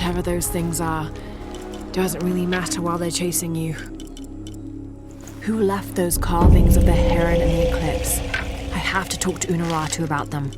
Whatever those things are, doesn't really matter while they're chasing you. Who left those carvings of the heron and the eclipse? I have to talk to Unuratu about them.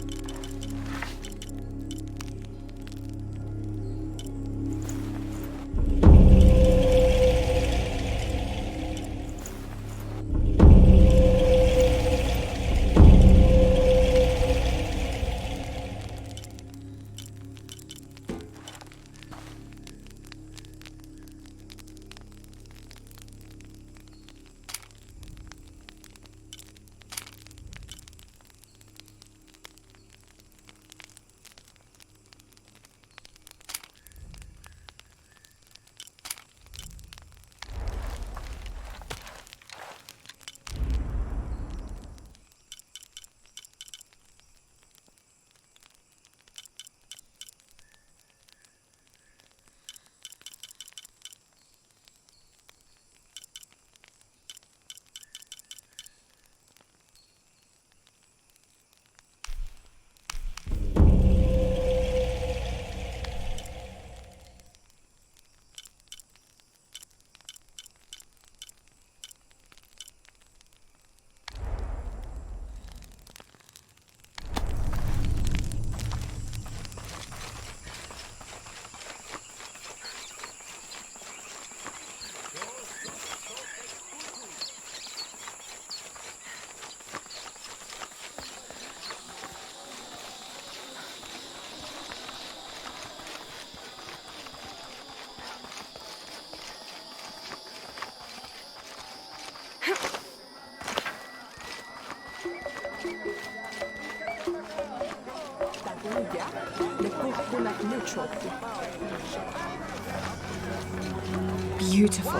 Beautiful.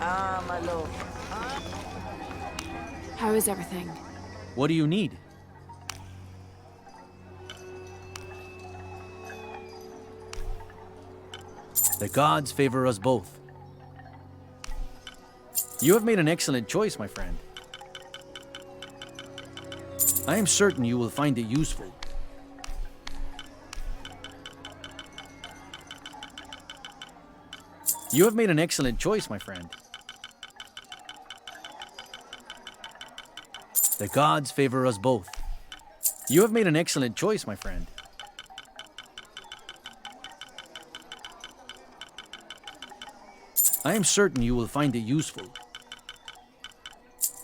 Ah, my lord. How is everything? What do you need? The gods favor us both. You have made an excellent choice, my friend. I am certain you will find it useful. You have made an excellent choice, my friend. The gods favor us both. You have made an excellent choice, my friend. I am certain you will find it useful.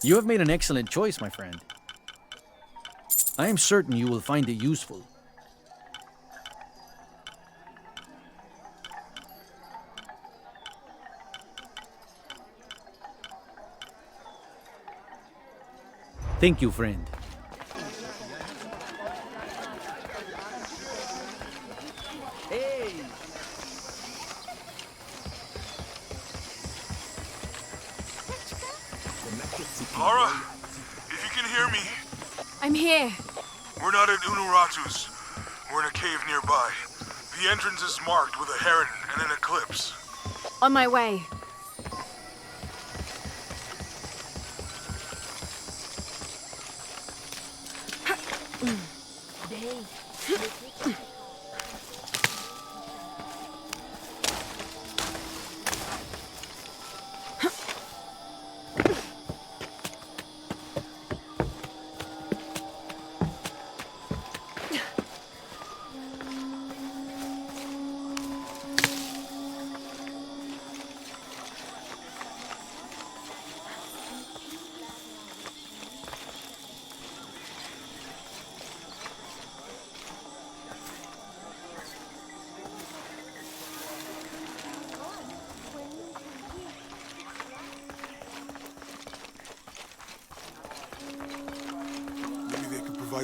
You have made an excellent choice, my friend. I am certain you will find it useful. Thank you, friend. Hey! Lara, if you can hear me, I'm here. we're not at Unuratu's. We're in a cave nearby. The entrance is marked with a heron and an eclipse. On my way.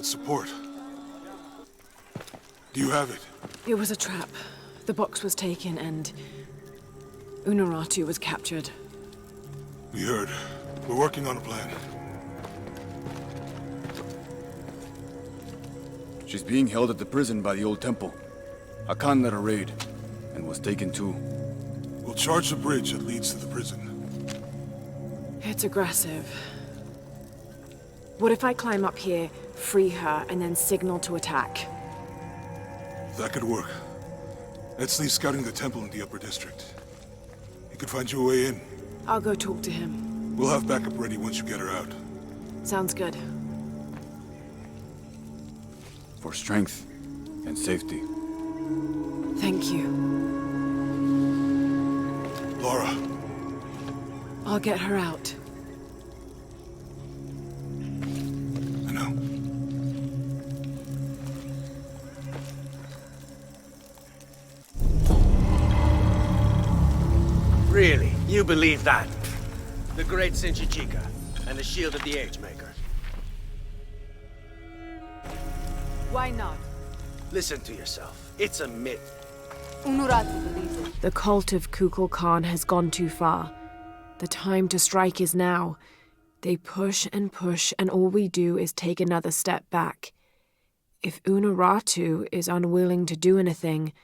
Support. Do you have it? It was a trap. The box was taken and Unuratu was captured. We heard. We're working on a plan. She's being held at the prison by the old temple. Hakan led a raid, and was taken too. We'll charge the bridge that leads to the prison. It's aggressive. What if I climb up here, free her, and then signal to attack? That could work. Etzli's scouting the temple in the upper district. He could find you a way in. I'll go talk to him. We'll have backup ready once you get her out. Sounds good. For strength and safety. Thank you. Laura, I'll get her out. I know. Really? You believe that? The great Sinchichika and the shield of the Age Maker. Why not? Listen to yourself. It's a myth. Unuratu believes it. The cult of Kukulkan Khan has gone too far. The time to strike is now. They push, and all we do is take another step back. If Unuratu is unwilling to do anything,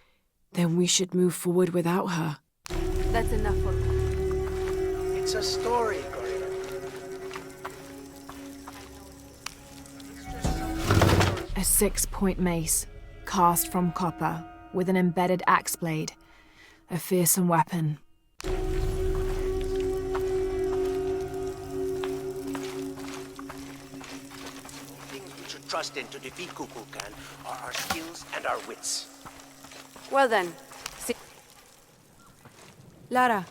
then we should move forward without her. That's enough for me. It's a story, Corinne. A 6-point mace, cast from copper, with an embedded axe blade. A fearsome weapon. Things we should trust in to defeat Kukulkan are our skills and our wits. Well then, Lara,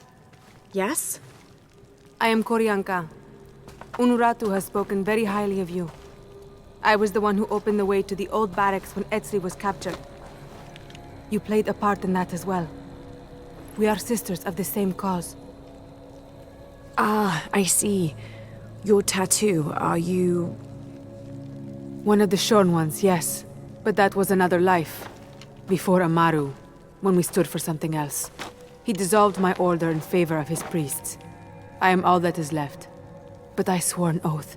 Yes? I am Koryanka. Unuratu has spoken very highly of you. I was the one who opened the way to the old barracks when Etzli was captured. You played a part in that as well. We are sisters of the same cause. Ah, I see. Your tattoo, are you... One of the shorn ones, yes. But that was another life. Before Amaru, when we stood for something else. He dissolved my order in favor of his priests. I am all that is left. But I swore an oath.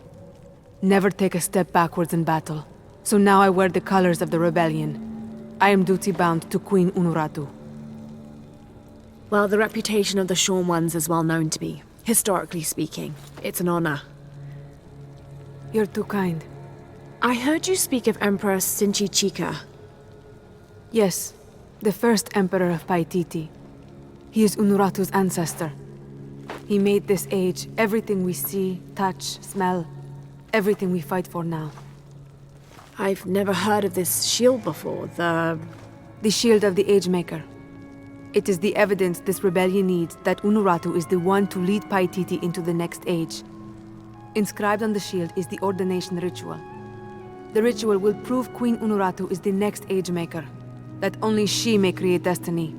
Never take a step backwards in battle. So now I wear the colors of the rebellion. I am duty-bound to Queen Unuratu. Well, the reputation of the Shorn Ones is well known to me. Historically speaking, it's an honor. You're too kind. I heard you speak of Emperor Sinchichika. Yes, the first emperor of Paititi. He is Unuratu's ancestor. He made this age everything we see, touch, smell, everything we fight for now. I've never heard of this shield before, The shield of the Age Maker. It is the evidence this rebellion needs that Unuratu is the one to lead Paititi into the next age. Inscribed on the shield is the ordination ritual. The ritual will prove Queen Unuratu is the next Age Maker, that only she may create destiny,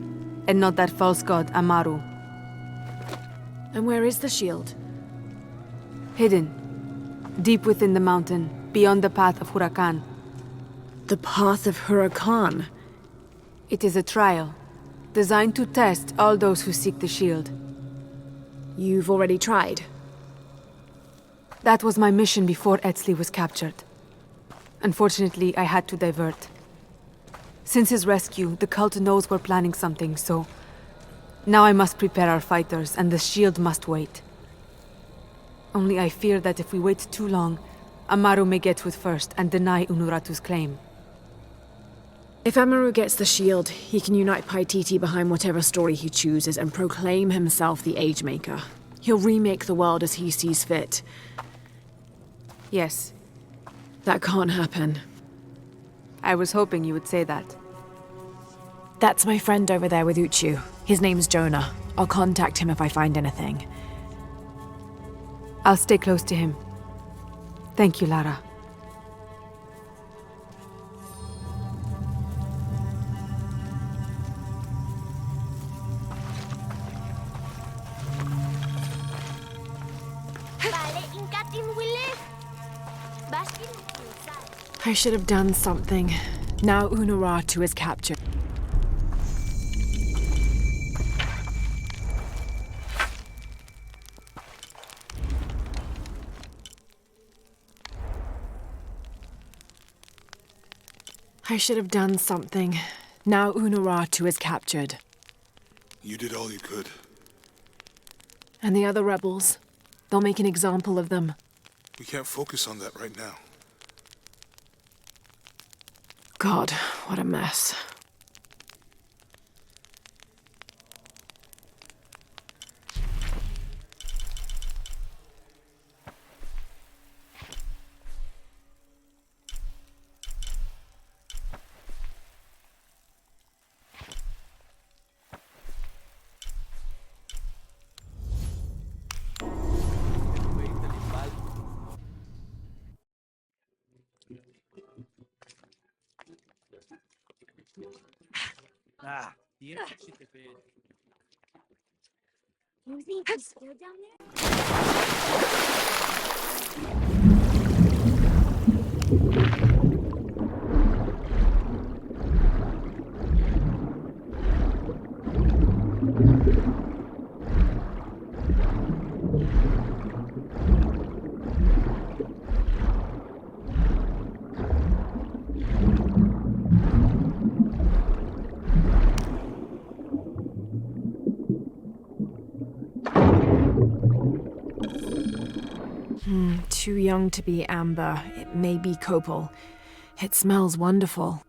and not that false god Amaru. And where is the shield? Hidden, deep within the mountain, beyond the path of Huracan. The Path of Huracan. It is a trial, designed to test all those who seek the shield. You've already tried. That was my mission before Etzli was captured. Unfortunately, I had to divert. Since his rescue, the cult knows we're planning something, so... Now I must prepare our fighters, and the shield must wait. Only I fear that if we wait too long, Amaru may get to it first and deny Unuratu's claim. If Amaru gets the shield, he can unite Paititi behind whatever story he chooses and proclaim himself the Age Maker. He'll remake the world as he sees fit. Yes, That can't happen. I was hoping you would say that. That's my friend over there with Uchu. His name's Jonah. I'll contact him if I find anything. I'll stay close to him. Thank you, Lara. I should have done something. Now Unuratu is captured. I should have done something. Now Unuratu is captured. You did all you could. And the other rebels, they'll make an example of them. We can't focus on that right now. God, what a mess. Ah, tienes que te pe- You think he's still down there? Too young to be amber. It may be copal. It smells wonderful.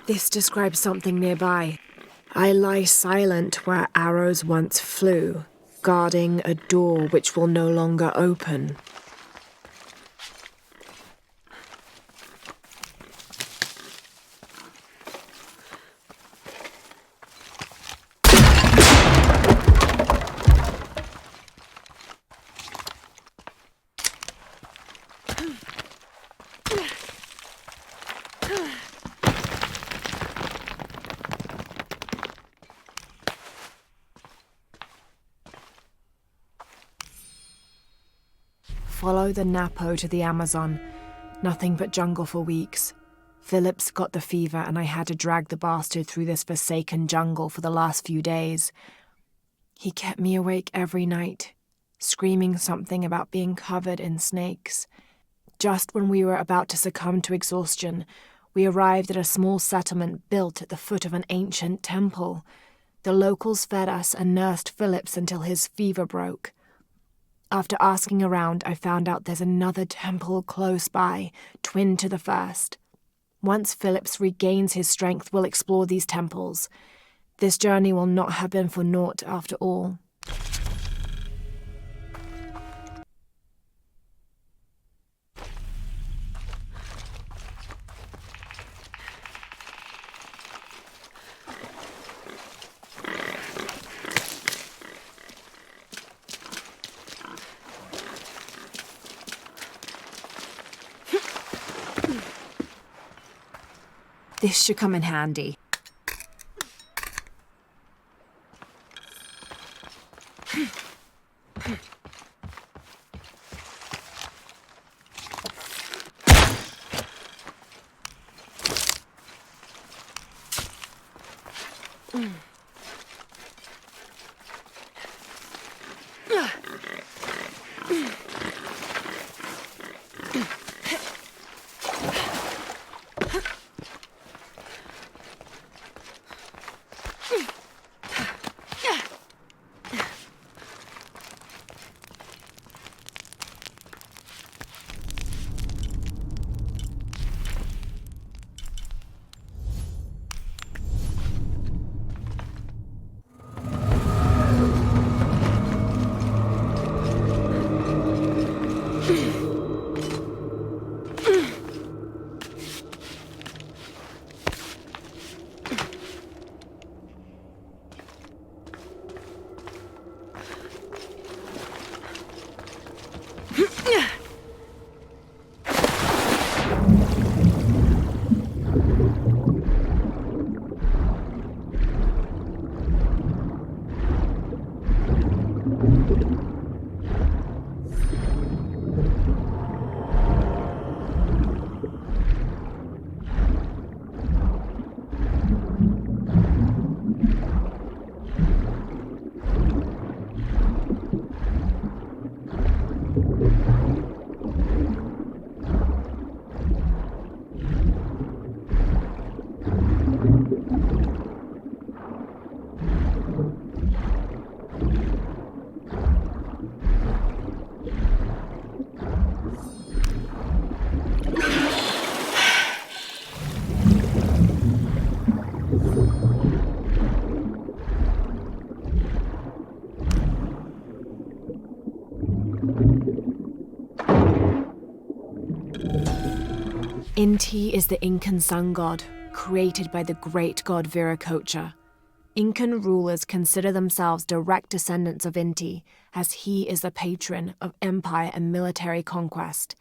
This describes something nearby. I lie silent where arrows once flew, guarding a door which will no longer open. Follow the Napo to the Amazon. Nothing but jungle for weeks. Phillips got the fever and I had to drag the bastard through this forsaken jungle for the last few days. He kept me awake every night, screaming something about being covered in snakes. Just when we were about to succumb to exhaustion, we arrived at a small settlement built at the foot of an ancient temple. The locals fed us and nursed Phillips until his fever broke. After asking around, I found out there's another temple close by, twin to the first. Once Phillips regains his strength, we'll explore these temples. This journey will not have been for naught after all. This should come in handy. Inti is the Incan sun god, created by the great god Viracocha. Incan rulers consider themselves direct descendants of Inti, as he is the patron of empire and military conquest.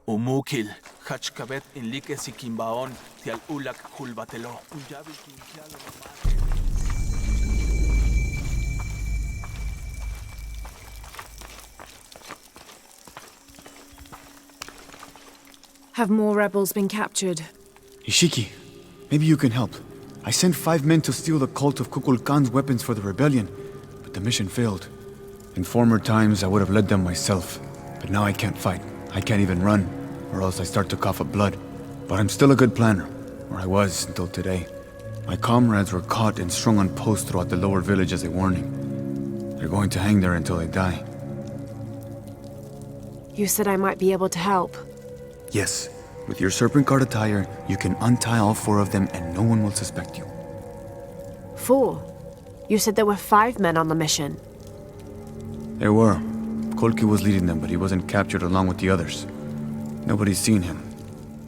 Umukil, Hachkabet inlike sikimbaon, tial ulak kulbatelo. Uyabil kinkialo Have more rebels been captured? Ishiki, maybe you can help. I sent 5 men to steal the cult of Kukul Khan's weapons for the rebellion, but the mission failed. In former times, I would have led them myself, but now I can't fight. I can't even run, or else I start to cough up blood. But I'm still a good planner, or I was until today. My comrades were caught and strung on posts throughout the lower village as a warning. They're going to hang there until they die. You said I might be able to help. Yes, with your Serpent card attire, you can untie all 4 of them and no one will suspect you. 4? You said there were 5 men on the mission. There were. Kolki was leading them, but he wasn't captured along with the others. Nobody's seen him.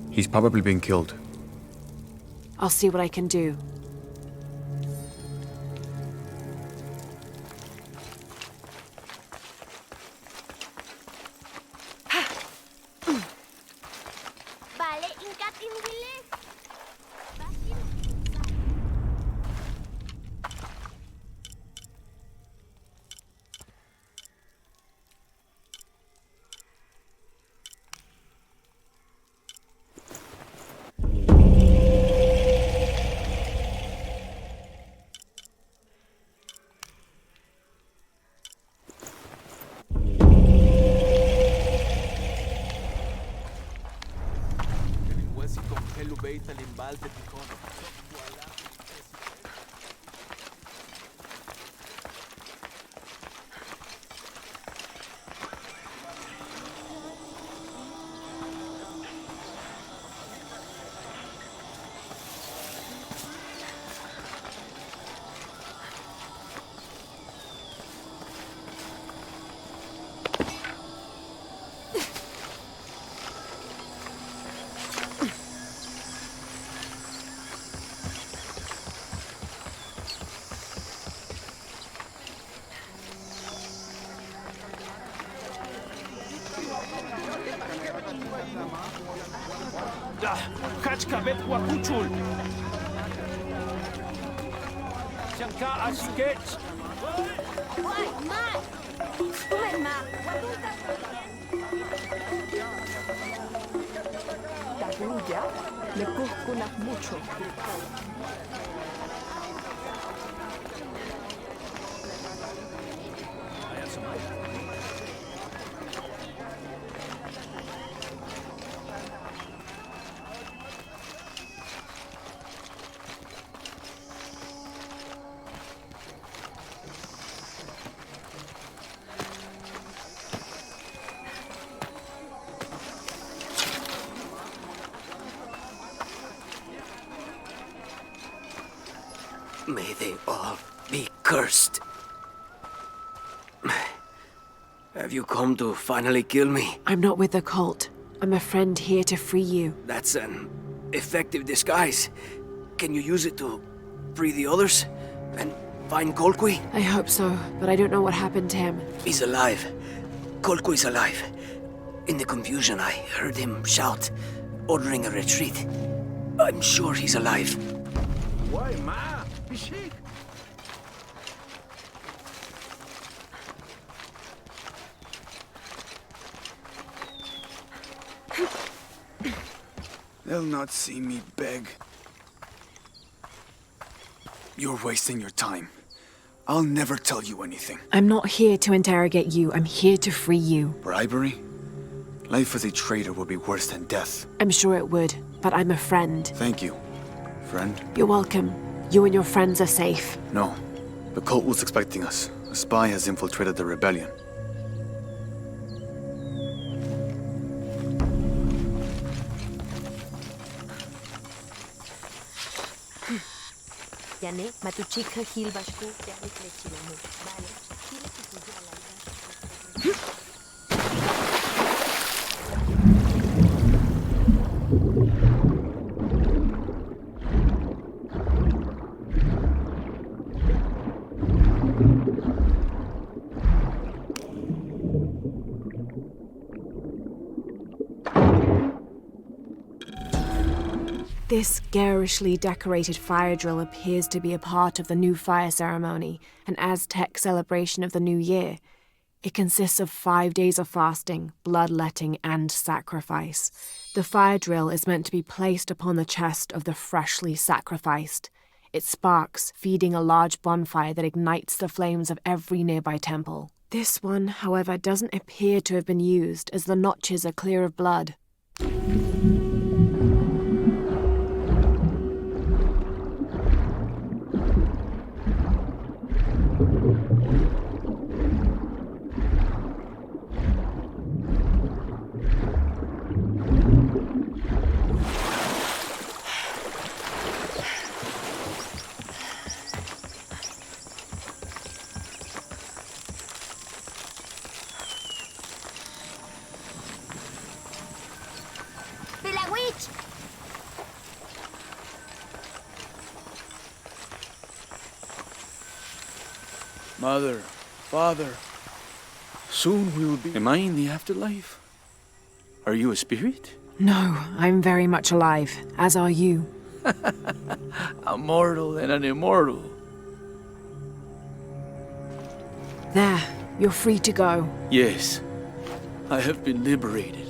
He's probably been killed. I'll see what I can do. Vale, inkatin bilis. Hachkabet wakuchul. Shanka ashkech. Why, ma? Tumen, ma. Taruya, le kukunak mucho. May they all be cursed. Have you come to finally kill me? I'm not with the cult. I'm a friend here to free you. That's an effective disguise. Can you use it to free the others? And find Kolkwi? I hope so, but I don't know what happened to him. He's alive. Kolkwi's alive. In the confusion, I heard him shout, ordering a retreat. I'm sure he's alive. Why, ma? Bishik. They'll not see me beg. You're wasting your time. I'll never tell you anything. I'm not here to interrogate you. I'm here to free you. Bribery? Life as a traitor would be worse than death. I'm sure it would, but I'm a friend. Thank you, friend. You're welcome. You and your friends are safe. No. The cult was expecting us. A spy has infiltrated the rebellion. Yane, matuchika hilbashku, teanik lechilamu. Vale, kile kikuya la This garishly decorated fire drill appears to be a part of the new fire ceremony, an Aztec celebration of the new year. It consists of 5 days of fasting, bloodletting, and sacrifice. The fire drill is meant to be placed upon the chest of the freshly sacrificed. It sparks, feeding a large bonfire that ignites the flames of every nearby temple. This one, however, doesn't appear to have been used, as the notches are clear of blood. Mother, father, soon we will be... Am I in the afterlife? Are you a spirit? No, I'm very much alive, as are you. A mortal and an immortal. There, you're free to go. Yes, I have been liberated.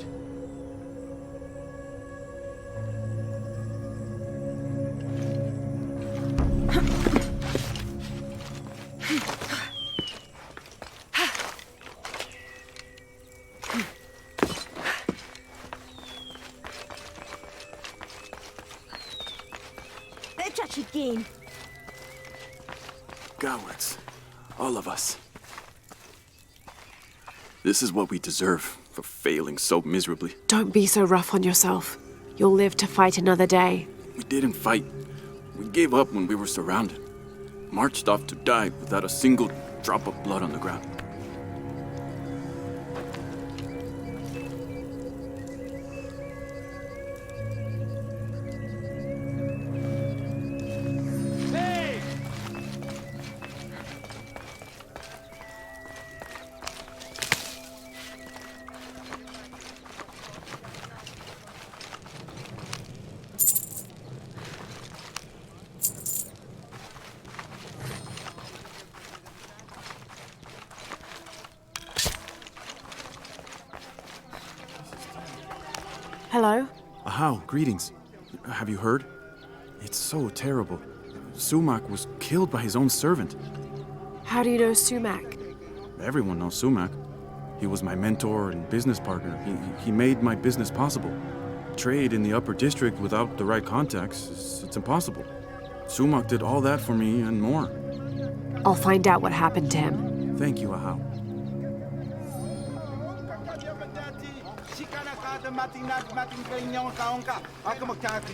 Cowards. All of us. This is what we deserve for failing so miserably. Don't be so rough on yourself. You'll live to fight another day. We didn't fight. We gave up when we were surrounded. Marched off to die without a single drop of blood on the ground. Hello? Ahau, greetings. Have you heard? It's so terrible. Sumac was killed by his own servant. How do you know Sumac? Everyone knows Sumac. He was my mentor and business partner. He made my business possible. Trade in the upper district without the right contacts, it's impossible. Sumac did all that for me and more. I'll find out what happened to him. Thank you, Ahau.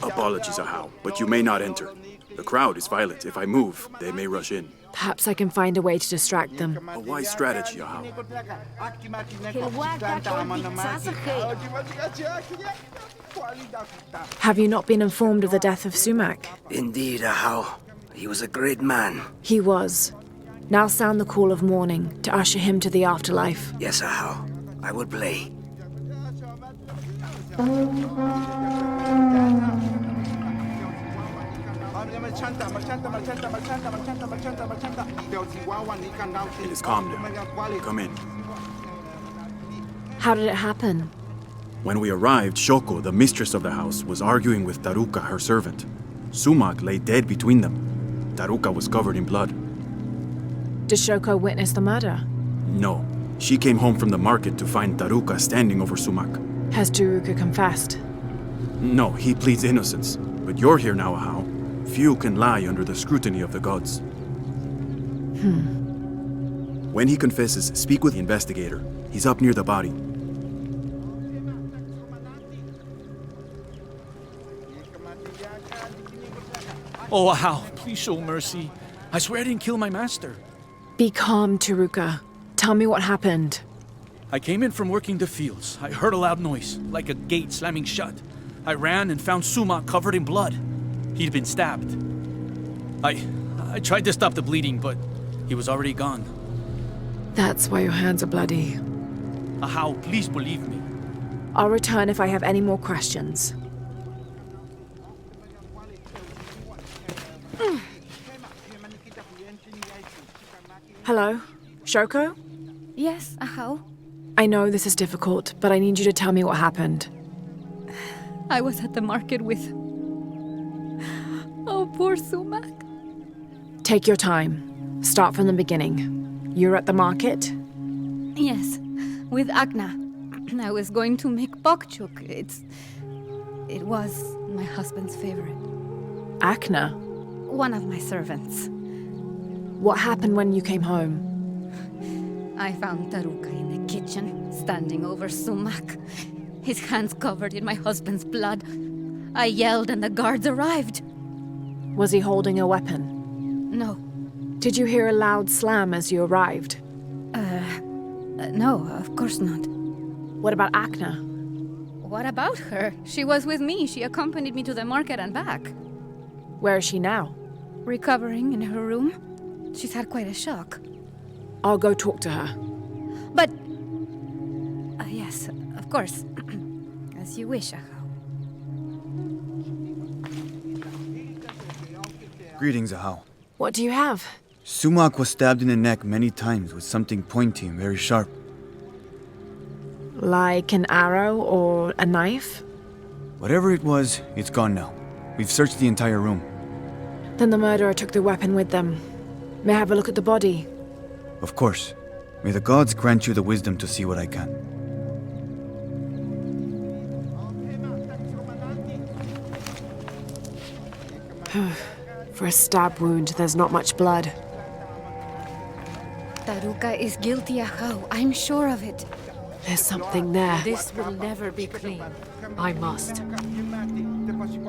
Apologies, Ahau, but you may not enter. The crowd is violent. If I move, they may rush in. Perhaps I can find a way to distract them. A wise strategy, Ahau. Have you not been informed of the death of Sumac? Indeed, Ahau. He was a great man. He was. Now sound the call of mourning to usher him to the afterlife. Yes, Ahau. I will play. It is calm now. Come in. How did it happen? When we arrived, Shoko, the mistress of the house, was arguing with Taruka, her servant. Sumac lay dead between them. Taruka was covered in blood. Did Shoko witness the murder? No. She came home from the market to find Taruka standing over Sumac. Has Taruka confessed? No, he pleads innocence. But you're here now, Ahau. Few can lie under the scrutiny of the gods. When he confesses, speak with the investigator. He's up near the body. Oh, Ahau, please show mercy. I swear I didn't kill my master. Be calm, Taruka. Tell me what happened. I came in from working the fields. I heard a loud noise, like a gate slamming shut. I ran and found Sumac covered in blood. He'd been stabbed. I tried to stop the bleeding, but he was already gone. That's why your hands are bloody. Ahau, please believe me. I'll return if I have any more questions. Hello? Shoko? Yes, how? I know this is difficult, but I need you to tell me what happened. I was at the market with... Oh, poor Sumac. Take your time. Start from the beginning. You're at the market? Yes, with Agna. I was going to make bokchuk. It was my husband's favorite. Akna? One of my servants. What happened when you came home? I found Taruka in the kitchen, standing over Sumac. His hands covered in my husband's blood. I yelled and the guards arrived. Was he holding a weapon? No. Did you hear a loud slam as you arrived? No, of course not. What about Akna? What about her? She was with me. She accompanied me to the market and back. Where is she now? Recovering in her room. She's had quite a shock. I'll go talk to her. But... yes, of course. As you wish, Ahau. Greetings, Ahau. What do you have? Sumac was stabbed in the neck many times with something pointy and very sharp. Like an arrow or a knife? Whatever it was, it's gone now. We've searched the entire room. Then the murderer took the weapon with them. May I have a look at the body? Of course. May the gods grant you the wisdom to see what I can. For a stab wound, there's not much blood. Taruka is guilty, Ahau. I'm sure of it. There's something there. This will never be clean. I must.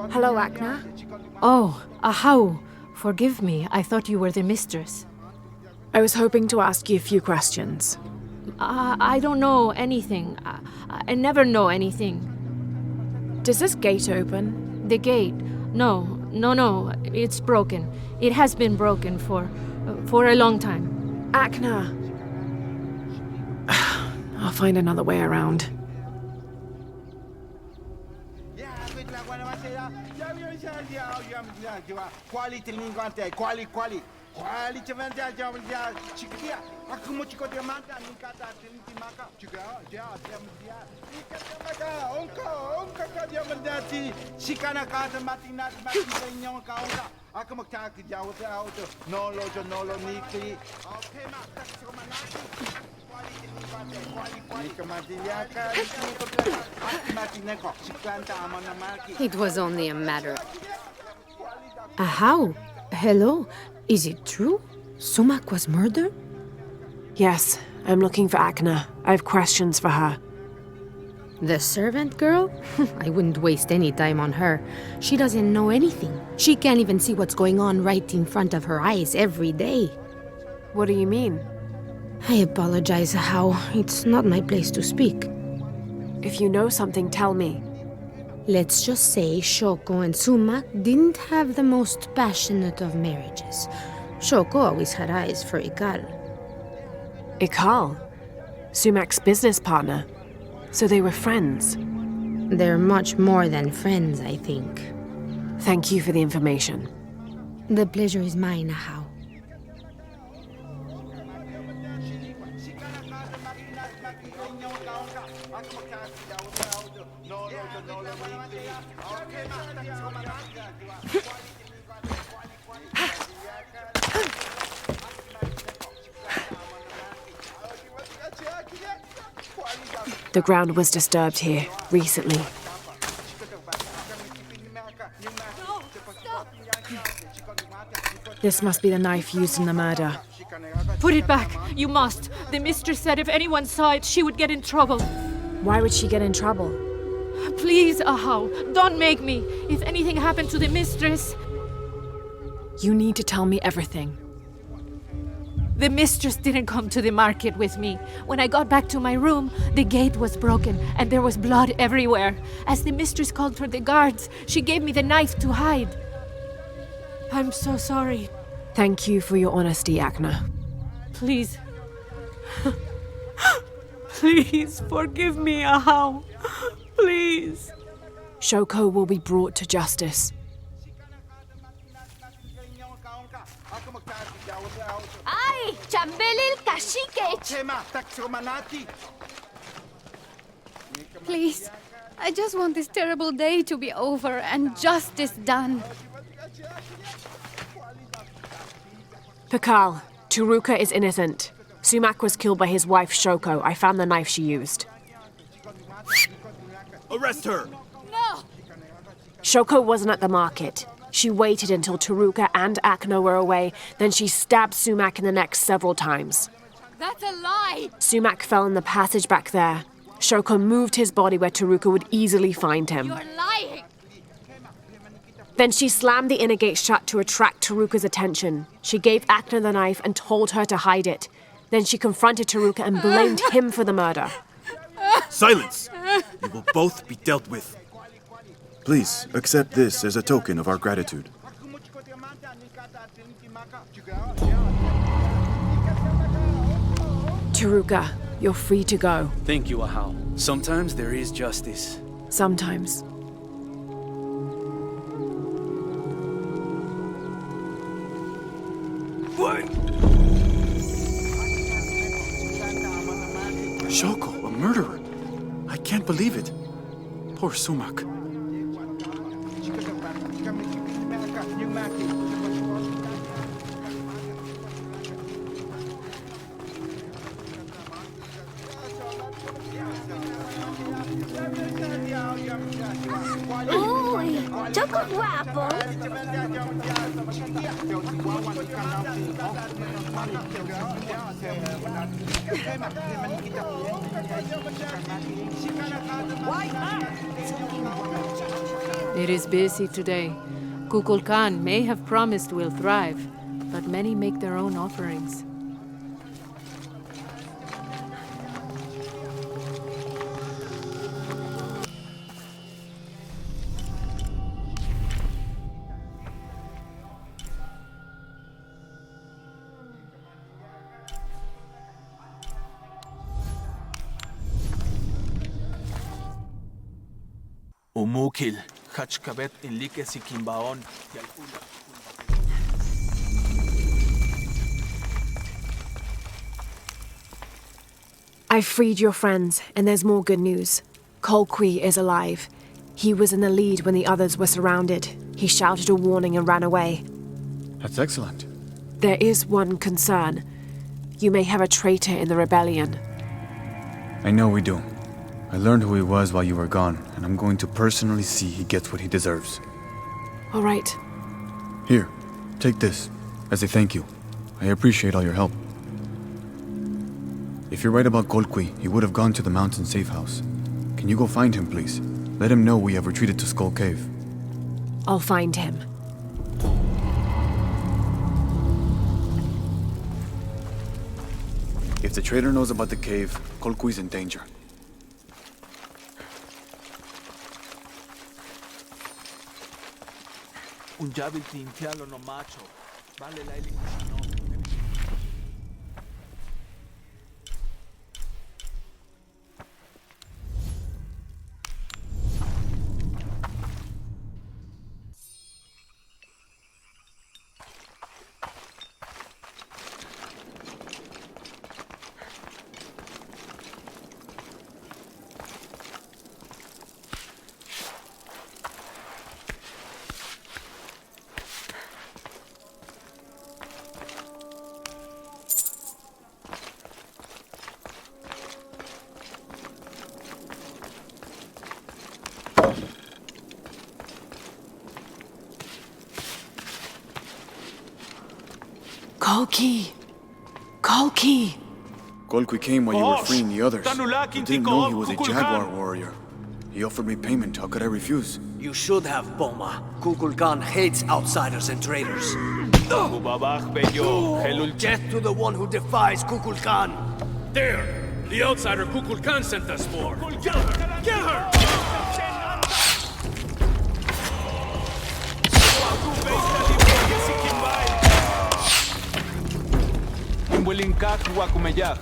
Hello, Akna. Oh, Ahau. Forgive me. I thought you were the mistress. I was hoping to ask you a few questions. I don't know anything. I never know anything. Does this gate open? The gate? No. It's broken. It has been broken for a long time. Akna. I'll find another way around. It was only a matter. Ahau? Hello? Is it true? Sumac was murdered? Yes, I'm looking for Akna. I have questions for her. The servant girl? I wouldn't waste any time on her. She doesn't know anything. She can't even see what's going on right in front of her eyes every day. What do you mean? I apologize, Ahau. It's not my place to speak. If you know something, tell me. Let's just say Shoko and Sumac didn't have the most passionate of marriages. Shoko always had eyes for Ikal. Ikal? Sumac's business partner. So they were friends. They're much more than friends, I think. Thank you for the information. The pleasure is mine, Ahau. The ground was disturbed here, recently. This must be the knife used in the murder. Put it back. You must. The mistress said if anyone saw it, she would get in trouble. Why would she get in trouble? Please, Ahau, don't make me. If anything happened to the mistress... You need to tell me everything. The mistress didn't come to the market with me. When I got back to my room, the gate was broken and there was blood everywhere. As the mistress called for the guards, she gave me the knife to hide. I'm so sorry. Thank you for your honesty, Akna. Please. Please forgive me, Ahau. Please. Shoko will be brought to justice. Ay! Chambel Please, I just want this terrible day to be over and justice done. Pakal, Taruka is innocent. Sumac was killed by his wife, Shoko. I found the knife she used. Arrest her! No! Shoko wasn't at the market. She waited until Taruka and Akno were away, then she stabbed Sumac in the neck several times. That's a lie! Sumac fell in the passage back there. Shoko moved his body where Taruka would easily find him. You're lying! Then she slammed the inner gate shut to attract Taruka's attention. She gave Akna the knife and told her to hide it. Then she confronted Taruka and blamed him for the murder. Silence! You will both be dealt with. Please, accept this as a token of our gratitude. Taruka, you're free to go. Thank you, Ahau. Sometimes there is justice. Sometimes. Shoko, a murderer. I can't believe it. Poor Sumac. Uy, choco guapo. It is busy today. Kukulkan may have promised we'll thrive, but many make their own offerings. Umukil, Hachkabet inlike Sikimbaon, Yalula. I've freed your friends, and there's more good news. Kolkwi is alive. He was in the lead when the others were surrounded. He shouted a warning and ran away. That's excellent. There is one concern. You may have a traitor in the rebellion. I know we do. I learned who he was while you were gone, and I'm going to personally see he gets what he deserves. All right. Here, take this, as a thank you. I appreciate all your help. If you're right about Kolkwi, he would have gone to the mountain safe house. Can you go find him, please? Let him know we have retreated to Skull Cave. I'll find him. If the traitor knows about the cave, Kolkwi's in danger. Un jabil tintialo no macho. Vale la no. Kolki! Kolki! Kolkwi came while you were freeing the others. I didn't know he was a jaguar warrior. He offered me payment. How could I refuse? You should have, Boma. Kukulkan hates outsiders and traitors. Death to the one who defies Kukulkan! There! The outsider Kukulkan sent us for! Kill her! Kill her! Kuwaq Kuwaq.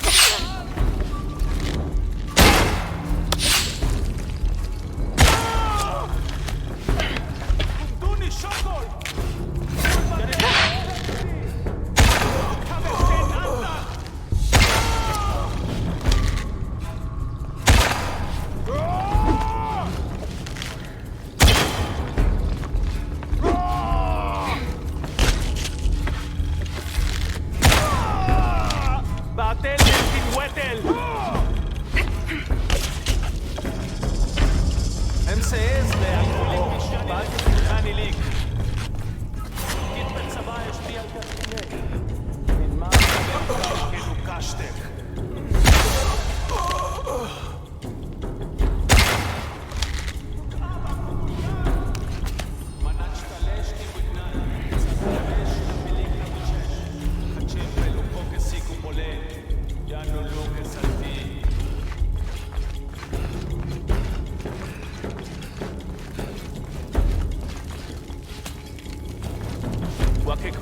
MCS להקוליק משפט וחני ליק. קיט בצבא השפיע על כתיק. נדמה שבאמת כדוקשתק.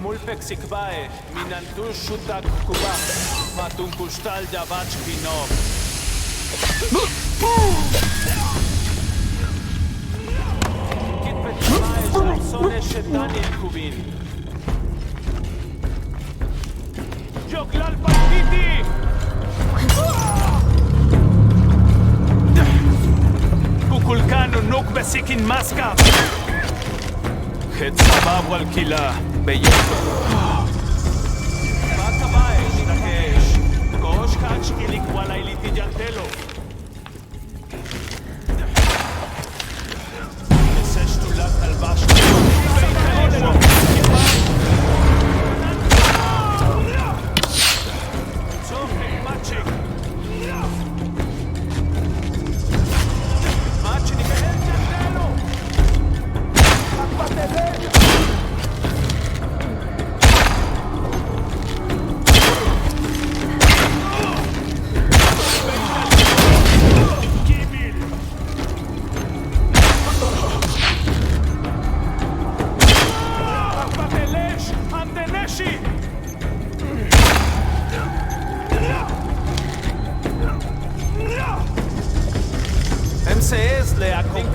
Mulpek sikbae, minantu shutak Kuwaq, matung kustal javach pinok. Kit petbae shlapsone shetani kubin. Joglal palpiti! Kukulkanu nuk besikin maska. Het sabab wal kila. Belleza. Batabae, Nakesh. Kosh Kach Ilikwala Ilitijantelo. Nesesh Tulak Albash. Zofek Machik. Machik Ilitijantelo. Akpatele. MCS להקוליק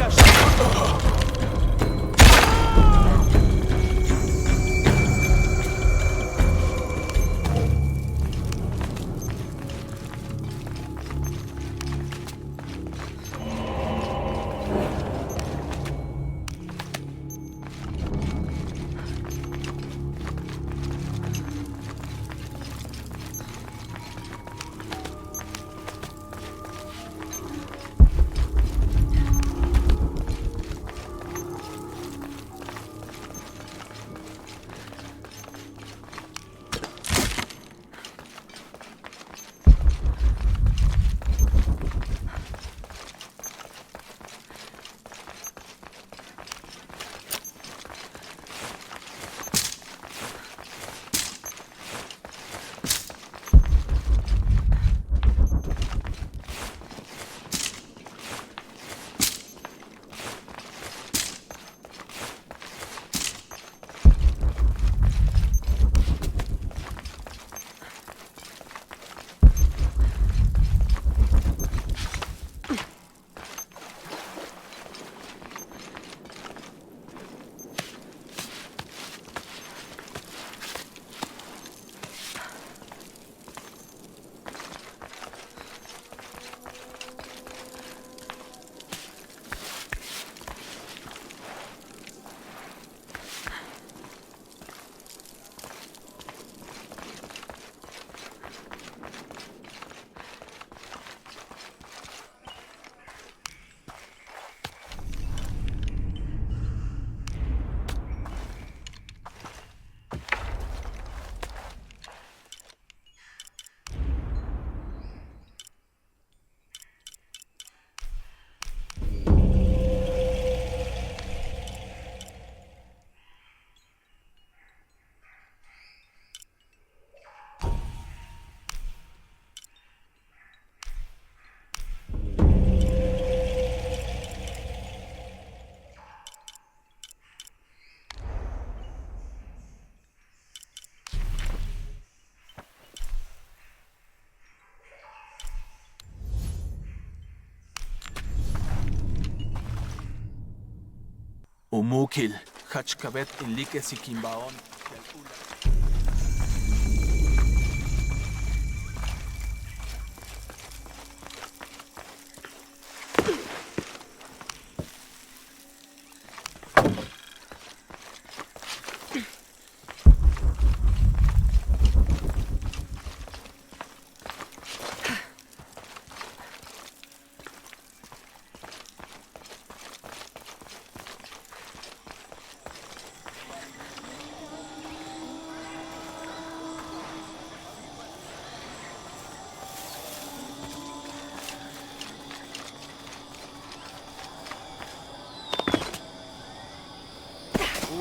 Umukil, Hachkabet Inlique Sikimbaon.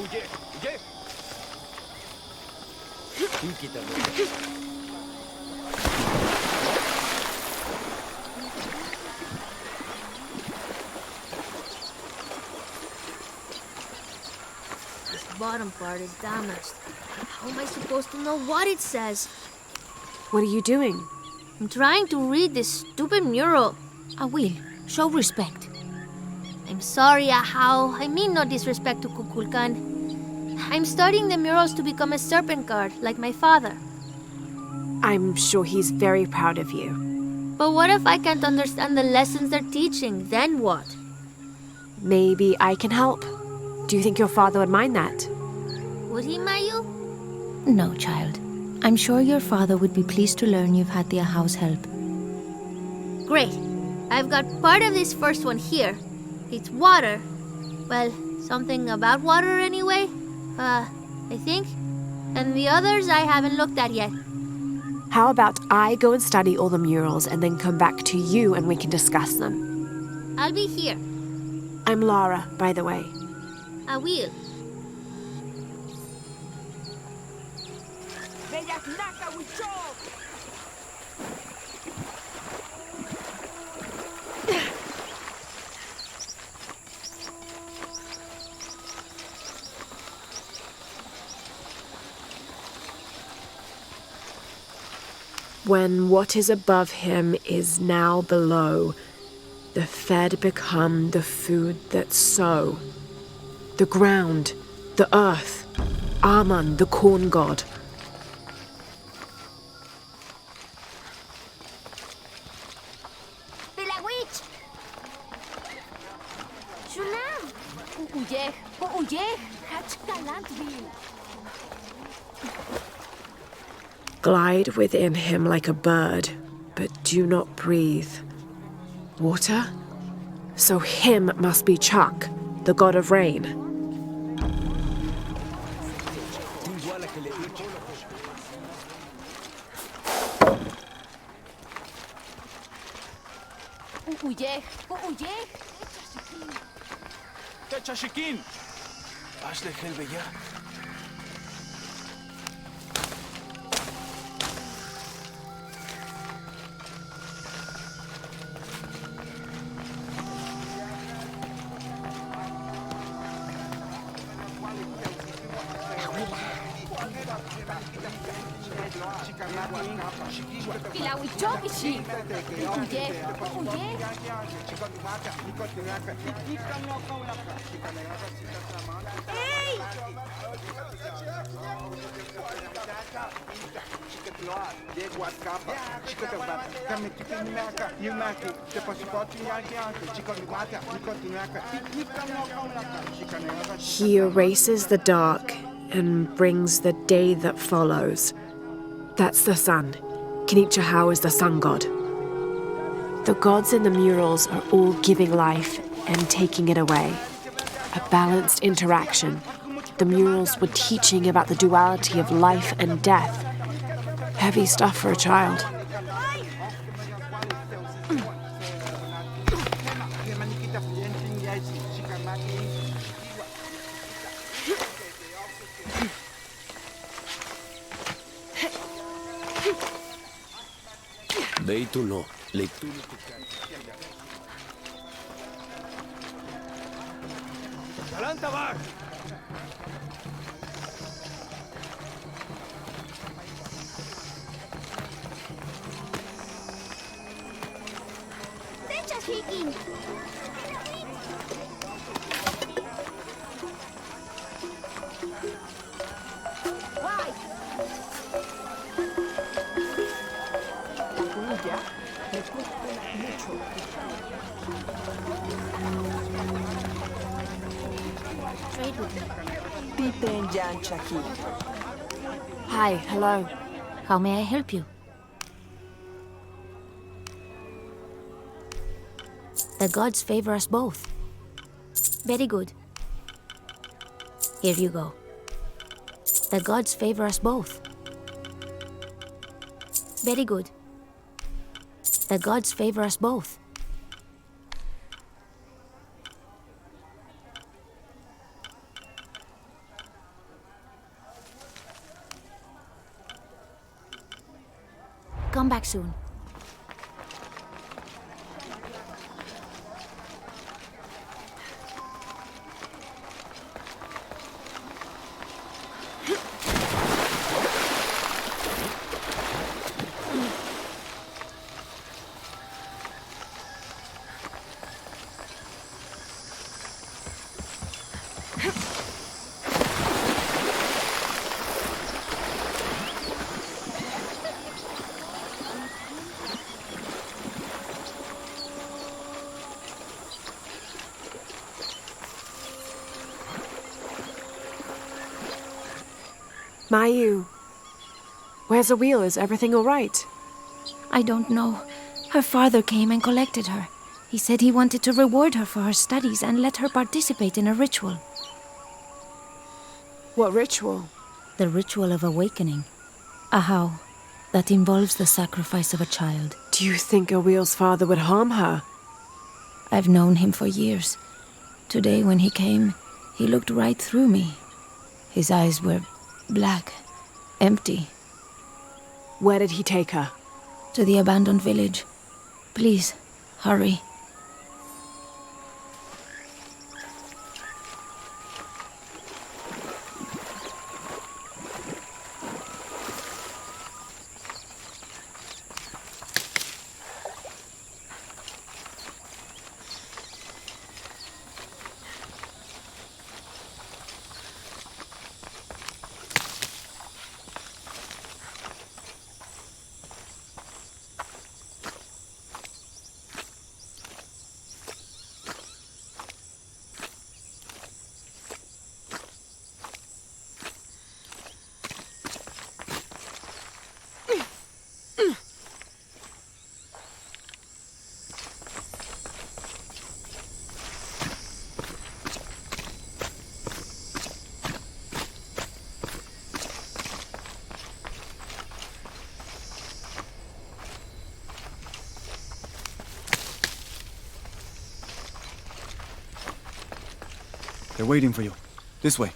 This bottom part is damaged. How am I supposed to know what it says? What are you doing? I'm trying to read this stupid mural. I will. Show respect. I'm sorry, Ahau. I mean no disrespect to Kukulkan. I'm studying the murals to become a serpent guard, like my father. I'm sure he's very proud of you. But what if I can't understand the lessons they're teaching? Then what? Maybe I can help. Do you think your father would mind that? Would he, Mayu? No, child. I'm sure your father would be pleased to learn you've had the Ahau's help. Great. I've got part of this first one here. It's water. Well, something about water anyway. I think. And the others I haven't looked at yet. How about I go and study all the murals and then come back to you and we can discuss them? I'll be here. I'm Lara, by the way. I will. When what is above him is now below, the fed become the food that sow. The ground, the earth, Aman, the corn god. Pilawich! Shunam! Glide within him like a bird, but do not breathe. Water? So him must be Chak, the god of rain. Chashikin! Ashley Helveya. He erases the dark and brings the day that follows. That's the sun. Kinichahau is the sun god. The gods in the murals are all giving life and taking it away. A balanced interaction. The murals were teaching about the duality of life and death. Heavy stuff for a child. Beituno, leitu. Talantabar! Deixa hiking! Trade with me. Hi, hello. How may I help you? The gods favor us both. Very good. Here you go. The gods favor us both. Very good. The gods favor us both. come back soon. Mayu, where's the wheel? Is everything all right? I don't know. Her father came and collected her. He said he wanted to reward her for her studies and let her participate in a ritual. What ritual? The ritual of awakening. A how that involves the sacrifice of a child. Do you think Awil's father would harm her? I've known him for years. Today when he came, he looked right through me. His eyes were black, empty. Where did he take her? To the abandoned village. Please, hurry. They're waiting for you. This way.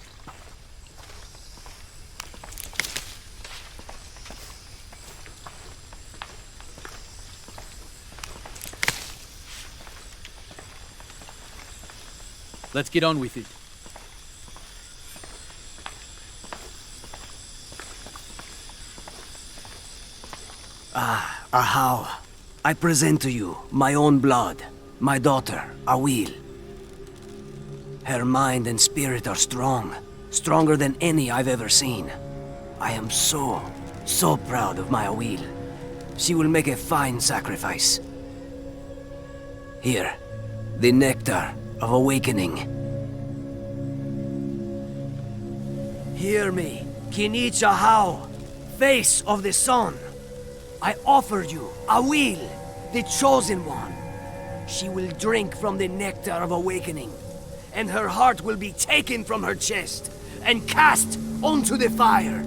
Let's get on with it. Ahau, I present to you my own blood, my daughter, Awil. Her mind and spirit are strong, stronger than any I've ever seen. I am so proud of my Awil. She will make a fine sacrifice. Here, the nectar of awakening. Hear me, Kinich Ahau, face of the sun. I offer you Awil, the chosen one. She will drink from the nectar of awakening, and her heart will be taken from her chest and cast onto the fire.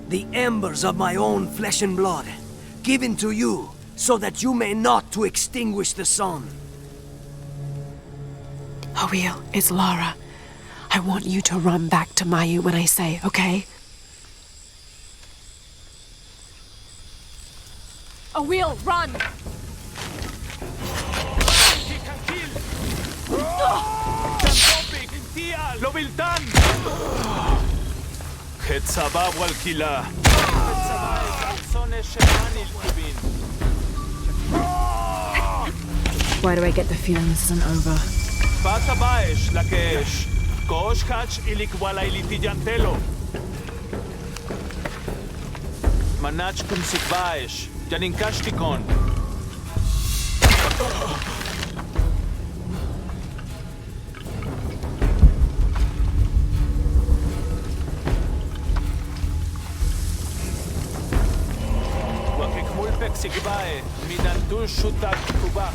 The embers of my own flesh and blood, given to you so that you may not to extinguish the sun. Awil, it's Lara. I want you to run back to Mayu when I say, okay? Awil, run! Why do I get the feeling this isn't over? Manach cum sikvaesh, janinkashtikon. Wakikmulpek sikvae, minantu shutak Kuwaq.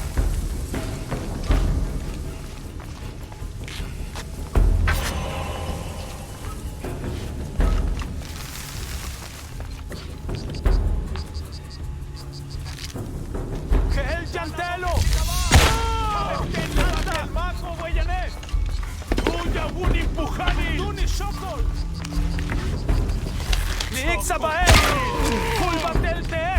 Ni iksa bae, kulbatel te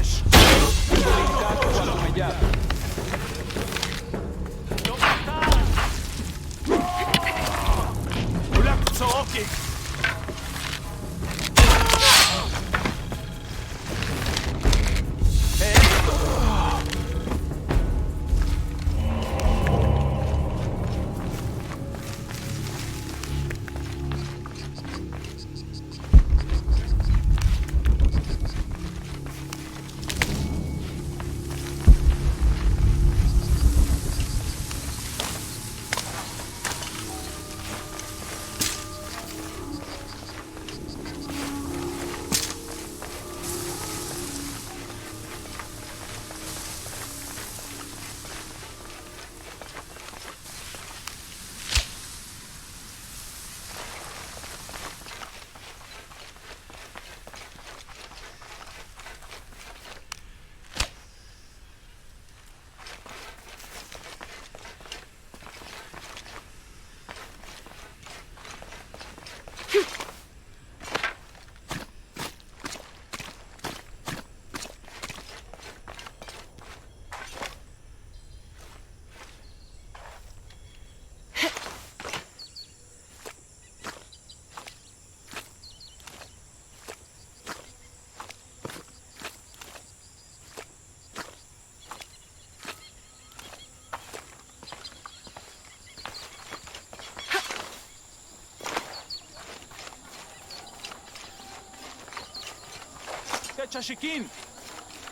Techasikin!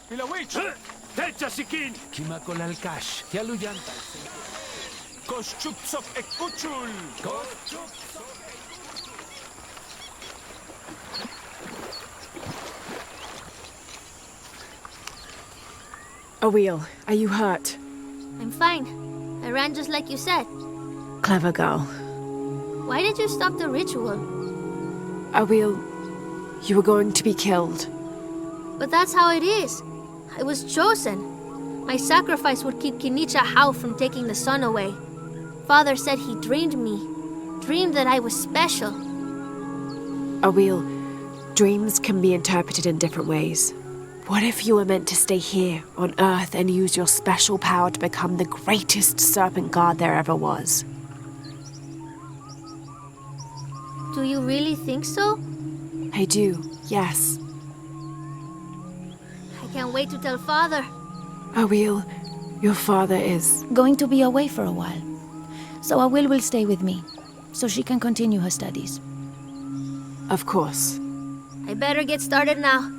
Pilawich! Techasikin! Kimakolalkash, Tialuyanta. Koshchupsok ekuchul! Awil, are you hurt? I'm fine. I ran just like you said. Clever girl. Why did you stop the ritual? Awil, you were going to be killed. But that's how it is. I was chosen. My sacrifice would keep Kinicha Hao from taking the sun away. Father said he dreamed me. Dreamed that I was special. Awil, dreams can be interpreted in different ways. What if you were meant to stay here, on Earth, and use your special power to become the greatest serpent guard there ever was? Do you really think so? I do, yes. I can't wait to tell Father. Awil, your father is... going to be away for a while. So Awil will stay with me, so she can continue her studies. Of course. I better get started now.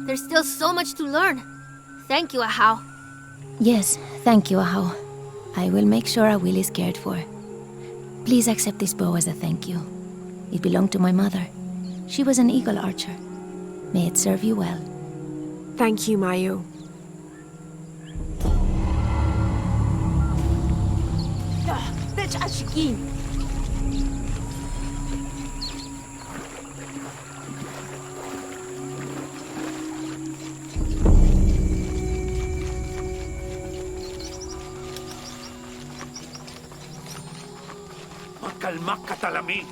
There's still so much to learn. Thank you, Ahau. Yes, thank you, Ahau. I will make sure Awil is cared for. Please accept this bow as a thank you. It belonged to my mother. She was an eagle archer. May it serve you well. Thank you, Mayu. Makalmak ka talamin!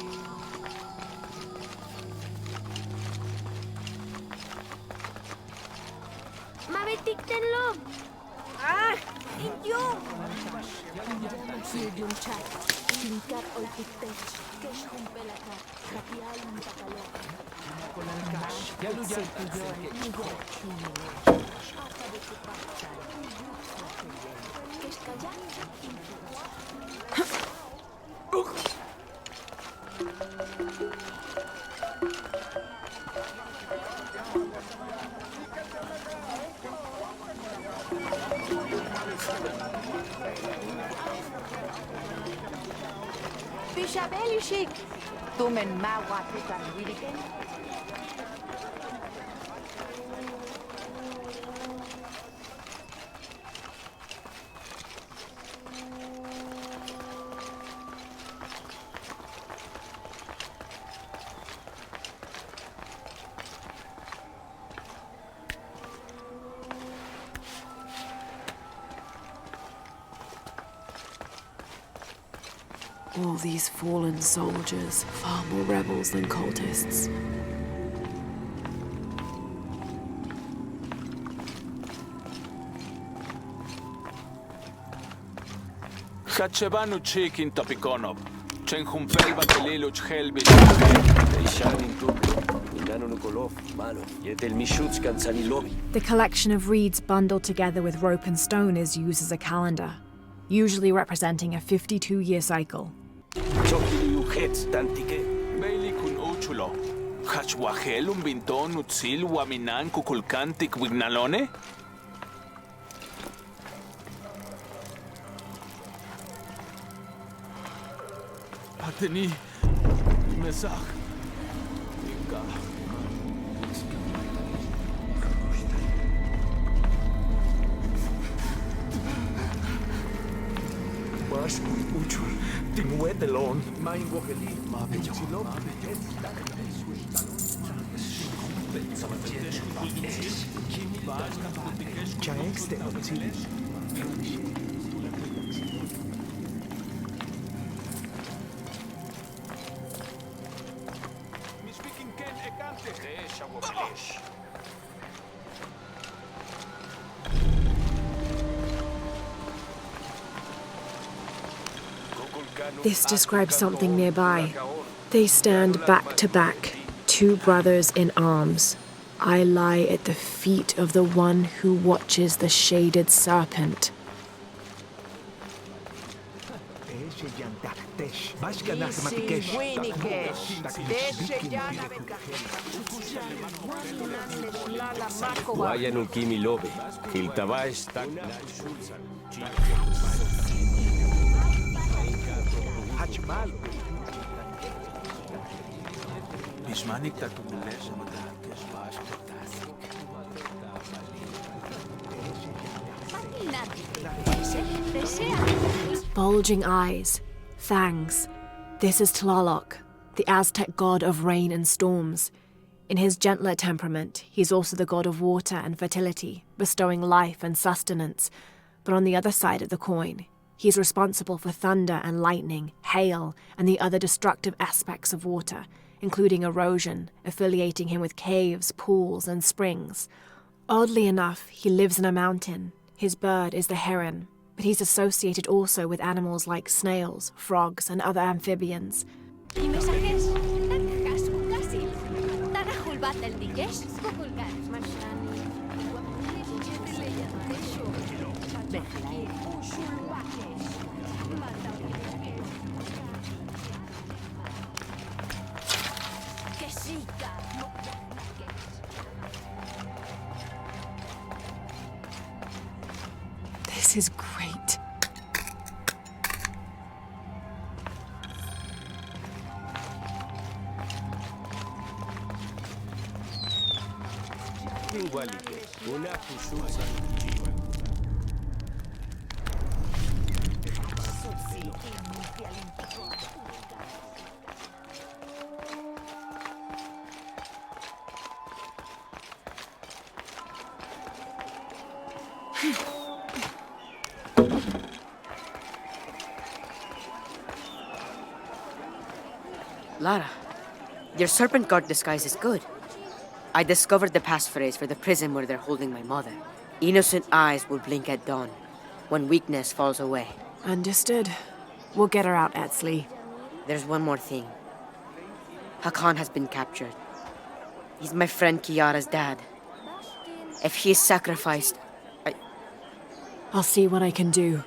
Mabitiktenlo! Ah! Idiom! Bishabelishik! Tumen mawatukan wiliken? All these fallen soldiers, far more rebels than cultists. Hachebanu chikin topikonov. Chenhumpel Batelilo Chelbe. The collection of reeds bundled together with rope and stone is used as a calendar, usually representing a 52-year cycle. Bailey kun uchulo. Hachwahel un binton utsil waminan kukulkantik wignalone? Ateni mesach. Mas mucho. Tinuetelon. Main wogeli. Mabechilo. Chaexte otili. This describes something nearby. They stand back to back, two brothers in arms. I lie at the feet of the one who watches the shaded serpent. Bulging eyes, fangs. This is Tlaloc, the Aztec god of rain and storms. In his gentler temperament, he's also the god of water and fertility, bestowing life and sustenance. But on the other side of the coin, he's responsible for thunder and lightning, hail, and the other destructive aspects of water, including erosion, affiliating him with caves, pools, and springs. Oddly enough, he lives in a mountain. His bird is the heron, but he's associated also with animals like snails, frogs, and other amphibians. This is great. Lara, your serpent guard disguise is good. I discovered the passphrase for the prison where they're holding my mother. Innocent eyes will blink at dawn, when weakness falls away. Understood. We'll get her out, Etzli. There's one more thing. Hakan has been captured. He's my friend Kiara's dad. If he's sacrificed, I'll see what I can do.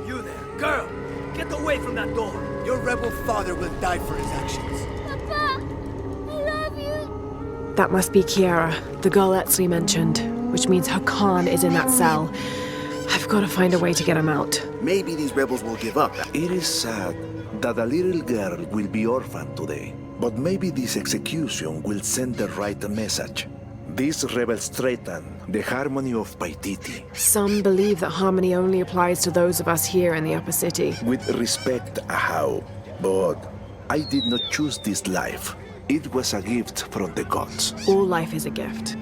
You there, girl! Get away from that door! Your rebel father will die for his actions. That must be Kiara, the girl Etzli mentioned, which means Hakan is in that cell. I've got to find a way to get him out. Maybe these rebels will give up. It is sad that a little girl will be orphaned today, but maybe this execution will send the right message. These rebels threaten the harmony of Paititi. Some believe that harmony only applies to those of us here in the upper city. With respect, Ahau, but I did not choose this life. It was a gift from the gods. All life is a gift.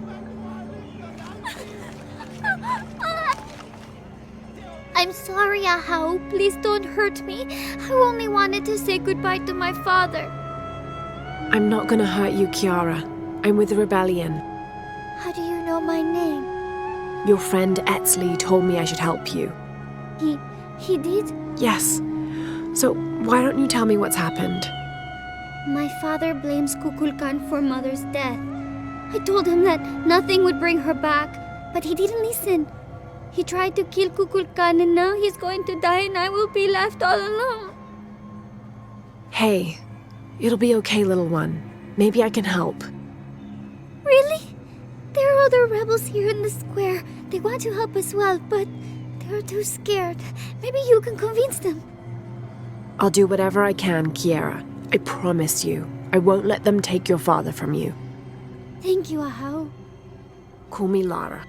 I'm sorry, Ahau. Please don't hurt me. I only wanted to say goodbye to my father. I'm not gonna hurt you, Kiara. I'm with the rebellion. How do you know my name? Your friend Etzli told me I should help you. He did? Yes. So why don't you tell me what's happened? My father blames Kukulkan for Mother's death. I told him that nothing would bring her back, but he didn't listen. He tried to kill Kukulkan and now he's going to die and I will be left all alone. Hey, it'll be okay, little one. Maybe I can help. Really? There are other rebels here in the square. They want to help as well, but they're too scared. Maybe you can convince them. I'll do whatever I can, Kiara. I promise you. I won't let them take your father from you. Thank you, Ahau. Call me Lara.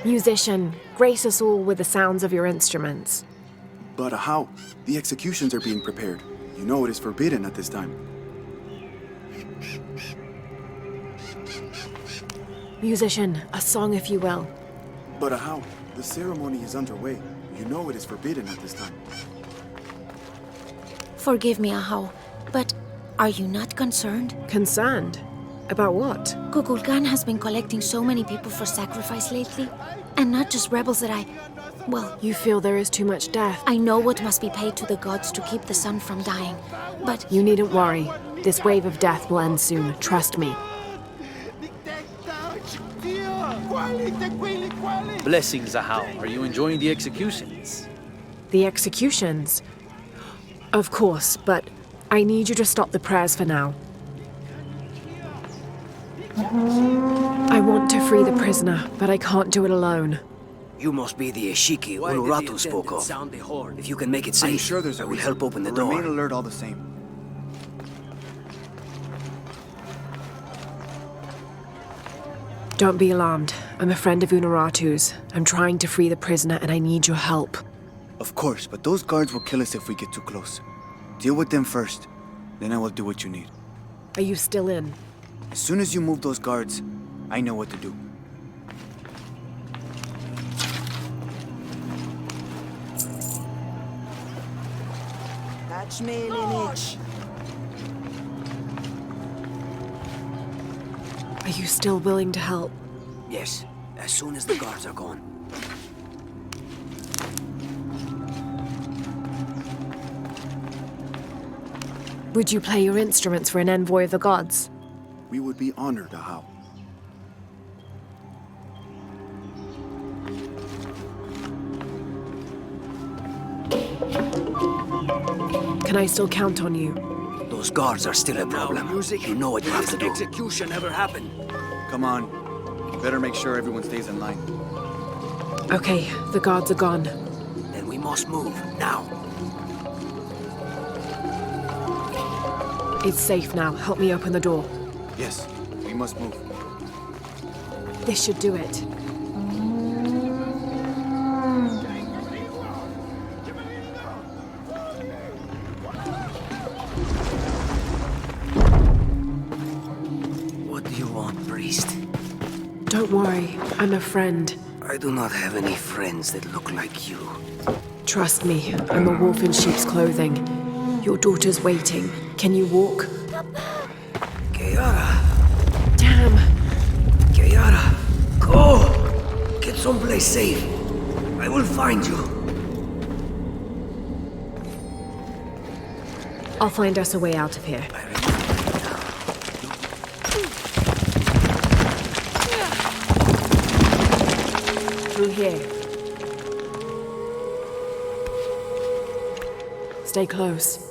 Musician, grace us all with the sounds of your instruments. But how? The executions are being prepared. You know it is forbidden at this time. Musician, a song if you will. But how? The ceremony is underway. You know it is forbidden at this time. Forgive me, Ahau, but are you not concerned? Concerned? About what? Kukulkan has been collecting so many people for sacrifice lately. And not just rebels that well... You feel there is too much death? I know what must be paid to the gods to keep the sun from dying, but... You needn't worry. This wave of death will end soon. Trust me. Blessings, Ahau. Are you enjoying the executions? The executions? Of course, but I need you to stop the prayers for now. I want to free the prisoner, but I can't do it alone. You must be the Ishiki Unuratu spoke of. If you can make it safe, I'm sure there's a I will reason. help open the But door. Remain alert all the same. Don't be alarmed. I'm a friend of Unuratu's. I'm trying to free the prisoner and I need your help. Of course, but those guards will kill us if we get too close. Deal with them first, then I will do what you need. Are you still in? As soon as you move those guards, I know what to do. Catch me, Lineage. Are you still willing to help? Yes, as soon as the guards are gone. Would you play your instruments for an envoy of the gods? We would be honored, Ahau. Can I still count on you? Those guards are still a problem. You know what you have to do. Execution ever happened? Come on. Better make sure everyone stays in line. Okay, the guards are gone. Then we must move, now. It's safe now. Help me open the door. Yes, we must move. This should do it. What do you want, priest? Don't worry, I'm a friend. I do not have any friends that look like you. Trust me, I'm a wolf in sheep's clothing. Your daughter's waiting. Can you walk? Kiara! Damn! Kiara! Go! Get someplace safe. I will find you. I'll find us a way out of here. Through here. Stay close.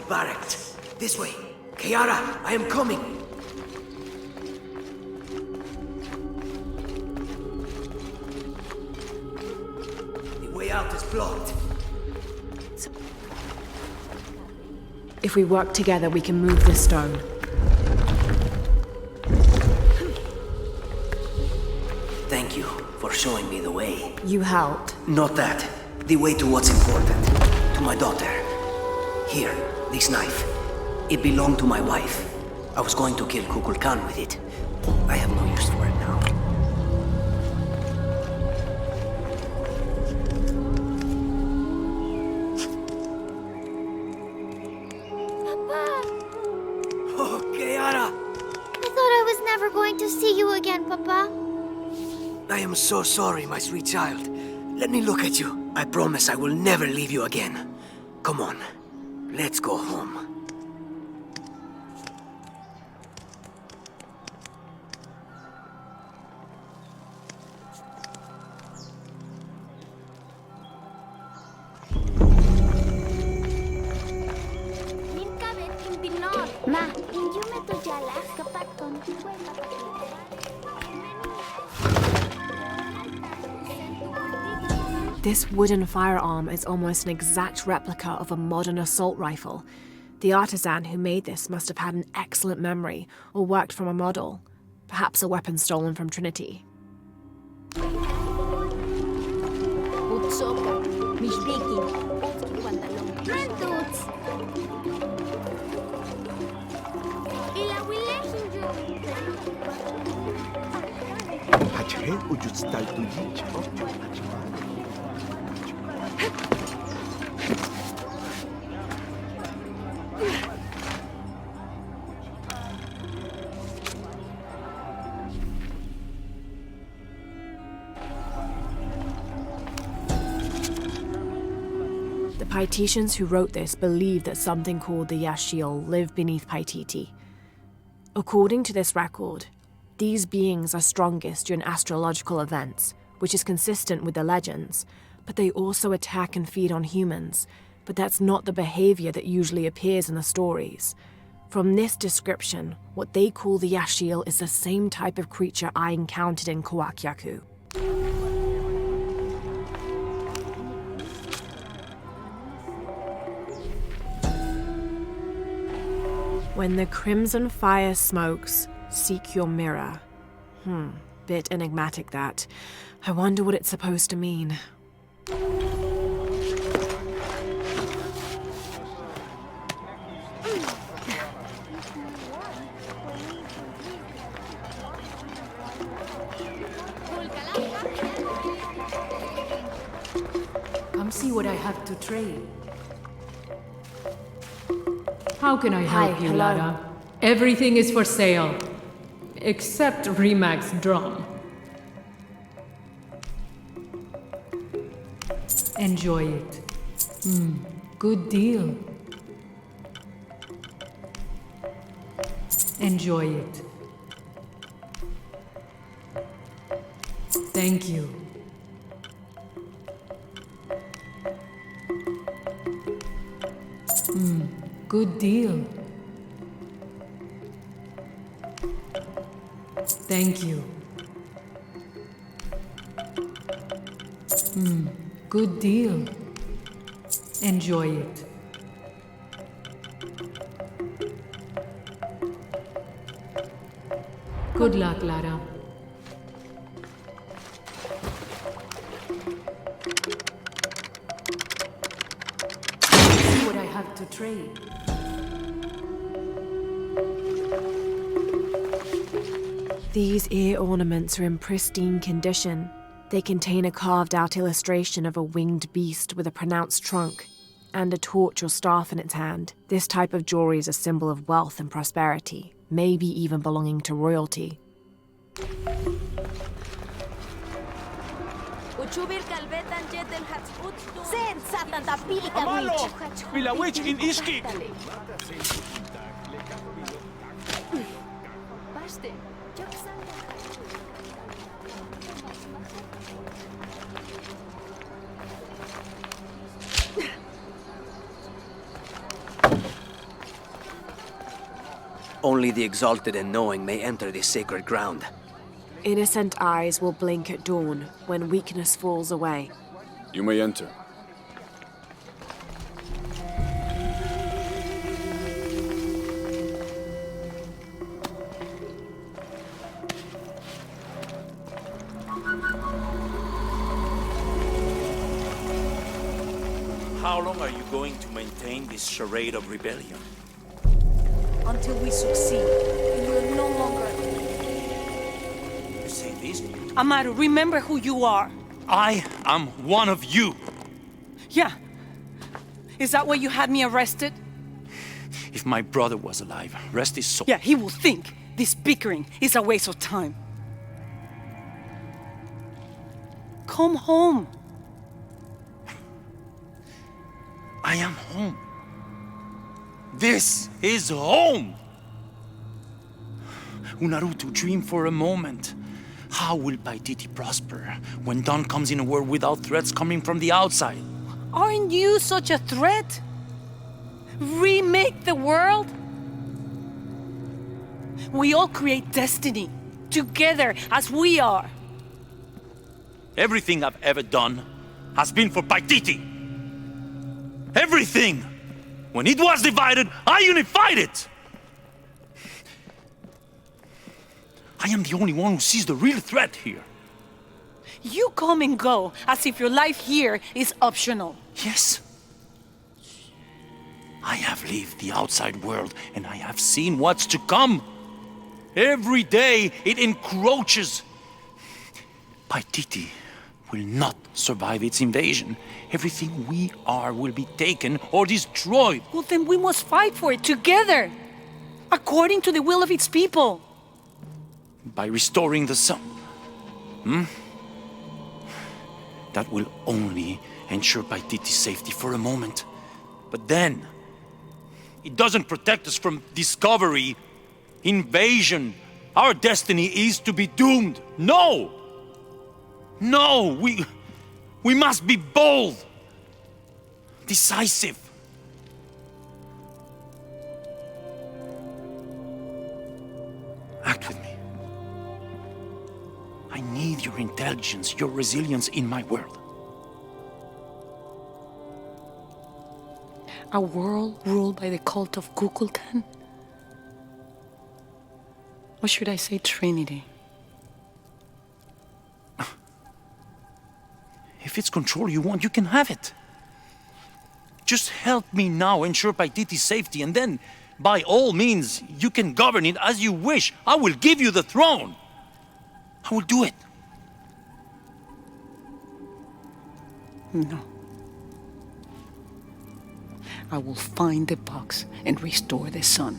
Barracks. This way. Kiara, I am coming! The way out is blocked. If we work together, we can move this stone. Thank you for showing me the way. You helped. Not that. The way to what's important. To my daughter. Here, this knife. It belonged to my wife. I was going to kill Kukulkan with it. I have no use for it now. Papa! Oh, Kiara! I thought I was never going to see you again, Papa. I am so sorry, my sweet child. Let me look at you. I promise I will never leave you again. Come on, let's go home. Ma, hindi mo to jala kapag kontuwe This wooden firearm is almost an exact replica of a modern assault rifle. The artisan who made this must have had an excellent memory or worked from a model, perhaps a weapon stolen from Trinity. The Paititians who wrote this believed that something called the Yashil lived beneath Paititi. According to this record, these beings are strongest during astrological events, which is consistent with the legends, but they also attack and feed on humans, but that's not the behavior that usually appears in the stories. From this description, what they call the Yashil is the same type of creature I encountered in Kuwaq, Yaku. When the crimson fire smokes, seek your mirror. Bit enigmatic that. I wonder what it's supposed to mean. Come see what I have to trade. How can I help you, hello. Lara? Everything is for sale. Except Remag's drum. Enjoy it. Good deal. Enjoy it. Thank you. Good deal. Thank you. Good deal. Enjoy it. Good luck, Lara. See what I have to trade. These ear ornaments are in pristine condition. They contain a carved-out illustration of a winged beast with a pronounced trunk and a torch or staff in its hand. This type of jewelry is a symbol of wealth and prosperity, maybe even belonging to royalty. Milawich in Ishki! Only the exalted and knowing may enter this sacred ground. Innocent eyes will blink at dawn when weakness falls away. You may enter. How long are you going to maintain this charade of rebellion? Until we succeed, and we're no longer... You say this? Amaru, remember who you are. I am one of you. Yeah. Is that why you had me arrested? If my brother was alive, rest his soul. Yeah, he will think this bickering is a waste of time. Come home. I am home. This is home! Unarutu, dream for a moment. How will Paititi prosper when Dawn comes in a world without threats coming from the outside? Aren't you such a threat? Remake the world? We all create destiny, together as we are. Everything I've ever done has been for Paititi. Everything! When it was divided, I unified it! I am the only one who sees the real threat here. You come and go as if your life here is optional. Yes. I have lived the outside world and I have seen what's to come. Every day it encroaches. Paititi will not survive its invasion. Everything we are will be taken or destroyed. Well, then we must fight for it together, according to the will of its people. By restoring the sun. That will only ensure Paititi's safety for a moment. But then, it doesn't protect us from discovery, invasion. Our destiny is to be doomed. No! No, we must be bold, decisive. Act with me. I need your intelligence, your resilience in my world. A world ruled by the cult of Kukulkan? Or should I say Trinity? If it's control you want, you can have it. Just help me now ensure Paititi's safety, and then, by all means, you can govern it as you wish. I will give you the throne. I will do it. No. I will find the box and restore the sun.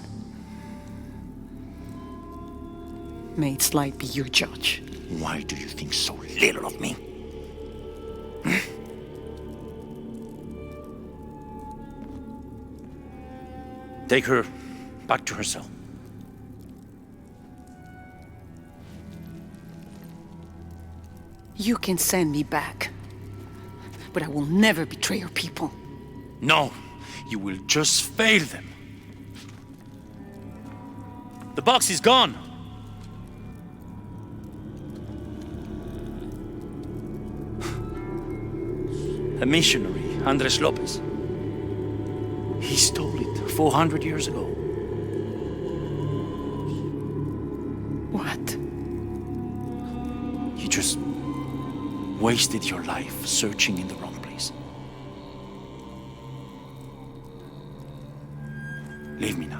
May its light be your judge. Why do you think so little of me? Take her back to her cell. You can send me back, but I will never betray your people. No, you will just fail them. The box is gone. A missionary, Andres Lopez. He stole it 400 years ago. What? You just wasted your life searching in the wrong place. Leave me now.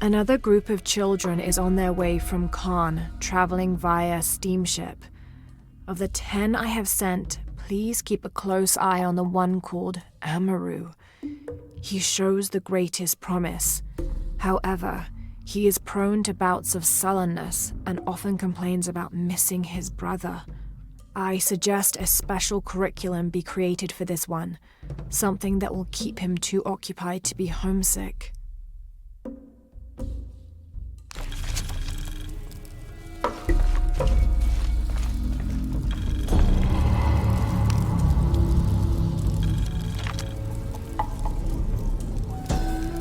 Another group of children is on their way from Khan, traveling via steamship. Of the 10 I have sent, please keep a close eye on the one called Amaru. He shows the greatest promise. However, he is prone to bouts of sullenness and often complains about missing his brother. I suggest a special curriculum be created for this one, something that will keep him too occupied to be homesick.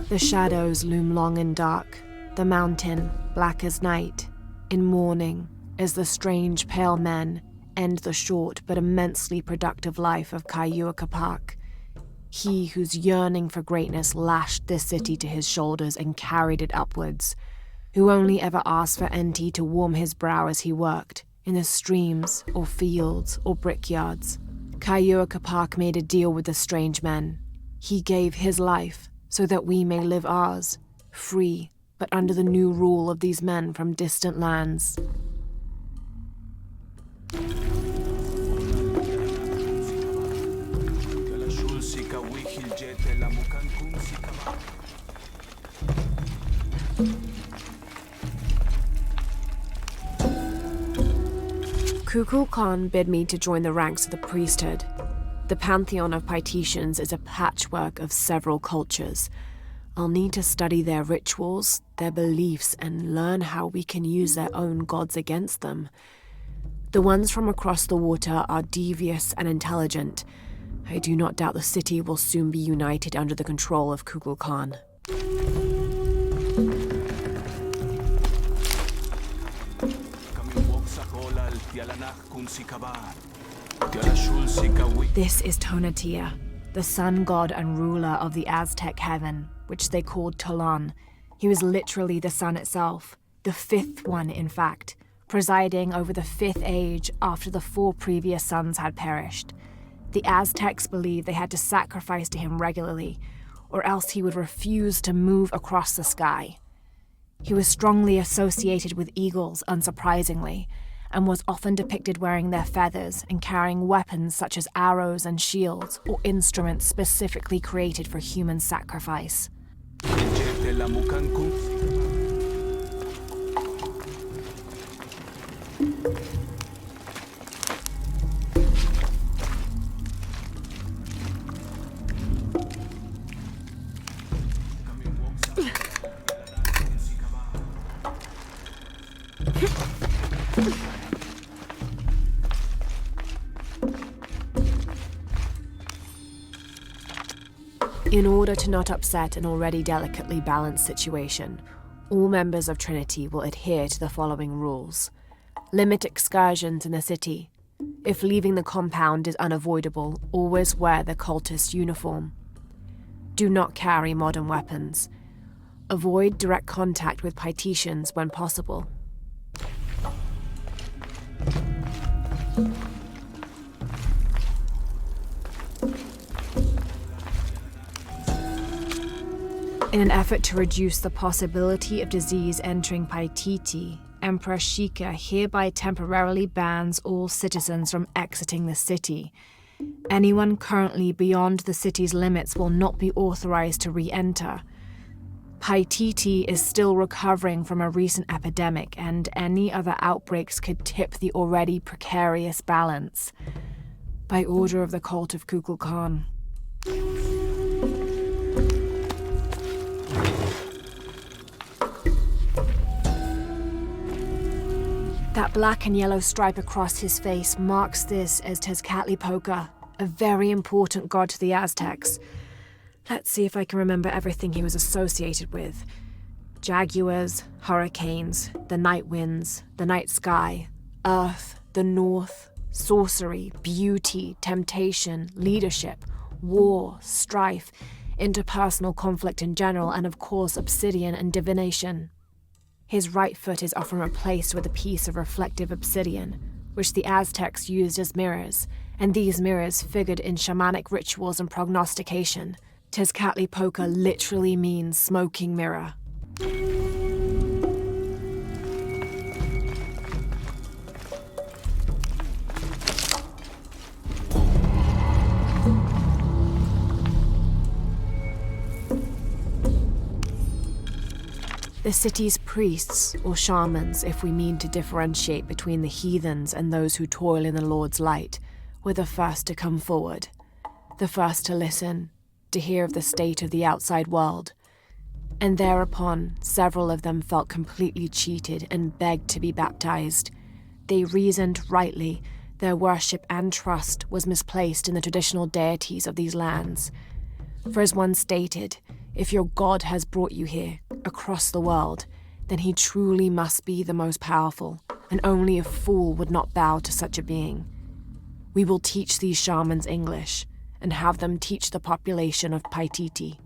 The shadows loom long and dark, the mountain black as night, in mourning as the strange pale men end the short but immensely productive life of Kuwaq. He whose yearning for greatness lashed this city to his shoulders and carried it upwards, who only ever asked for Enti to warm his brow as he worked, in the streams or fields or brickyards. Kuwaq made a deal with the strange men. He gave his life so that we may live ours, free, but under the new rule of these men from distant lands. Kukulkan bid me to join the ranks of the priesthood. The pantheon of Paititians is a patchwork of several cultures. I'll need to study their rituals, their beliefs, and learn how we can use their own gods against them. The ones from across the water are devious and intelligent. I do not doubt the city will soon be united under the control of Kukulkan. This is Tonatiuh, the sun god and ruler of the Aztec heaven, which they called Tolan. He was literally the sun itself, the fifth one in fact, presiding over the fifth age after the 4 previous suns had perished. The Aztecs believed they had to sacrifice to him regularly, or else he would refuse to move across the sky. He was strongly associated with eagles, unsurprisingly, and was often depicted wearing their feathers and carrying weapons such as arrows and shields, or instruments specifically created for human sacrifice. In order to not upset an already delicately balanced situation, all members of Trinity will adhere to the following rules. Limit excursions in the city. If leaving the compound is unavoidable, always wear the cultist uniform. Do not carry modern weapons. Avoid direct contact with Paititians when possible. In an effort to reduce the possibility of disease entering Paititi, Emperor Shika hereby temporarily bans all citizens from exiting the city. Anyone currently beyond the city's limits will not be authorized to re-enter. Paititi is still recovering from a recent epidemic, and any other outbreaks could tip the already precarious balance. By order of the cult of Kukulkan. That black and yellow stripe across his face marks this as Tezcatlipoca, a very important god to the Aztecs. Let's see if I can remember everything he was associated with. Jaguars, hurricanes, the night winds, the night sky, earth, the north, sorcery, beauty, temptation, leadership, war, strife, interpersonal conflict in general, and of course obsidian and divination. His right foot is often replaced with a piece of reflective obsidian, which the Aztecs used as mirrors, and these mirrors figured in shamanic rituals and prognostication. Tezcatlipoca literally means smoking mirror. The city's priests, or shamans, if we mean to differentiate between the heathens and those who toil in the Lord's light, were the first to come forward, the first to listen, to hear of the state of the outside world. And thereupon, several of them felt completely cheated and begged to be baptized. They reasoned rightly their worship and trust was misplaced in the traditional deities of these lands. For as one stated, if your God has brought you here, across the world, then he truly must be the most powerful, and only a fool would not bow to such a being. We will teach these shamans English, and have them teach the population of Paititi.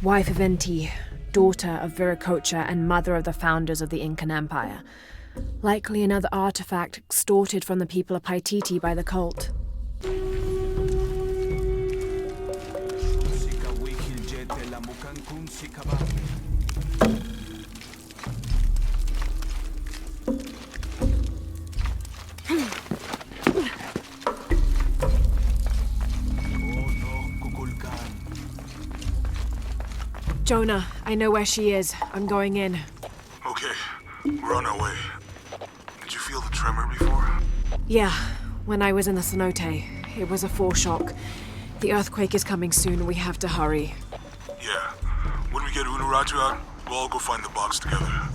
Wife of Enti, daughter of Viracocha and mother of the founders of the Incan Empire. Likely another artifact extorted from the people of Paititi by the cult. Jonah, I know where she is. I'm going in. Okay, we're on our way. Did you feel the tremor before? Yeah, when I was in the cenote. It was a foreshock. The earthquake is coming soon. We have to hurry. Yeah. When we get Unuratu out, we'll all go find the box together.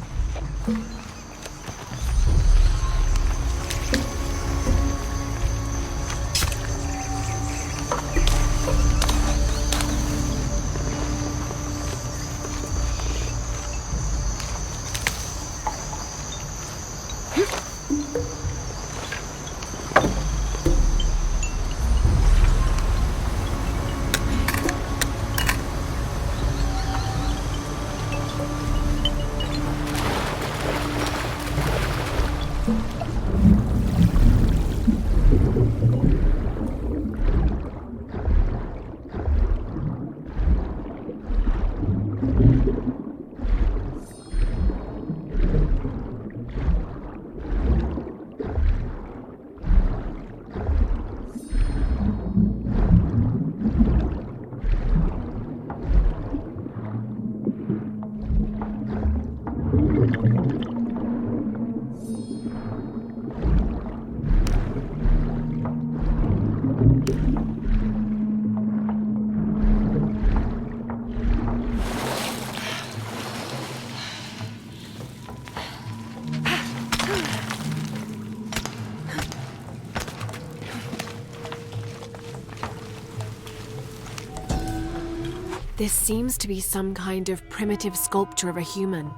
This seems to be some kind of primitive sculpture of a human.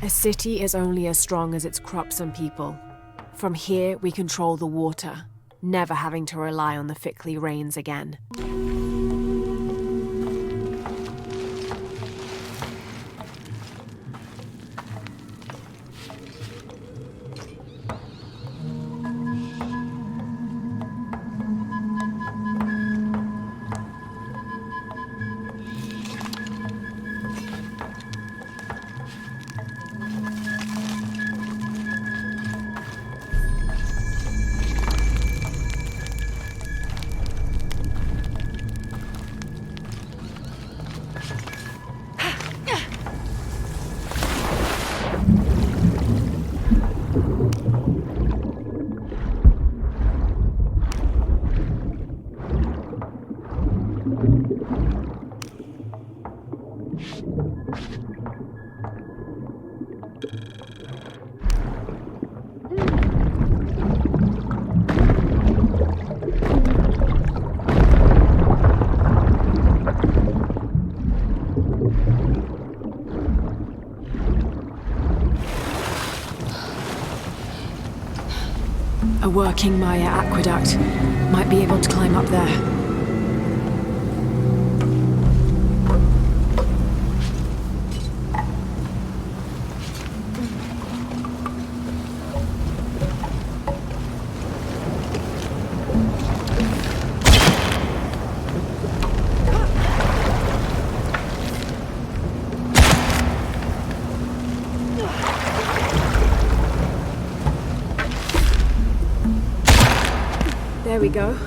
A city is only as strong as its crops and people. From here, we control the water, never having to rely on the Fickley rains again. working Maya aqueduct. Might be able to climb up there. There we go.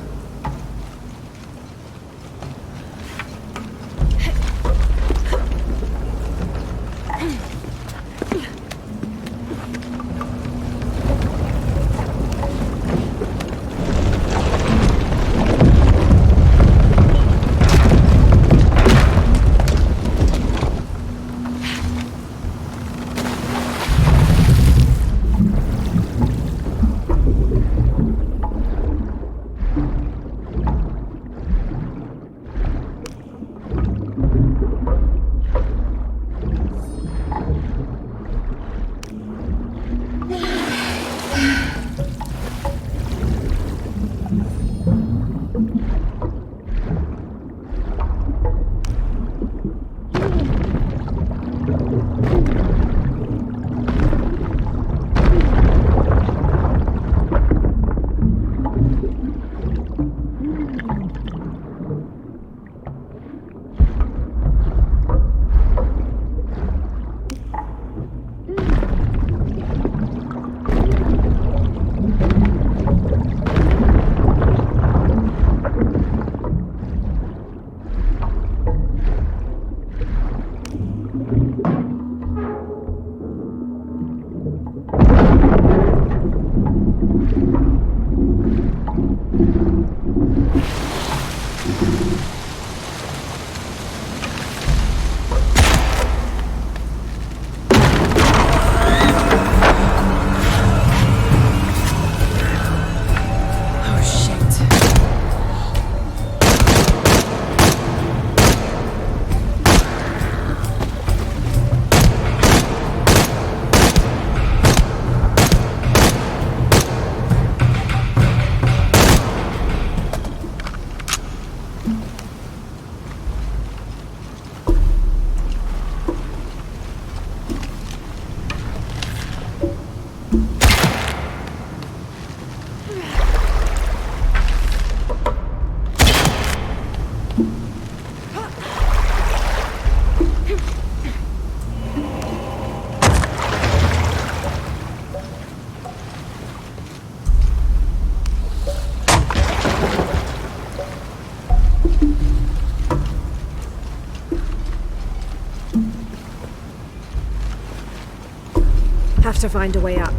Have to find a way up.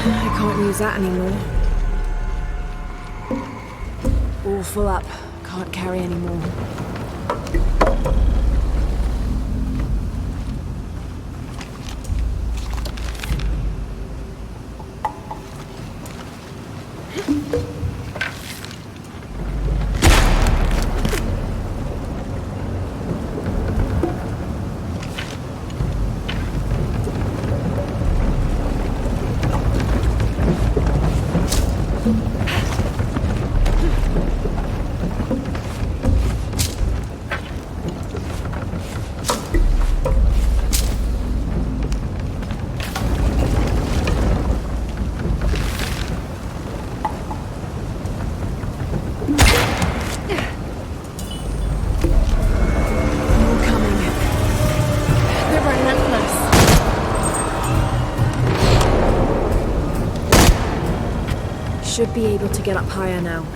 I can't use that anymore. All full up. Can't carry anymore. Should be able to get up higher now.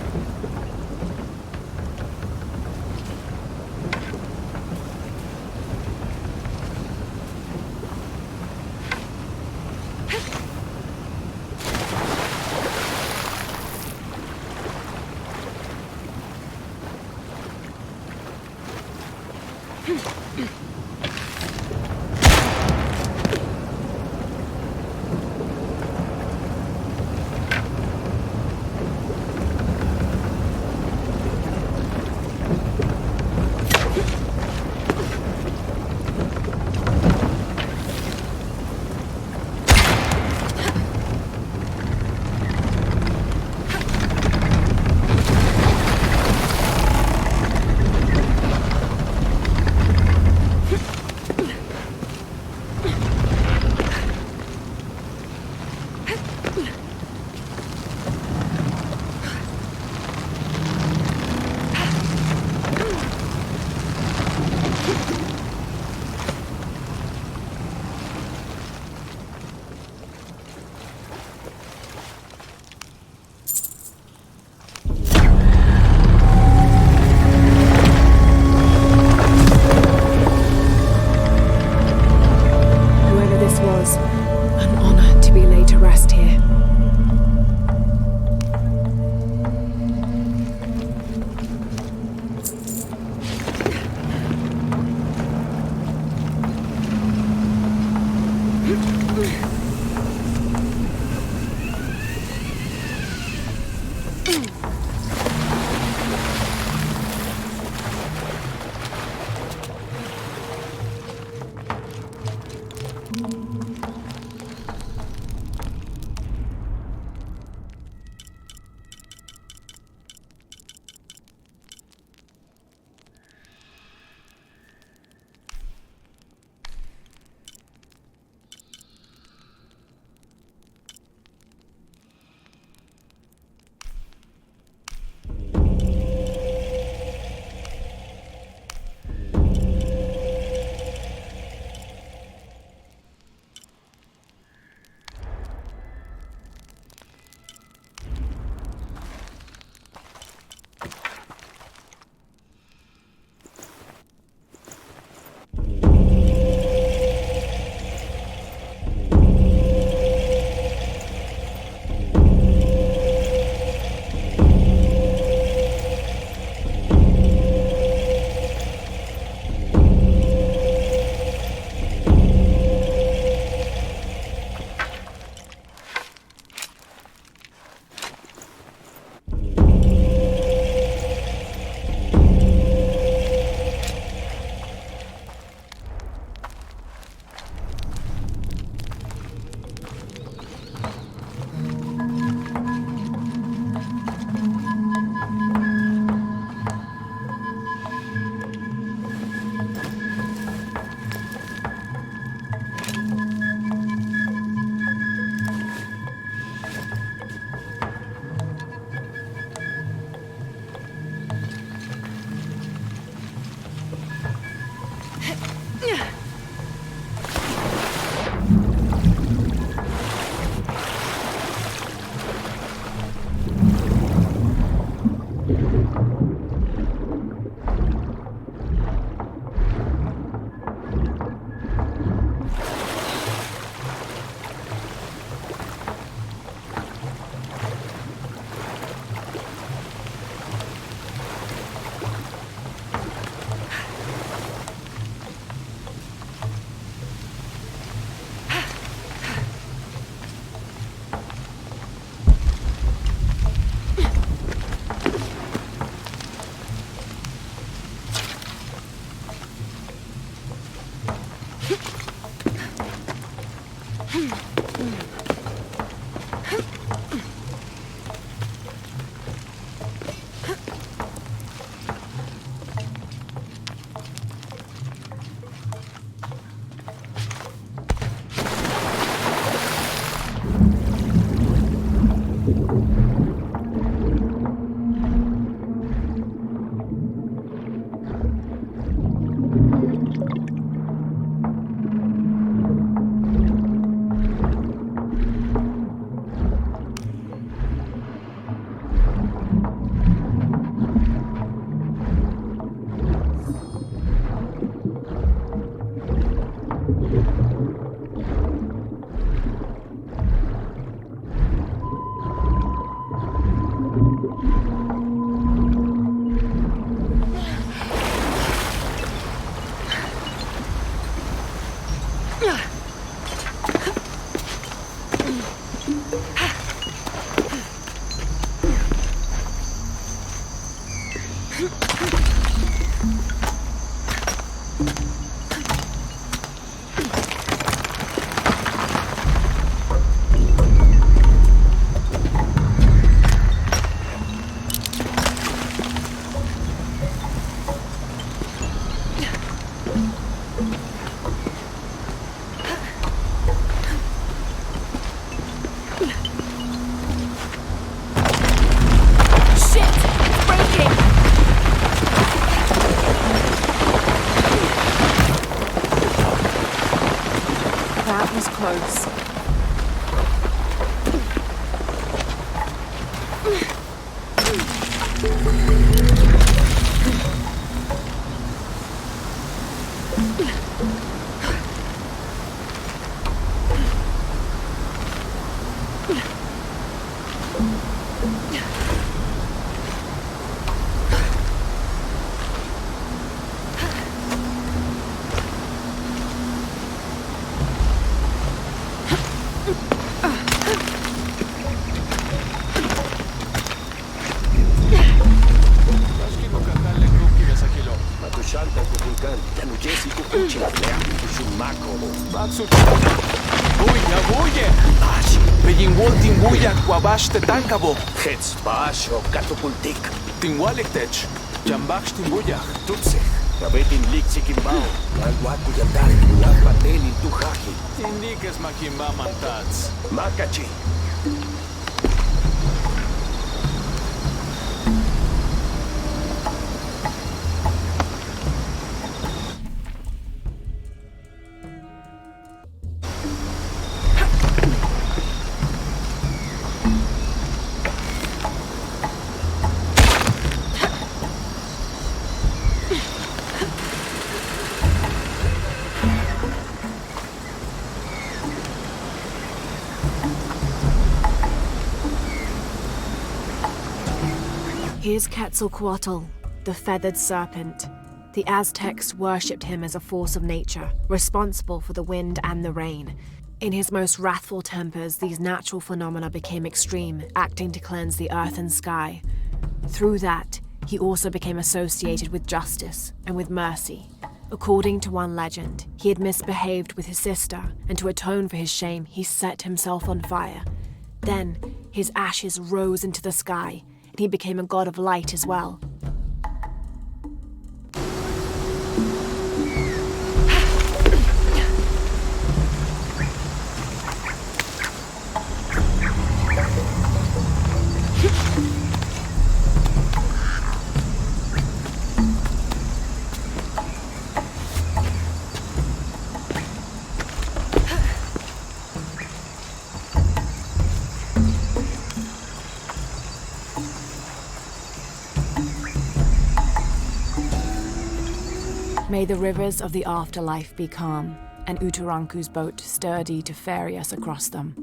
That was close. Wabashte tankabo. Hets baasho katupultik. Tinwalektech. Jambaksh timbuyach. Tupse. Kabetin liksikimbao. Alwaku yandar. Lapatel tuhaji. Indikes makimba mantats. Makachi. Here's Quetzalcoatl, the feathered serpent. The Aztecs worshipped him as a force of nature, responsible for the wind and the rain. In his most wrathful tempers, these natural phenomena became extreme, acting to cleanse the earth and sky. Through that, he also became associated with justice and with mercy. According to one legend, he had misbehaved with his sister, and to atone for his shame, he set himself on fire. Then, his ashes rose into the sky, and he became a god of light as well. May the rivers of the afterlife be calm, and Utaranku's boat sturdy to ferry us across them.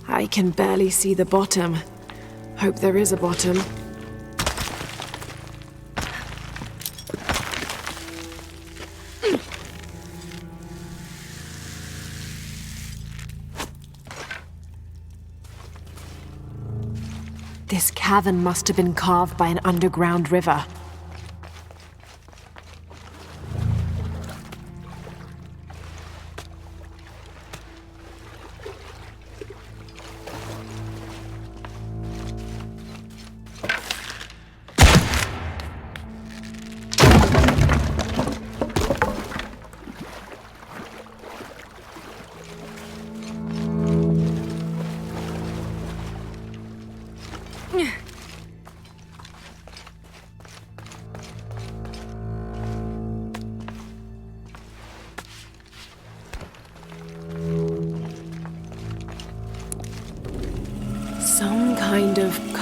I can barely see the bottom. Hope there is a bottom. This cavern must have been carved by an underground river.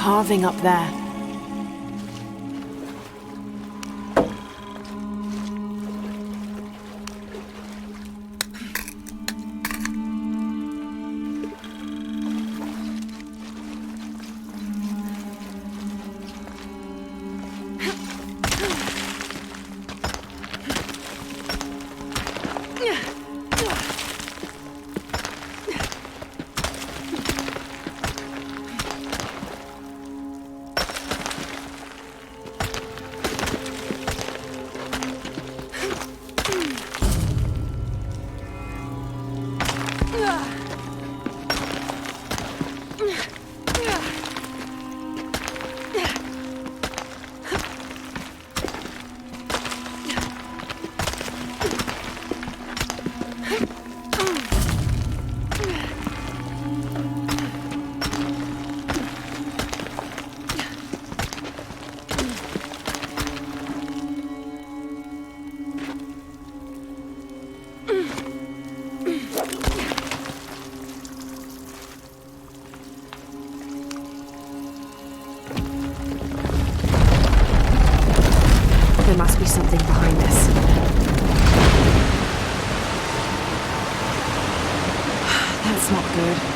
carving up there. There must be something behind this. That's not good.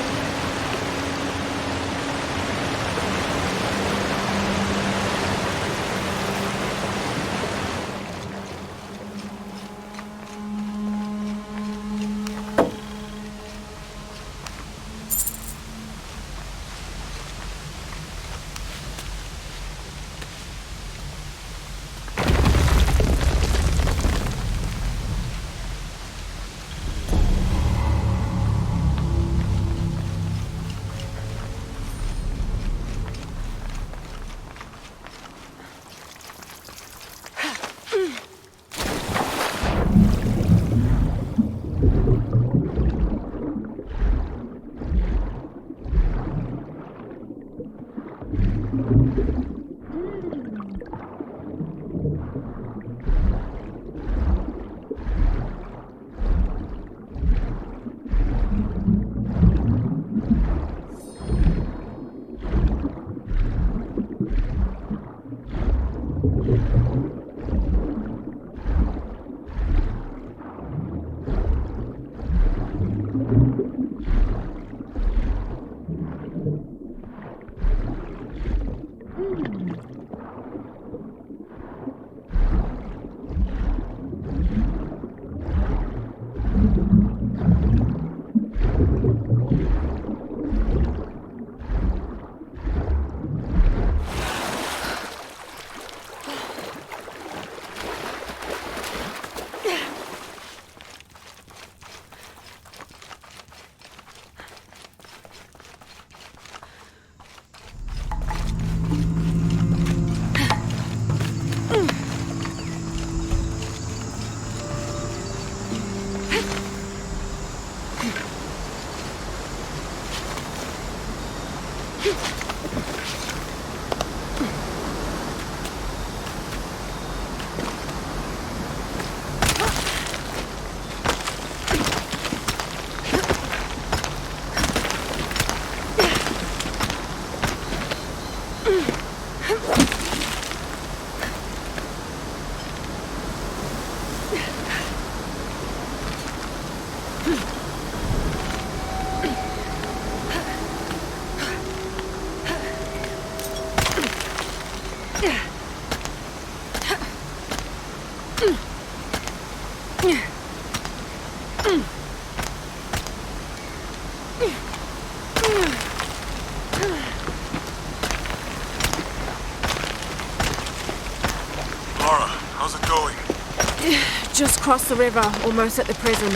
Just crossed the river, almost at the prison.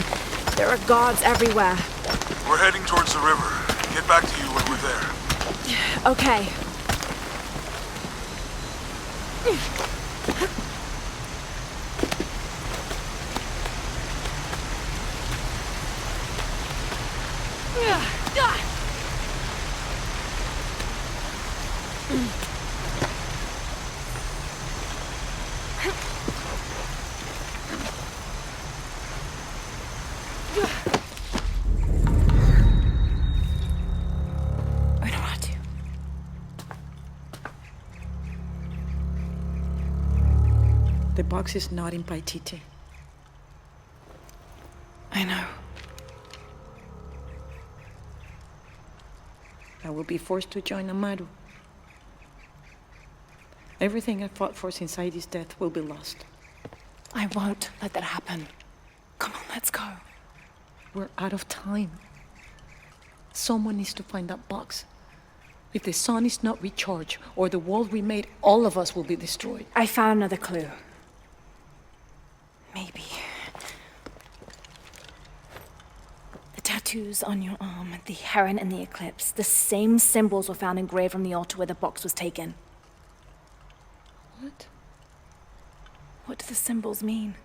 There are guards everywhere. We're heading towards the river. Get back to you when we're there. Okay. box is not in Paititi. I know. I will be forced to join Amaru. Everything I fought for since Heidi's death will be lost. I won't let that happen. Come on, let's go. We're out of time. Someone needs to find that box. If the sun is not recharged, or the world we made, all of us will be destroyed. I found another clue. Maybe. The tattoos on your arm, the heron and the eclipse, the same symbols were found engraved on the altar where the box was taken. What? What do the symbols mean?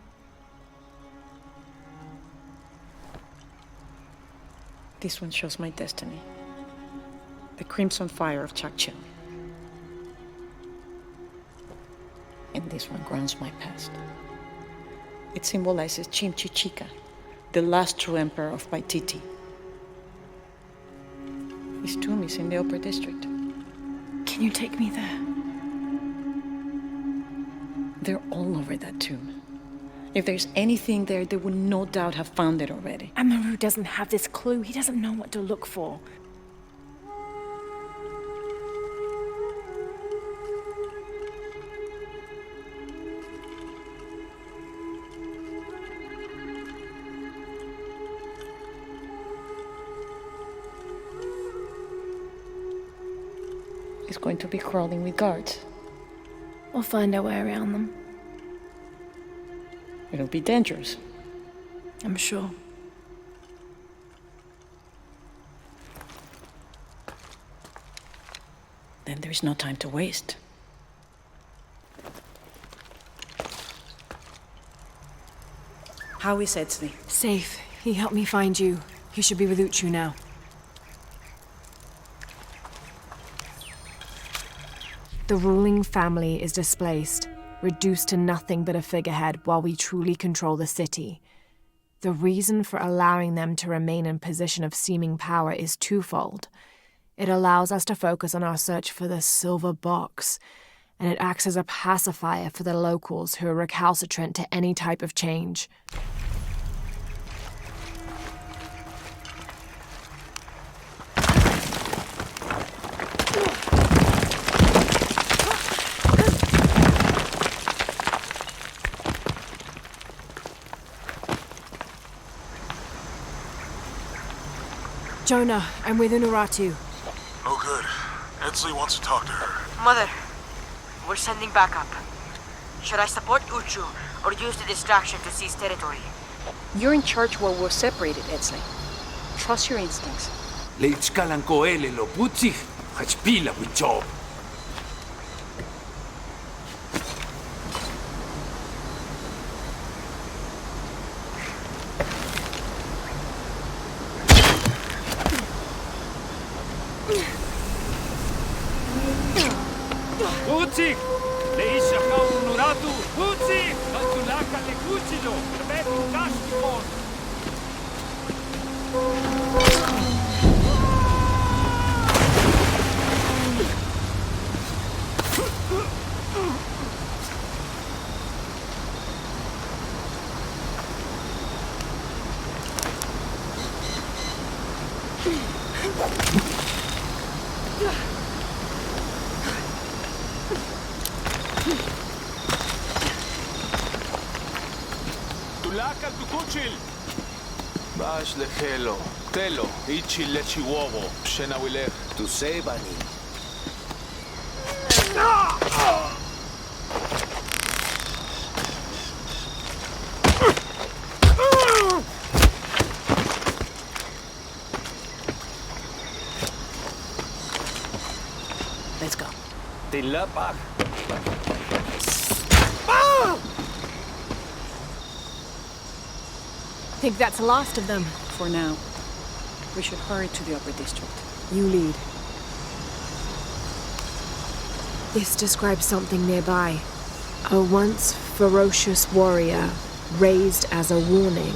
This one shows my destiny. The crimson fire of Chakchil. And this one grounds my past. It symbolizes Chimchichica, the last true emperor of Paititi. His tomb is in the upper district. Can you take me there? They're all over that tomb. If there's anything there, they would no doubt have found it already. Amaru doesn't have this clue. He doesn't know what to look for. He's going to be crawling with guards. We'll find our way around them. It'll be dangerous. I'm sure. Then there's no time to waste. How is Etzli? Safe. He helped me find you. He should be with Uchu now. The ruling family is displaced, reduced to nothing but a figurehead while we truly control the city. The reason for allowing them to remain in position of seeming power is twofold. It allows us to focus on our search for the silver box, and it acts as a pacifier for the locals who are recalcitrant to any type of change. Jonah, I'm with Unuratu. Oh, good. Etzli wants to talk to her. Mother, we're sending backup. Should I support Uchu or use the distraction to seize territory? You're in charge while we're separated, Etzli. Trust your instincts. Leitzkalankoele lo putzig, hachpila wichob. Putzig! Leisha Kaunuratu! Putzig! Katulaka le Kuchilo! Permetu Kashkipon! Tulaka tukuchil! Bash lechelo, telo, ichi lechiwobo, shenawilech. To save Ani. Let's go. Tilapag! Think that's the last of them. For now, we should hurry to the upper district. You lead. This describes something nearby. A once ferocious warrior, raised as a warning.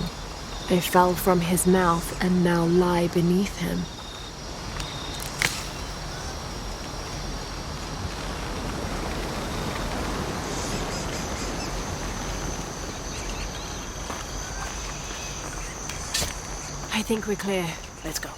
I fell from his mouth and now lie beneath him. I think we're clear. Let's go.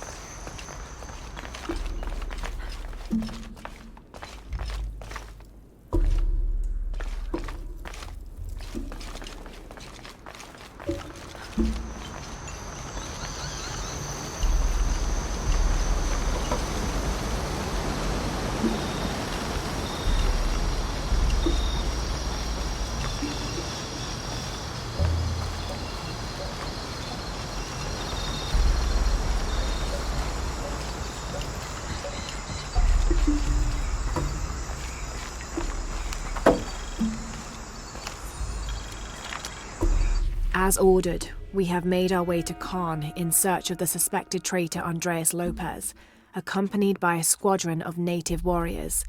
As ordered, we have made our way to Khan in search of the suspected traitor Andreas Lopez, accompanied by a squadron of native warriors.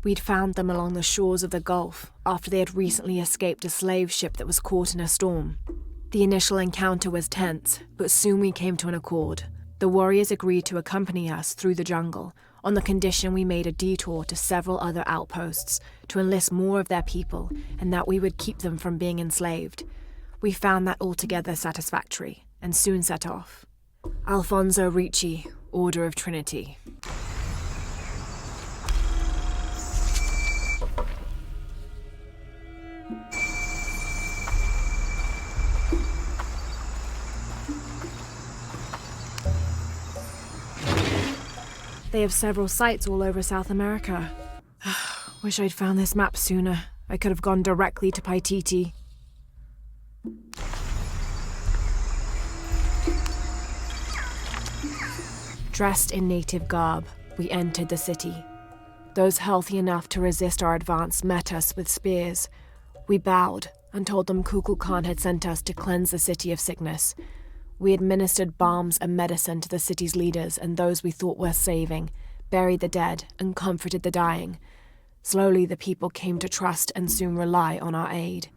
We'd found them along the shores of the Gulf after they had recently escaped a slave ship that was caught in a storm. The initial encounter was tense, but soon we came to an accord. The warriors agreed to accompany us through the jungle on the condition we made a detour to several other outposts to enlist more of their people and that we would keep them from being enslaved. We found that altogether satisfactory, and soon set off. Alfonso Ricci, Order of Trinity. They have several sites all over South America. Wish I'd found this map sooner. I could have gone directly to Paititi. Dressed in native garb, we entered the city. Those healthy enough to resist our advance met us with spears. We bowed and told them Kukulkan Khan had sent us to cleanse the city of sickness. We administered balms and medicine to the city's leaders and those we thought worth saving, buried the dead, and comforted the dying. Slowly the people came to trust and soon rely on our aid.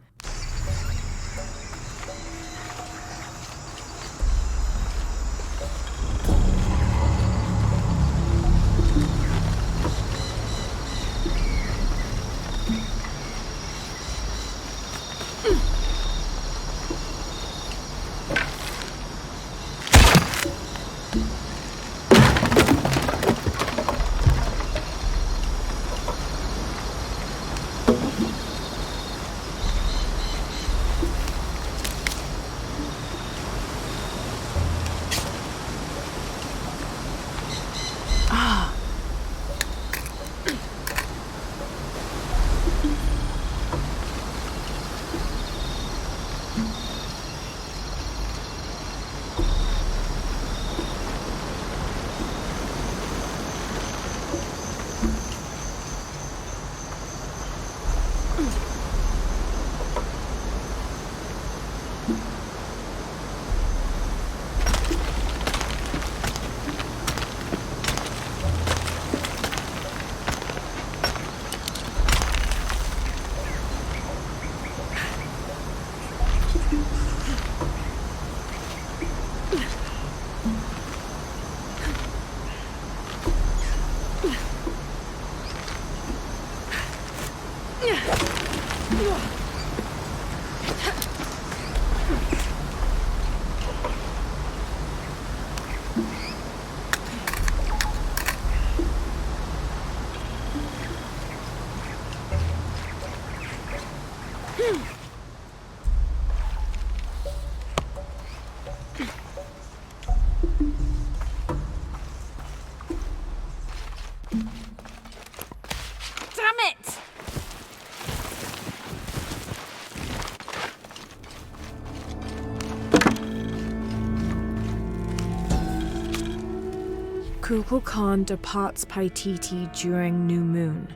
Kukulkan Khan departs Paititi during new moon.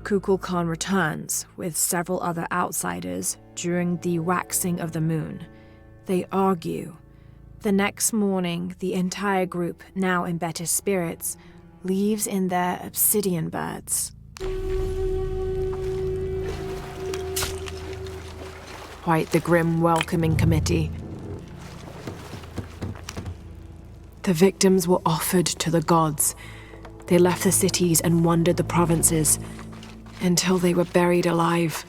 Kukulkan Khan returns with several other outsiders during the waxing of the moon. They argue. The next morning, the entire group, now in better spirits, leaves in their obsidian birds. Quite the grim welcoming committee. The victims were offered to the gods. They left the cities and wandered the provinces until they were buried alive.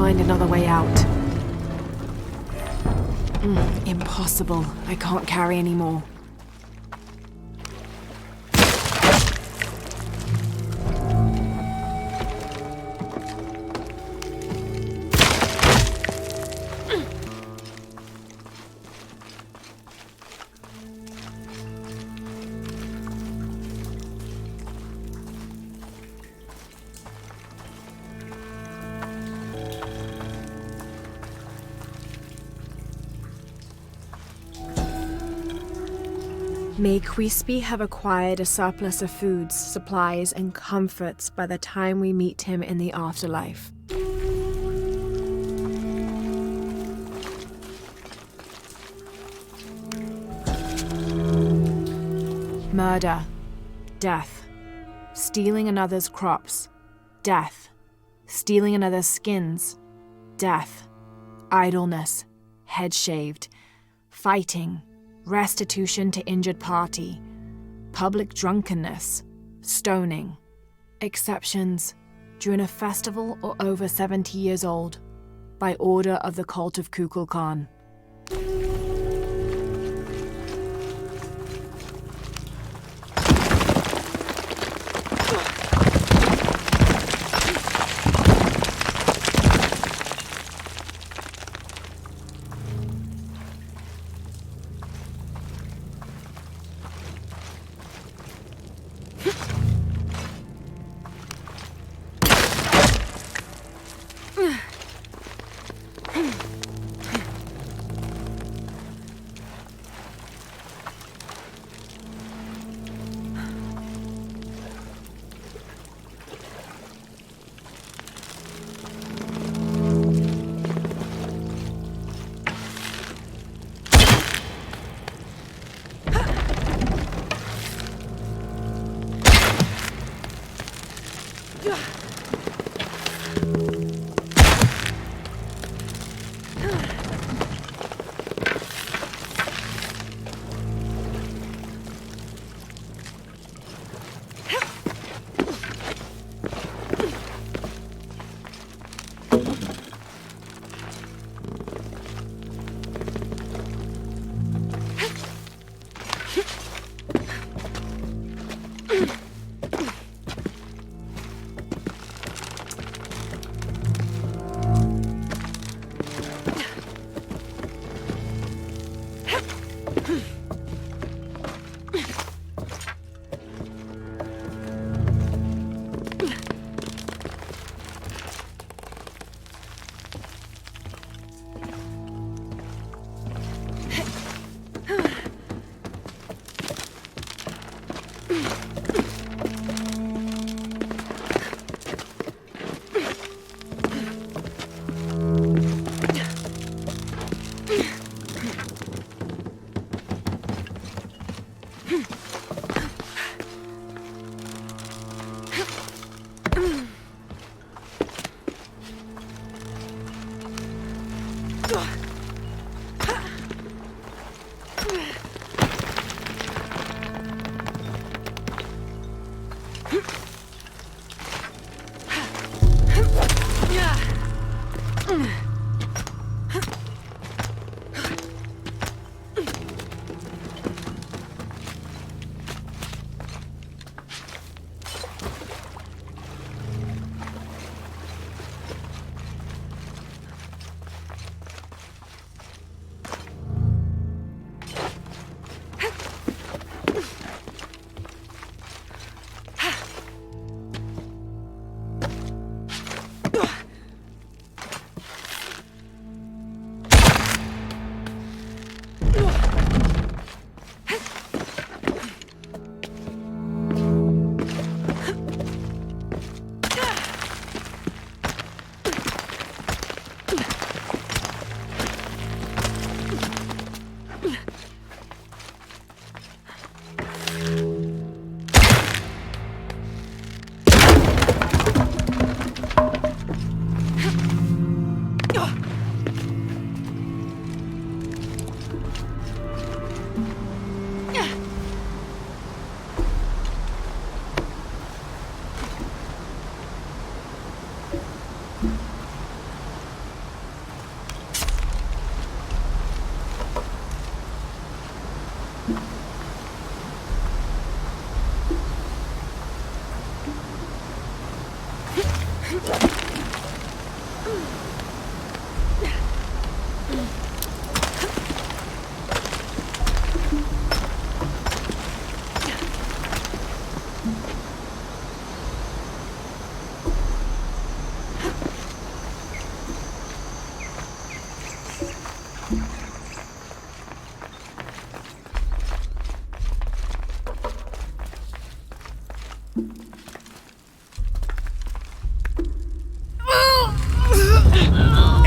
find another way out. Impossible. I can't carry anymore. May Quispe have acquired a surplus of foods, supplies, and comforts by the time we meet him in the afterlife. Murder, death, stealing another's crops, death, stealing another's skins, death, idleness, head shaved, fighting, restitution to injured party, public drunkenness, stoning. Exceptions, during a festival or over 70 years old, by order of the cult of Kukulkan.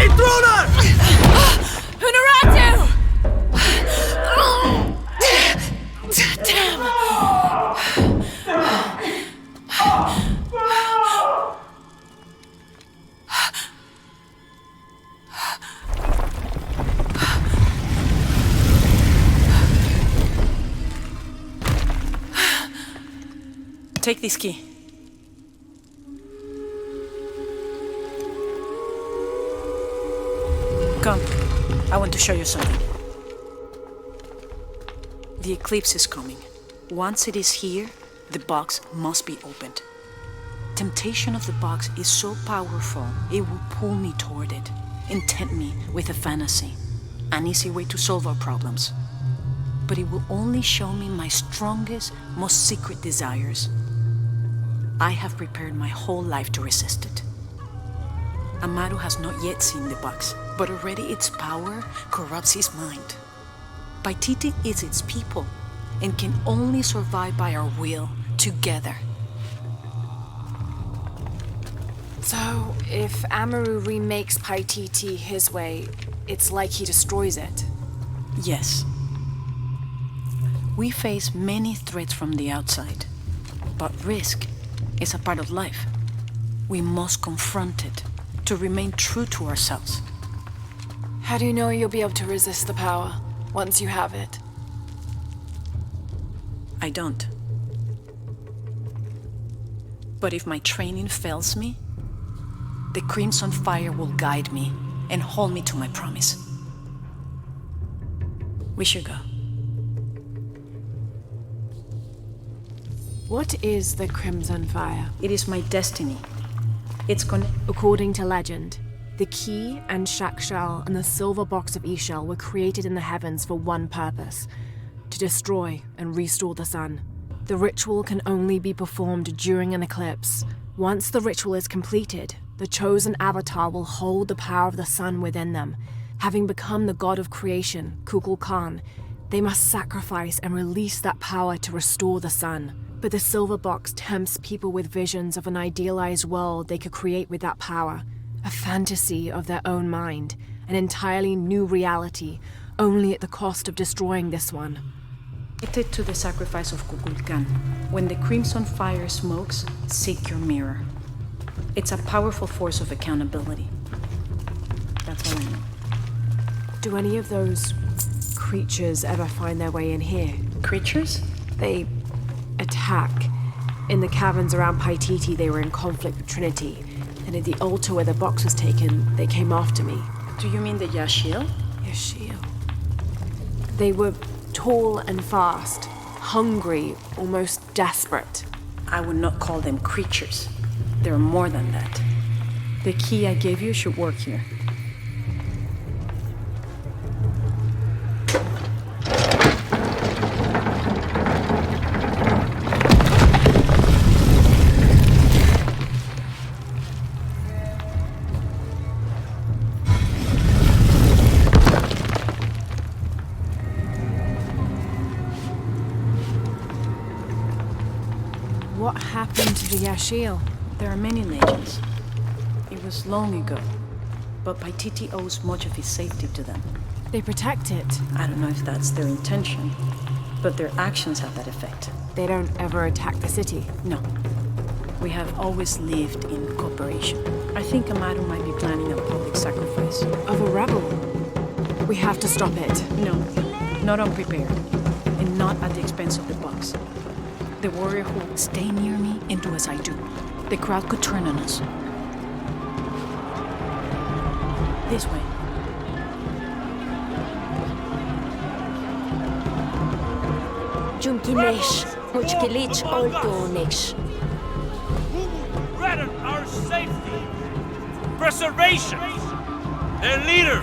Intruder! Unuratu! Damn! Take this key. Come, I want to show you something. The eclipse is coming. Once it is here, the box must be opened. Temptation of the box is so powerful, it will pull me toward it and tempt me with a fantasy, an easy way to solve our problems. But it will only show me my strongest, most secret desires. I have prepared my whole life to resist it. Amaru has not yet seen the box, but already its power corrupts his mind. Paititi is its people and can only survive by our will together. So, if Amaru remakes Paititi his way, it's like he destroys it. Yes. We face many threats from the outside, but risk is a part of life. We must confront it to remain true to ourselves. How do you know you'll be able to resist the power once you have it? I don't. But if my training fails me, the Crimson Fire will guide me and hold me to my promise. We should go. What is the Crimson Fire? It is my destiny. According to legend, the key and Shakshal and the silver box of Ishal were created in the heavens for one purpose: to destroy and restore the sun. The ritual can only be performed during an eclipse. Once the ritual is completed, the chosen avatar will hold the power of the sun within them. Having become the god of creation, Kukulkan, they must sacrifice and release that power to restore the sun. But the silver box tempts people with visions of an idealized world they could create with that power. A fantasy of their own mind, an entirely new reality, only at the cost of destroying this one. Related to the sacrifice of Kukulkan, when the Crimson Fire smokes, seek your mirror. It's a powerful force of accountability. That's all I know. Do any of those creatures ever find their way in here? Creatures? They attack. In the caverns around Paititi, they were in conflict with Trinity. And at the altar where the box was taken, they came after me. Do you mean the Yashil? Yashil. They were tall and fast, hungry, almost desperate. I would not call them creatures. They're more than that. The key I gave you should work here. What happened to the Yashil? There are many legends. It was long ago, but Paititi owes much of his safety to them. They protect it. I don't know if that's their intention, but their actions have that effect. They don't ever attack the city? No. We have always lived in cooperation. I think Amaru might be planning a public sacrifice. Of a rebel? We have to stop it. No, not unprepared, and not at the expense of the box. The warrior who will stay near me and do as I do. The crowd could turn on us. This way. Jumkinesh, Hochkilich Olgonich. Threaten our safety, preservation. Their leader,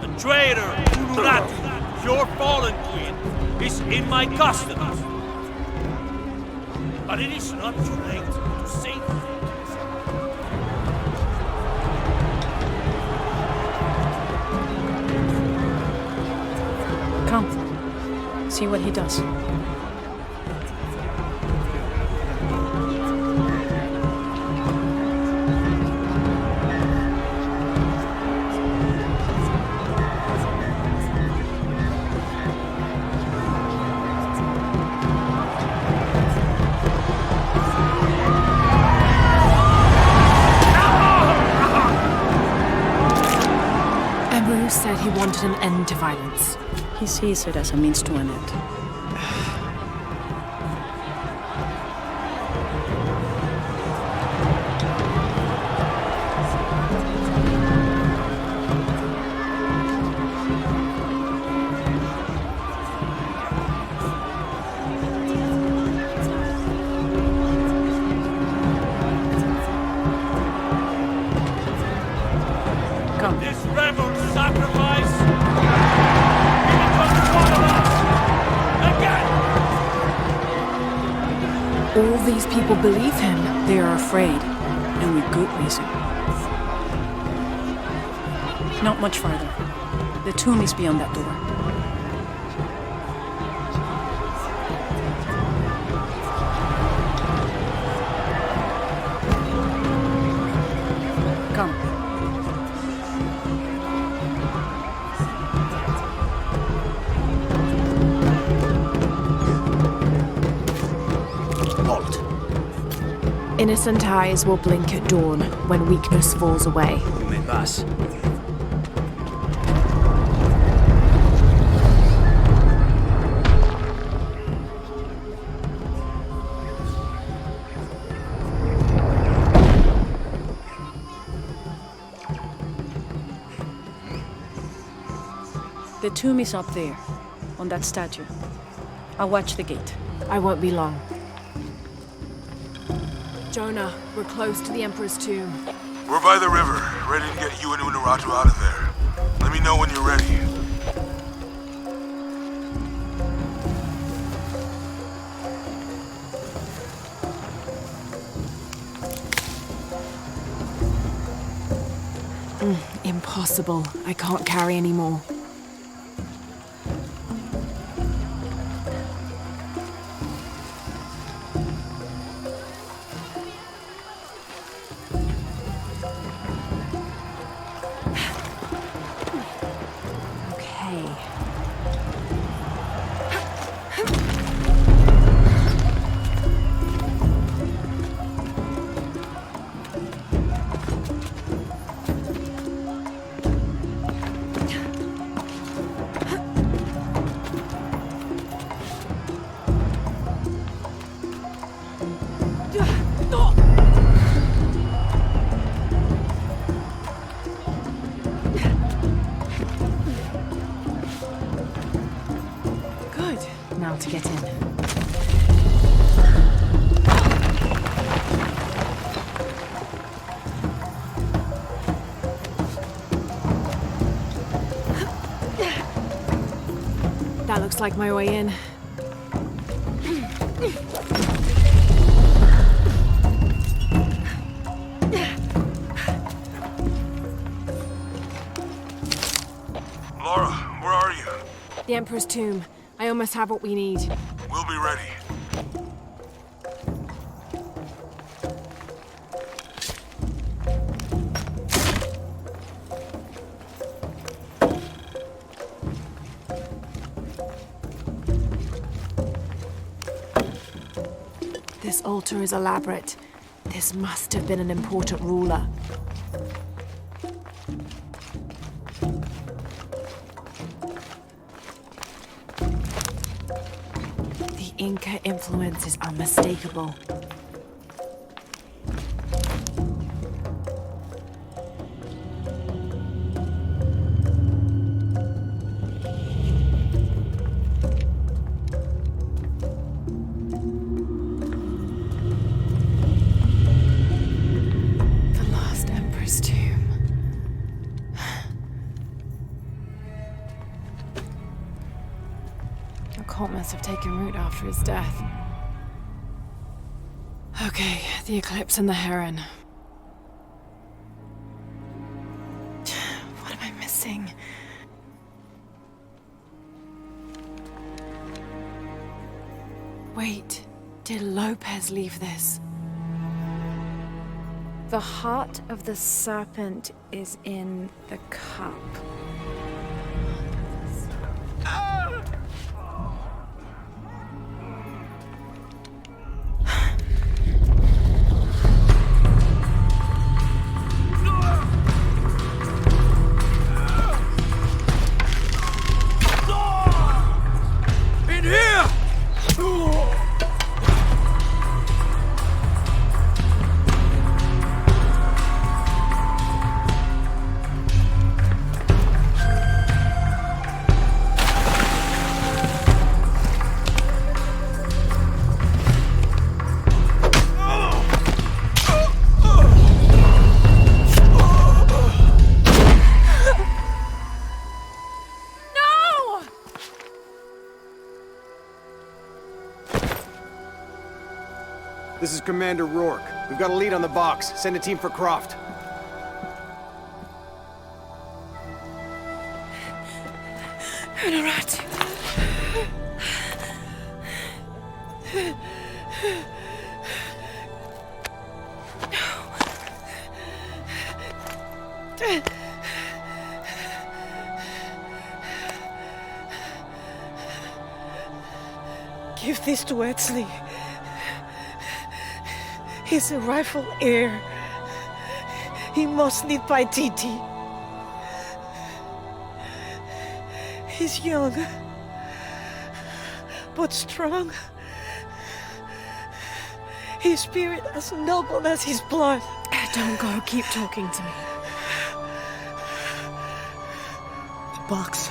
the traitor Unuratu, your fallen queen, is in my custody. But it is not too late to save them. Come. See what he does. Said he wanted an end to violence. He sees it as a means to an end. This rebel sacrifice will become one of us again. All these people believe him. They are afraid, and with good reason. Not much farther. The tomb is beyond that door. Come. Innocent eyes will blink at dawn when weakness falls away. You may pass. The tomb is up there, on that statue. I'll watch the gate. I won't be long. Jonah, we're close to the Emperor's tomb. We're by the river, ready to get you and Unuratu out of there. Let me know when you're ready. Impossible. I can't carry anymore. To get in. That looks like my way in. Laura, where are you? The Emperor's tomb. I almost have what we need. We'll be ready. This altar is elaborate. This must have been an important ruler. Inca influence is unmistakable. The last Emperor's tomb. The cult must have taken root after his death. Okay, the eclipse and the heron. What am I missing? Wait, did Lopez leave this? The heart of the serpent is in the cup. In here! This is Commander Rourke. We've got a lead on the box. Send a team for Croft. Unuratu. Give this to Etzli. He's a rightful heir. He must live by Titi. He's young, but strong. His spirit as noble as his blood. Don't go, keep talking to me. The box,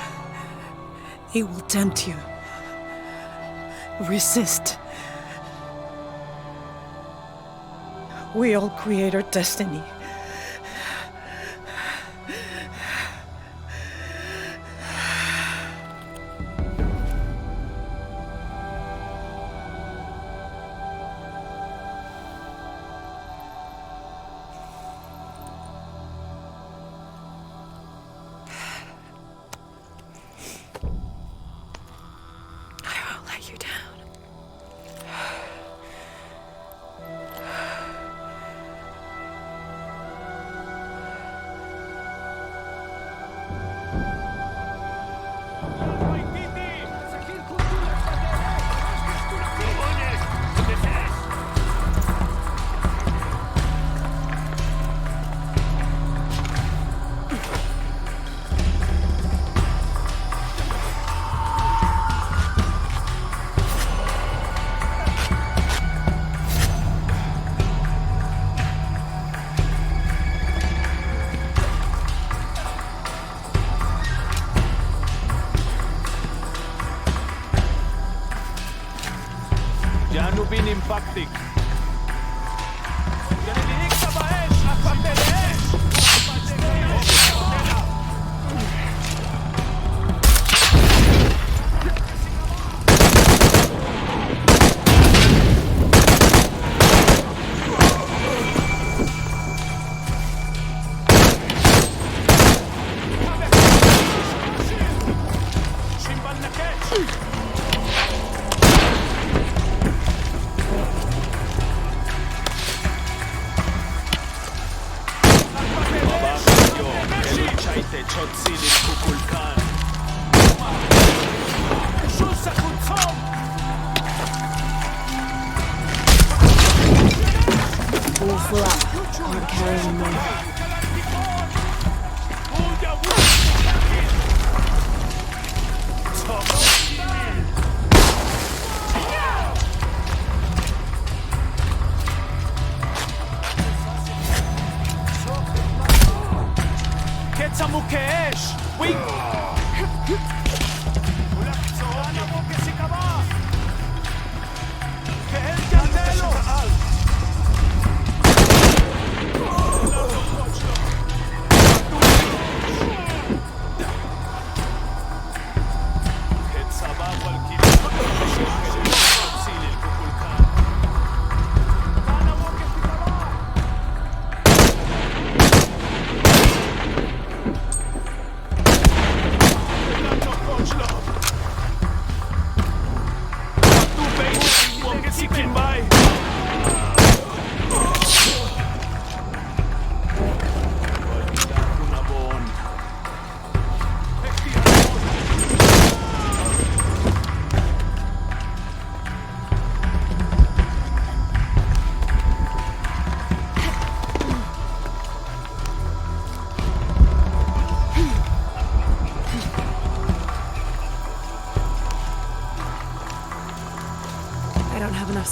it will tempt you. Resist. We all create our destiny. I won't let you down. יענו בין אימפקטיק. גנליק באש, הפכת לאש! All full up. Can't carry anymore. קצמו כאש! ווינג!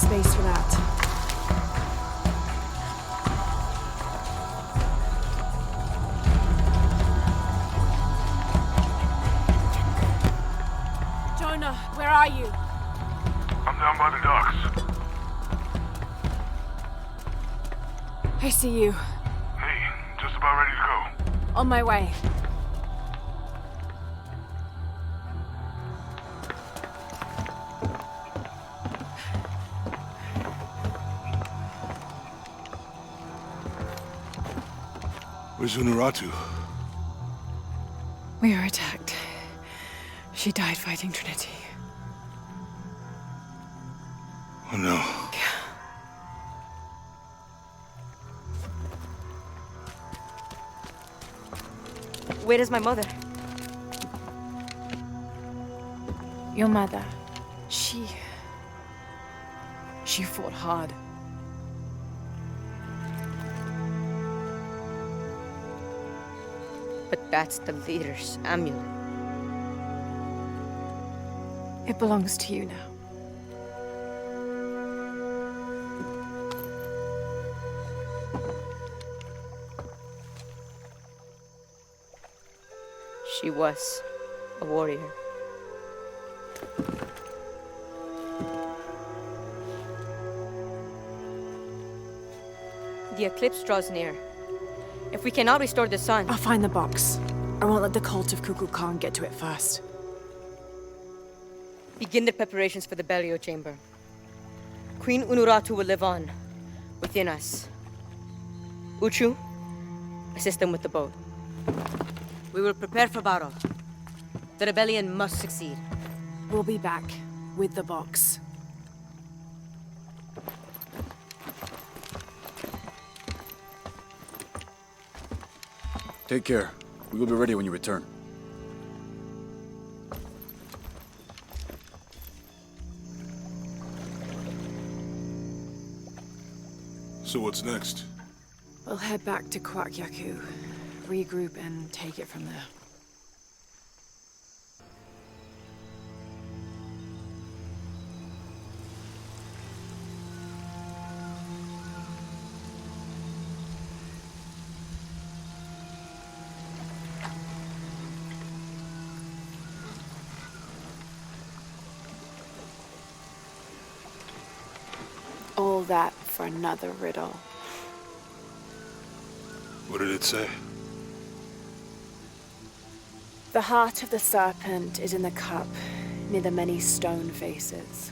space for that. Jonah, where are you? I'm down by the docks. I see you. Hey, just about ready to go. On my way. Where's Unuratu? We were attacked. She died fighting Trinity. Oh no. Where is my mother? Your mother. She fought hard. But that's the leader's amulet. It belongs to you now. She was a warrior. The eclipse draws near. If we cannot restore the sun... I'll find the box. I won't let the cult of Kukulkan Khan get to it first. Begin the preparations for the burial chamber. Queen Unuratu will live on, within us. Uchu, assist them with the boat. We will prepare for battle. The rebellion must succeed. We'll be back with the box. Take care. We will be ready when you return. So what's next? We'll head back to Kuwaq, Yaku, regroup and take it from there. All that for another riddle. What did it say? The heart of the serpent is in the cup, near the many stone faces.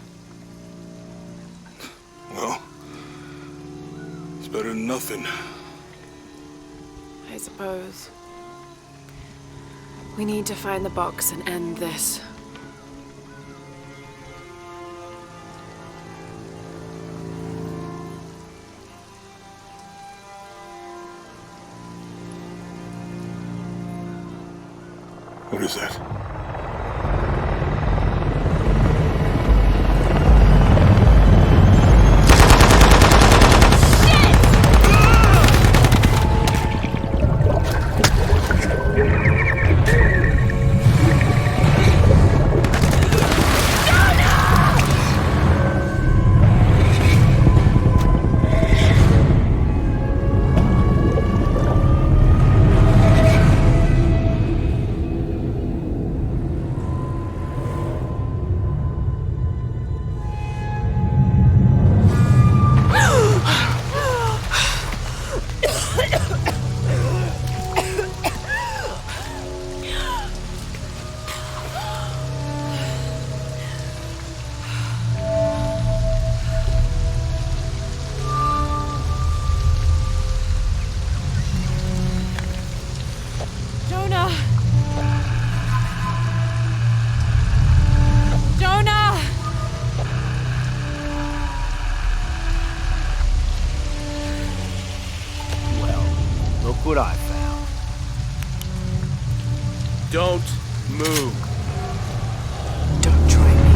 Well, it's better than nothing. I suppose. We need to find the box and end this. What is that? What I found. Don't move. Don't try me.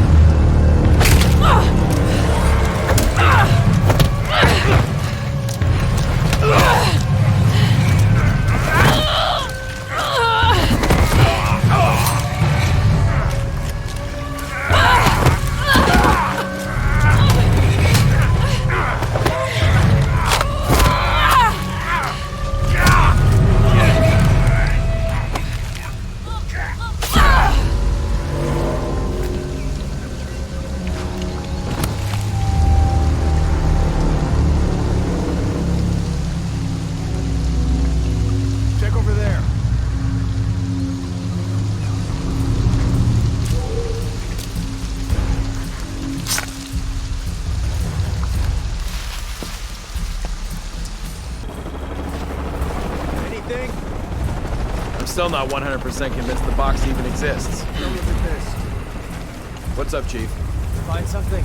still not 100% convinced the box even exists. Look at this. What's up, Chief? Find something?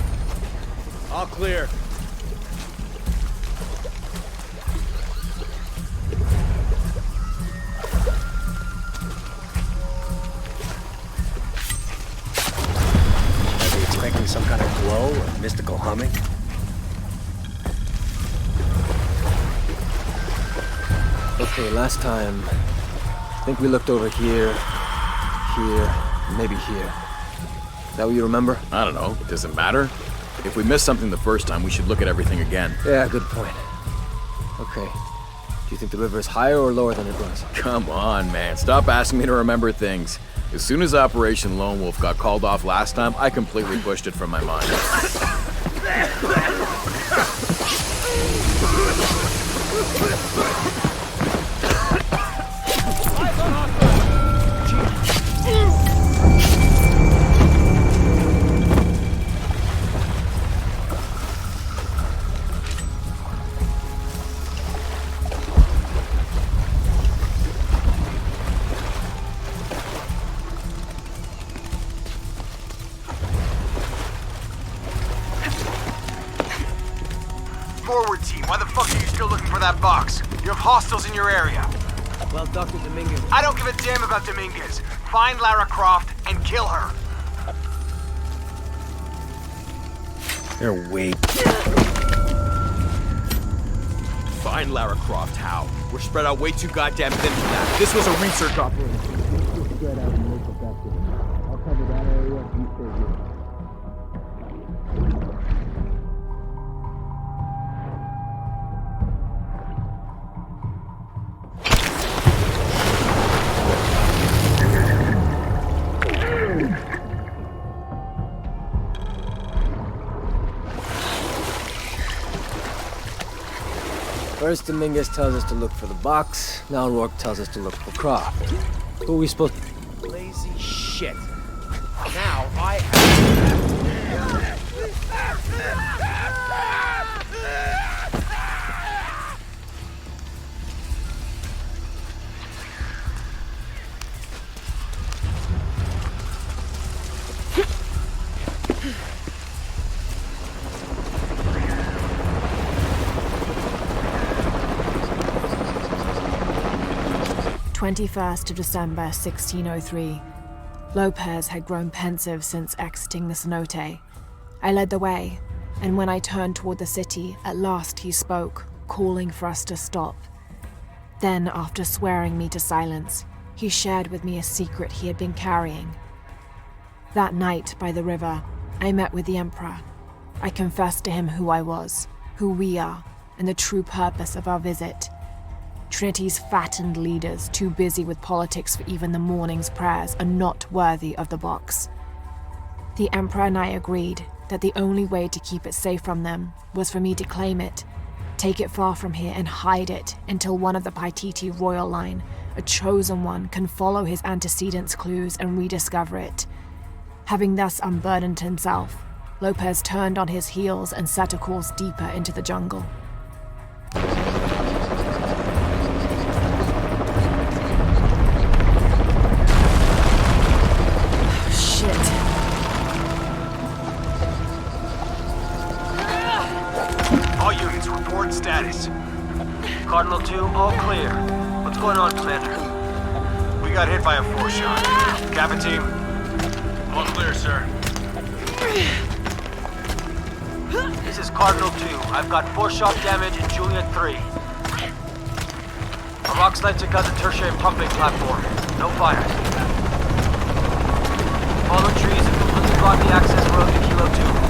All clear. Are they expecting some kind of glow or mystical humming? Okay, last time, I think we looked over here, maybe here. Is that what you remember? I don't know. Does it matter? If we missed something the first time, we should look at everything again. Yeah, good point. Okay. Do you think the river is higher or lower than it was? Come on, man. Stop asking me to remember things. As soon as Operation Lone Wolf got called off last time, I completely pushed it from my mind. Forward team, why the fuck are you still looking for that box? You have hostiles in your area. Well, Dr. Dominguez. I don't give a damn about Dominguez. Find Lara Croft and kill her. They're way... Find Lara Croft, how? We're spread out way too goddamn thin for that. This was a research operation. Spread out and make effective. I'll cover that area, you stay here. First, Dominguez tells us to look for the box. Now Rourke tells us to look for Croft. Who are we supposed to... Lazy shit. Now I "21st of December, 1603. Lopez had grown pensive since exiting the cenote. I led the way, and when I turned toward the city, at last he spoke, calling for us to stop. Then, after swearing me to silence, he shared with me a secret he had been carrying. That night, by the river, I met with the Emperor. I confessed to him who I was, who we are, and the true purpose of our visit. Trinity's fattened leaders, too busy with politics for even the morning's prayers, are not worthy of the box. The Emperor and I agreed that the only way to keep it safe from them was for me to claim it, take it far from here and hide it until one of the Paititi royal line, a chosen one, can follow his antecedents' clues and rediscover it. Having thus unburdened himself, Lopez turned on his heels and set a course deeper into the jungle. All units, report status. Cardinal 2, all clear. What's going on, Commander? We got hit by a 4-shot. Kappa team? All clear, sir. This is Cardinal 2. I've got 4-shot damage in Juliet 3. A rock slide took out the tertiary pumping platform. No fires. Fallen trees have completely blocked the access road to Kilo 2.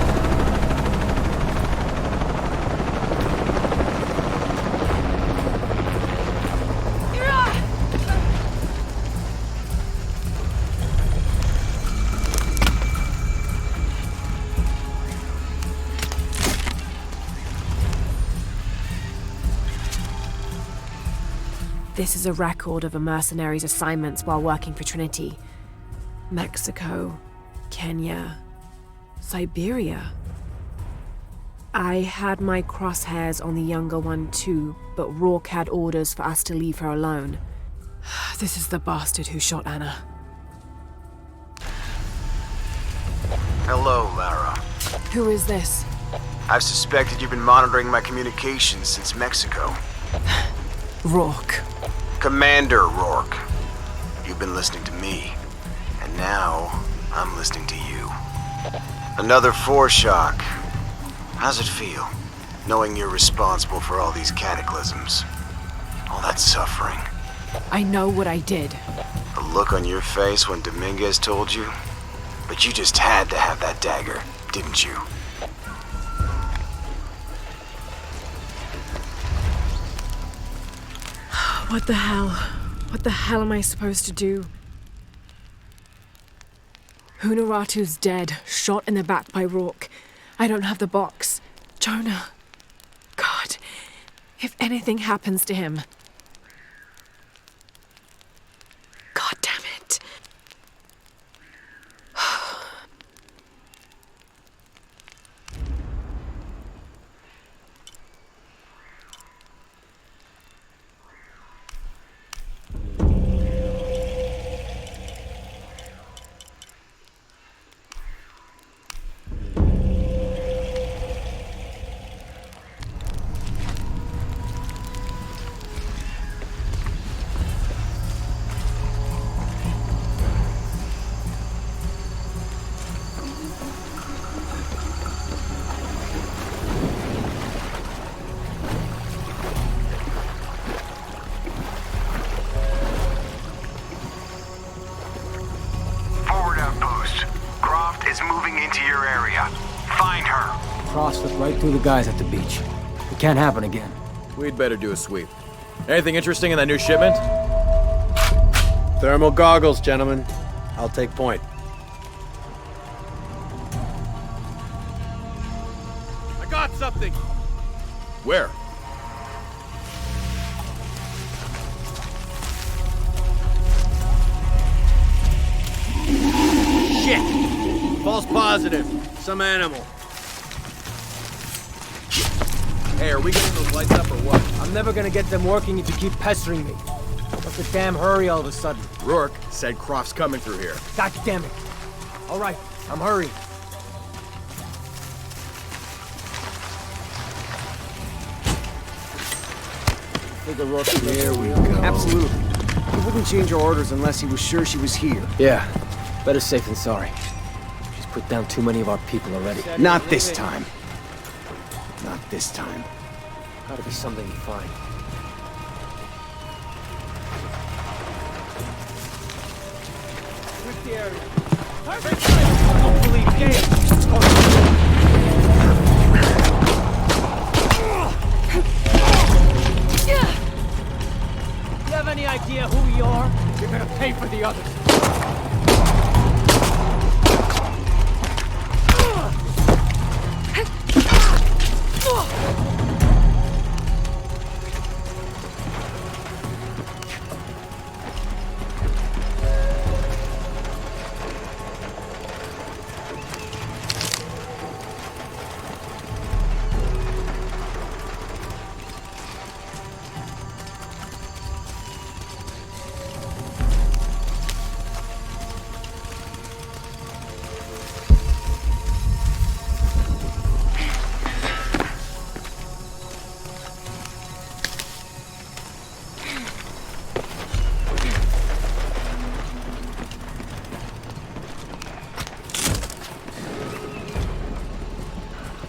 This is a record of a mercenary's assignments while working for Trinity. Mexico, Kenya, Siberia. I had my crosshairs on the younger one too, but Rourke had orders for us to leave her alone. This is the bastard who shot Anna. Hello, Lara. Who is this? I've suspected you've been monitoring my communications since Mexico. Rourke. Commander Rourke. You've been listening to me, and now I'm listening to you. Another foreshock. How's it feel, knowing you're responsible for all these cataclysms? All that suffering. I know what I did. The look on your face when Dominguez told you? But you just had to have that dagger, didn't you? What the hell? What the hell am I supposed to do? Honoratu's dead, shot in the back by Rourke. I don't have the box. Jonah. God, if anything happens to him. God damn it. Slipped right through the guys at the beach. It can't happen again. We'd better do a sweep. Anything interesting in that new shipment? Thermal goggles, gentlemen. I'll take point. I got something! Where? Shit! False positive. Some animal. Hey, are we getting those lights up or what? I'm never gonna get them working if you keep pestering me. What's the damn hurry all of a sudden? Rourke said Croft's coming through here. God damn it. All right, I'm hurrying. Figure Rourke. There we go. Absolutely. He wouldn't change her orders unless he was sure she was here. Yeah, better safe than sorry. She's put down too many of our people already. Not this time. Not this time. Gotta be something to find. With the area. Don't believe Gale. You have any idea who we are? You're gonna pay for the others.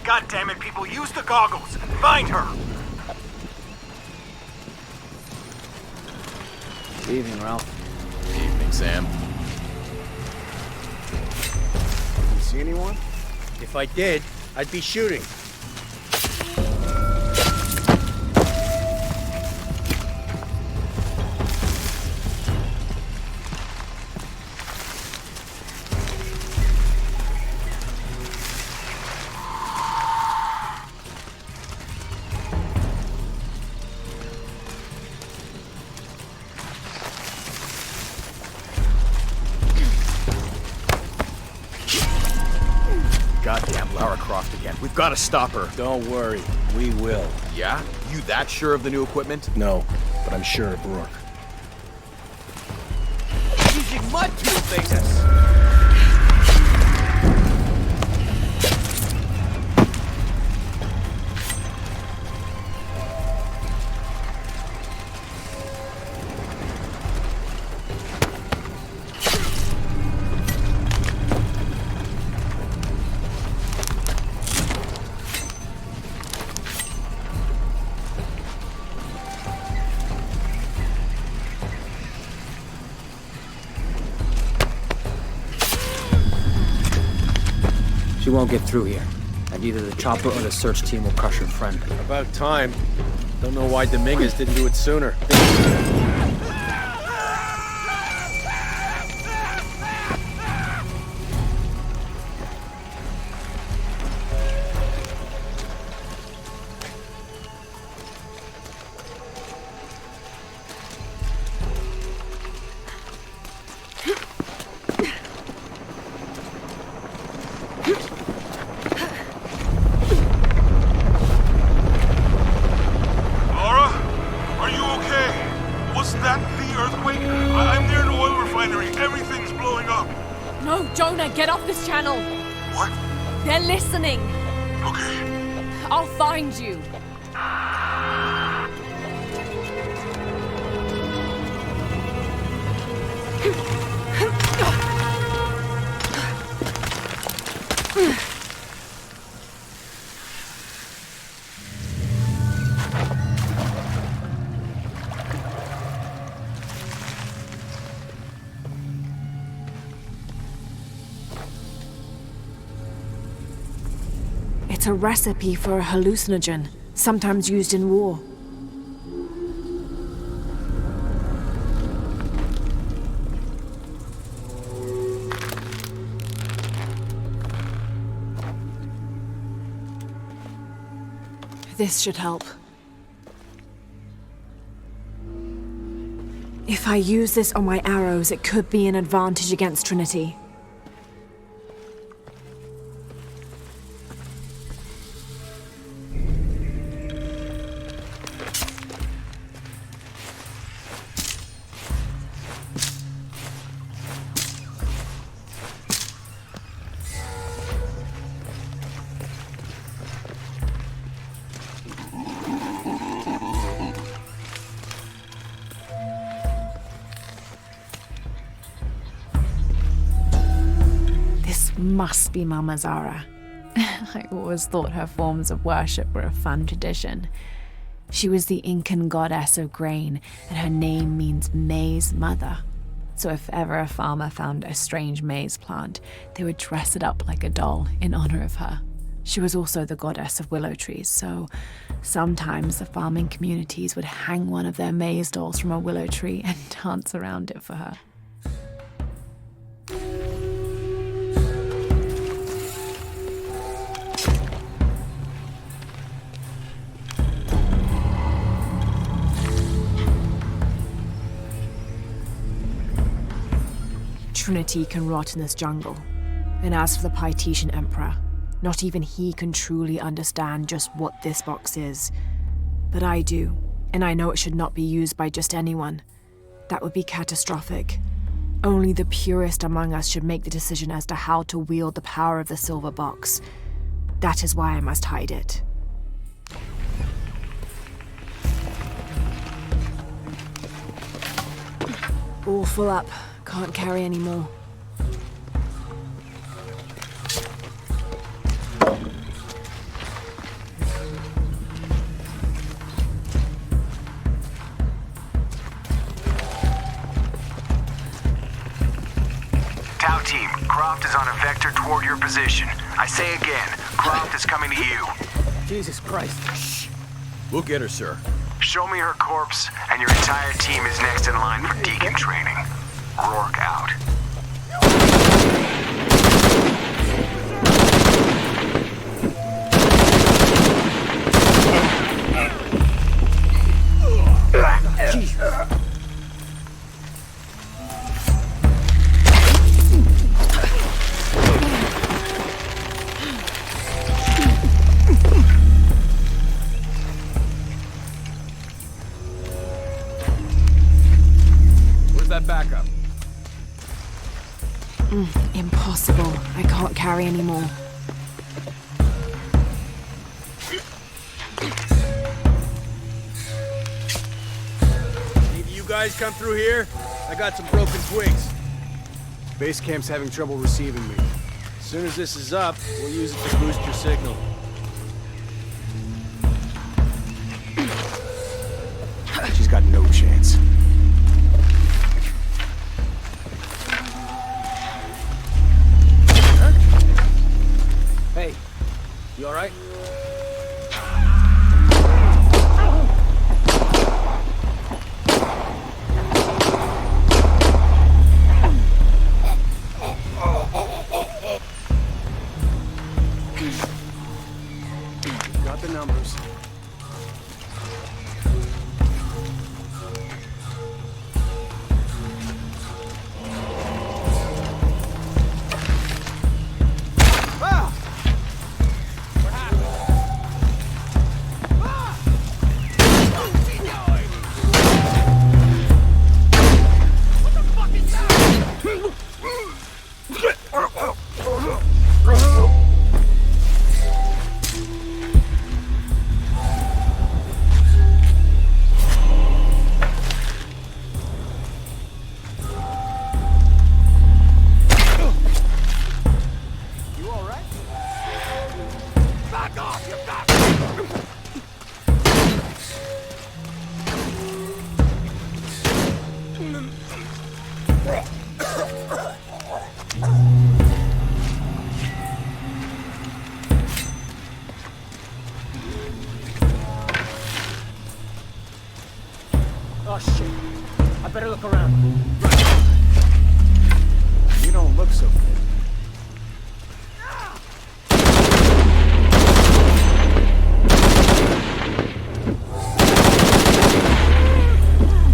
God damn it, people, use the goggles! Find her! Evening, Ralph. Evening, Sam. You see anyone? If I did, I'd be shooting. Goddamn Lara Croft again. We've got to stop her. Don't worry, we will. Yeah? You that sure of the new equipment? No, but I'm sure of Rourke. splashing mud to your faces! She won't get through here, and either the chopper or the search team will crush her friend. About time. Don't know why Dominguez didn't do it sooner. Get off this channel! What? They're listening! Okay. I'll find you. It's a recipe for a hallucinogen, sometimes used in war. This should help. If I use this on my arrows, it could be an advantage against Trinity. Must be Mama Zara. I always thought her forms of worship were a fun tradition. She was the Incan goddess of grain, and her name means maize mother. So if ever a farmer found a strange maize plant, they would dress it up like a doll in honor of her. She was also the goddess of willow trees, so sometimes the farming communities would hang one of their maize dolls from a willow tree and dance around it for her. Trinity can rot in this jungle. And as for the Pytetian Emperor, not even he can truly understand just what this box is. But I do, and I know it should not be used by just anyone. That would be catastrophic. Only the purest among us should make the decision as to how to wield the power of the silver box. That is why I must hide it. All full up. Can't carry any more. Tau team, Croft is on a vector toward your position. I say again, Croft is coming to you. Jesus Christ. Shh. We'll get her, sir. Show me her corpse, and your entire team is next in line for deacon training. Rourke out. Where's that backup? Impossible. I can't carry anymore. Maybe you guys come through here? I got some broken twigs. Base camp's having trouble receiving me. As soon as this is up, we'll use it to boost your signal. She's got no chance. Hey, you alright? Got the numbers. Oh shit. I better look around. Right. You don't look so good.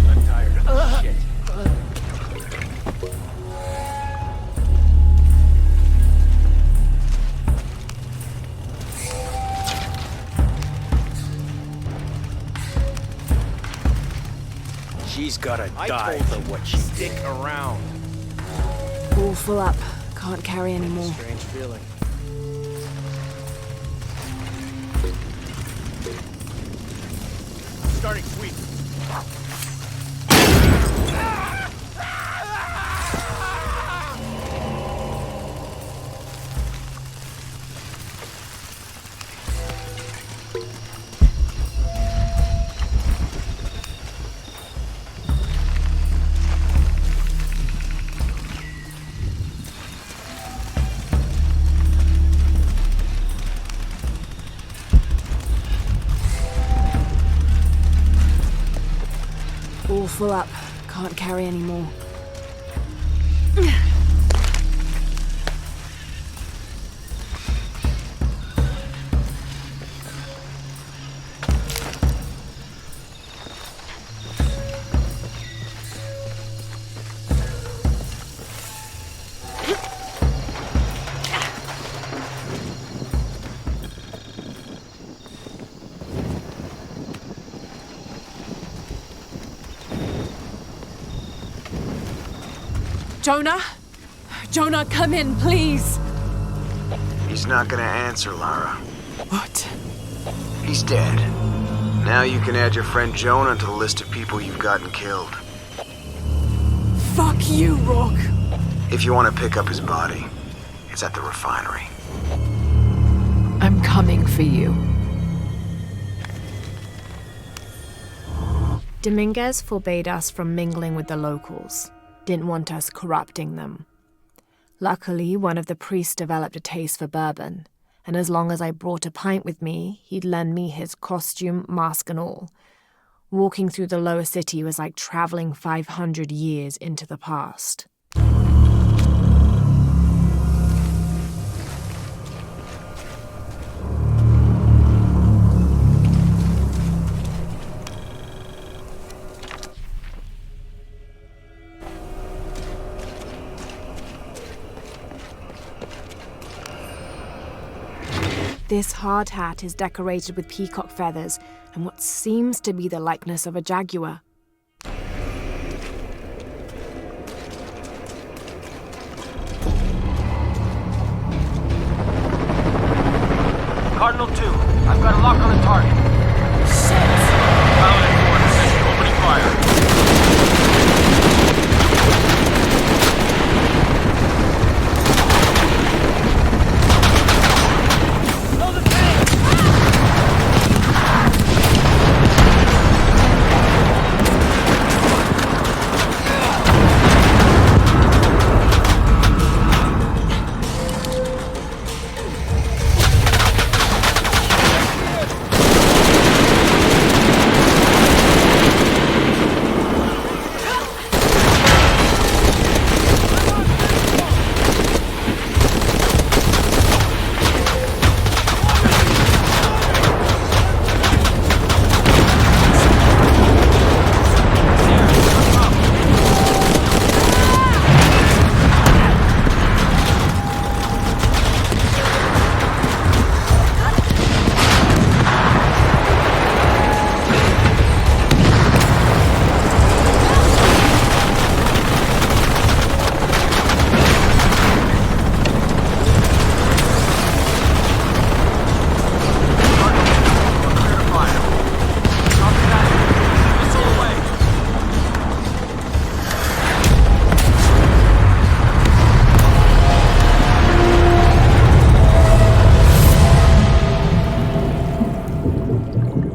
I'm tired of this shit. She's gotta die for what she stick around. All full up. Can't carry anymore. Strange feeling. Starting sweep. All full up. Can't carry anymore. Jonah? Jonah, come in, please! He's not gonna answer, Lara. What? He's dead. Now you can add your friend Jonah to the list of people you've gotten killed. Fuck you, Rourke! If you want to pick up his body, it's at the refinery. I'm coming for you. Dominguez forbade us from mingling with the locals. Didn't want us corrupting them. Luckily, one of the priests developed a taste for bourbon, and as long as I brought a pint with me, he'd lend me his costume, mask and all. Walking through the lower city was like traveling 500 years into the past. This hard hat is decorated with peacock feathers and what seems to be the likeness of a jaguar. Cardinal 2. I've got a lock on the target. Paladin 4 in position, opening fire.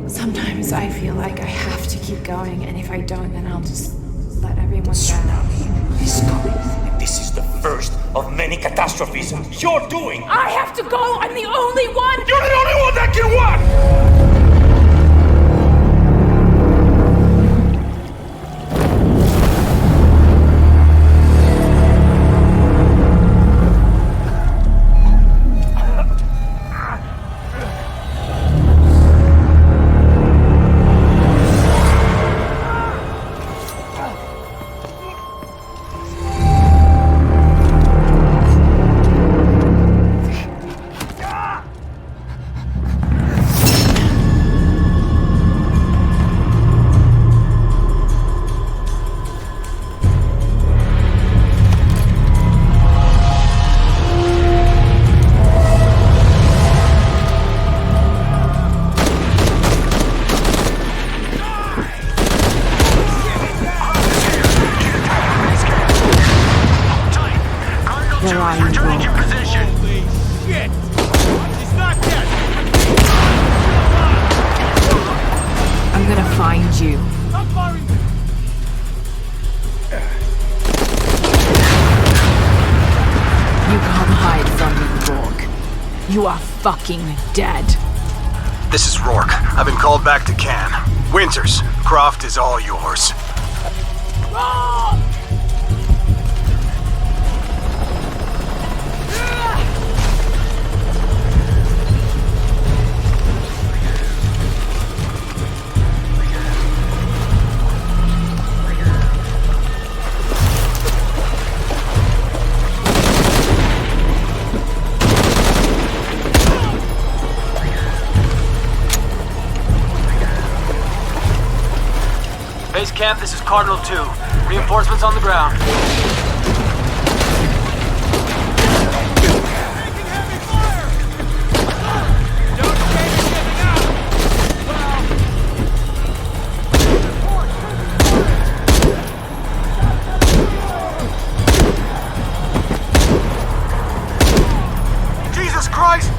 Sometimes I feel like I have to keep going, and if I don't, then I'll just let everyone down. Is coming, and this is the first of many catastrophes you're doing. I have to go! I'm the only one! You're the only one that can walk! I'm gonna find you. You can't hide from me, Rourke. You are fucking dead. This is Rourke. I've been called back to Cannes. Winters, Croft is all yours. Base camp, this is Cardinal 2. Reinforcements on the ground. Jesus Christ!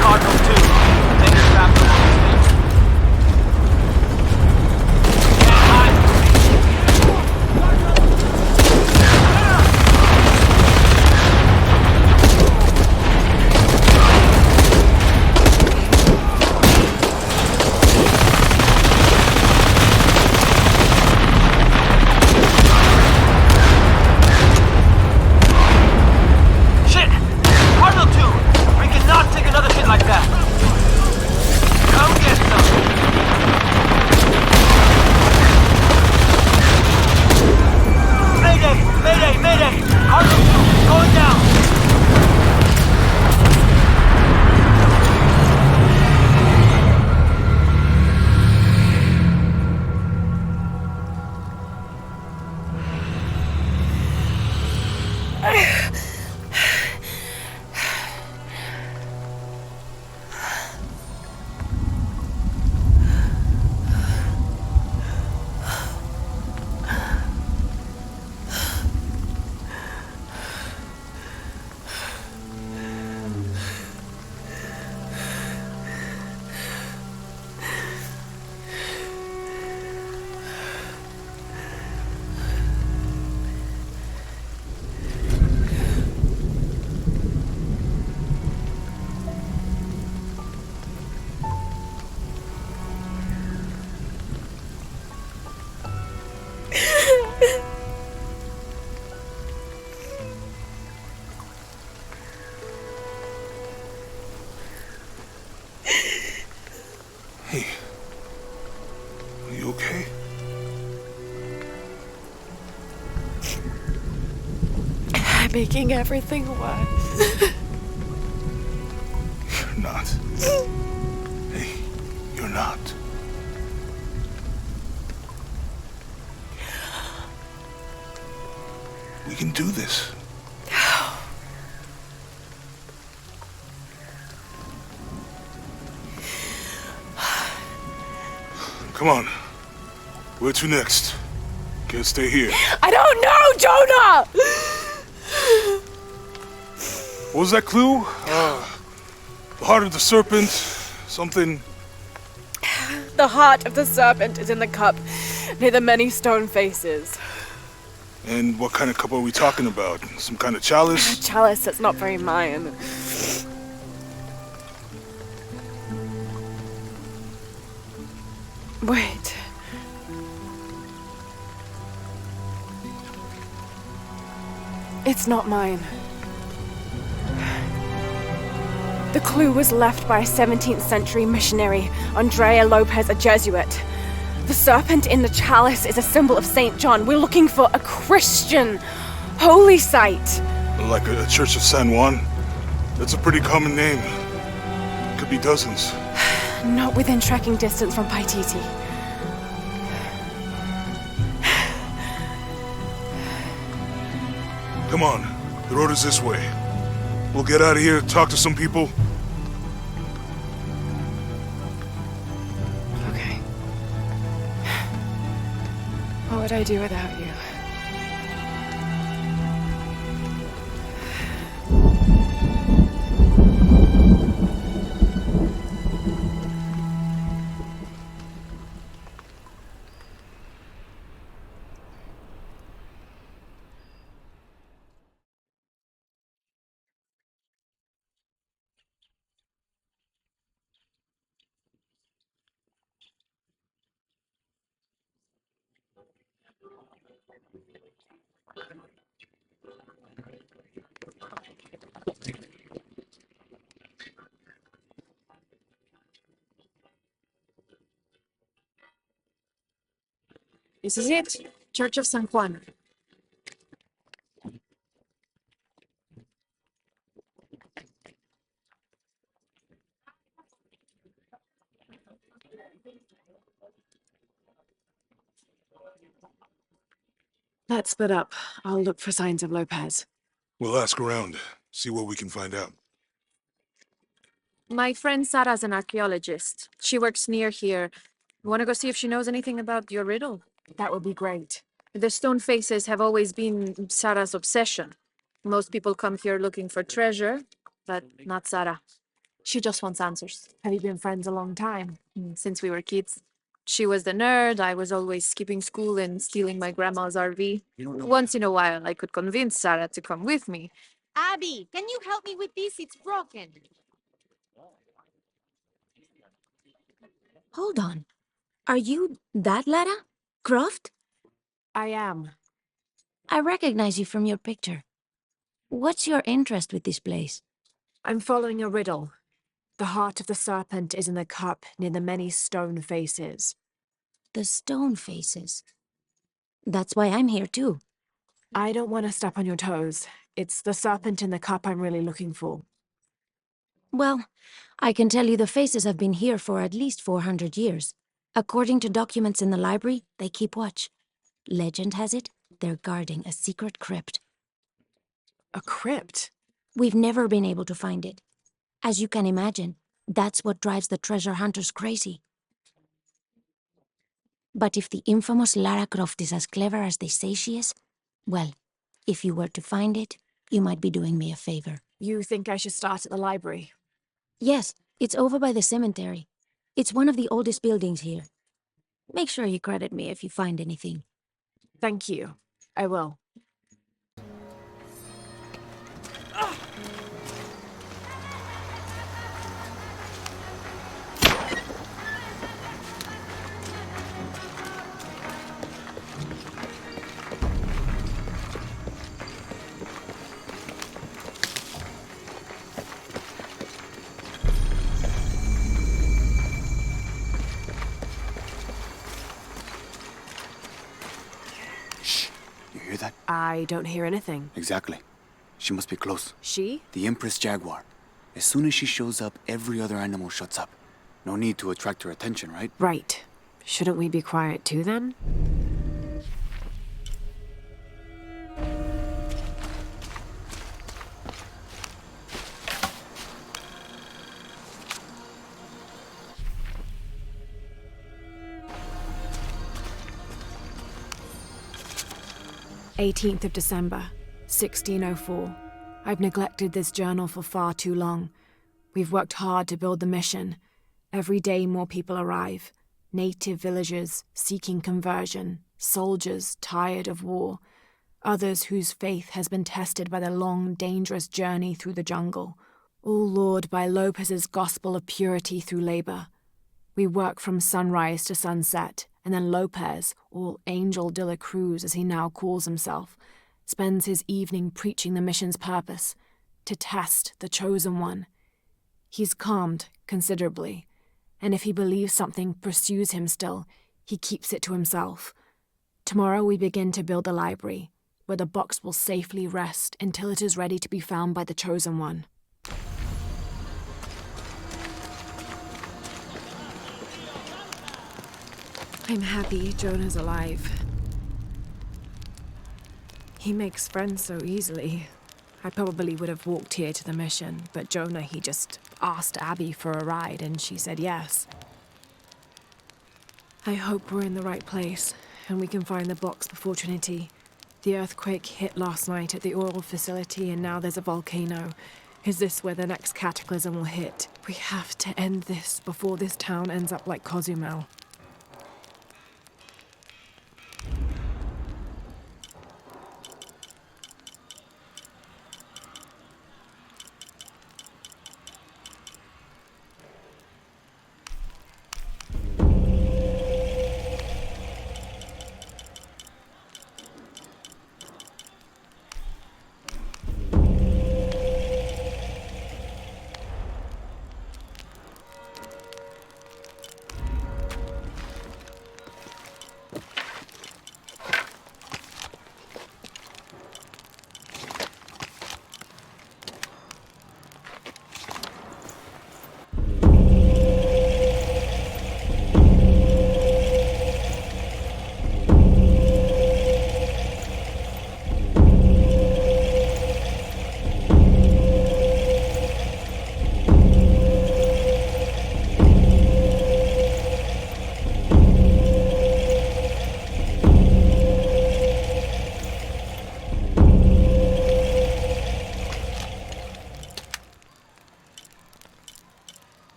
Cardinal 2. making everything worse. You're not. Hey, you're not. We can do this. Come on. Where to next? Can't stay here. I don't know, Jonah! What was that clue? The heart of the serpent, something... The heart of the serpent is in the cup, near the many stone faces. And what kind of cup are we talking about? Some kind of chalice? A chalice that's not very Mayan. Wait. It's not mine. The clue was left by a 17th century missionary, Andrea Lopez, a Jesuit. The serpent in the chalice is a symbol of St. John. We're looking for a Christian holy site. Like a church of San Juan? That's a pretty common name. Could be dozens. Not within trekking distance from Paititi. Come on, the road is this way. We'll get out of here, talk to some people. Okay. What would I do without you? This is it. Church of San Juan. Let's split up. I'll look for signs of Lopez. We'll ask around, see what we can find out. My friend Sarah's an archaeologist. She works near here. You want to go see if she knows anything about your riddle? That would be great. The stone faces have always been Sarah's obsession. Most people come here looking for treasure, but not Sarah. She just wants answers. Have you been friends a long time? Since we were kids. She was the nerd, I was always skipping school and stealing my grandma's RV. Once in a while, I could convince Sarah to come with me. Abby, can you help me with this? It's broken. Hold on. Are you that Lara? Croft? I am. I recognize you from your picture. What's your interest with this place? I'm following a riddle. The heart of the serpent is in the cup near the many stone faces. The stone faces. That's why I'm here too. I don't want to step on your toes. It's the serpent in the cup I'm really looking for. Well, I can tell you the faces have been here for at least 400 years. According to documents in the library, they keep watch. Legend has it, they're guarding a secret crypt. A crypt? We've never been able to find it. As you can imagine, that's what drives the treasure hunters crazy. But if the infamous Lara Croft is as clever as they say she is, well, if you were to find it, you might be doing me a favor. You think I should start at the library? Yes, it's over by the cemetery. It's one of the oldest buildings here. Make sure you credit me if you find anything. Thank you. I will. I don't hear anything. Exactly. She must be close. She? The Empress Jaguar. As soon as she shows up, every other animal shuts up. No need to attract her attention, right? Right. Shouldn't we be quiet too, then? "18th of December, 1604. I've neglected this journal for far too long. We've worked hard to build the mission. Every day more people arrive. Native villagers seeking conversion, soldiers tired of war, others whose faith has been tested by the long, dangerous journey through the jungle, all lured by Lopez's gospel of purity through labor. We work from sunrise to sunset, and then Lopez, or Angel de la Cruz as he now calls himself, spends his evening preaching the mission's purpose, to test the chosen one. He's calmed considerably, and if he believes something pursues him still, he keeps it to himself. Tomorrow we begin to build the library, where the box will safely rest until it is ready to be found by the chosen one. I'm happy Jonah's alive. He makes friends so easily. I probably would have walked here to the mission, but Jonah, he just asked Abby for a ride and she said yes. I hope we're in the right place and we can find the box before Trinity. The earthquake hit last night at the oil facility and now there's a volcano. Is this where the next cataclysm will hit? We have to end this before this town ends up like Cozumel.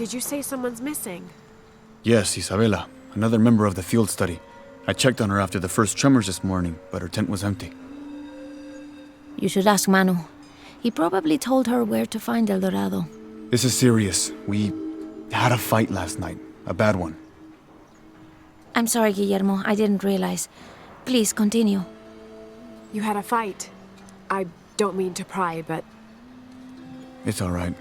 Did you say someone's missing? Yes, Isabela, another member of the field study. I checked on her after the first tremors this morning, but her tent was empty. You should ask Manu. He probably told her where to find El Dorado. This is serious. We had a fight last night. A bad one. I'm sorry, Guillermo. I didn't realize. Please, continue. You had a fight. I don't mean to pry, but... It's all right.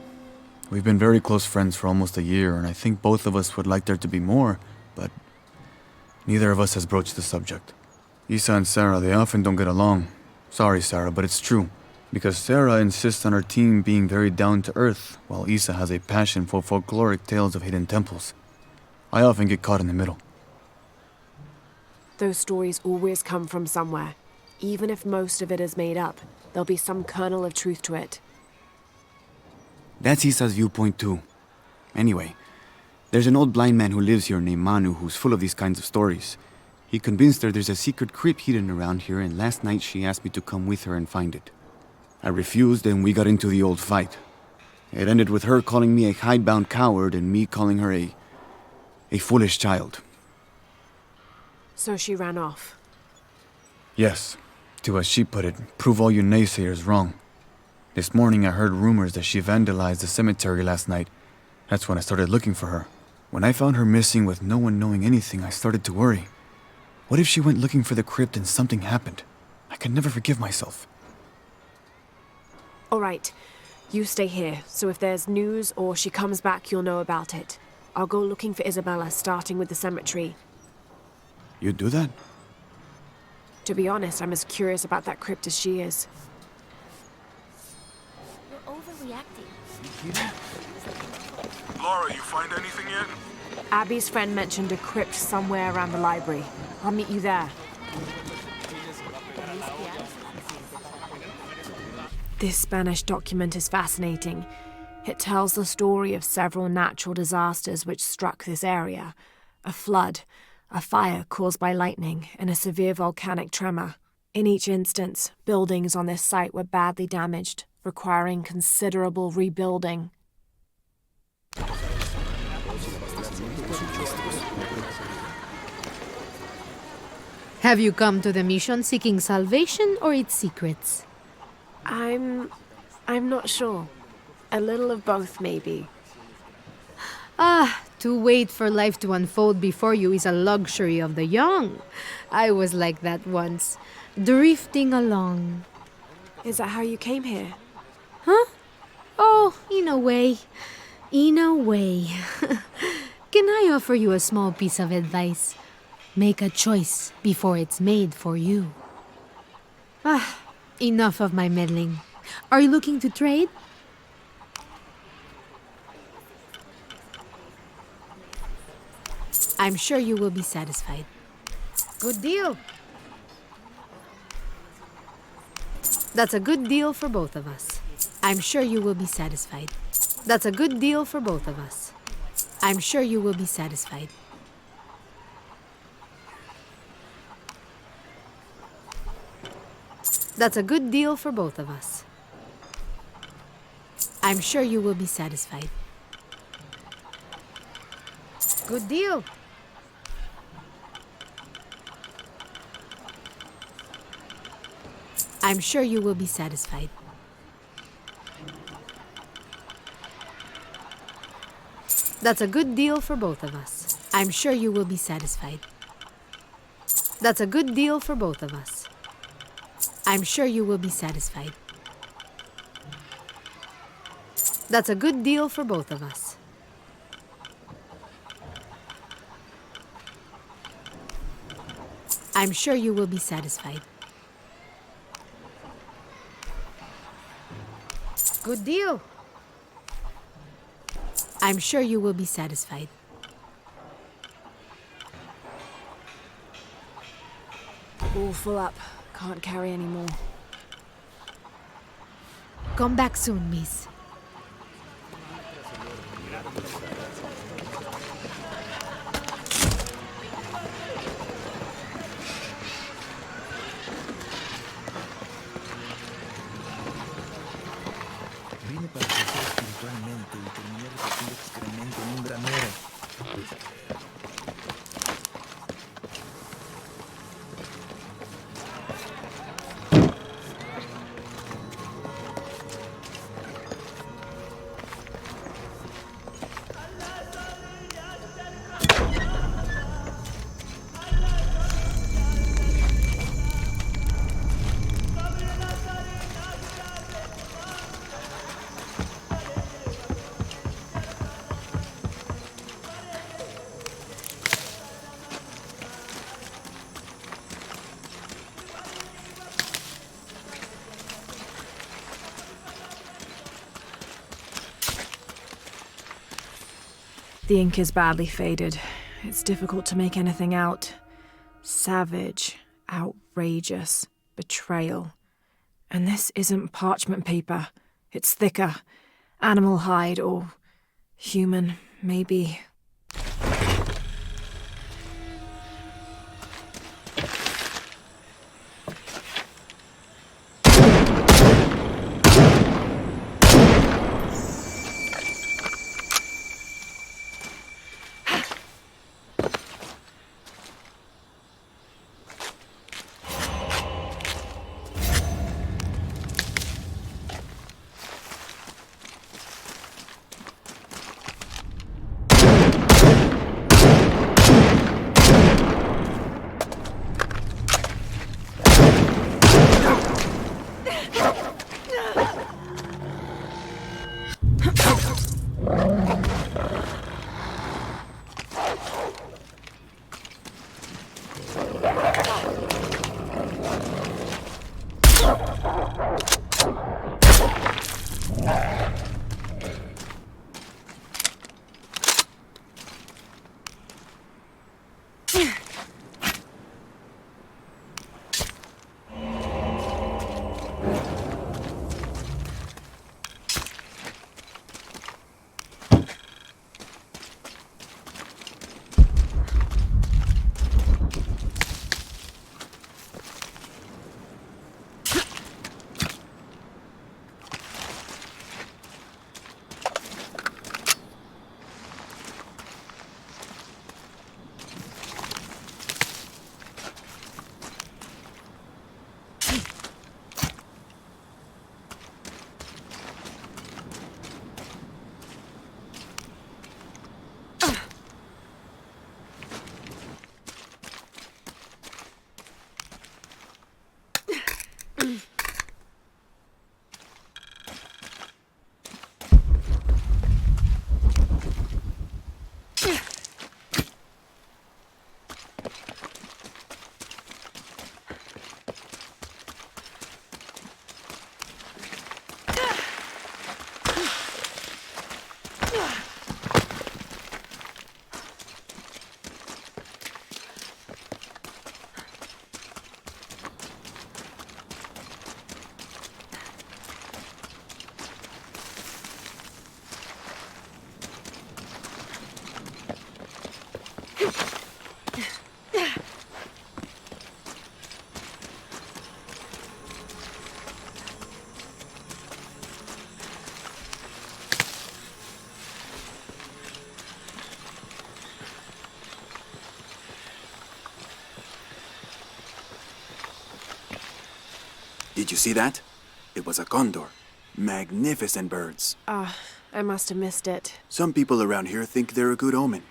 We've been very close friends for almost a year, and I think both of us would like there to be more, but neither of us has broached the subject. Isa and Sarah, they often don't get along. Sorry, Sarah, but it's true. Because Sarah insists on her team being very down-to-earth, while Isa has a passion for folkloric tales of hidden temples. I often get caught in the middle. Those stories always come from somewhere. Even if most of it is made up, there'll be some kernel of truth to it. That's Isa's viewpoint too. Anyway, there's an old blind man who lives here named Manu who's full of these kinds of stories. He convinced her there's a secret crypt hidden around here, and last night she asked me to come with her and find it. I refused, and we got into the old fight. It ended with her calling me a hidebound coward and me calling her a foolish child. So she ran off. Yes, to as she put it, prove all you naysayers wrong. This morning I heard rumors that she vandalized the cemetery last night. That's when I started looking for her. When I found her missing with no one knowing anything, I started to worry. What if she went looking for the crypt and something happened? I could never forgive myself. All right, you stay here, so if there's news or she comes back, you'll know about it. I'll go looking for Isabella, starting with the cemetery. You'd do that? To be honest, I'm as curious about that crypt as she is. You're overreacting. Laura, you find anything yet? Abby's friend mentioned a crypt somewhere around the library. I'll meet you there. This Spanish document is fascinating. It tells the story of several natural disasters which struck this area. A flood, a fire caused by lightning, and a severe volcanic tremor. In each instance, buildings on this site were badly damaged, requiring considerable rebuilding. Have you come to the mission seeking salvation or its secrets? I'm not sure. A little of both, maybe. To wait for life to unfold before you is a luxury of the young. I was like that once, drifting along. Is that how you came here? Huh? Oh, in a way. In a way. Can I offer you a small piece of advice? Make a choice before it's made for you. Enough of my meddling. Are you looking to trade? I'm sure you will be satisfied. Good deal. That's a good deal for both of us. I'm sure you will be satisfied. That's a good deal for both of us. I'm sure you will be satisfied. That's a good deal for both of us. I'm sure you will be satisfied. Good deal. I'm sure you will be satisfied. That's a good deal for both of us. I'm sure you will be satisfied. That's a good deal for both of us. I'm sure you will be satisfied. That's a good deal for both of us. I'm sure you will be satisfied. Good deal. I'm sure you will be satisfied. All full up. Can't carry any more. Come back soon, miss. Vine para crecer espiritualmente y terminé recogiendo excremento en un The ink is badly faded. It's difficult to make anything out. Savage, outrageous, betrayal. And this isn't parchment paper. It's thicker. Animal hide, or human, maybe. Did you see that? It was a condor. Magnificent birds. I must have missed it. Some people around here think they're a good omen,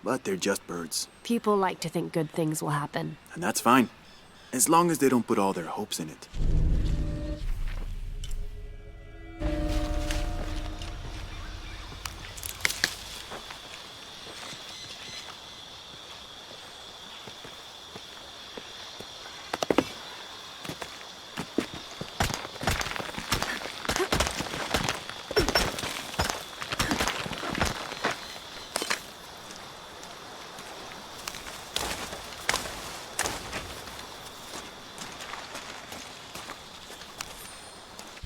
but they're just birds. People like to think good things will happen. And that's fine, as long as they don't put all their hopes in it.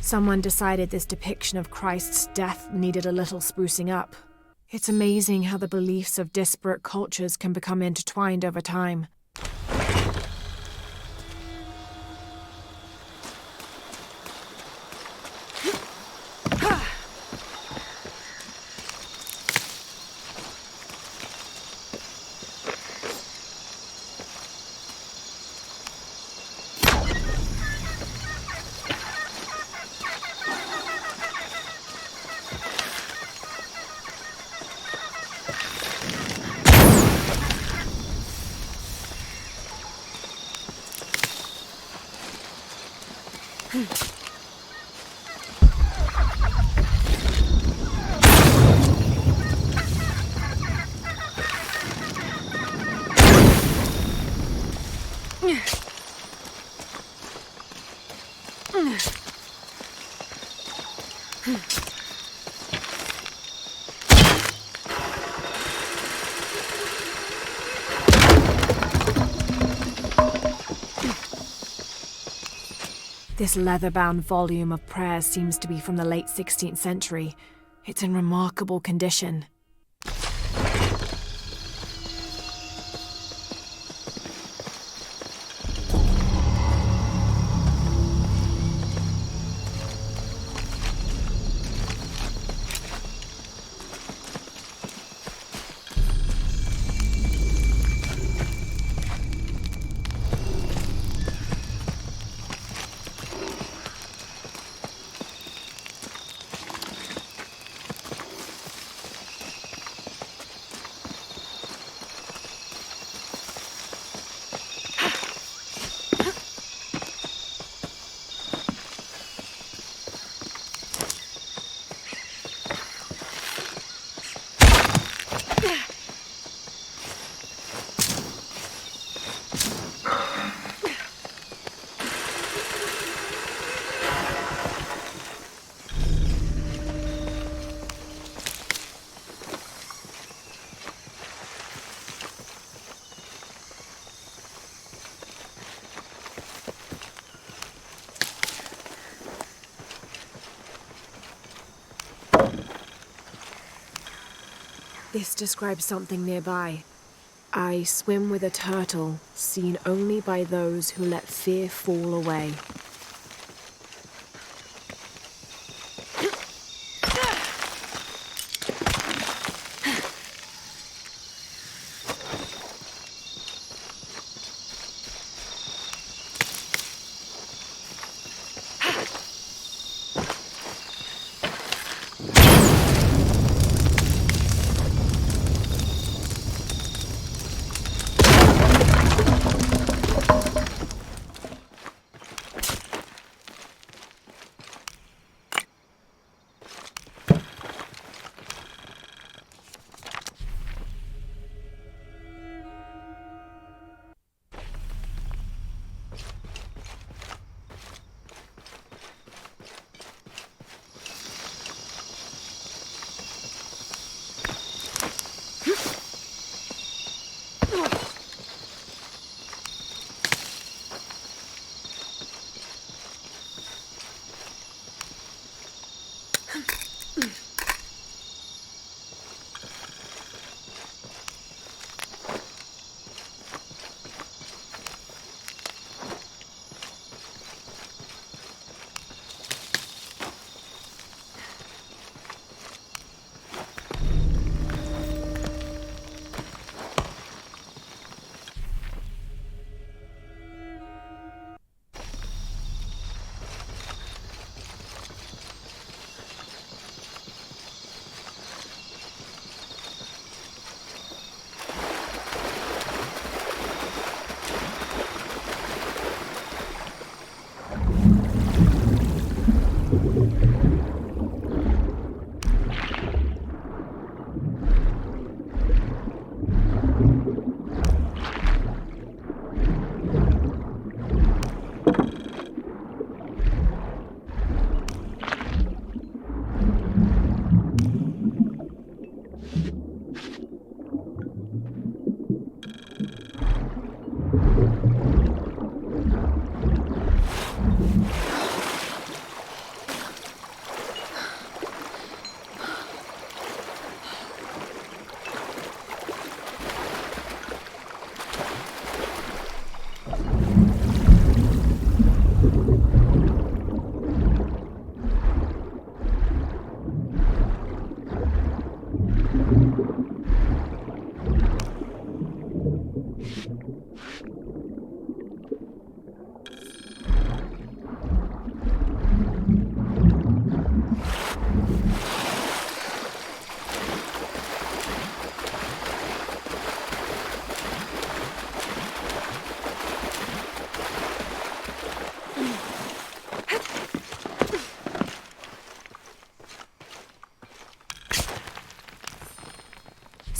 Someone decided this depiction of Christ's death needed a little sprucing up. It's amazing how the beliefs of disparate cultures can become intertwined over time. This leather-bound volume of prayers seems to be from the late 16th century. It's in remarkable condition. This describes something nearby. I swim with a turtle, seen only by those who let fear fall away.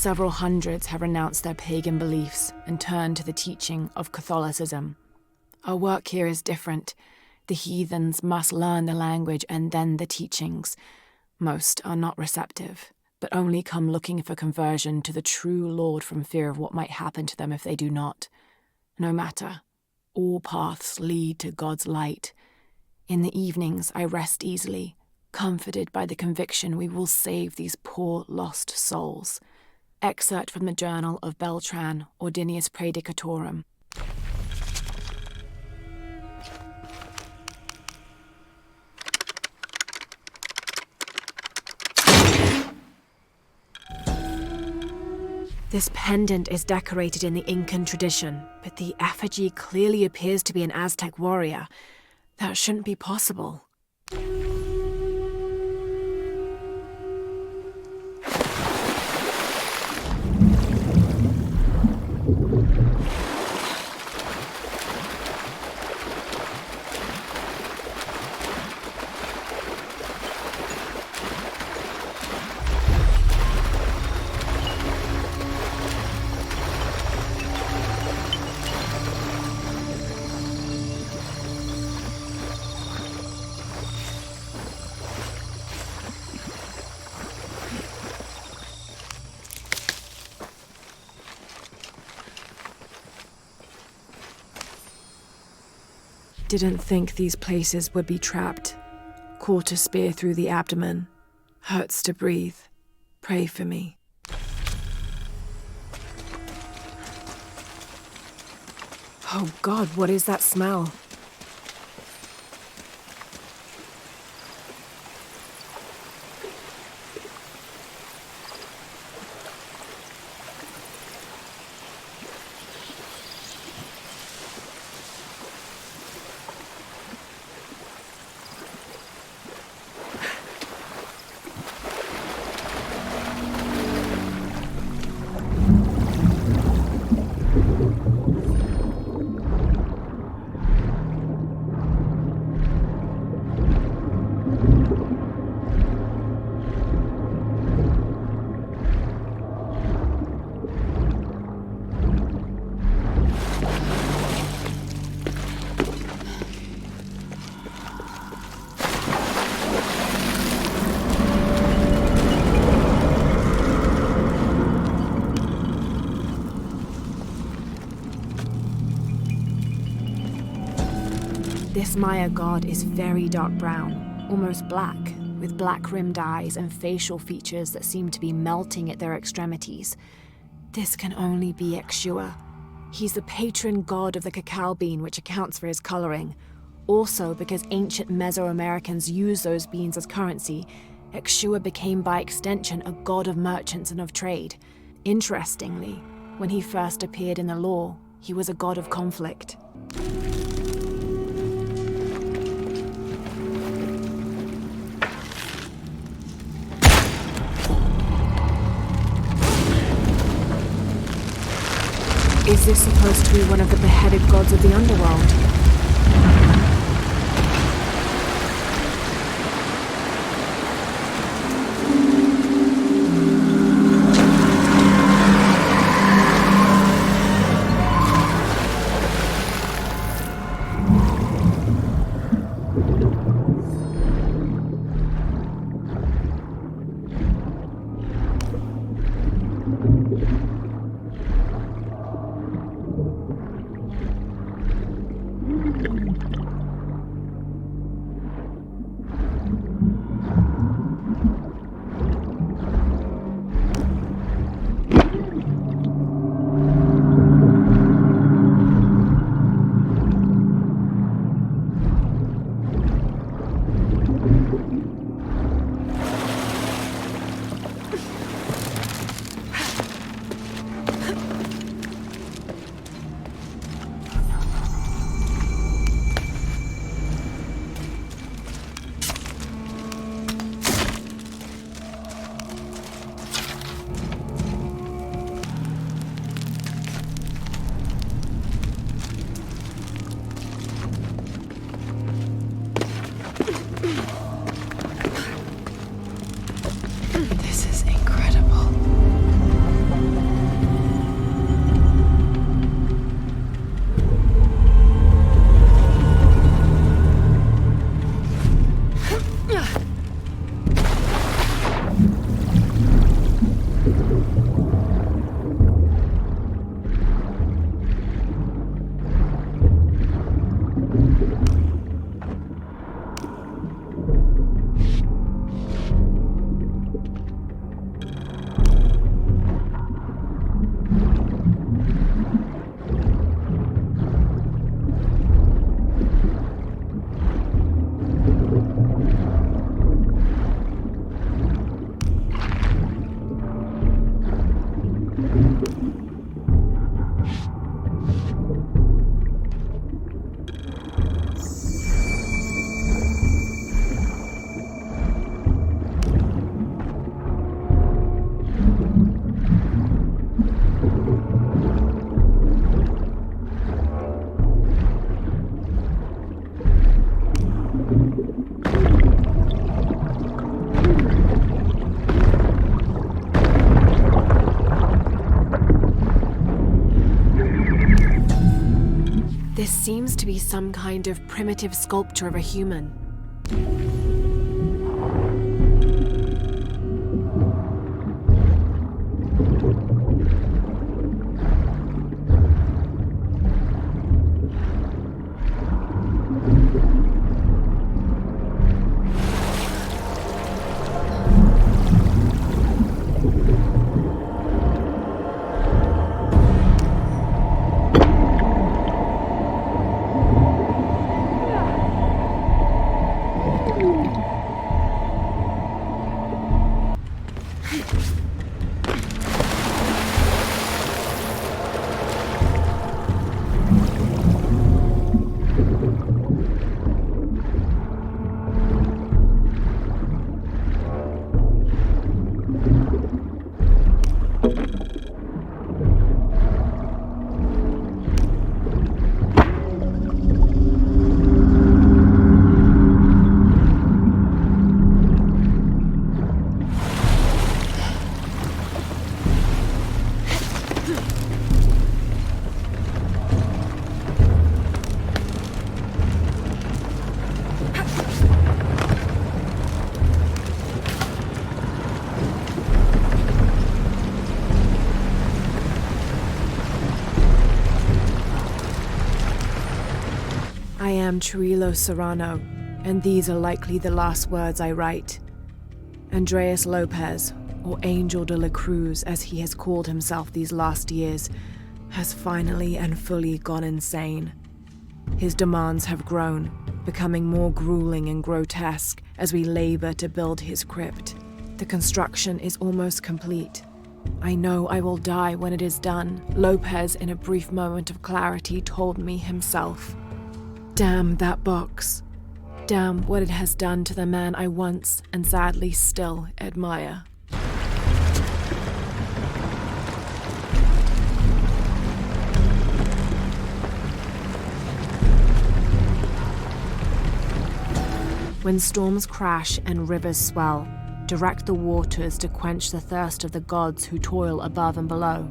Several hundreds have renounced their pagan beliefs and turned to the teaching of Catholicism. Our work here is different. The heathens must learn the language and then the teachings. Most are not receptive, but only come looking for conversion to the true Lord from fear of what might happen to them if they do not. No matter, all paths lead to God's light. In the evenings, I rest easily, comforted by the conviction we will save these poor, lost souls. Excerpt from the journal of Beltran, Ordinius Praedicatorum. This pendant is decorated in the Incan tradition, but the effigy clearly appears to be an Aztec warrior. That shouldn't be possible. Didn't think these places would be trapped. Caught a spear through the abdomen. Hurts to breathe. Pray for me. Oh God, what is that smell? This Maya god is very dark brown, almost black, with black-rimmed eyes and facial features that seem to be melting at their extremities. This can only be Yeshua. He's the patron god of the cacao bean, which accounts for his coloring. Also, because ancient Mesoamericans used those beans as currency, Yeshua became by extension a god of merchants and of trade. Interestingly, when he first appeared in the law, he was a god of conflict. Is this supposed to be one of the beheaded gods of the underworld? This seems to be some kind of primitive sculpture of a human. I am Trujillo Serrano, and these are likely the last words I write. Andreas Lopez, or Angel de la Cruz as he has called himself these last years, has finally and fully gone insane. His demands have grown, becoming more grueling and grotesque as we labor to build his crypt. The construction is almost complete. I know I will die when it is done, Lopez in a brief moment of clarity told me himself. Damn that box. Damn what it has done to the man I once, and sadly still, admire. When storms crash and rivers swell, direct the waters to quench the thirst of the gods who toil above and below.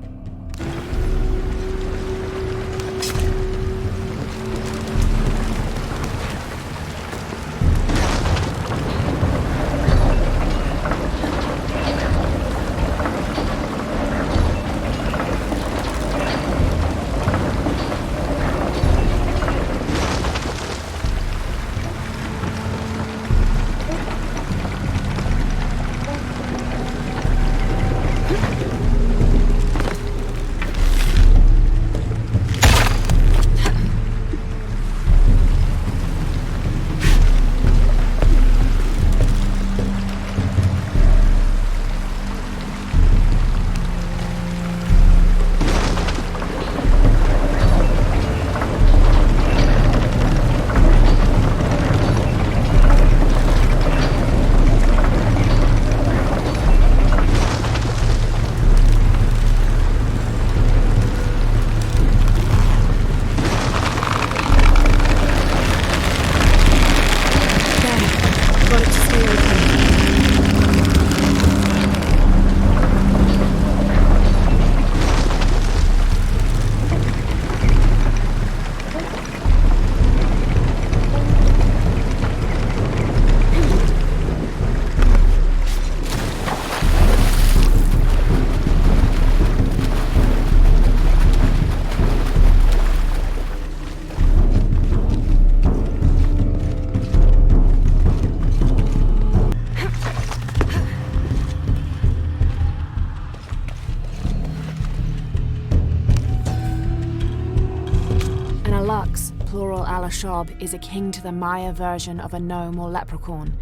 Plural Alashab is akin to the Maya version of a gnome or leprechaun.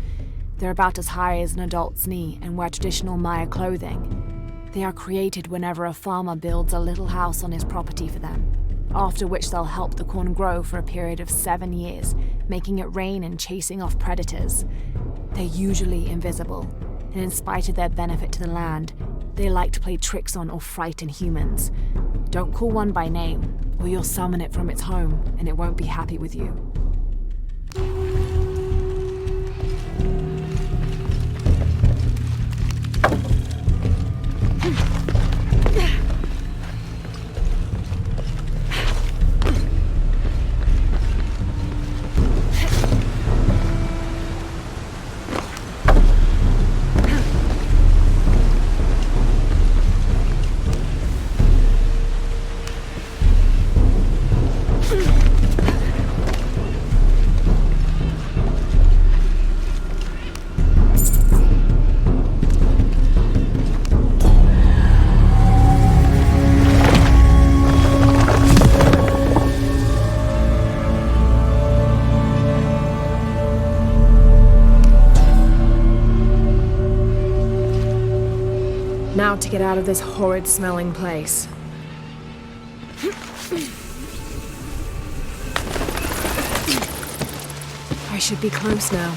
They're about as high as an adult's knee and wear traditional Maya clothing. They are created whenever a farmer builds a little house on his property for them, after which they'll help the corn grow for a period of 7 years, making it rain and chasing off predators. They're usually invisible, and in spite of their benefit to the land, they like to play tricks on or frighten humans. Don't call one by name, or you'll summon it from its home, and it won't be happy with you. Now to get out of this horrid smelling place. I should be close now.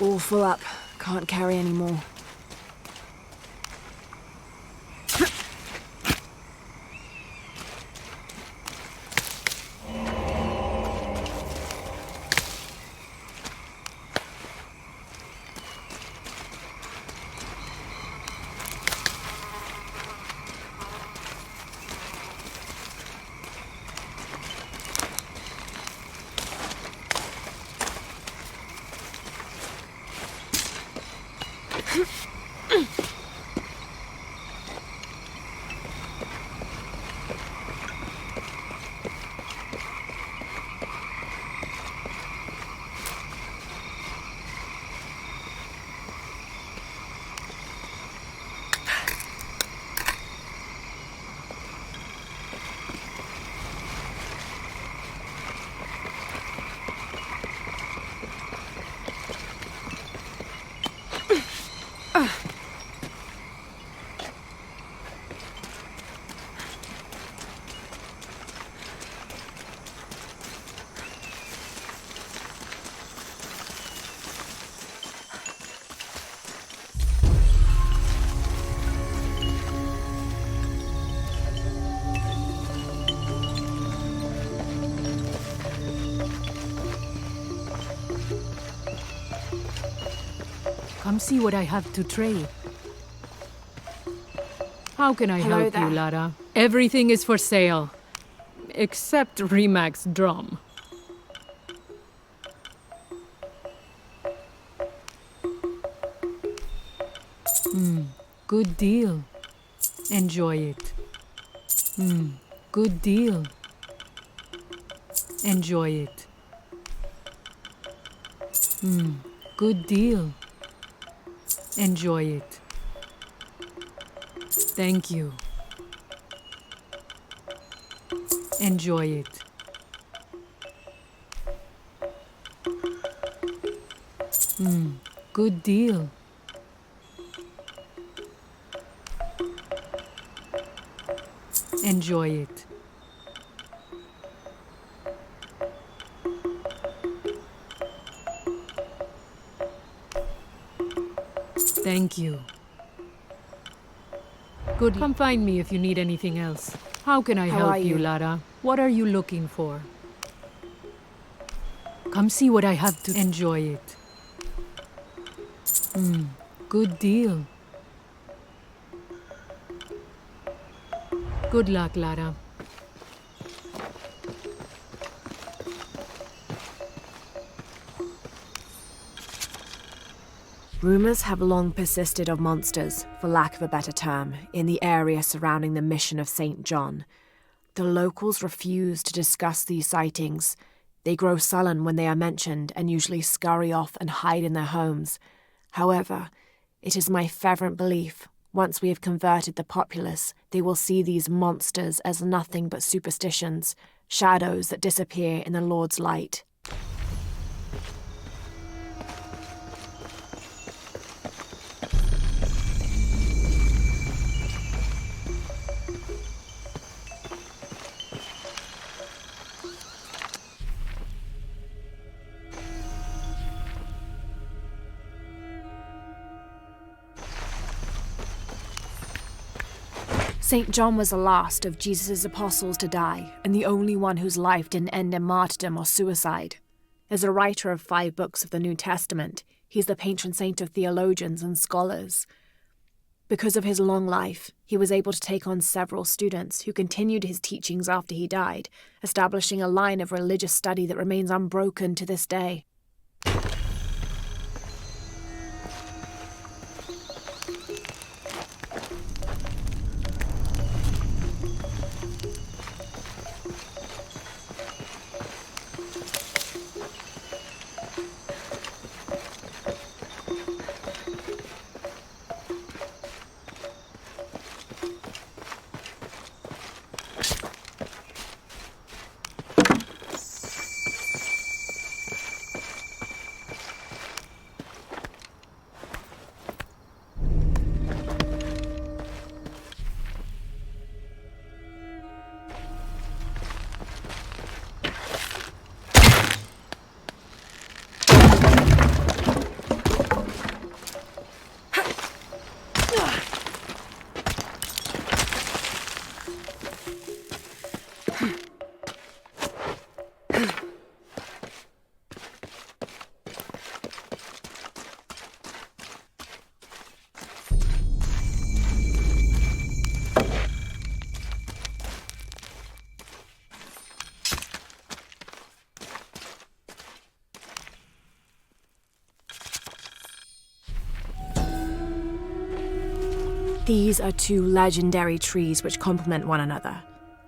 All full up. Can't carry any more. Come see what I have to trade. How can I Hello help there. you, Lara? Everything is for sale. Except Remac's drum. Good deal. Enjoy it. Good deal. Enjoy it. Good deal. Enjoy it. Thank you. Enjoy it. Good deal. Enjoy it. Thank you. Good. Come find me if you need anything else. How can I How help are you, you? Lara? What are you looking for? Come see what I have to enjoy it. Good deal. Good luck, Lara. Rumors have long persisted of monsters, for lack of a better term, in the area surrounding the mission of St. John. The locals refuse to discuss these sightings. They grow sullen when they are mentioned and usually scurry off and hide in their homes. However, it is my fervent belief, once we have converted the populace, they will see these monsters as nothing but superstitions, shadows that disappear in the Lord's light. St. John was the last of Jesus' apostles to die, and the only one whose life didn't end in martyrdom or suicide. As a writer of 5 books of the New Testament, he's the patron saint of theologians and scholars. Because of his long life, he was able to take on several students who continued his teachings after he died, establishing a line of religious study that remains unbroken to this day. These are two legendary trees which complement one another.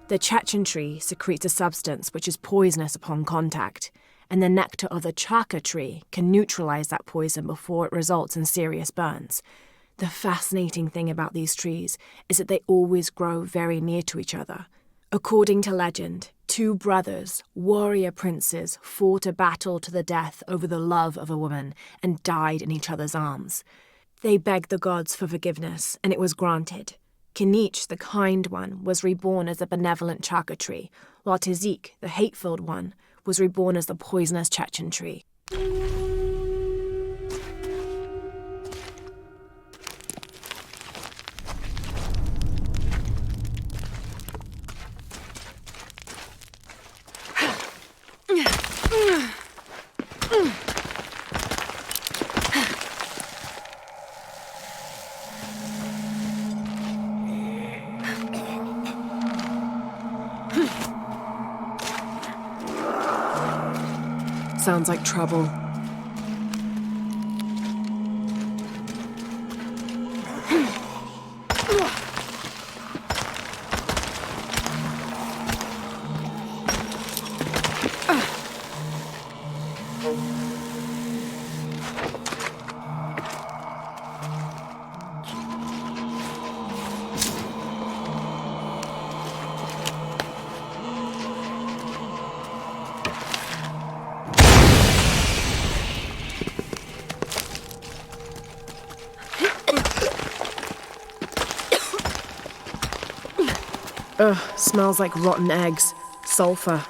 The Chechen tree secretes a substance which is poisonous upon contact, and the nectar of the Chaka tree can neutralize that poison before it results in serious burns. The fascinating thing about these trees is that they always grow very near to each other. According to legend, two brothers, warrior princes, fought a battle to the death over the love of a woman and died in each other's arms. They begged the gods for forgiveness, and it was granted. Kinich, the kind one, was reborn as a benevolent Chaka tree, while Tazik, the hate-filled one, was reborn as the poisonous Chechen tree. Sounds like trouble. Ugh, smells like rotten eggs. Sulfur.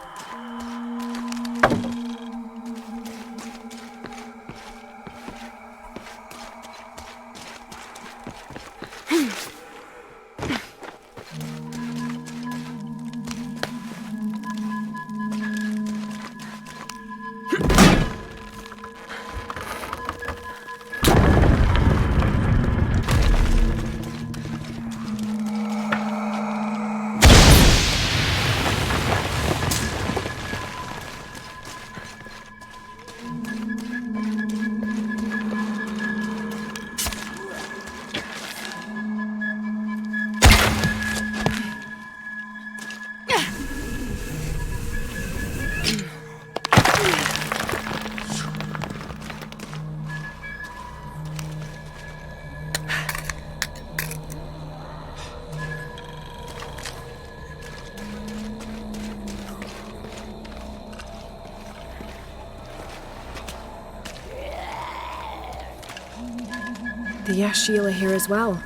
The Yashil are here as well.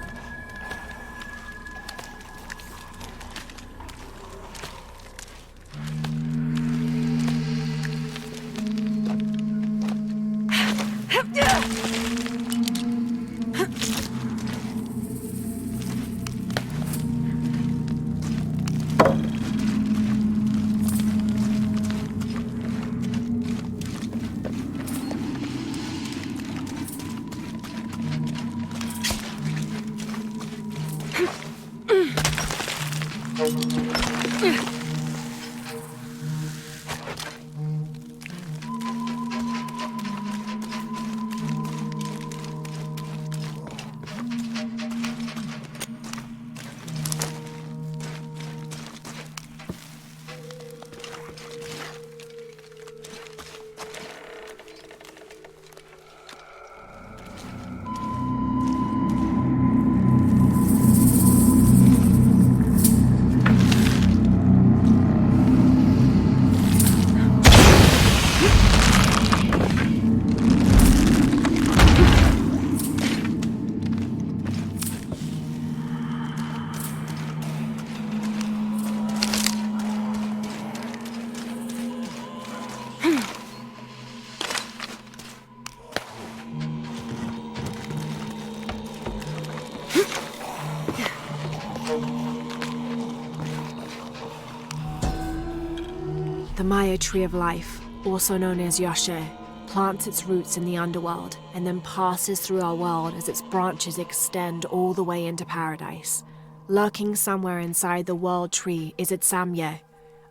The Maya Tree of Life, also known as Yoshe, plants its roots in the underworld and then passes through our world as its branches extend all the way into paradise. Lurking somewhere inside the world tree is its Samye,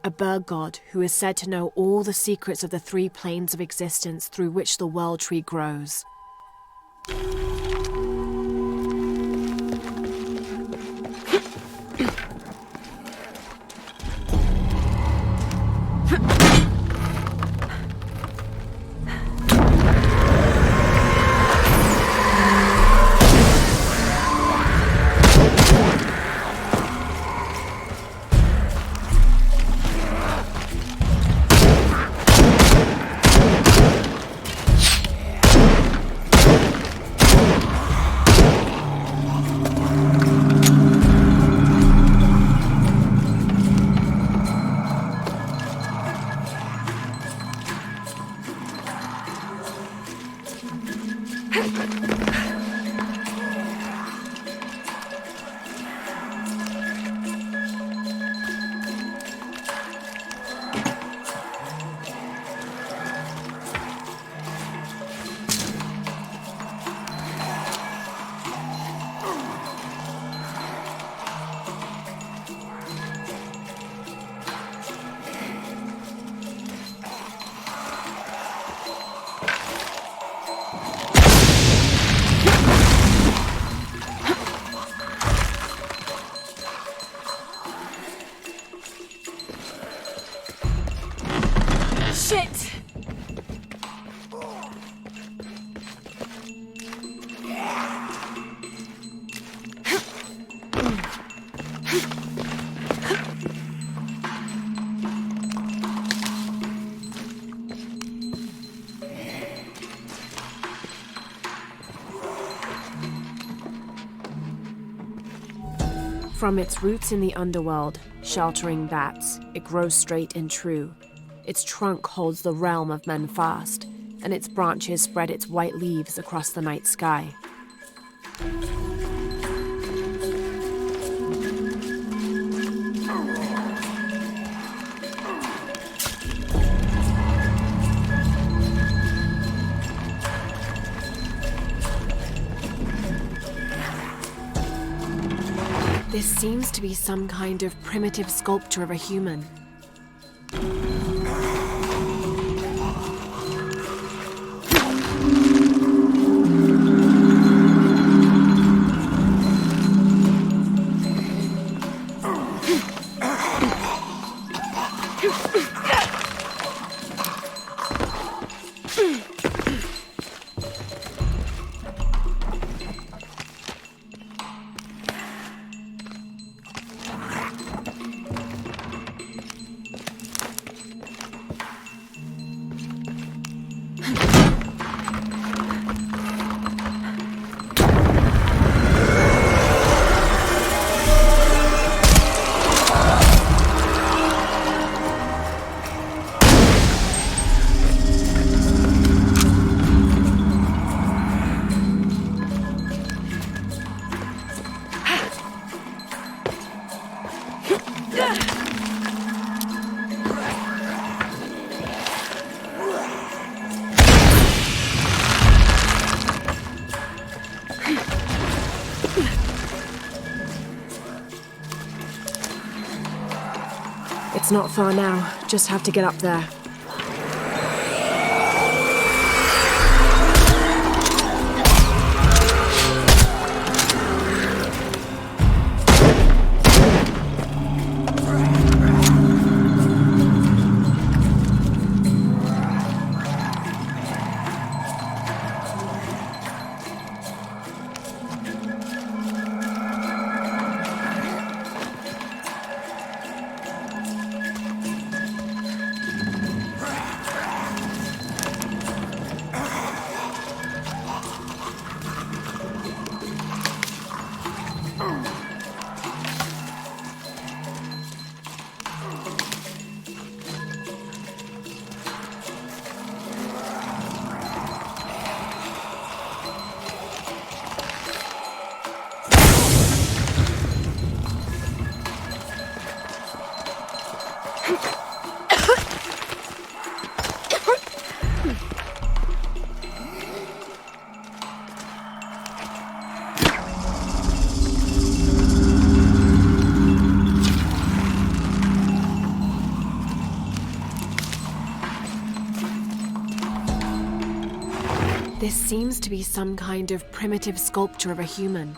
a bird god who is said to know all the secrets of the three planes of existence through which the world tree grows. Shit! From its roots in the underworld, sheltering bats, it grows straight and true. Its trunk holds the realm of men fast, and its branches spread its white leaves across the night sky. This seems to be some kind of primitive sculpture of a human. It's not far now, just have to get up there. This seems to be some kind of primitive sculpture of a human.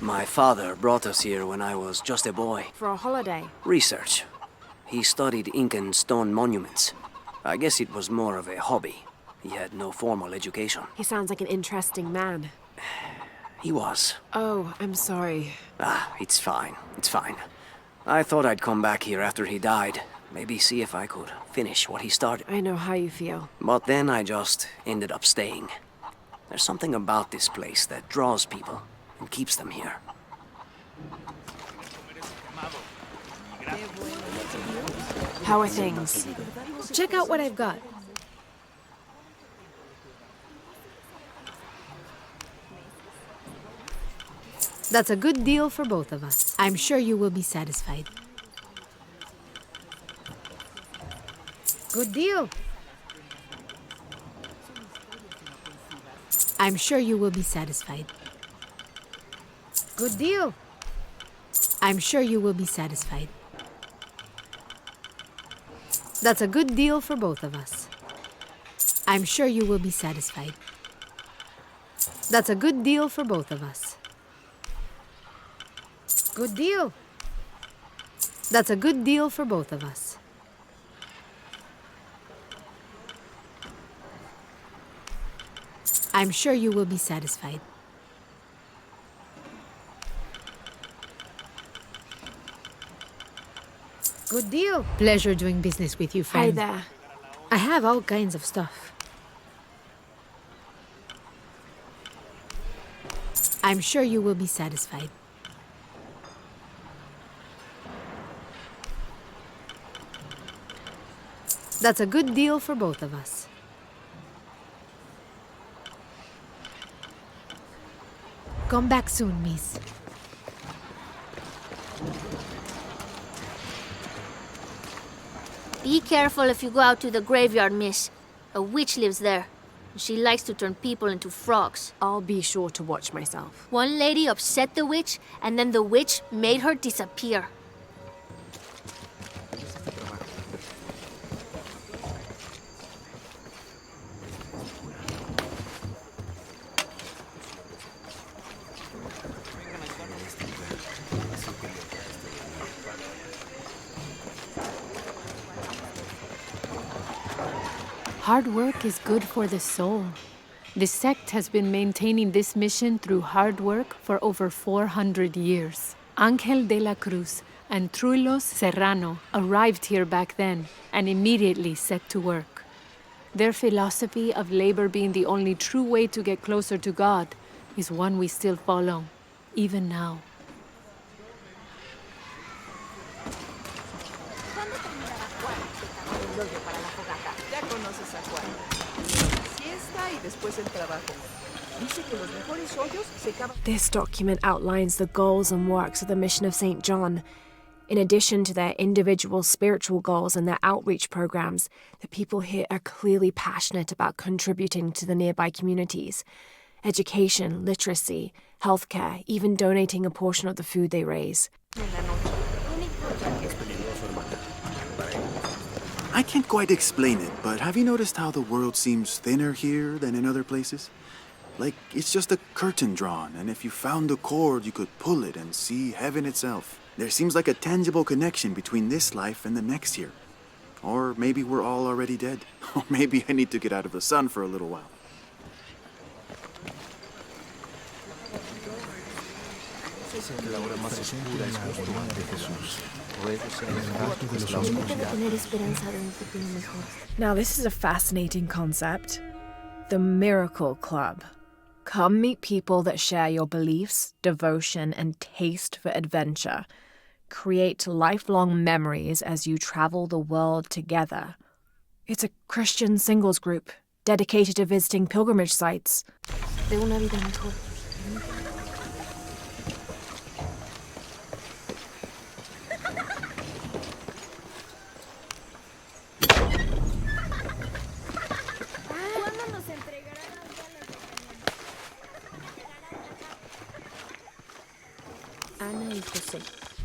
My father brought us here when I was just a boy. For a holiday. Research. He studied Incan stone monuments. I guess it was more of a hobby. He had no formal education. He sounds like an interesting man. He was. Oh, I'm sorry. It's fine. It's fine. I thought I'd come back here after he died. Maybe see if I could finish what he started. I know how you feel. But then I just ended up staying. There's something about this place that draws people and keeps them here. How are things? Check out what I've got. That's a good deal for both of us. I'm sure you will be satisfied. Good deal. I'm sure you will be satisfied. Good deal. I'm sure you will be satisfied. That's a good deal for both of us. I'm sure you will be satisfied. That's a good deal for both of us. Good deal. That's a good deal for both of us. I'm sure you will be satisfied. Good deal. Pleasure doing business with you, friend. Hi there. I have all kinds of stuff. I'm sure you will be satisfied. That's a good deal for both of us. Come back soon, miss. Be careful if you go out to the graveyard, miss. A witch lives there. She likes to turn people into frogs. I'll be sure to watch myself. One lady upset the witch, and then the witch made her disappear. Hard work is good for the soul. The sect has been maintaining this mission through hard work for over 400 years. Ángel de la Cruz and Truilos Serrano arrived here back then and immediately set to work. Their philosophy of labor being the only true way to get closer to God is one we still follow, even now. This document outlines the goals and works of the mission of St. John. In addition to their individual spiritual goals and their outreach programs, the people here are clearly passionate about contributing to the nearby communities. Education, literacy, healthcare, even donating a portion of the food they raise. I can't quite explain it, but have you noticed how the world seems thinner here than in other places? Like, it's just a curtain drawn, and if you found a cord, you could pull it and see heaven itself. There seems like a tangible connection between this life and the next here. Or maybe we're all already dead. Or maybe I need to get out of the sun for a little while. Now, this is a fascinating concept. The Miracle Club. Come meet people that share your beliefs, devotion, and taste for adventure. Create lifelong memories as you travel the world together. It's a Christian singles group dedicated to visiting pilgrimage sites. De una vida mejor.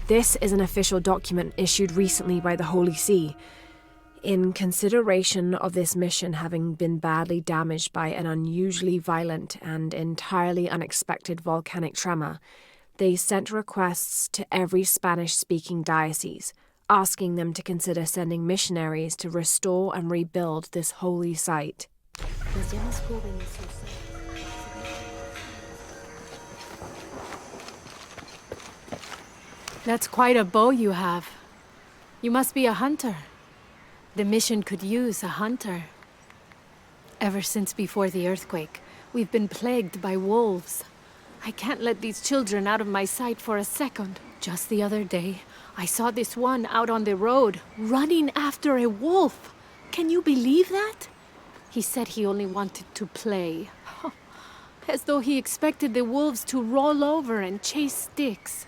This is an official document issued recently by the Holy See. In consideration of this mission having been badly damaged by an unusually violent and entirely unexpected volcanic tremor, They sent requests to every Spanish-speaking diocese, asking them to consider sending missionaries to restore and rebuild this holy site. That's quite a bow you have. You must be a hunter. The mission could use a hunter. Ever since before the earthquake, we've been plagued by wolves. I can't let these children out of my sight for a second. Just the other day, I saw this one out on the road, running after a wolf. Can you believe that? He said he only wanted to play. As though he expected the wolves to roll over and chase sticks.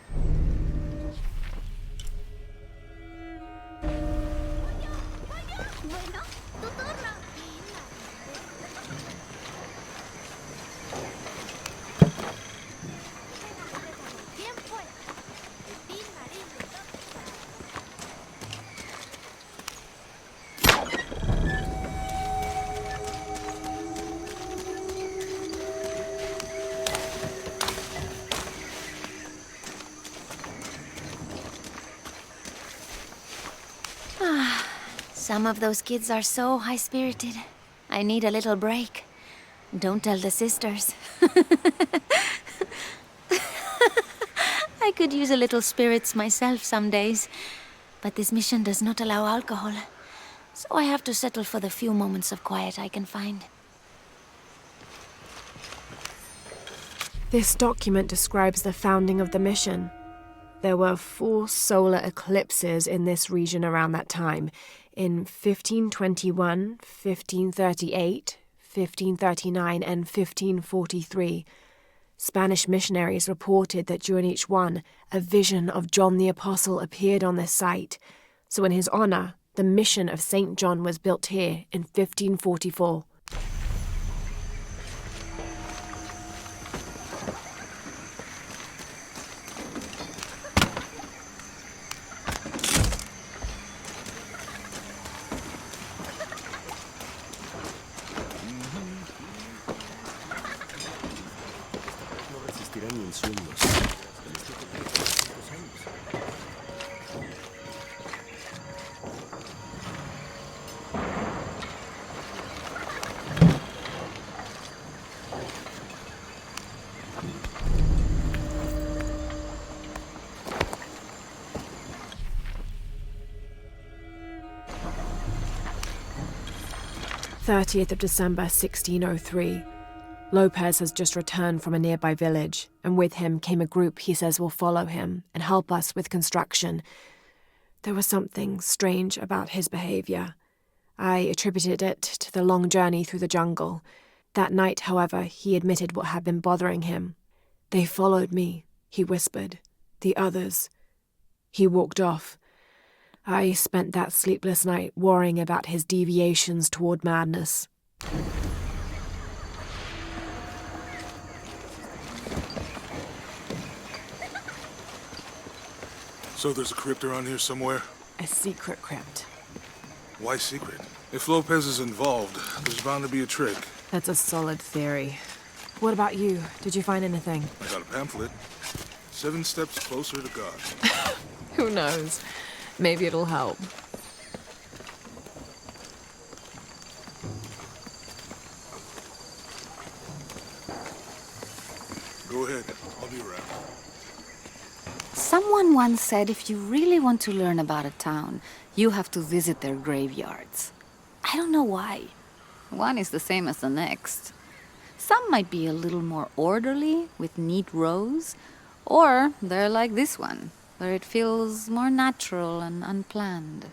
Some of those kids are so high-spirited. I need a little break. Don't tell the sisters. I could use a little spirits myself some days, but this mission does not allow alcohol, so I have to settle for the few moments of quiet I can find. This document describes the founding of the mission. There were 4 solar eclipses in this region around that time, in 1521, 1538, 1539, and 1543. Spanish missionaries reported that during each one, a vision of John the Apostle appeared on this site. So in his honor, the mission of St. John was built here in 1544. December 1603. Lopez has just returned from a nearby village, and with him came a group he says will follow him and help us with construction. There was something strange about his behavior. I attributed it to the long journey through the jungle. That night, however, he admitted what had been bothering him. "They followed me," he whispered. "The others." He walked off. I spent that sleepless night worrying about his deviations toward madness. So there's a crypt around here somewhere? A secret crypt. Why secret? If Lopez is involved, there's bound to be a trick. That's a solid theory. What about you? Did you find anything? I got a pamphlet. 7 steps closer to God. Who knows? Maybe it'll help. Go ahead. I'll be around. Someone once said if you really want to learn about a town, you have to visit their graveyards. I don't know why. One is the same as the next. Some might be a little more orderly, with neat rows, or they're like this one, where it feels more natural and unplanned.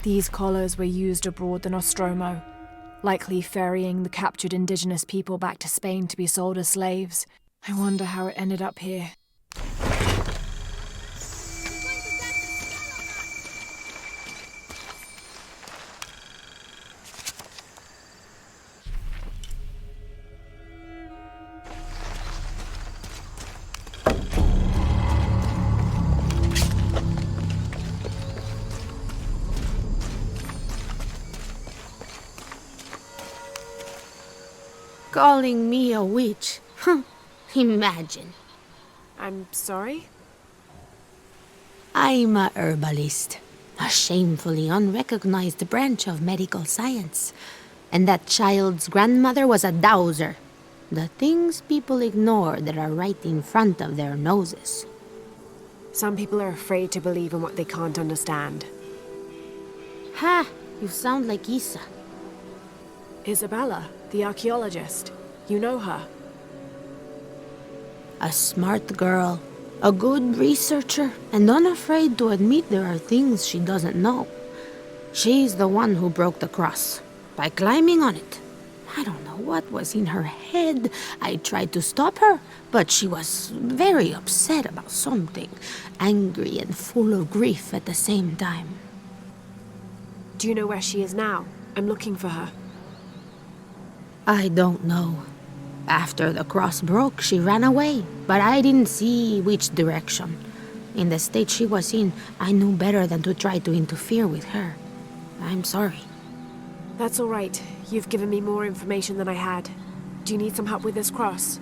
These collars were used abroad the Nostromo, likely ferrying the captured indigenous people back to Spain to be sold as slaves. I wonder how it ended up here. Calling me a witch? Imagine. I'm sorry? I'm a herbalist, a shamefully unrecognized branch of medical science. And that child's grandmother was a dowser. The things people ignore that are right in front of their noses. Some people are afraid to believe in what they can't understand. Ha! You sound like Isa. Isabella, the archaeologist. You know her. A smart girl, a good researcher, and unafraid to admit there are things she doesn't know. She's the one who broke the cross, by climbing on it. I don't know what was in her head. I tried to stop her, but she was very upset about something, angry and full of grief at the same time. Do you know where she is now? I'm looking for her. I don't know. After the cross broke, she ran away, but I didn't see which direction. In the state she was in, I knew better than to try to interfere with her. I'm sorry. That's all right. You've given me more information than I had. Do you need some help with this cross?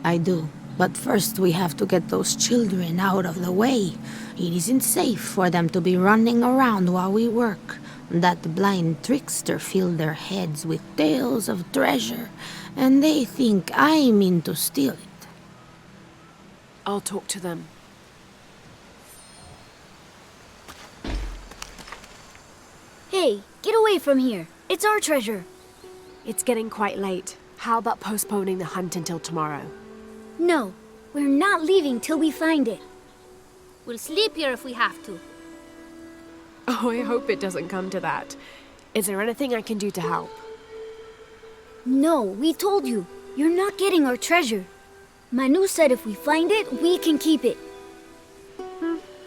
I do. But first we have to get those children out of the way. It isn't safe for them to be running around while we work. That blind trickster filled their heads with tales of treasure, and they think I mean to steal it. I'll talk to them. Hey, get away from here. It's our treasure. It's getting quite late. How about postponing the hunt until tomorrow? No, we're not leaving till we find it. We'll sleep here if we have to. Oh, I hope it doesn't come to that. Is there anything I can do to help? No, we told you. You're not getting our treasure. Manu said if we find it, we can keep it.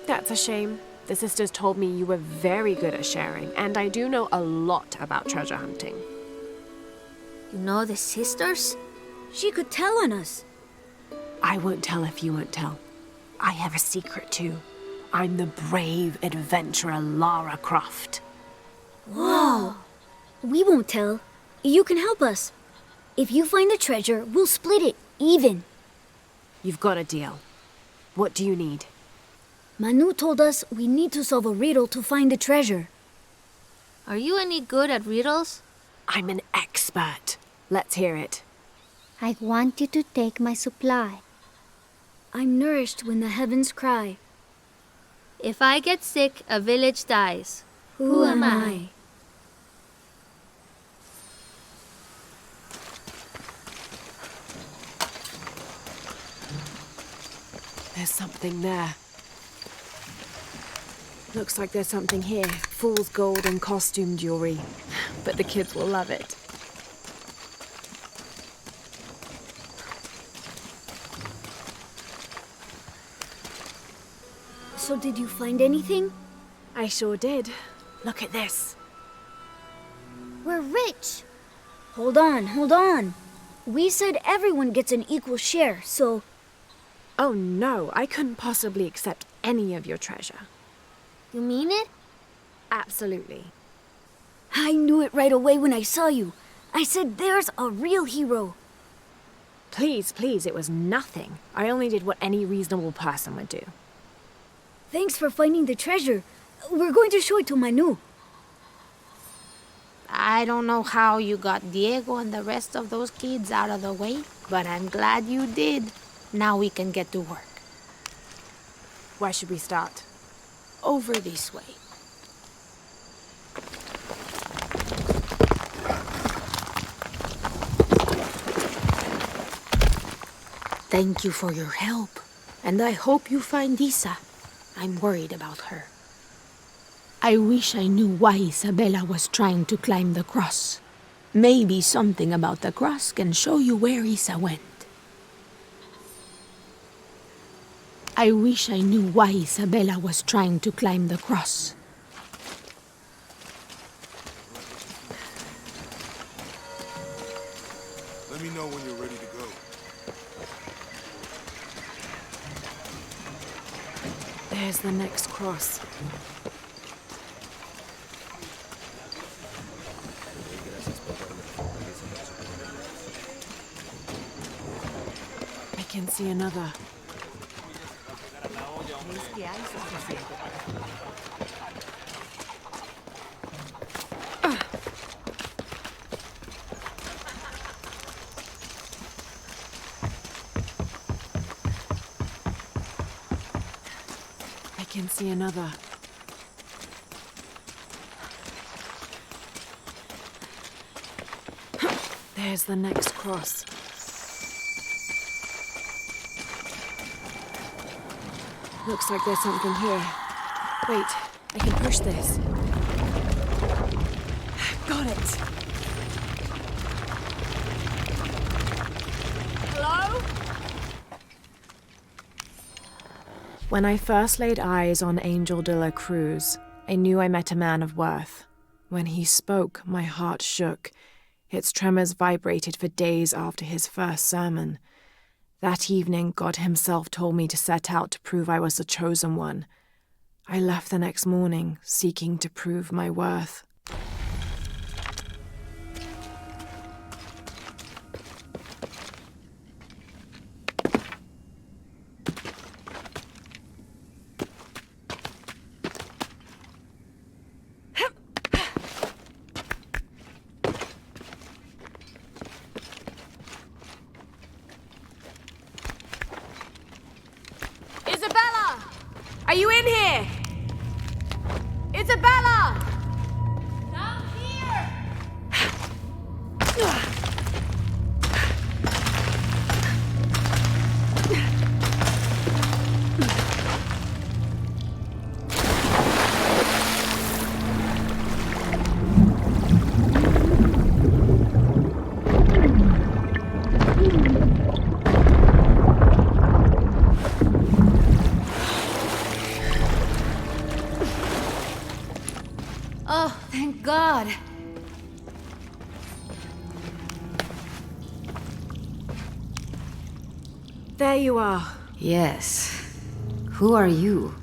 That's a shame. The sisters told me you were very good at sharing, and I do know a lot about treasure hunting. You know the sisters? She could tell on us. I won't tell if you won't tell. I have a secret too. I'm the brave adventurer Lara Croft. Whoa! We won't tell. You can help us. If you find the treasure, we'll split it, even. You've got a deal. What do you need? Manu told us we need to solve a riddle to find the treasure. Are you any good at riddles? I'm an expert. Let's hear it. I want you to take my supply. I'm nourished when the heavens cry. If I get sick, a village dies. Who am I? There's something there. Looks like there's something here. Fool's gold and costume jewelry. But the kids will love it. So did you find anything? I sure did. Look at this. We're rich. Hold on, hold on. We said everyone gets an equal share, so... Oh no, I couldn't possibly accept any of your treasure. You mean it? Absolutely. I knew it right away when I saw you. I said there's a real hero. Please, please, it was nothing. I only did what any reasonable person would do. Thanks for finding the treasure. We're going to show it to Manu. I don't know how you got Diego and the rest of those kids out of the way, but I'm glad you did. Now we can get to work. Where should we start? Over this way. Thank you for your help, and I hope you find Isa. I'm worried about her. I wish I knew why Isabella was trying to climb the cross. Maybe something about the cross can show you where Isa went. I wish I knew why Isabella was trying to climb the cross. Let me know when you're ready to go. There's the next cross. see another. I can see another. There's the next cross. Looks like there's something here. Wait, I can push this. Got it! Hello? When I first laid eyes on Angel de la Cruz, I knew I met a man of worth. When he spoke, my heart shook. Its tremors vibrated for days after his first sermon. That evening, God himself told me to set out to prove I was the chosen one. I left the next morning, seeking to prove my worth. Are you in here? Isabella! Down here! Oh, thank God. There you are. Yes. Who are you?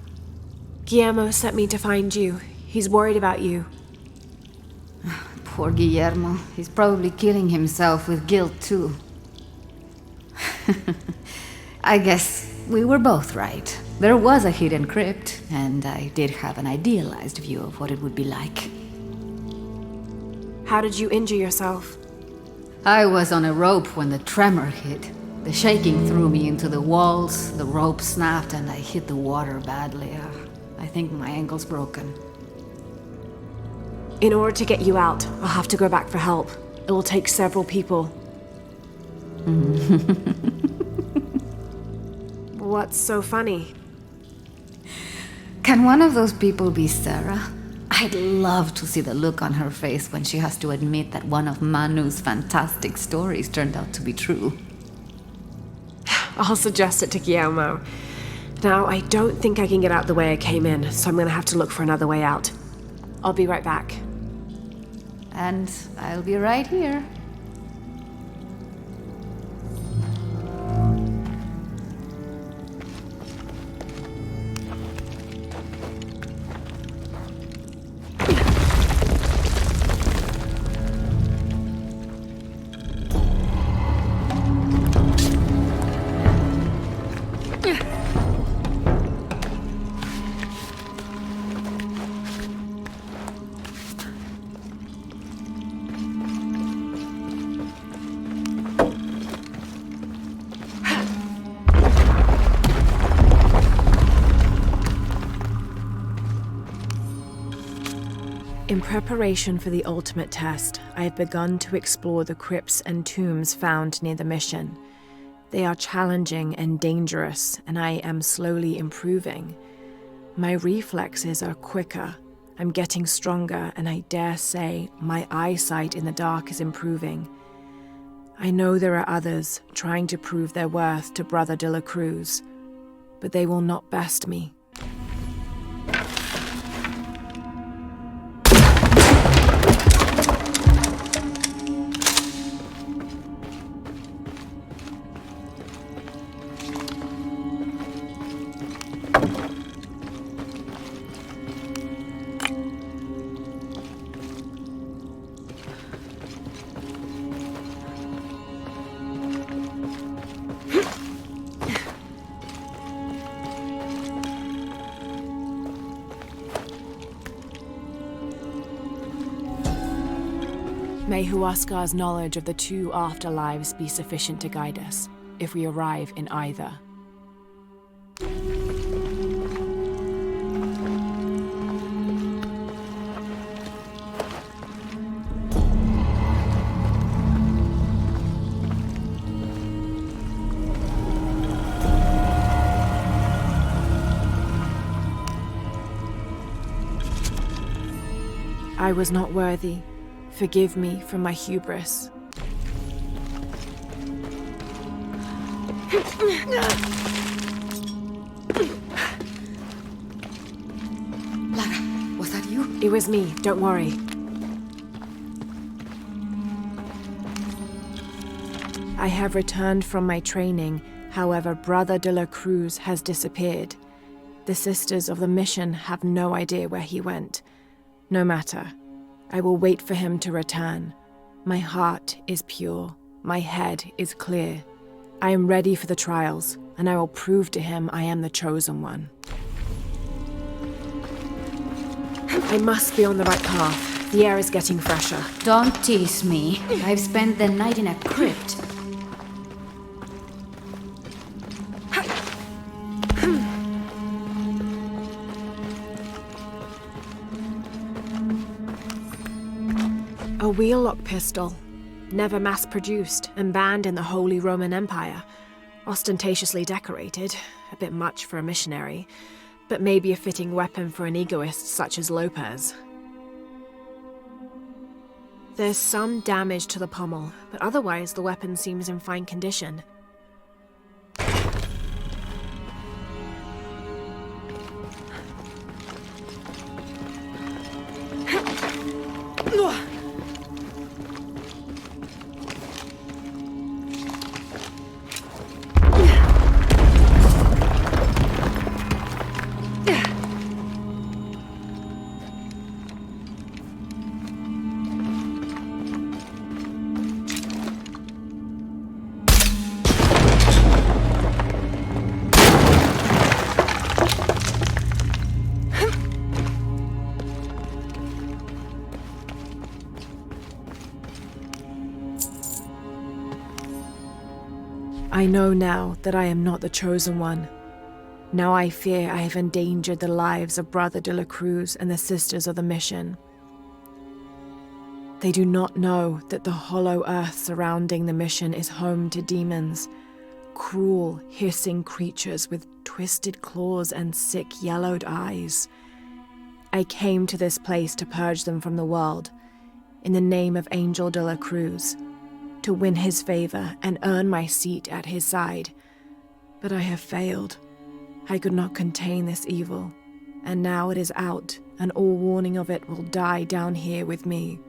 Guillermo sent me to find you. He's worried about you. Poor Guillermo. He's probably killing himself with guilt, too. I guess we were both right. There was a hidden crypt, and I did have an idealized view of what it would be like. How did you injure yourself? I was on a rope when the tremor hit. The shaking threw me into the walls, the rope snapped, and I hit the water badly. I think my ankle's broken. In order to get you out, I'll have to go back for help. It will take several people. What's so funny? Can one of those people be Sarah? I'd love to see the look on her face when she has to admit that one of Manu's fantastic stories turned out to be true. I'll suggest it to Guillermo. Now, I don't think I can get out the way I came in, so I'm gonna have to look for another way out. I'll be right back. And I'll be right here. In preparation for the ultimate test, I have begun to explore the crypts and tombs found near the mission. They are challenging and dangerous, and I am slowly improving. My reflexes are quicker, I'm getting stronger, and I dare say my eyesight in the dark is improving. I know there are others trying to prove their worth to Brother de la Cruz, but they will not best me. May Huascar's knowledge of the two afterlives be sufficient to guide us, if we arrive in either. I was not worthy. Forgive me for my hubris. Lara, was that you? It was me, don't worry. I have returned from my training, however, Brother de la Cruz has disappeared. The Sisters of the Mission have no idea where he went. No matter. I will wait for him to return. My heart is pure. My head is clear. I am ready for the trials, and I will prove to him I am the chosen one. I must be on the right path. The air is getting fresher. Don't tease me. I've spent the night in a crypt. A wheel-lock pistol, never mass-produced and banned in the Holy Roman Empire. Ostentatiously decorated, a bit much for a missionary, but maybe a fitting weapon for an egoist such as Lopez. There's some damage to the pommel, but otherwise the weapon seems in fine condition. I know now that I am not the chosen one. Now I fear I have endangered the lives of Brother de la Cruz and the Sisters of the Mission. They do not know that the hollow earth surrounding the mission is home to demons, cruel, hissing creatures with twisted claws and sick, yellowed eyes. I came to this place to purge them from the world, in the name of Angel de la Cruz, to win his favor and earn my seat at his side. But I have failed. I could not contain this evil, and now it is out, and all warning of it will die down here with me.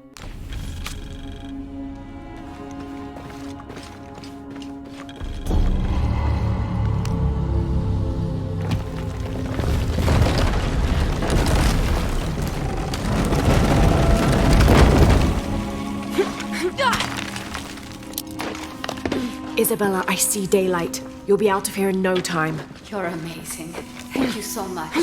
Isabella, I see daylight. You'll be out of here in no time. You're amazing. Thank you so much.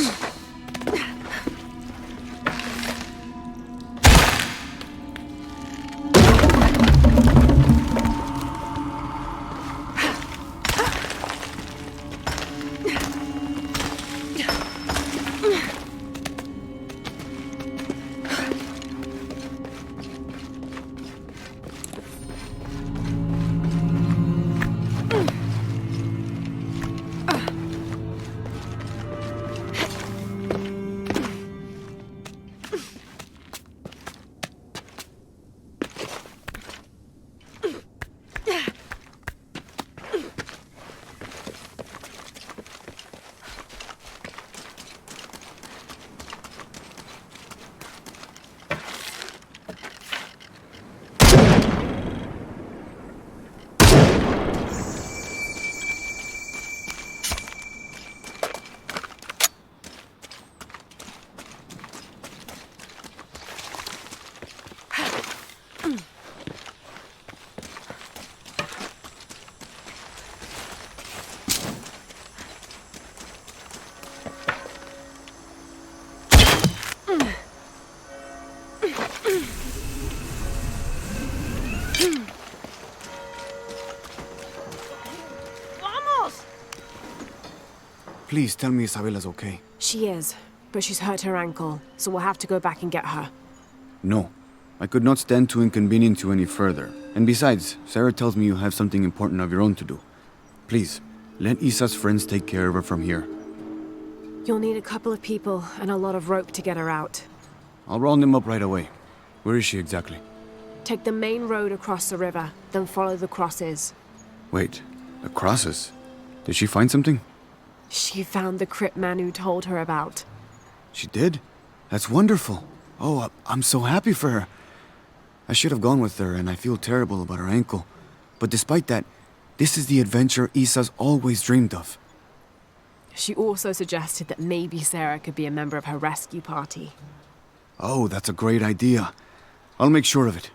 Please tell me Isabella's okay. She is, but she's hurt her ankle, so we'll have to go back and get her. No. I could not stand to inconvenience you any further. And besides, Sarah tells me you have something important of your own to do. Please, let Isa's friends take care of her from here. You'll need a couple of people and a lot of rope to get her out. I'll round them up right away. Where is she exactly? Take the main road across the river, then follow the crosses. Wait, the crosses? Did she find something? She found the crypt Manu told her about. She did? That's wonderful. Oh, I'm so happy for her. I should have gone with her, and I feel terrible about her ankle. But despite that, this is the adventure Isa's always dreamed of. She also suggested that maybe Sarah could be a member of her rescue party. Oh, that's a great idea. I'll make sure of it.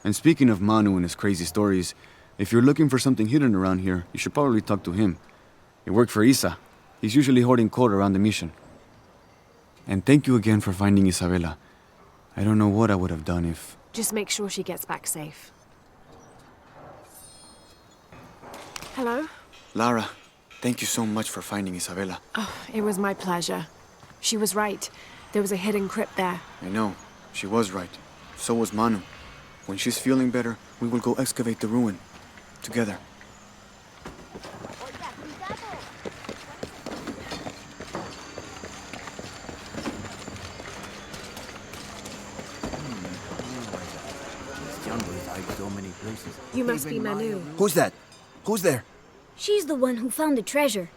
And speaking of Manu and his crazy stories, if you're looking for something hidden around here, you should probably talk to him. He worked for Isa. He's usually hoarding coal around the mission. And thank you again for finding Isabella. I don't know what I would have done if... Just make sure she gets back safe. Hello? Lara, thank you so much for finding Isabella. Oh, it was my pleasure. She was right. There was a hidden crypt there. I know. She was right. So was Manu. When she's feeling better, we will go excavate the ruin. Together. You must be Manu. Who's that? Who's there? She's the one who found the treasure.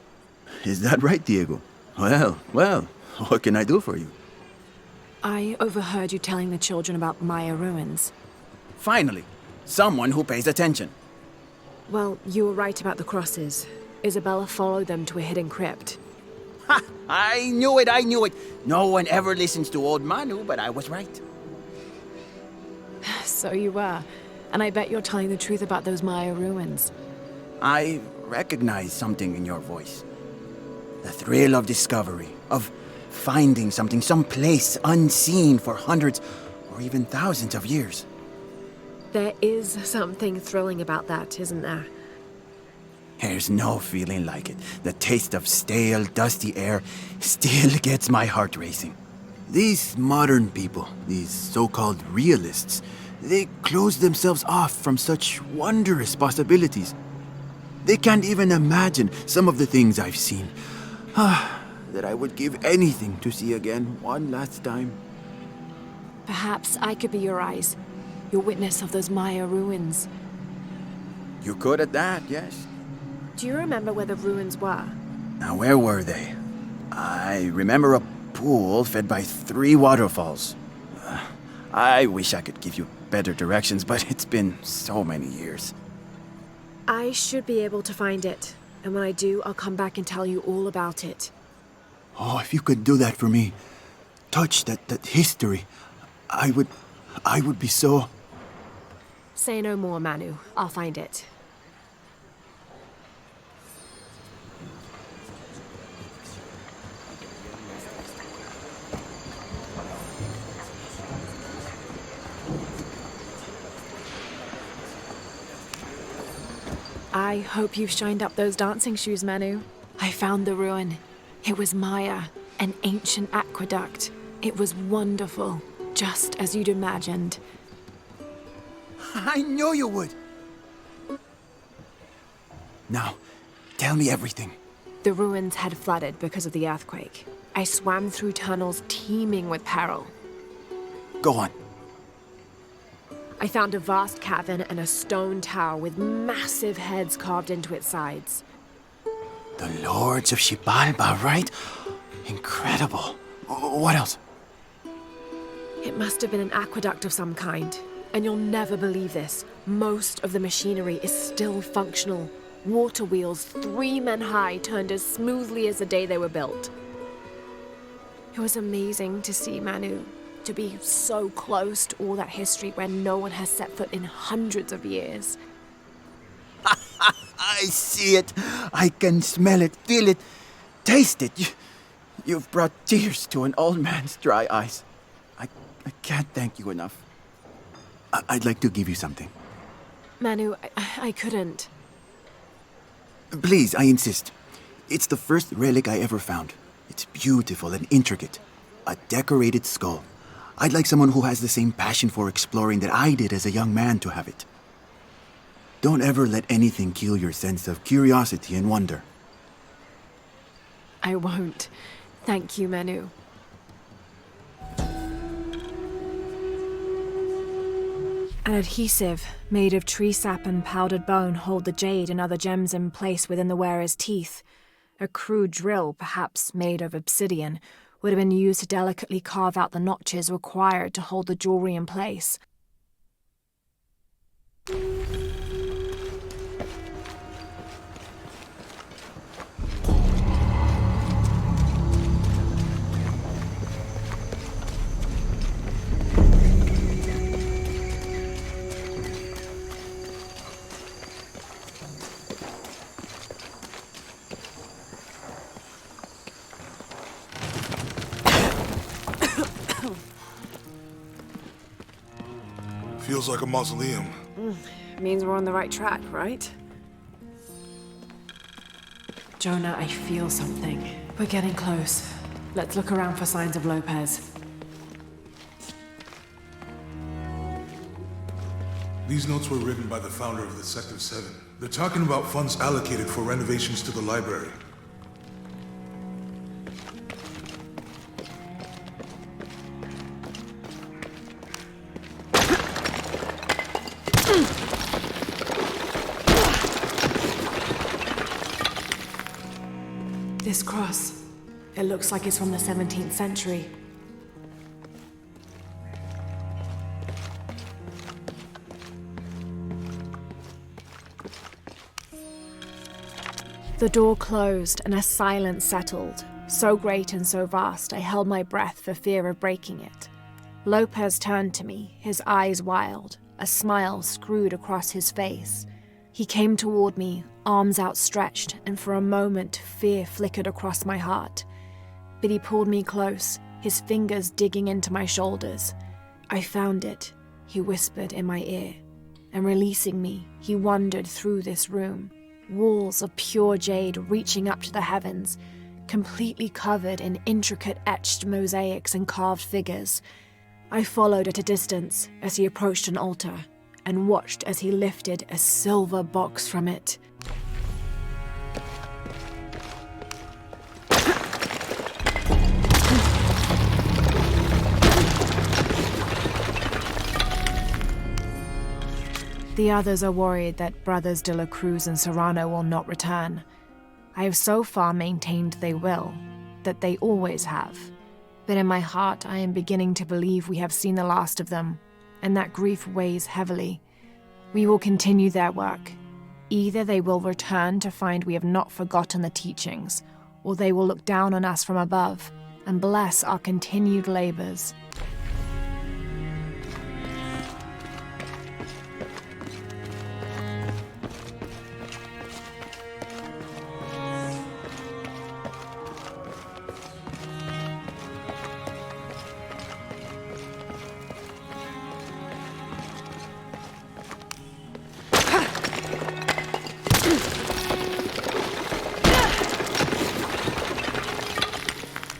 Is that right, Diego? Well, what can I do for you? I overheard you telling the children about Maya ruins. Finally, someone who pays attention. Well, you were right about the crosses. Isabella followed them to a hidden crypt. Ha! I knew it! No one ever listens to old Manu, but I was right. So you were. And I bet you're telling the truth about those Maya ruins. I recognize something in your voice. The thrill of discovery, of finding something someplace unseen for hundreds or even thousands of years. There is something thrilling about that, isn't there? There's no feeling like it. The taste of stale, dusty air still gets my heart racing. These modern people, these so-called realists, they close themselves off from such wondrous possibilities. They can't even imagine some of the things I've seen. That I would give anything to see again one last time. Perhaps I could be your eyes, your witness of those Maya ruins. You could at that, yes. Do you remember where the ruins were? Now, where were they? I remember a pool fed by 3 waterfalls. I wish I could give you better directions, but it's been so many years. I should be able to find it. And when I do, I'll come back and tell you all about it. Oh, if you could do that for me. Touch that history. I would be so... Say no more, Manu. I'll find it. I hope you've shined up those dancing shoes, Manu. I found the ruin. It was Maya, an ancient aqueduct. It was wonderful, just as you'd imagined. I knew you would! Now, tell me everything. The ruins had flooded because of the earthquake. I swam through tunnels teeming with peril. Go on. I found a vast cavern and a stone tower with massive heads carved into its sides. The Lords of Xibalba, right? Incredible. What else? It must have been an aqueduct of some kind. And you'll never believe this. Most of the machinery is still functional. Water wheels 3 men high turned as smoothly as the day they were built. It was amazing to see, Manu. To be so close to all that history where no one has set foot in hundreds of years. I see it. I can smell it, feel it, taste it. You've brought tears to an old man's dry eyes. I can't thank you enough. I'd like to give you something. Manu, I couldn't. Please, I insist. It's the first relic I ever found. It's beautiful and intricate. A decorated skull. I'd like someone who has the same passion for exploring that I did as a young man to have it. Don't ever let anything kill your sense of curiosity and wonder. I won't. Thank you, Menu. An adhesive made of tree sap and powdered bone hold the jade and other gems in place within the wearer's teeth. A crude drill, perhaps made of obsidian, would have been used to delicately carve out the notches required to hold the jewelry in place. Feels like a mausoleum. Means we're on the right track, right? Jonah, I feel something. We're getting close. Let's look around for signs of Lopez. These notes were written by the founder of the Sector 7. They're talking about funds allocated for renovations to the library. This cross. It looks like it's from the 17th century. The door closed and a silence settled, so great and so vast I held my breath for fear of breaking it. Lopez turned to me, his eyes wild, a smile screwed across his face. He came toward me, arms outstretched, and for a moment fear flickered across my heart. But he pulled me close, his fingers digging into my shoulders. I found it, he whispered in my ear, and releasing me, he wandered through this room, walls of pure jade reaching up to the heavens, completely covered in intricate etched mosaics and carved figures. I followed at a distance as he approached an altar, and watched as he lifted a silver box from it. The others are worried that Brothers de la Cruz and Serrano will not return. I have so far maintained they will, that they always have. But in my heart I am beginning to believe we have seen the last of them, and that grief weighs heavily. We will continue their work. Either they will return to find we have not forgotten the teachings, or they will look down on us from above and bless our continued labors.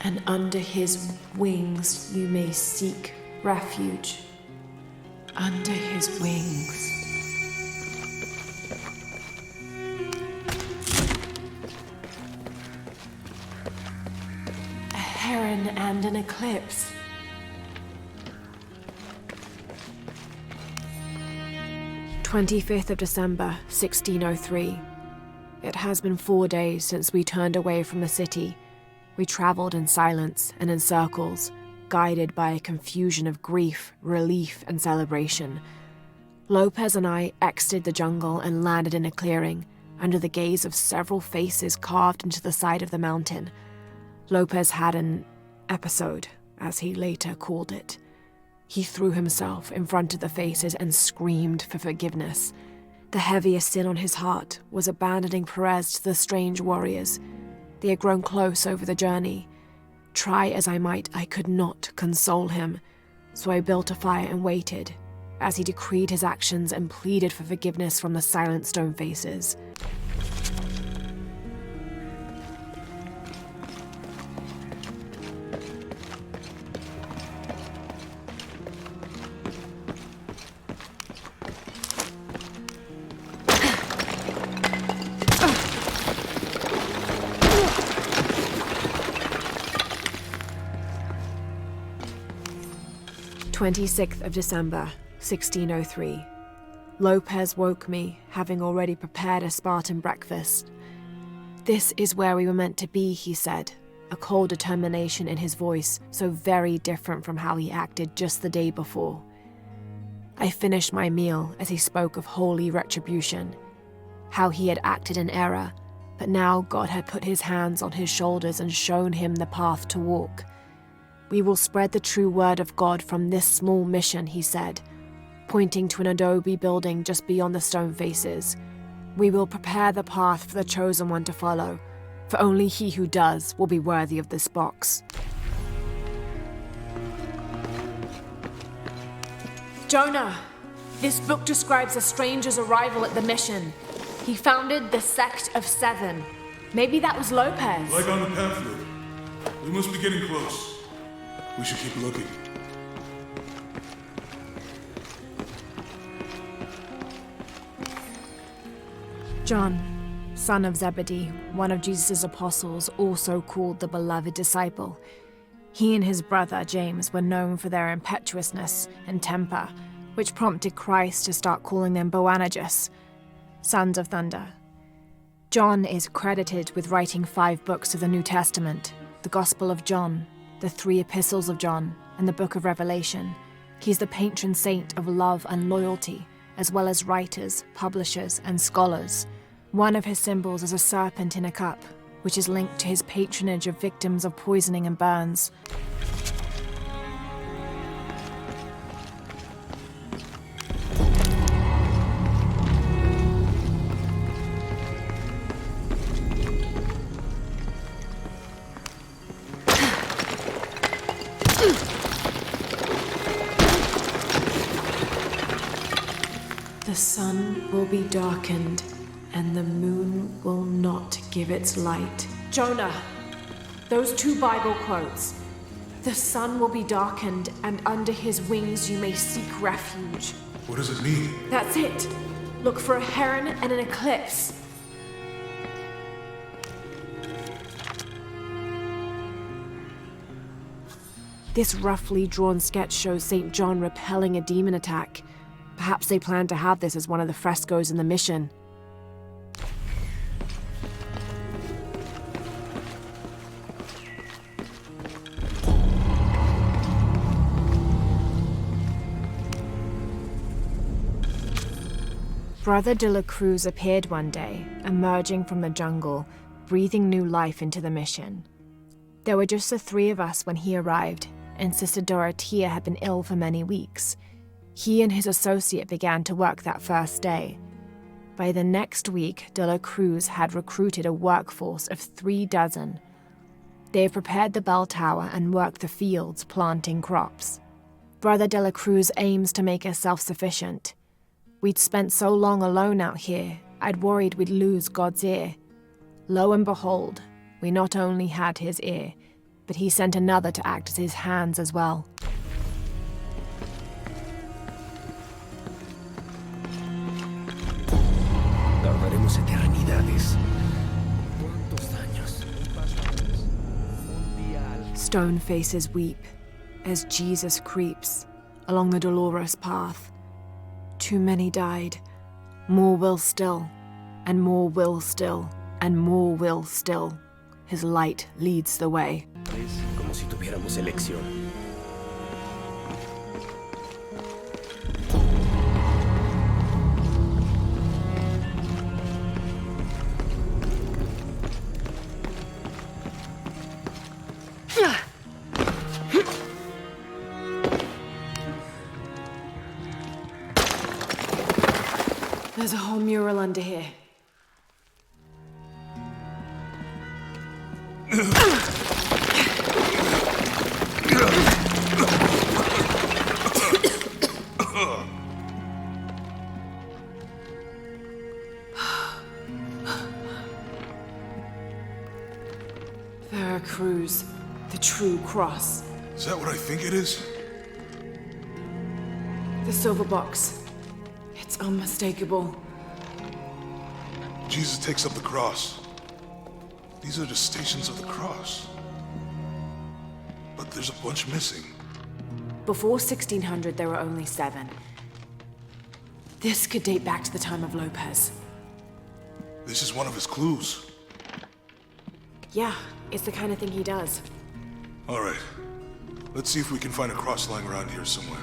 And under his wings you may seek refuge. Under his wings. A heron and an eclipse. "25th of December, 1603. It has been 4 days since we turned away from the city. We traveled in silence and in circles, guided by a confusion of grief, relief, and celebration. Lopez and I exited the jungle and landed in a clearing, under the gaze of several faces carved into the side of the mountain. Lopez had an episode, as he later called it. He threw himself in front of the faces and screamed for forgiveness. The heaviest sin on his heart was abandoning Perez to the strange warriors. They had grown close over the journey. Try as I might, I could not console him, so I built a fire and waited, as he decreed his actions and pleaded for forgiveness from the silent stone faces. 26th of December, 1603. Lopez woke me, having already prepared a Spartan breakfast. "This is where we were meant to be," he said, a cold determination in his voice, so very different from how he acted just the day before. I finished my meal as he spoke of holy retribution, how he had acted in error, but now God had put his hands on his shoulders and shown him the path to walk. "We will spread the true word of God from this small mission," he said, pointing to an adobe building just beyond the stone faces. "We will prepare the path for the chosen one to follow, for only he who does will be worthy of this box." Jonah, this book describes a stranger's arrival at the mission. He founded the Sect of Seven. Maybe that was Lopez. Like on the pamphlet. We must be getting close. We should keep looking. John, son of Zebedee, one of Jesus' apostles, also called the beloved disciple. He and his brother James were known for their impetuousness and temper, which prompted Christ to start calling them Boanerges, sons of thunder. John is credited with writing 5 books of the New Testament, the Gospel of John, the 3 epistles of John, and the Book of Revelation. He's the patron saint of love and loyalty, as well as writers, publishers, and scholars. One of his symbols is a serpent in a cup, which is linked to his patronage of victims of poisoning and burns. The sun will be darkened, and the moon will not give its light. Jonah, those 2 Bible quotes. The sun will be darkened, and under his wings you may seek refuge. What does it mean? That's it. Look for a heron and an eclipse. This roughly drawn sketch shows St. John repelling a demon attack. Perhaps they plan to have this as one of the frescoes in the mission. Brother de la Cruz appeared one day, emerging from the jungle, breathing new life into the mission. There were just the 3 of us when he arrived, and Sister Dorothea had been ill for many weeks. He and his associate began to work that first day. By the next week, de la Cruz had recruited a workforce of 3 dozen. They have prepared the bell tower and worked the fields, planting crops. Brother de la Cruz aims to make us self-sufficient. We'd spent so long alone out here, I'd worried we'd lose God's ear. Lo and behold, we not only had his ear, but he sent another to act as his hands as well. Tardaremos eternidades. ¿Cuántos años? Stone faces weep as Jesus creeps along the dolorous path. Too many died. More will still, and more will still, and more will still. His light leads the way. Es como si tuviéramos elección. There's a whole mural under here. Veracruz, the true cross. Is that what I think it is? The silver box. It's unmistakable. Jesus takes up the cross. These are the stations of the cross. But there's a bunch missing. Before 1600, there were only 7. This could date back to the time of Lopez. This is one of his clues. Yeah, it's the kind of thing he does. All right. Let's see if we can find a cross line around here somewhere.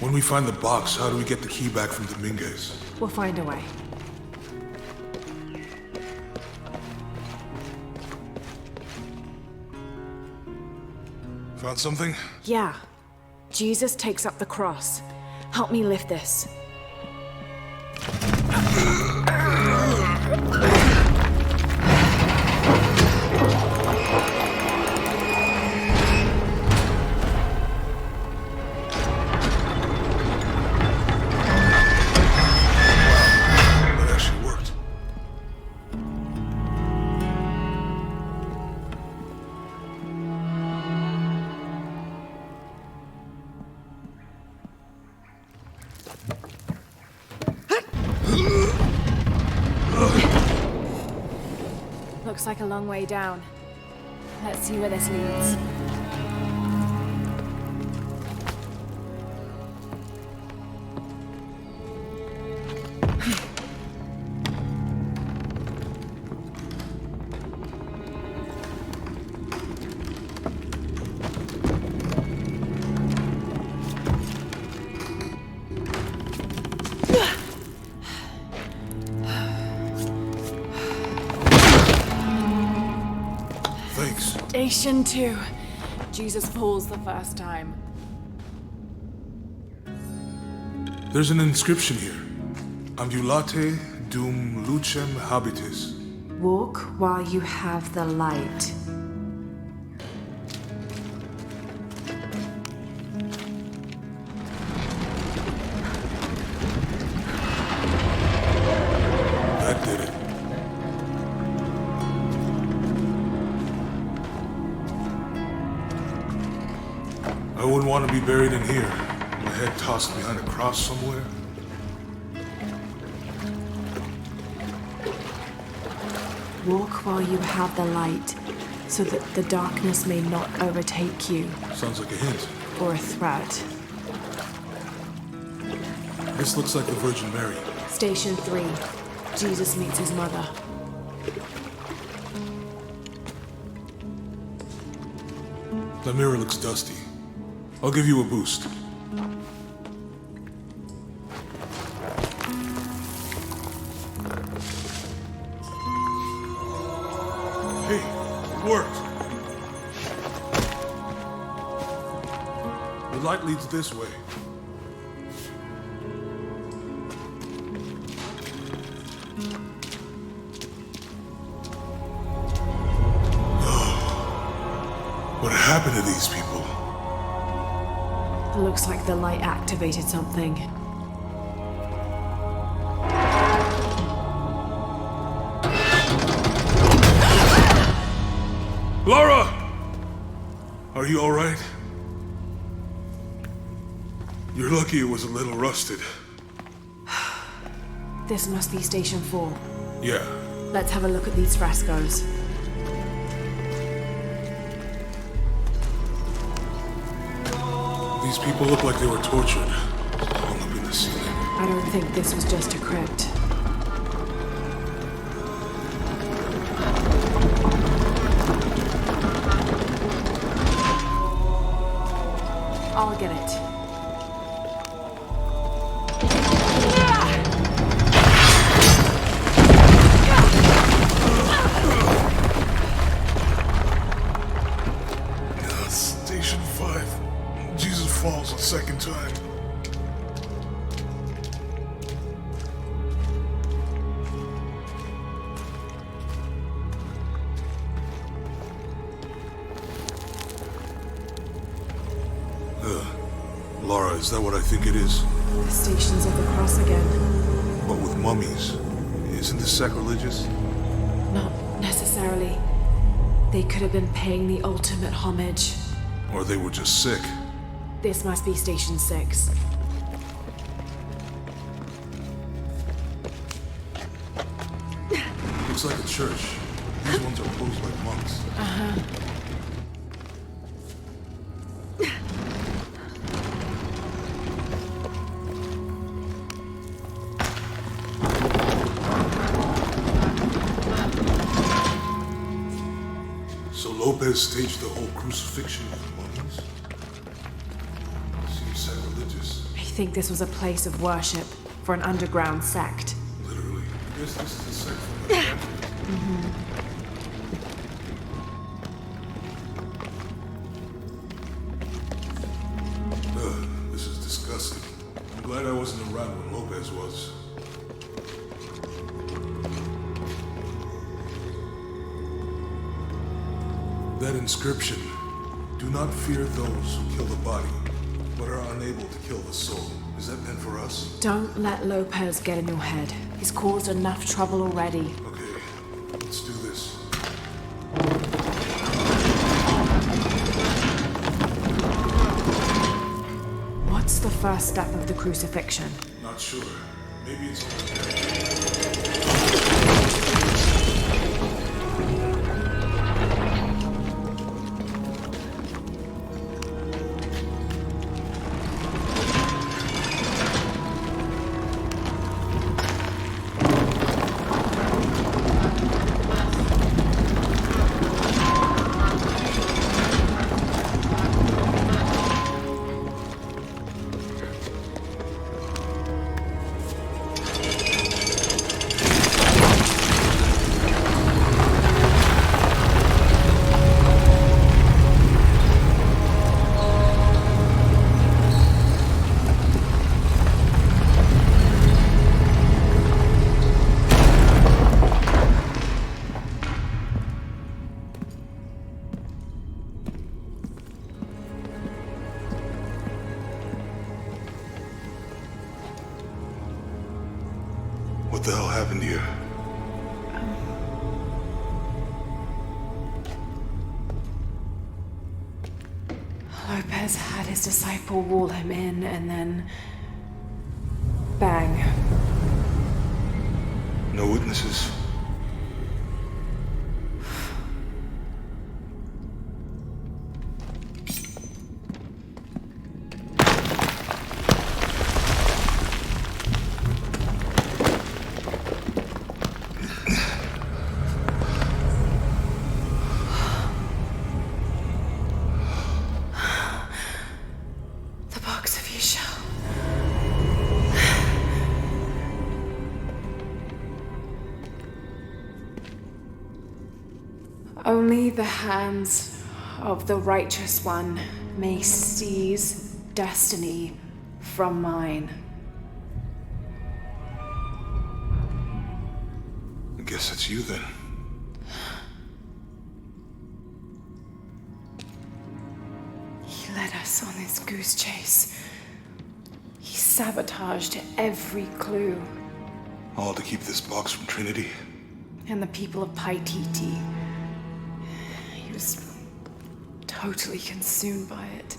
When we find the box, how do we get the key back from Dominguez? We'll find a way. Found something? Yeah. Jesus takes up the cross. Help me lift this. That actually worked. Looks like a long way down. Let's see where this leads. Station 2. Jesus falls the first time. There's an inscription here. Ambulate dum lucem habitis. Walk while you have the light. That did it. I wouldn't want to be buried in here. My head tossed behind a cross somewhere. Walk while you have the light, so that the darkness may not overtake you. Sounds like a hint. Or a threat. This looks like the Virgin Mary. Station 3. Jesus meets his mother. The mirror looks dusty. I'll give you a boost. Hey, it worked. The light leads this way. What happened to these people? Looks like the light activated something. Laura! Are you all right? You're lucky it was a little rusted. This must be Station 4. Yeah. Let's have a look at these frescoes. These people look like they were tortured, hung up in the ceiling. I don't think this was just a crypt. I'll get it. Station 5. Jesus falls a second time. Laura, is that what I think it is? The Stations of the Cross again. But with mummies. Isn't this sacrilegious? Not necessarily. They could have been paying the ultimate homage. Or they were just sick. This must be Station 6. Looks like a church. These ones are posed like monks. Uh-huh. So Lopez staged the whole crucifixion of the mummies? Seems sacrilegious. I think this was a place of worship for an underground sect. Literally. I guess this is a sect from the Catholics. This is disgusting. I'm glad I wasn't around when Lopez was. That inscription, do not fear those who kill the body, but are unable to kill the soul. Is that meant for us? Don't let Lopez get in your head. He's caused enough trouble already. Okay, let's do this. What's the first step of the crucifixion? Not sure. Maybe it's over there. What the hell happened here? Lopez had his disciple wall him in, and then... bang. No witnesses? Only the hands of the Righteous One may seize destiny from mine. I guess it's you then. He led us on this goose chase. He sabotaged every clue. All to keep this box from Trinity. And the people of Paititi. He was totally consumed by it.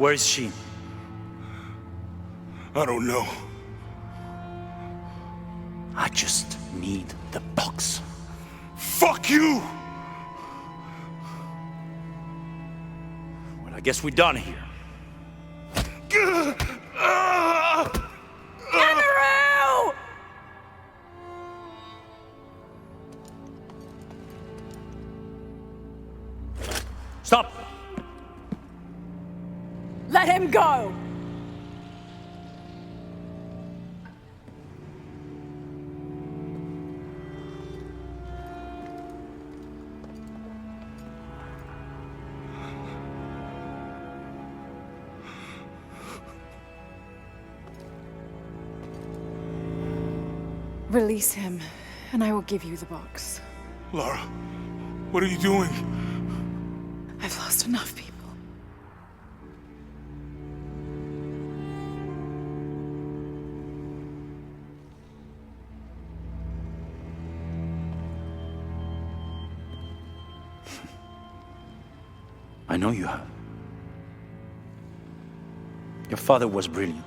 Where is she? I don't know. I just need the box. Fuck you! Well, I guess we're done here. Amaru! Stop! Let him go! Release him, and I will give you the box. Lara, what are you doing? I've lost enough people. I know you have. Your father was brilliant.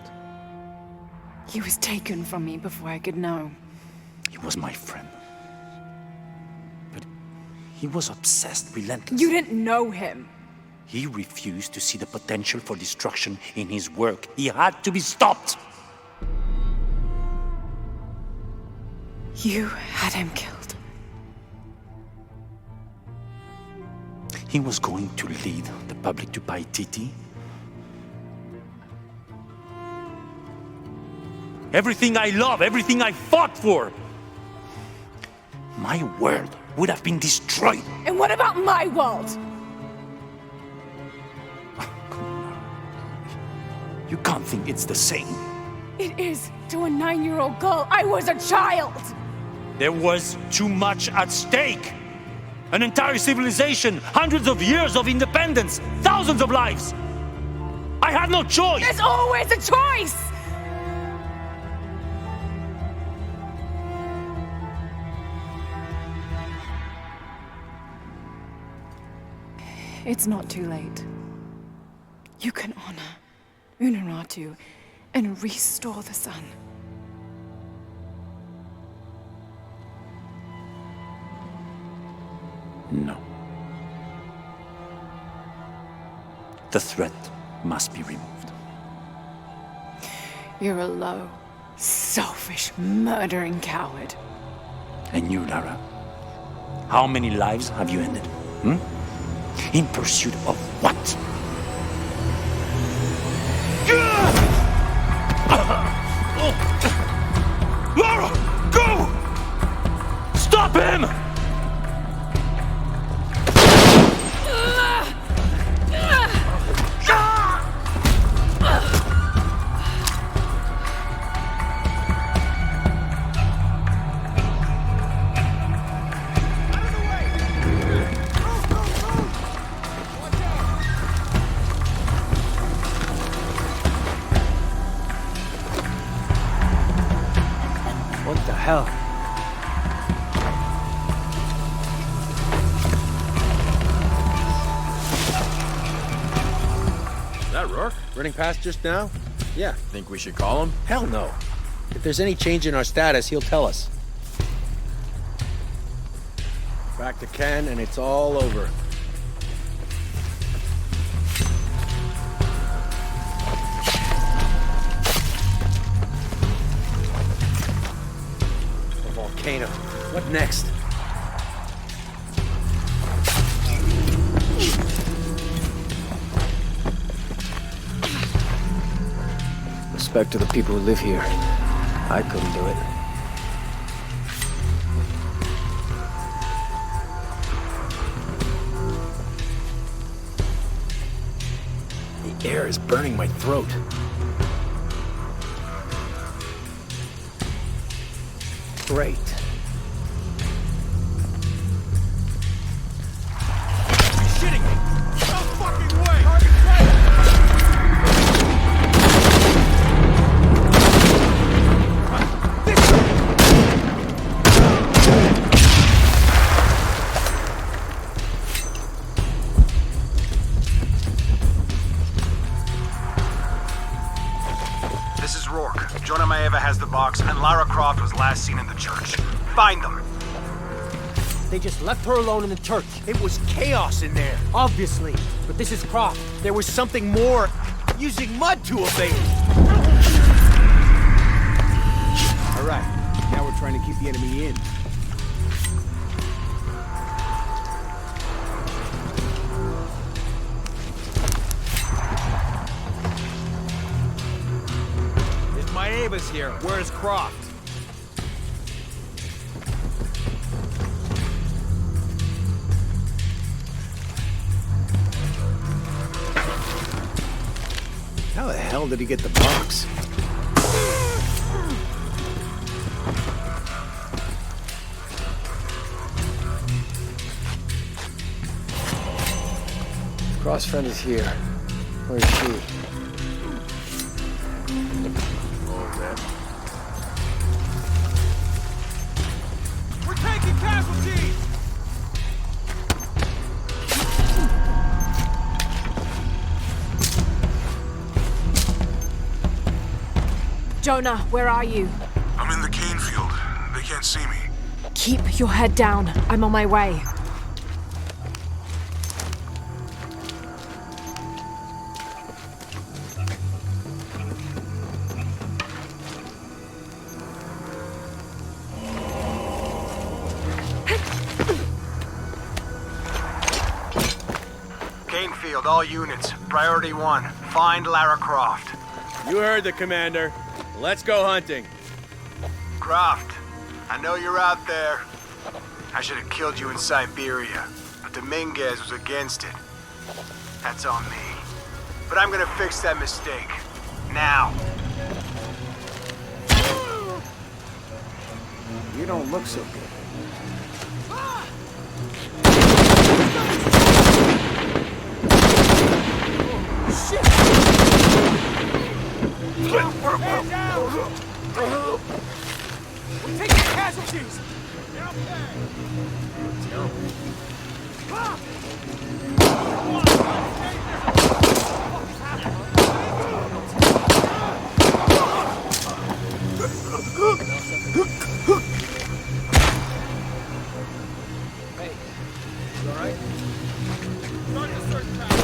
He was taken from me before I could know. He was my friend. But he was obsessed, relentless. You didn't know him. He refused to see the potential for destruction in his work. He had to be stopped. You had him killed. He was going to lead the public to Paititi. Everything I love, everything I fought for. My world would have been destroyed. And what about my world? You can't think it's the same. It is to a 9-year-old girl. I was a child. There was too much at stake. An entire civilization, hundreds of years of independence, thousands of lives. I had no choice. There's always a choice. It's not too late. You can honor Unuratu and restore the sun. No. The threat must be removed. You're a low, selfish, murdering coward. And you, Lara? How many lives have you ended? In pursuit of what? Lara, go! Stop him! What the hell? Is that Rourke? Running past just now? Yeah. Think we should call him? Hell no. If there's any change in our status, he'll tell us. Back to Ken, and it's all over. A volcano. What next? Respect to the people who live here. I couldn't do it. The air is burning my throat. Great. Shitting me! No fucking way! Rourke. Jonah Maeva has the box, and Lara Croft was last seen in the church. Find them! They just left her alone in the church. It was chaos in there. Obviously. But this is Croft. There was something more. Using mud to evade. Alright, now we're trying to keep the enemy in. If Maeva's here, where's Croft? How the hell did he get the box? Cross friend is here. Where is she? We're taking casualties! Jonah, where are you? I'm in the cane field. They can't see me. Keep your head down. I'm on my way. Cane field, all units. Priority 1. Find Lara Croft. You heard the commander. Let's go hunting. Croft, I know you're out there. I should have killed you in Siberia, but Dominguez was against it. That's on me. But I'm gonna fix that mistake. Now. You don't look so good. Stand down! We're taking casualties! Hey, you all right? Start the search pattern.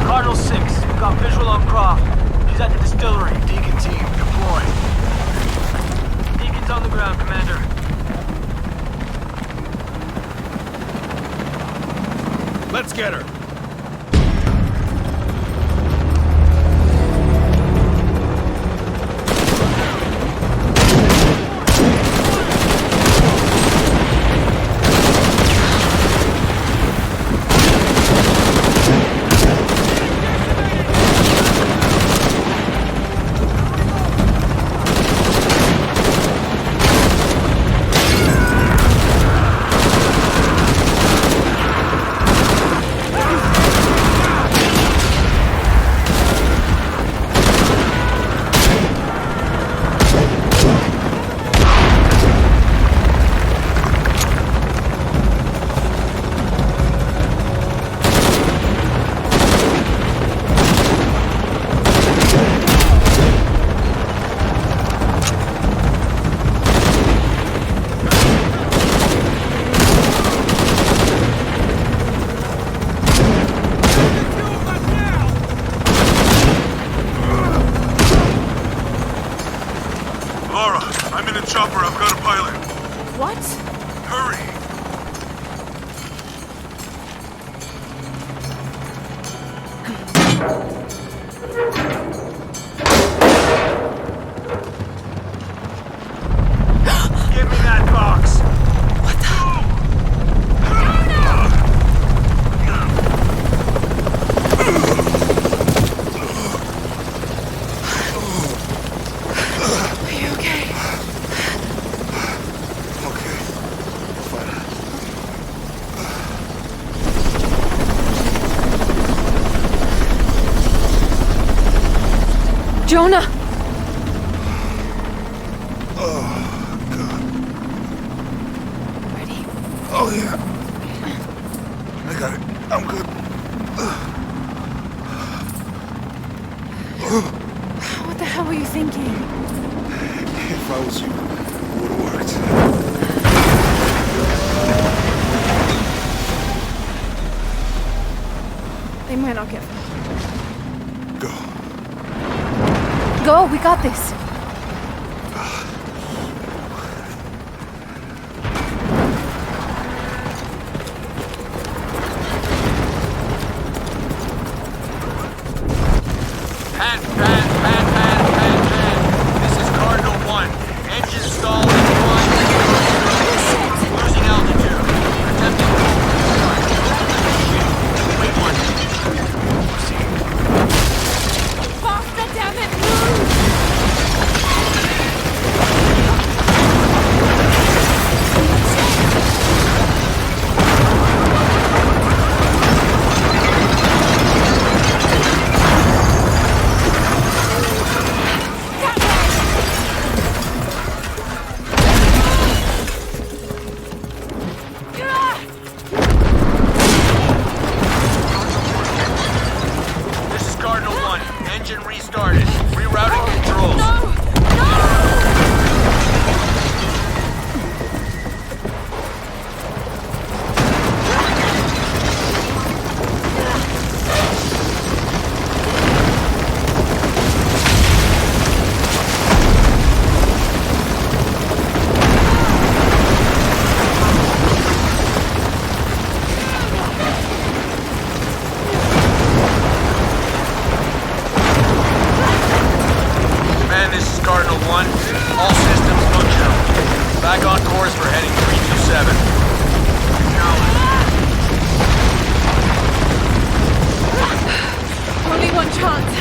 Cardinal 6, we've got visual on Croft. She's at the distillery. Deacon team, deploy. Deacon's on the ground, Commander. Let's get her. I'm in a chopper. I've got a pilot. What? Hurry! Give me that box! What the? Are you okay? Okay. Fine. Jonah! Oh, yeah. I got it. I'm good. What the hell were you thinking? If I was you, it would have worked. They might not get far. Go. Go, we got this. Pan. This is Cardinal 1. Engine stalled and flying. Losing altitude. Attempting to Wait one. Faster, damn it, move! This is Cardinal 1. Engine restarted. Rerouting controls. Command, this is Cardinal 1. All systems functional. Back on course for heading 327. Only one chance.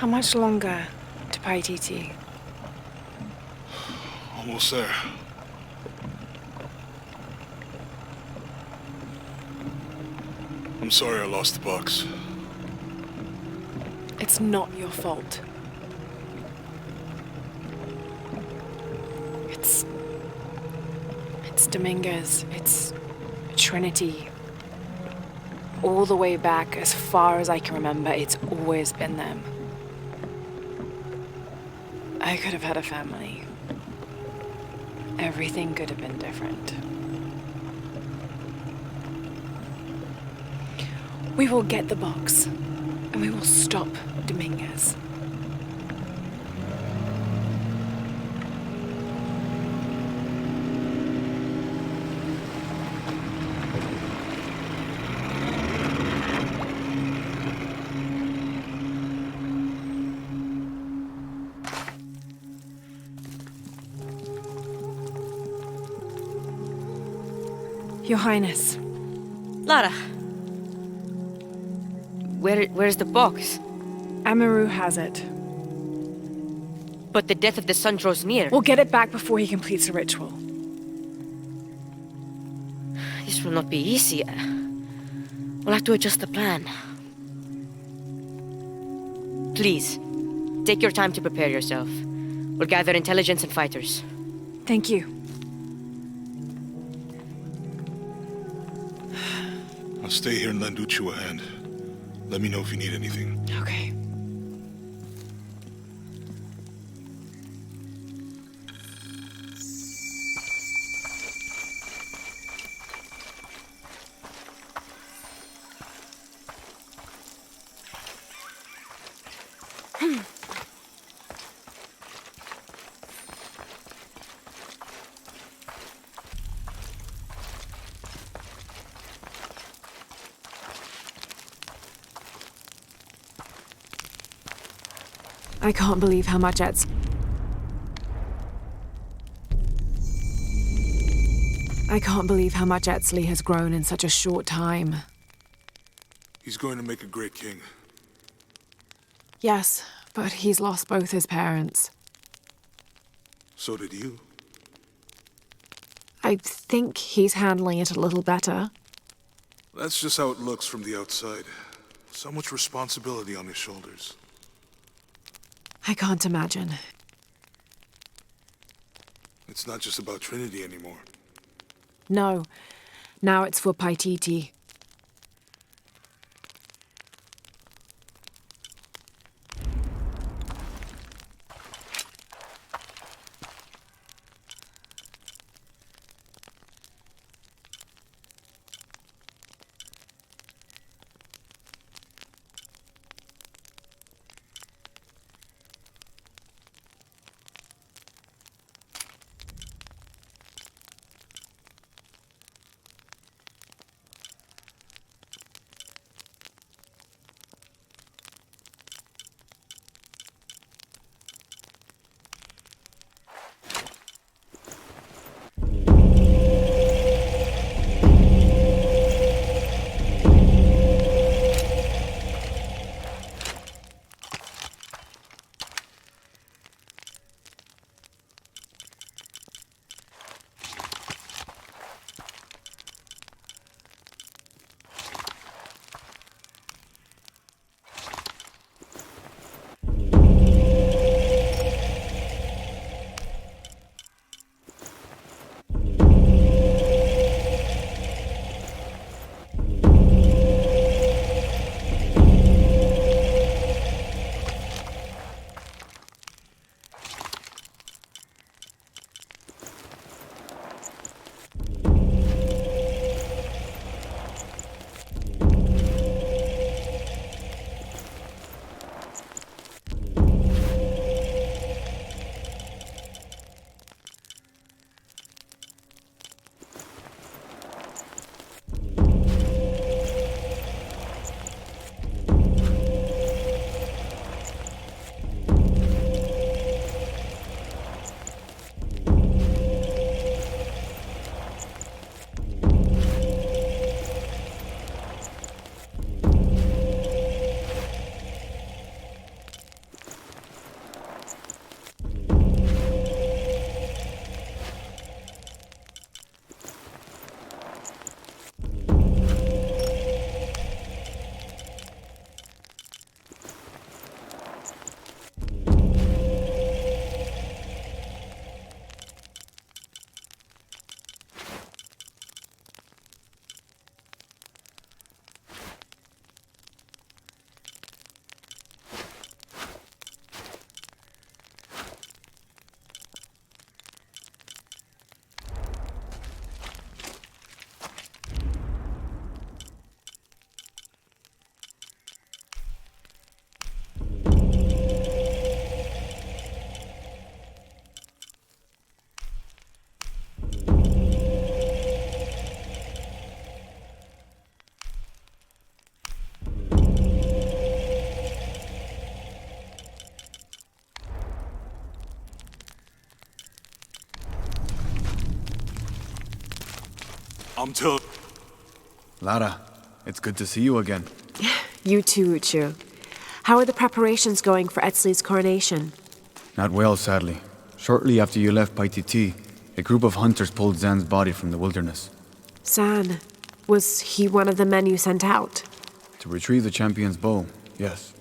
How much longer to Paititi? Almost there. I'm sorry I lost the box. It's not your fault. It's Dominguez. It's Trinity. All the way back, as far as I can remember, it's always been them. I could have had a family. Everything could have been different. We will get the box, and we will stop Dominguez. Your Highness. Lara. Where's the box? Amaru has it. But the death of the sun draws near. We'll get it back before he completes the ritual. This will not be easy. We'll have to adjust the plan. Please, take your time to prepare yourself. We'll gather intelligence and fighters. Thank you. I'll stay here and lend Uchu a hand. Let me know if you need anything. Okay. I can't believe how much Etzli has grown in such a short time. He's going to make a great king. Yes, but he's lost both his parents. So did you. I think he's handling it a little better. That's just how it looks from the outside. So much responsibility on his shoulders. I can't imagine. It's not just about Trinity anymore. No. Now it's for Paititi. I'm telling... Lara, it's good to see you again. You too, Uchu. How are the preparations going for Etzli's coronation? Not well, sadly. Shortly after you left Paititi, a group of hunters pulled Zan's body from the wilderness. Zan, was he one of the men you sent out? To retrieve the champion's bow, yes.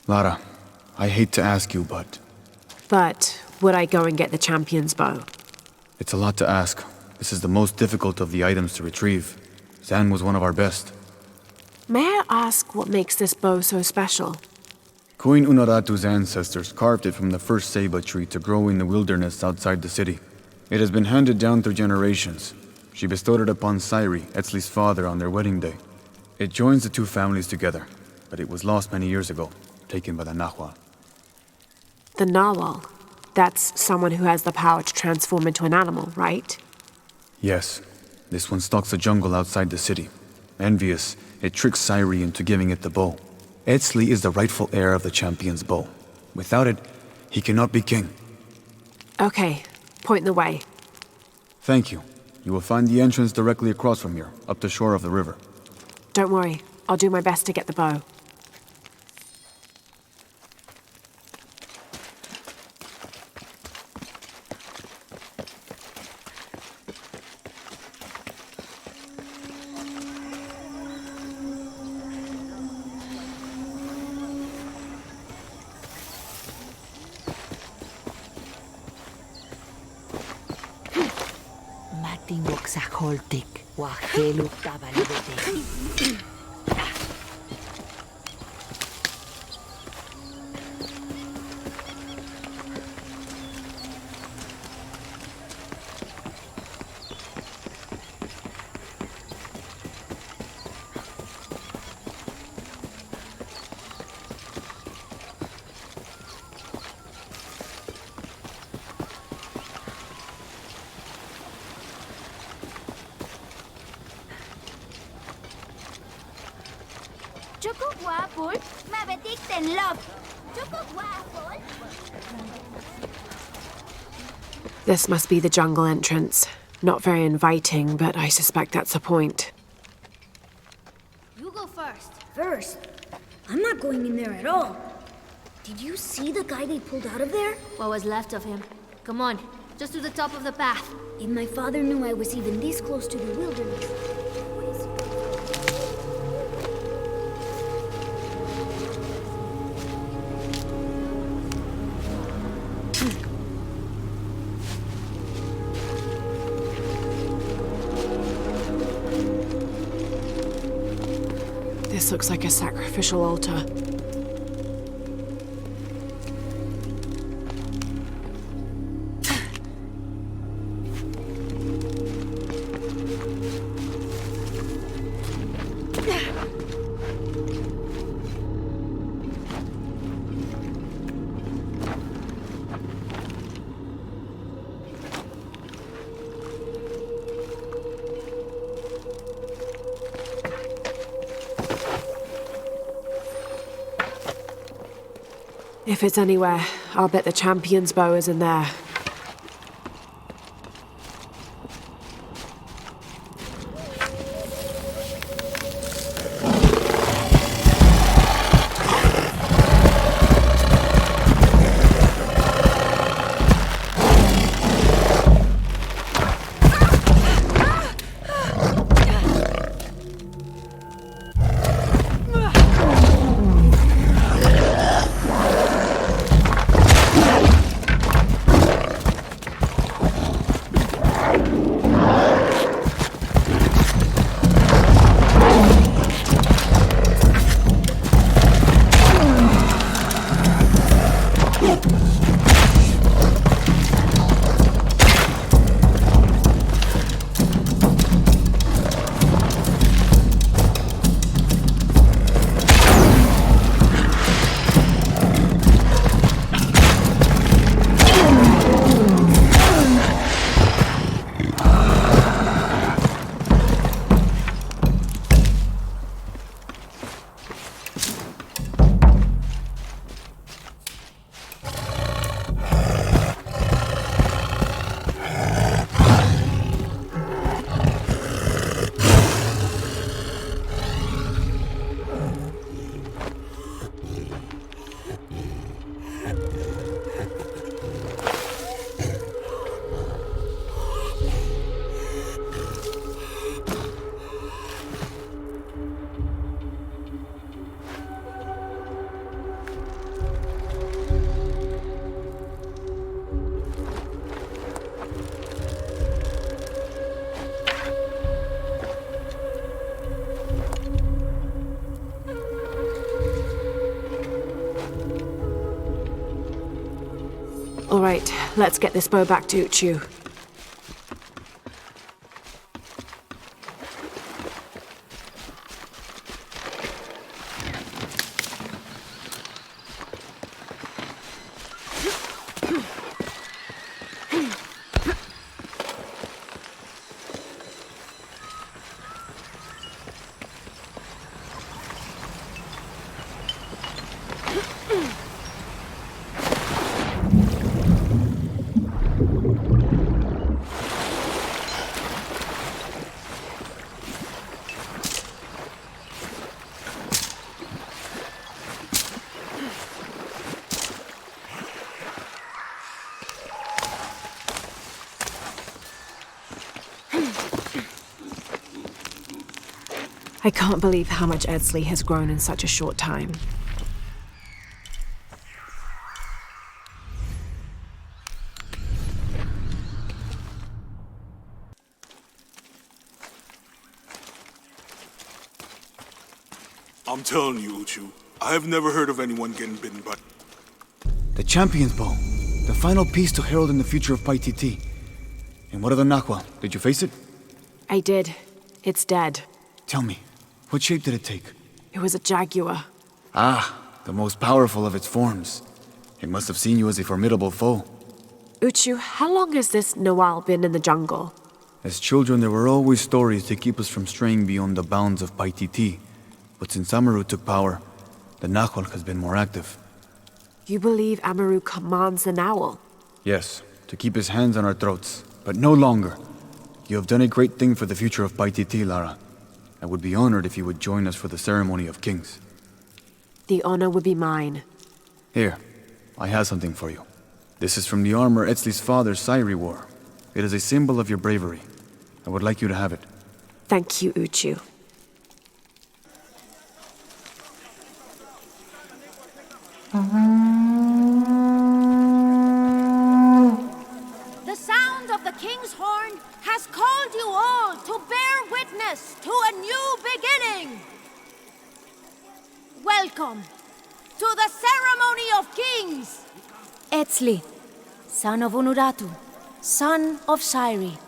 Lara, I hate to ask you, but... But would I go and get the champion's bow? It's a lot to ask. This is the most difficult of the items to retrieve. Zan was one of our best. May I ask what makes this bow so special? Queen Unaratu's ancestors carved it from the first ceiba tree to grow in the wilderness outside the city. It has been handed down through generations. She bestowed it upon Sairi, Etzli's father, on their wedding day. It joins the two families together, but it was lost many years ago, taken by the Nahual. The Nawal. That's someone who has the power to transform into an animal, right? Yes. This one stalks the jungle outside the city. Envious, it tricks Sairi into giving it the bow. Etzli is the rightful heir of the champion's bow. Without it, he cannot be king. Okay, point the way. Thank you. You will find the entrance directly across from here, up the shore of the river. Don't worry, I'll do my best to get the bow. Matingok sa holtik, wakeluk tabalibete. This must be the jungle entrance. Not very inviting, but I suspect that's the point. You go first. First? I'm not going in there at all. Did you see the guy they pulled out of there? What was left of him? Come on, just to the top of the path. If my father knew I was even this close to the wilderness... This looks like a sacrificial altar. If it's anywhere, I'll bet the champion's bow is in there. Right, let's get this bow back to Uchu. I can't believe how much Edsli has grown in such a short time. I'm telling you, Uchu, I have never heard of anyone getting bitten by... The Champion's Bow. The final piece to herald in the future of Paititi. And what of the Nahua? Did you face it? I did. It's dead. Tell me, what shape did it take? It was a jaguar. Ah, the most powerful of its forms. It must have seen you as a formidable foe. Uchu, how long has this Nawal been in the jungle? As children, there were always stories to keep us from straying beyond the bounds of Paititi. But since Amaru took power, the Nahual has been more active. You believe Amaru commands the Nawal? Yes, to keep his hands on our throats, but no longer. You have done a great thing for the future of Paititi, Lara. I would be honored if you would join us for the ceremony of kings. The honor would be mine. Here, I have something for you. This is from the armor Etzli's father, Sairi, wore. It is a symbol of your bravery. I would like you to have it. Thank you, Uchu. The sound of the king's horn has called you all to bear witness to a new beginning. Welcome to the ceremony of kings. Etzli, son of Unuratu, son of Sairi,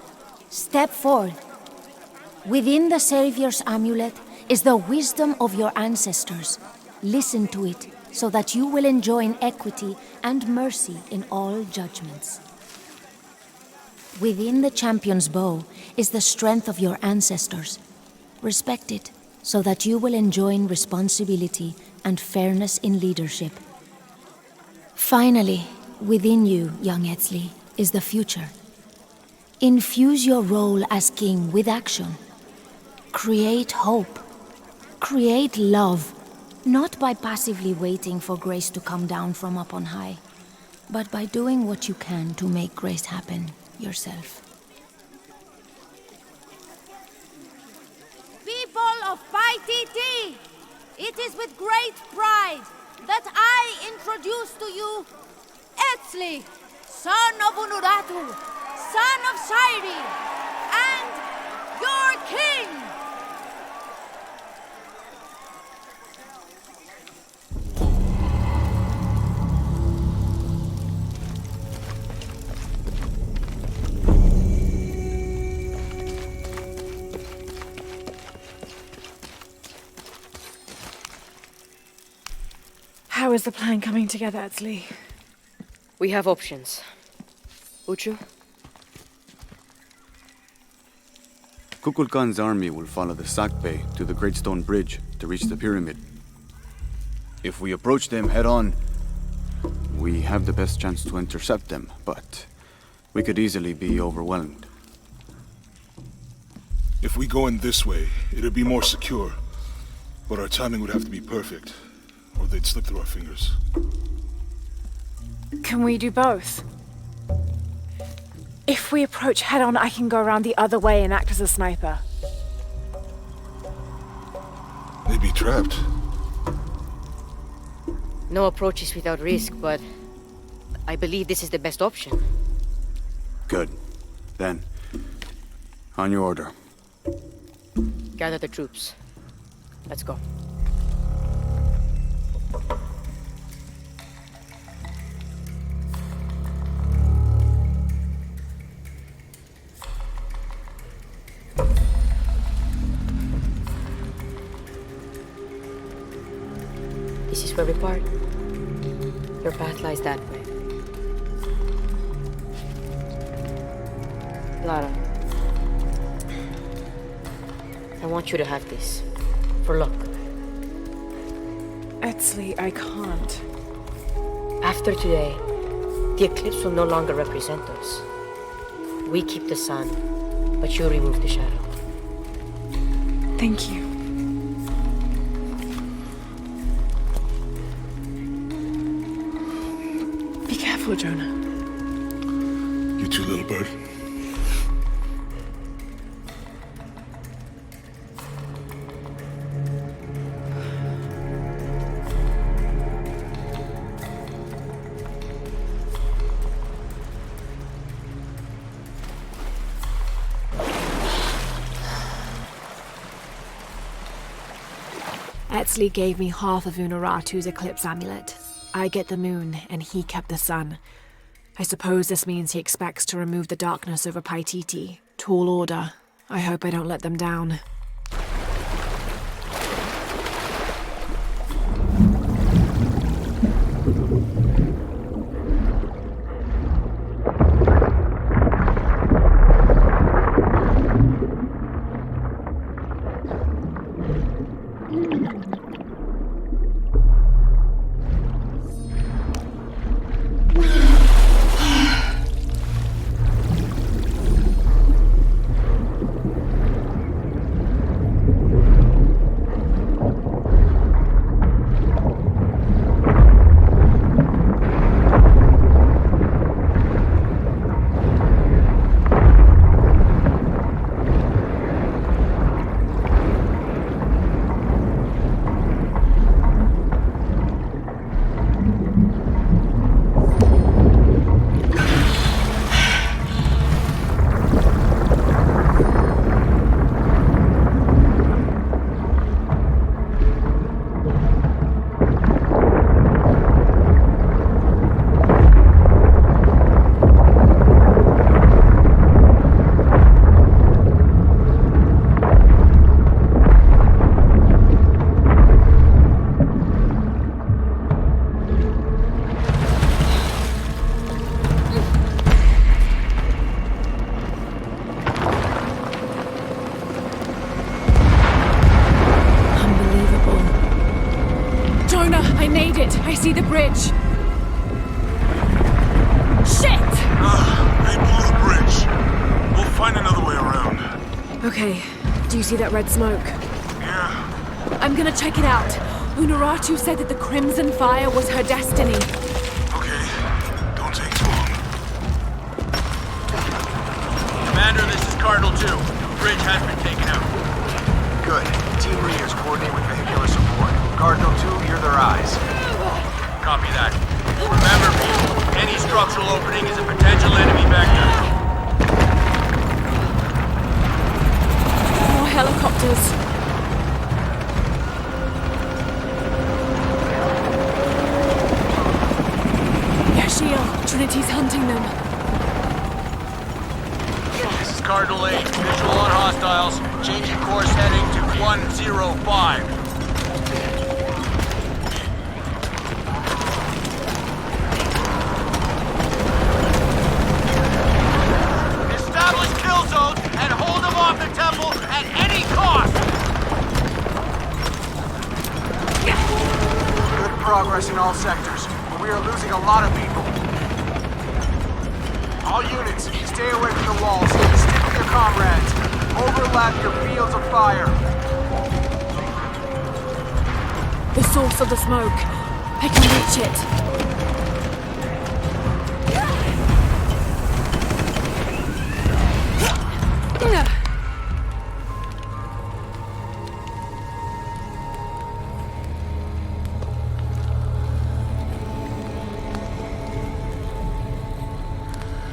step forth. Within the Savior's amulet is the wisdom of your ancestors. Listen to it so that you will enjoy equity and mercy in all judgments. Within the champion's bow is the strength of your ancestors. Respect it so that you will enjoy responsibility and fairness in leadership. Finally, within you, young Etzli, is the future. Infuse your role as king with action. Create hope. Create love, not by passively waiting for grace to come down from up on high, but by doing what you can to make grace happen yourself. People of Paititi, it is with great pride that I introduce to you Etzli, son of Unuratu, son of Sairi, and your king! How is the plan coming together, Etzli? We have options. Uchu? Kukulkan's army will follow the Sakbe to the Great Stone Bridge to reach the pyramid. If we approach them head-on, we have the best chance to intercept them, but we could easily be overwhelmed. If we go in this way, it'd be more secure. But our timing would have to be perfect, or they'd slip through our fingers. Can we do both? If we approach head-on, I can go around the other way and act as a sniper. They'd be trapped. No approach is without risk, but I believe this is the best option. Good. Then, on your order. Gather the troops. Let's go. where we part. Your path lies that way. Lara, I want you to have this. For luck. Etzli, I can't. After today, the eclipse will no longer represent us. We keep the sun, but you remove the shadow. Thank you. Be careful, Jonah. You too, little bird. Etzli gave me half of Unuratu's eclipse amulet. I get the moon, and he kept the sun. I suppose this means he expects to remove the darkness over Paititi. Tall order. I hope I don't let them down. I see the bridge. Shit! They blew the bridge. We'll find another way around. Okay, do you see that red smoke? Yeah. I'm gonna check it out. Unuratu said that the Crimson Fire was her destiny. Okay, don't take too long. Commander, this is Cardinal 2. The bridge has been taken out. Good. Team leaders coordinate with vehicular support. Cardinal 2, you're their eyes. Copy that. Remember, people, any structural opening is a potential enemy vector. More helicopters. Yashiel, Trinity's hunting them. This is Cardinal 8. Visual on hostiles. Changing course heading to 105. Off the temple at any cost! Good progress in all sectors, but we are losing a lot of people. All units, stay away from the walls. Stick with your comrades. Overlap your fields of fire. The source of the smoke. I can reach it.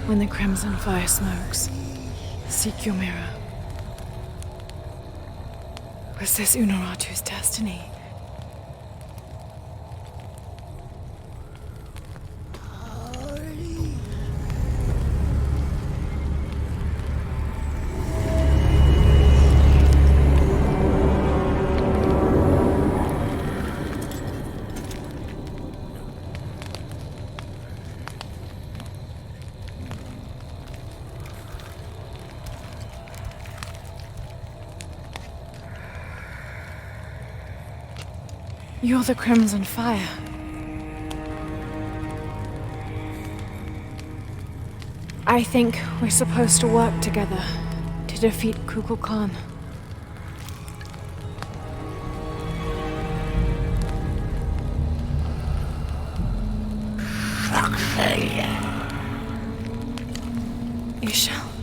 When the Crimson Fire smokes, seek your mirror. Was this Unuratu's destiny? You're the Crimson Fire. I think we're supposed to work together to defeat Kukulkan. Khan. You shall.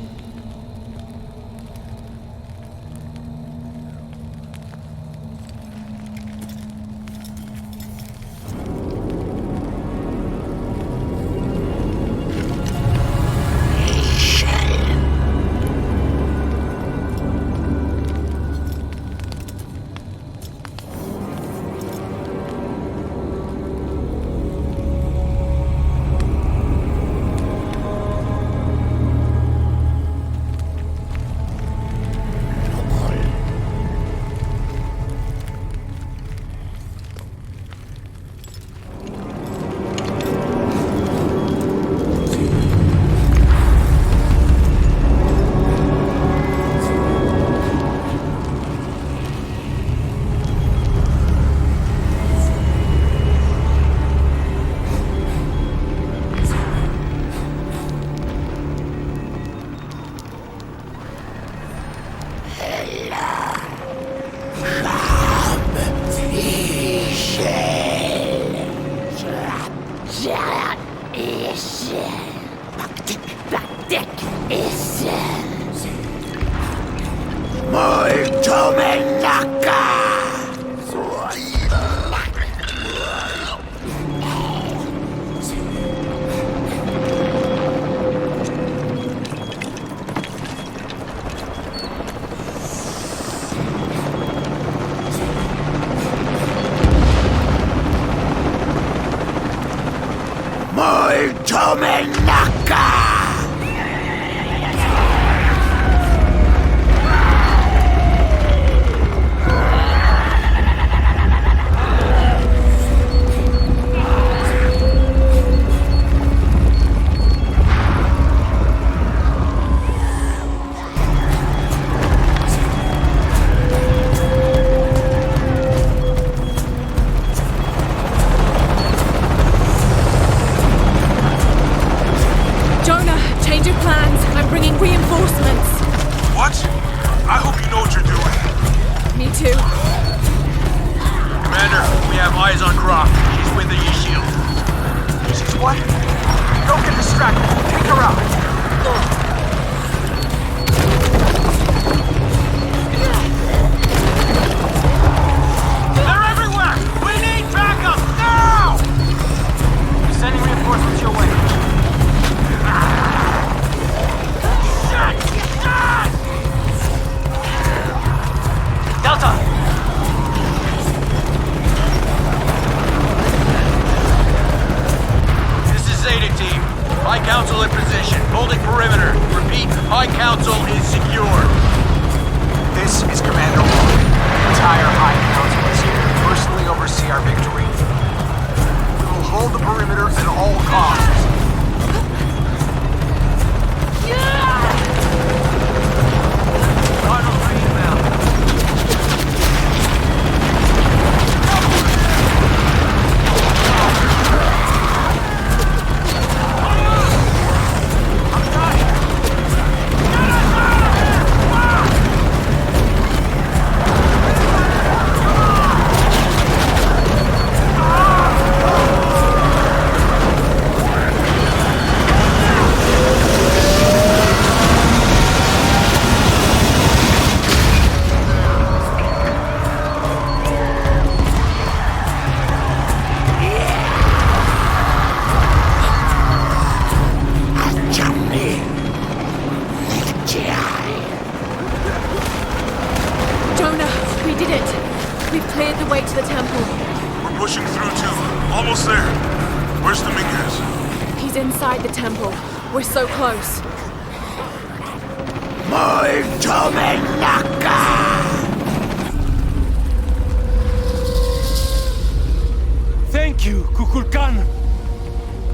Thank you, Kukulkan,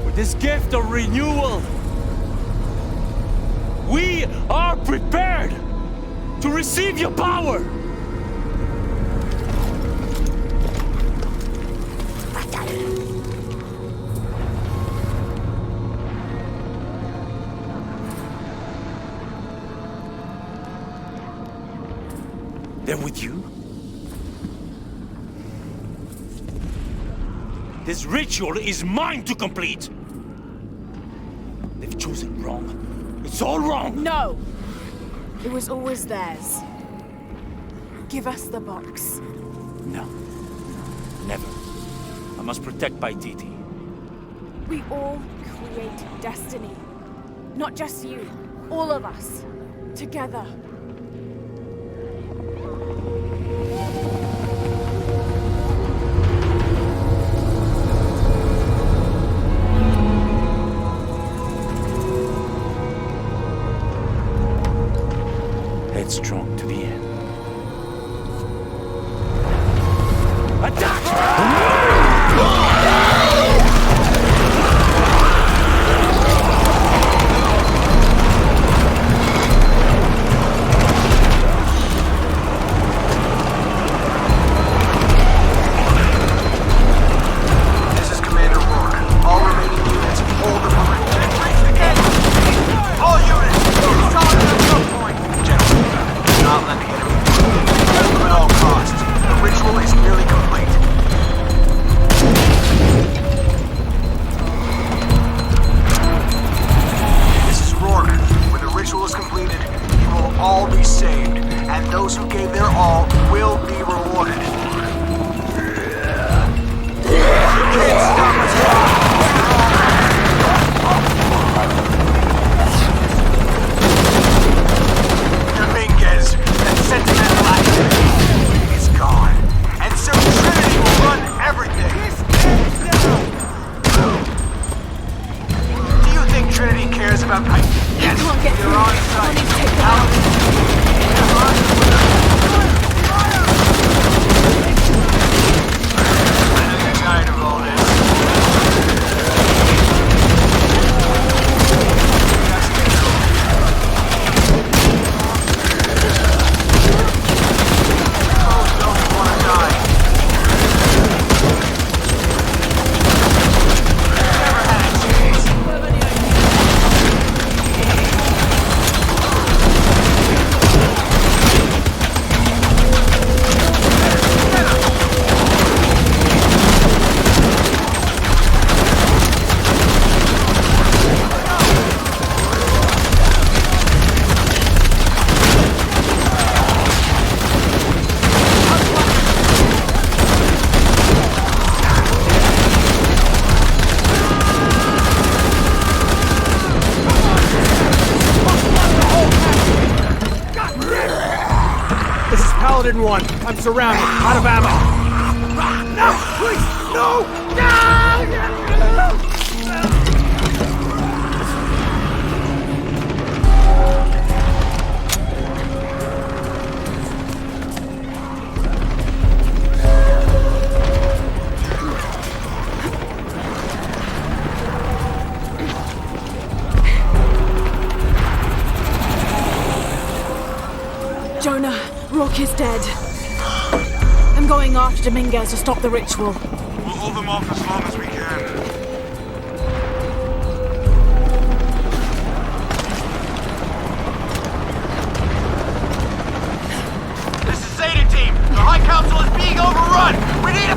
for this gift of renewal. We are prepared to receive your power. They're with you? This ritual is mine to complete! They've chosen wrong. It's all wrong! No! It was always theirs. Give us the box. No. Never. I must protect Paititi. We all create destiny. Not just you. All of us. Together. Headstrong to the end. Attack! This is Commander Rourke. All remaining units, hold the perimeter. All units, solid at some point. Gentlemen, do not let the enemy through. Hold them at all costs. The ritual is nearly complete. This is Rourke. When the ritual is completed, you will all be saved, and those who gave their all will be rewarded. You can't stop us now. Dominguez, that sentimental activity is gone. And so Trinity will run everything. Do you think Trinity cares about Pike? Yes, you're on site. I know you're tired of all this. Don't want to die. Never had a chance. This is Paladin 1. I'm surrounded. Out of ammo. No! Please! No! Jonah, Rourke is dead. I'm going after Dominguez to stop the ritual. We'll hold them off as long as we can. This is Zeta Team. The High Council is being overrun. We need a...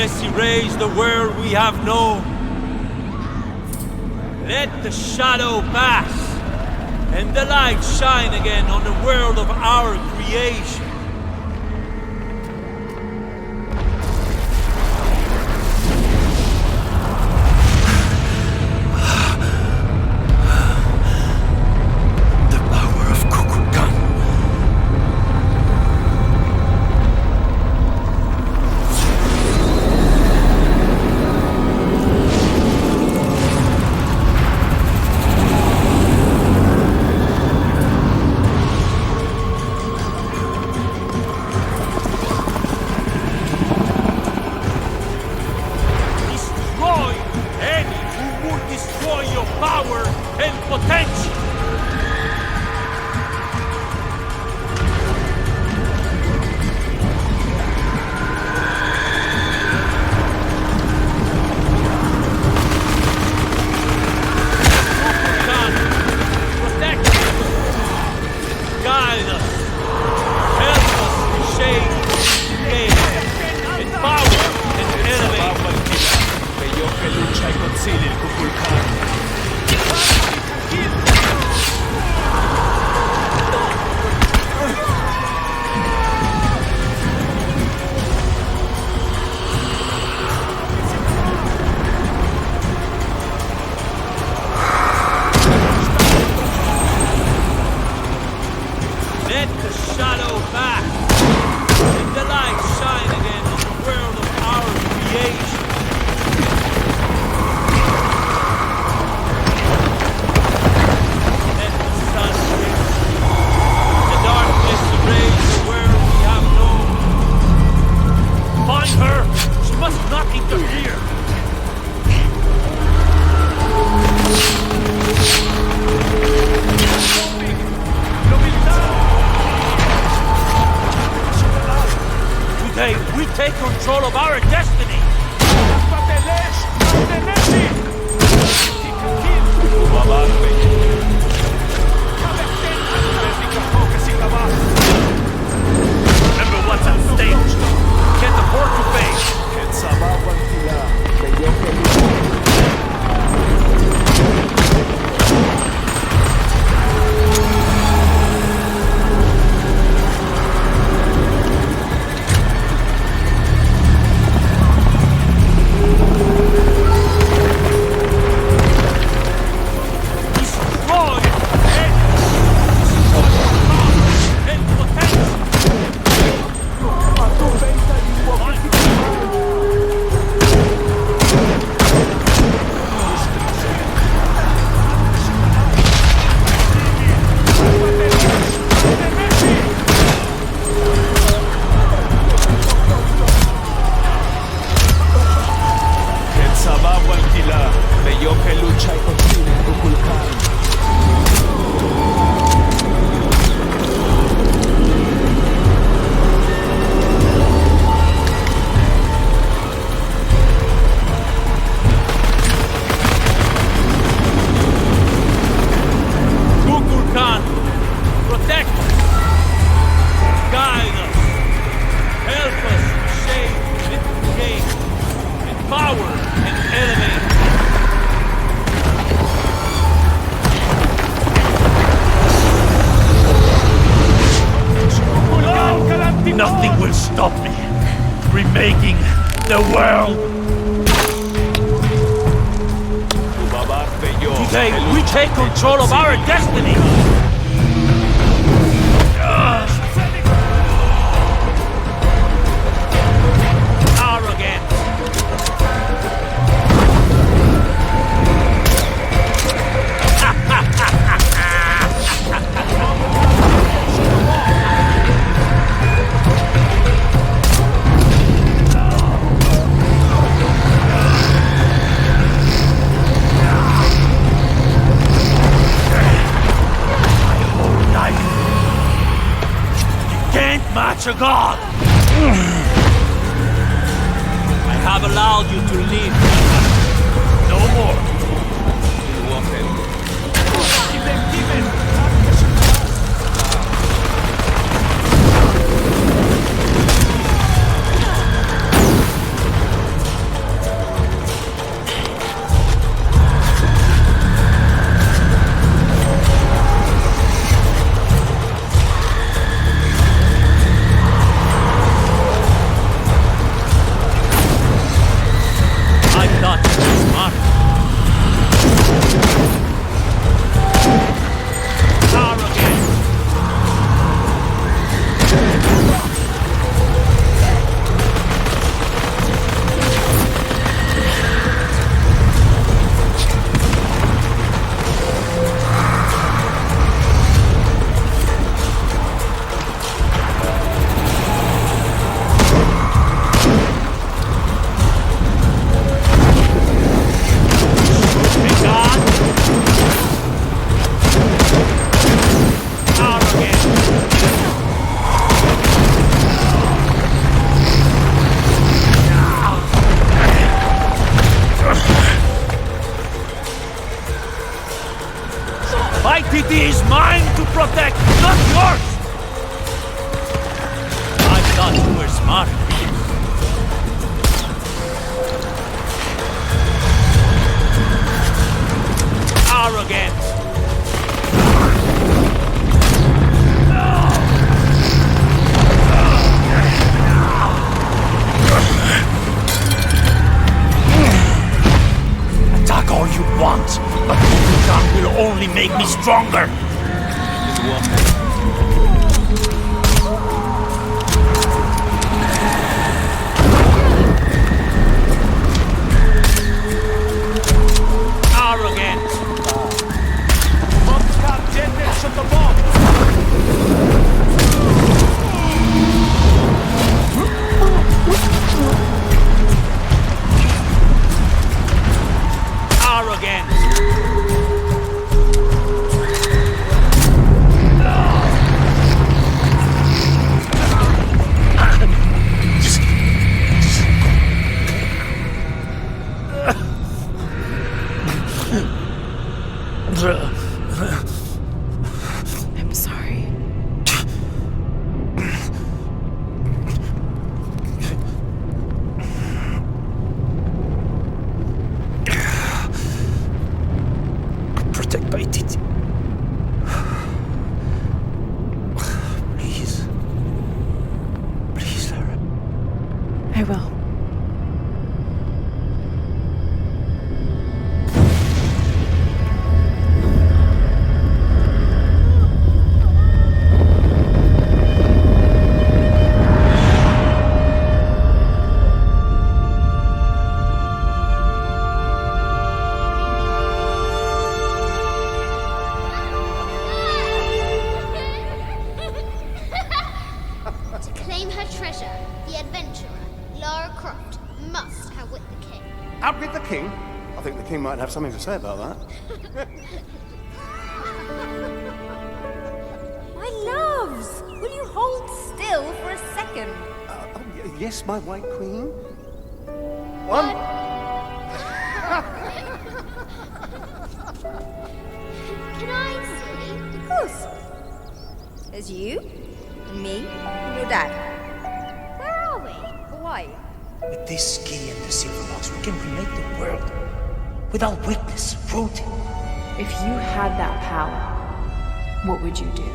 darkness erase the world we have known. Let the shadow pass, and the light shine again on the world of our creation. Nothing will stop me remaking the world. Today, we take control of our destiny. Arrogant. Match a god! I have allowed you to live. No more. protect, not yours! I thought you were smart. Arrogant! Attack all you want, but Kukulkan will only make me stronger! Arrogant! Bobcat Jendich at the bomb! Arrogant! I'm sorry. Protect by Titi. Please. Please, Sarah. I will. To claim her treasure, the adventurer, Lara Croft, must outwit the king. Outwit the king? I think the king might have something to say about that. My loves, will you hold still for a second? Yes, my white queen. One. Can I see? Of course. There's you, and me, and your dad. Where are we? Hawaii. With this key and the silver box, we can remake the world. Without weakness, cruelty. If you had that power, what would you do?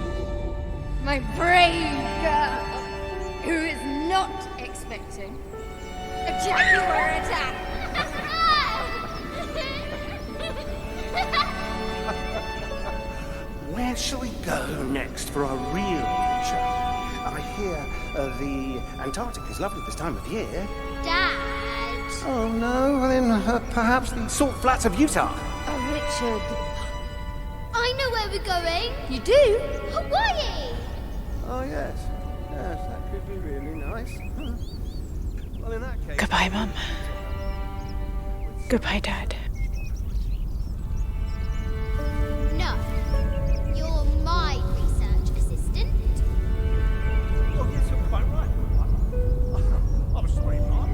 My brave girl, who is not expecting a jaguar attack. Where shall we go next for our real adventure? I hear the Antarctic is lovely this time of year. Dad. Oh no, well then perhaps the salt flats of Utah. Oh, Richard. I know where we're going. You do? Hawaii. Oh yes, yes, that could be really nice. Well, in that case. Goodbye, Mum. Goodbye, Dad. No. You're my research assistant. Oh yes, you're quite right. I'm sorry, Mum.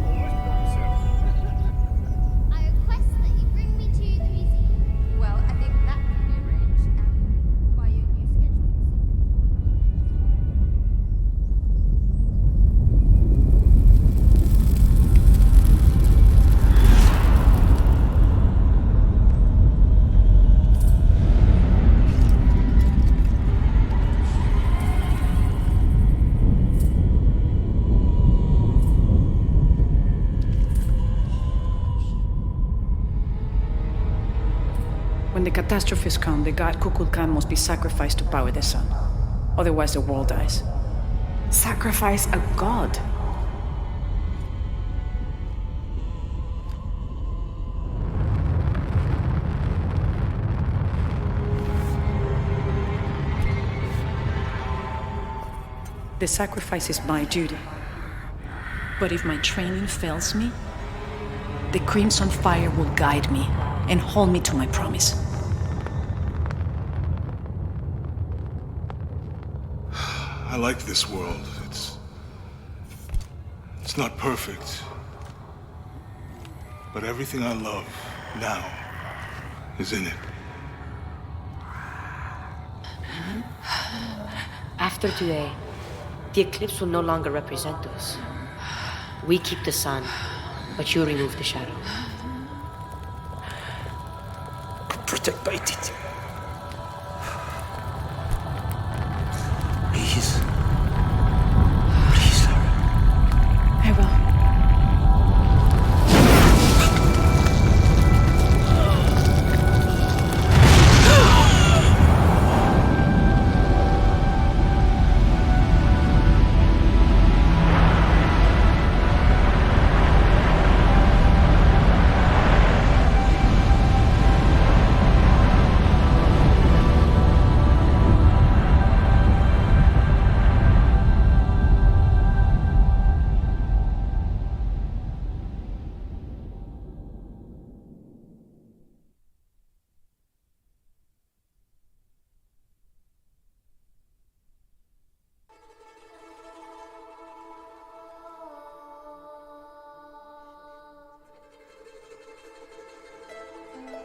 I request that you bring me to the museum. Well, I think that can be arranged by your new schedule. When the catastrophes come, the god Kukulkan must be sacrificed to power the sun. Otherwise, the world dies. Sacrifice a god? The sacrifice is my duty. But if my training fails me, the Crimson Fire will guide me and hold me to my promise. I like this world. It's not perfect. But everything I love now is in it. After today, the eclipse will no longer represent us. We keep the sun, but you remove the shadow. Protect Paititi. Please. Please, Lara. I will.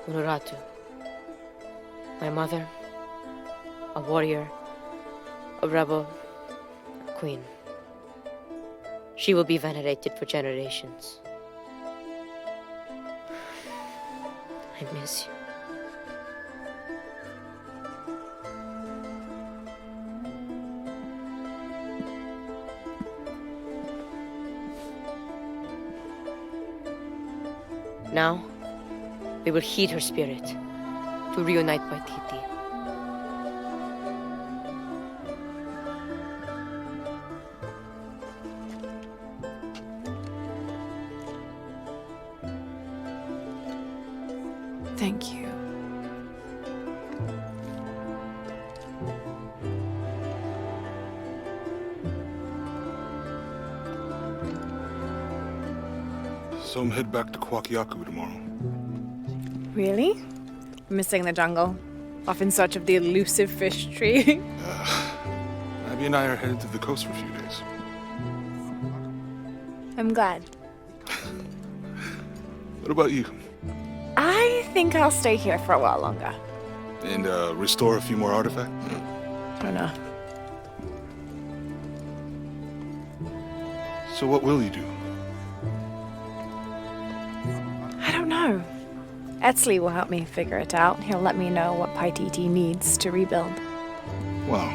Unuratu. My mother, a warrior, a rebel, a queen. She will be venerated for generations. I miss you. Now, we will heed her spirit to reunite Paititi. Thank you. So I'm head back to Kuwaq Yaku tomorrow. Really? Missing the jungle? Off in search of the elusive fish tree? Abby and I are headed to the coast for a few days. I'm glad. What about you? I think I'll stay here for a while longer. And restore a few more artifacts? I don't know. So what will you do? I don't know. Etzli will help me figure it out. He'll let me know what Paititi needs to rebuild. Wow.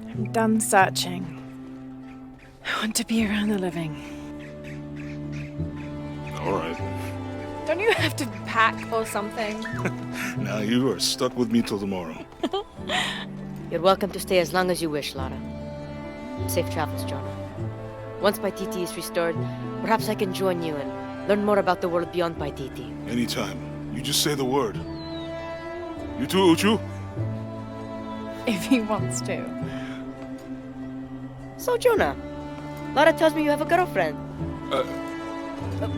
I'm done searching. I want to be around the living. All right. Don't you have to pack or something? Now you are stuck with me till tomorrow. You're welcome to stay as long as you wish, Lara. Safe travels, Jonah. Once Paititi is restored, perhaps I can join you and learn more about the world beyond Paititi. Anytime. You just say the word. You too, Uchu? If he wants to. So, Jonah, Lara tells me you have a girlfriend.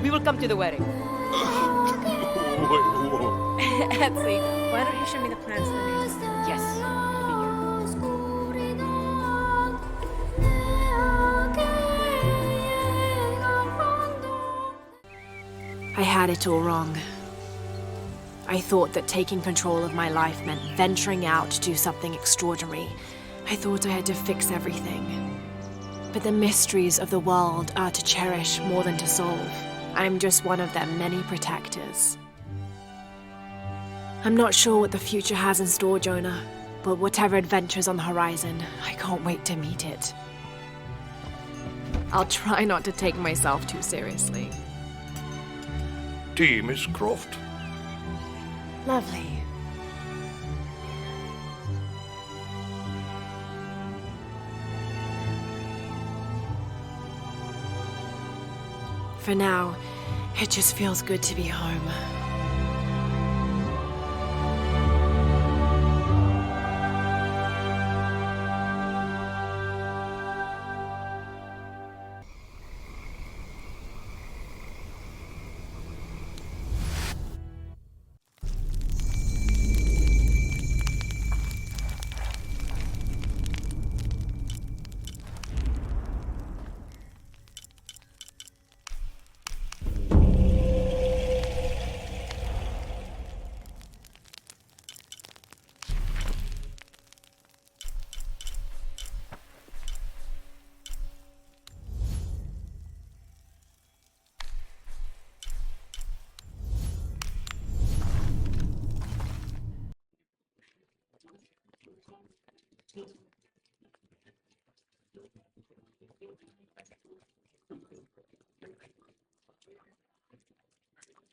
We will come to the wedding. Wait, whoa. Etzli, why don't you show me the plans for the music? Yes. I had it all wrong. I thought that taking control of my life meant venturing out to do something extraordinary. I thought I had to fix everything. But the mysteries of the world are to cherish more than to solve. I'm just one of their many protectors. I'm not sure what the future has in store, Jonah, but whatever adventure's on the horizon, I can't wait to meet it. I'll try not to take myself too seriously. Tea, Miss Croft. Lovely. For now, it just feels good to be home.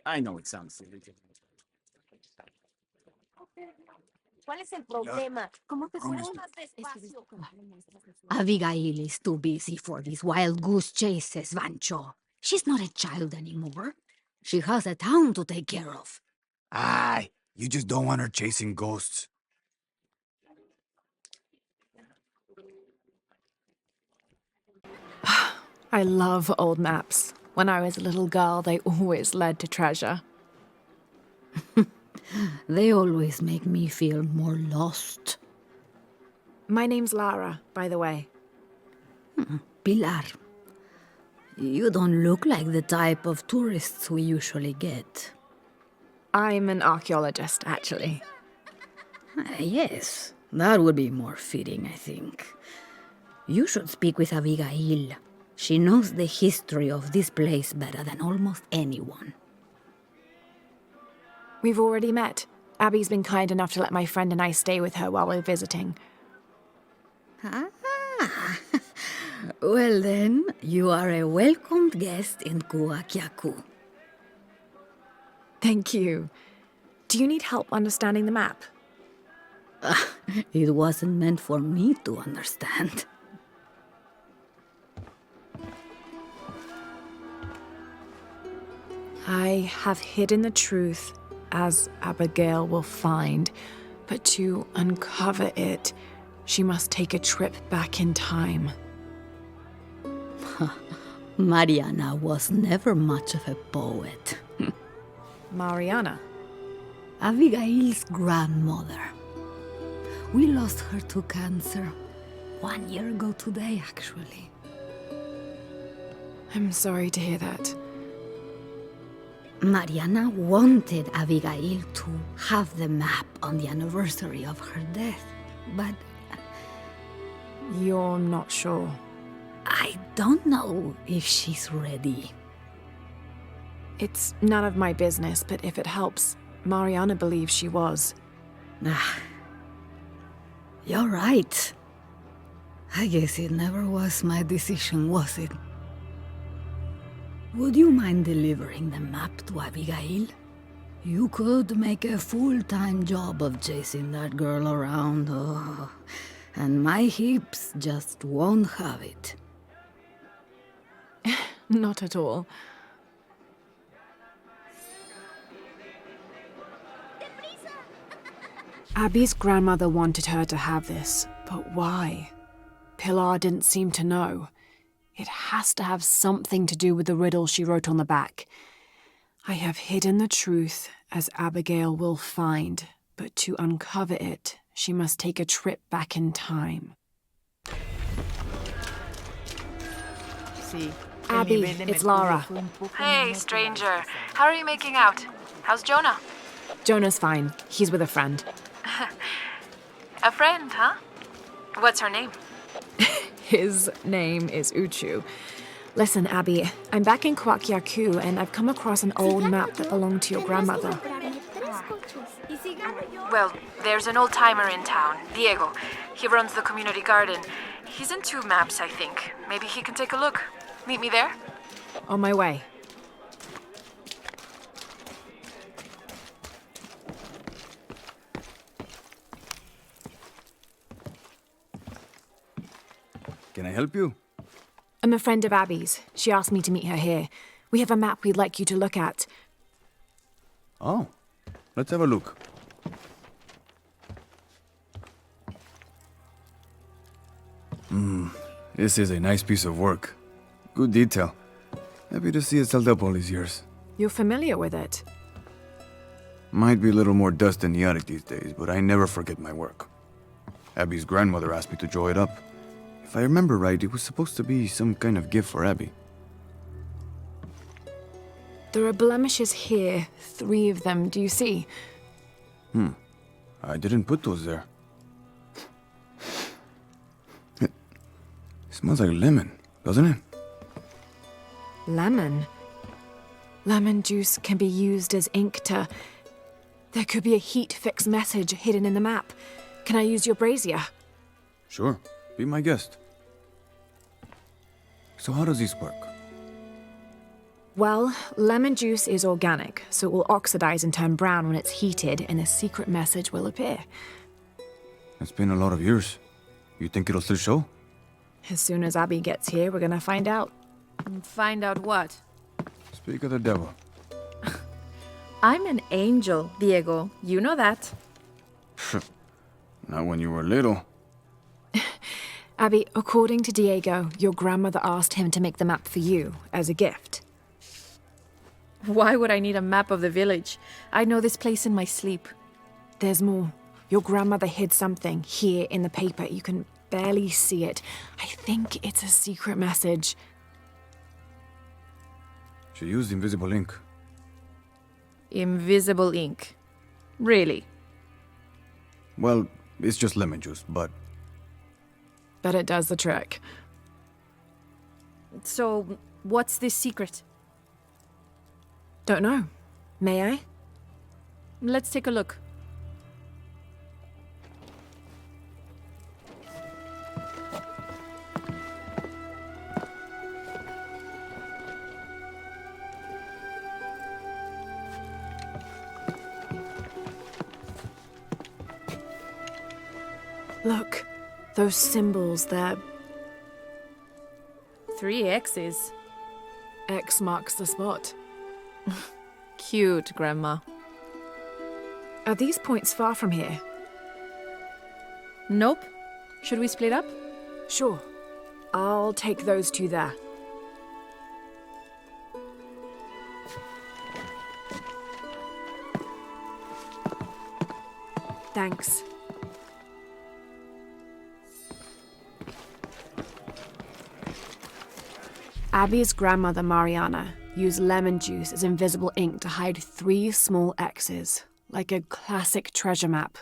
I know it sounds silly. ¿Cuál es el problema? ¿Cómo te suenas más despacio? Abigail is too busy for these wild goose chases, Vancho. She's not a child anymore. She has a town to take care of. Aye, you just don't want her chasing ghosts. I love old maps. When I was a little girl, they always led to treasure. They always make me feel more lost. My name's Lara, by the way. Pilar. You don't look like the type of tourists we usually get. I'm an archaeologist, actually. Yes, that would be more fitting, I think. You should speak with Abigail. She knows the history of this place better than almost anyone. We've already met. Abby's been kind enough to let my friend and I stay with her while we're visiting. Ah. Well then, you are a welcomed guest in Kuwaq, Yaku. Thank you. Do you need help understanding the map? It wasn't meant for me to understand. I have hidden the truth, as Abigail will find, but to uncover it, she must take a trip back in time. Mariana was never much of a poet. Mariana? Abigail's grandmother. We lost her to cancer 1 year ago today, actually. I'm sorry to hear that. Mariana wanted Abigail to have the map on the anniversary of her death, but... You're not sure? I don't know if she's ready. It's none of my business, but if it helps, Mariana believes she was. You're right. I guess it never was my decision, was it? Would you mind delivering the map to Abigail? You could make a full-time job of chasing that girl around, and my hips just won't have it. Not at all. Abby's grandmother wanted her to have this, but why? Pilar didn't seem to know. It has to have something to do with the riddle she wrote on the back. I have hidden the truth, as Abigail will find, but to uncover it, she must take a trip back in time. Abby, it's Lara. Hey, stranger. How are you making out? How's Jonah? Jonah's fine. He's with a friend. A friend, huh? What's her name? His name is Uchu. Listen, Abby, I'm back in Kuwaq, Yaku, and I've come across an old map that belonged to your grandmother. Well, there's an old-timer in town, Diego. He runs the community garden. He's into maps, I think. Maybe he can take a look. Meet me there? On my way. Can I help you? I'm a friend of Abby's. She asked me to meet her here. We have a map we'd like you to look at. Oh, let's have a look. This is a nice piece of work. Good detail. Happy to see it's held up all these years. You're familiar with it? Might be a little more dust than the attic these days, but I never forget my work. Abby's grandmother asked me to draw it up. If I remember right, it was supposed to be some kind of gift for Abby. There are blemishes here, 3 of them, do you see? I didn't put those there. It smells like lemon, doesn't it? Lemon? Lemon juice can be used as ink to... There could be a heat fix message hidden in the map. Can I use your brazier? Sure. Be my guest. So how does this work? Well, lemon juice is organic, so it will oxidize and turn brown when it's heated, and a secret message will appear. It's been a lot of years. You think it'll still show? As soon as Abby gets here, we're gonna find out. Find out what? Speak of the devil. I'm an angel, Diego. You know that. Not when you were little. Abby, according to Diego, your grandmother asked him to make the map for you, as a gift. Why would I need a map of the village? I know this place in my sleep. There's more. Your grandmother hid something here in the paper. You can barely see it. I think it's a secret message. She used invisible ink. Invisible ink. Really? Well, it's just lemon juice, but... But it does the trick. So, what's this secret? Don't know. May I? Let's take a look. Look, those symbols, they're... 3 X's. X marks the spot. Cute, Grandma. Are these points far from here? Nope. Should we split up? Sure. I'll take those 2 there. Thanks. Abby's grandmother, Mariana, used lemon juice as invisible ink to hide 3 small X's, like a classic treasure map.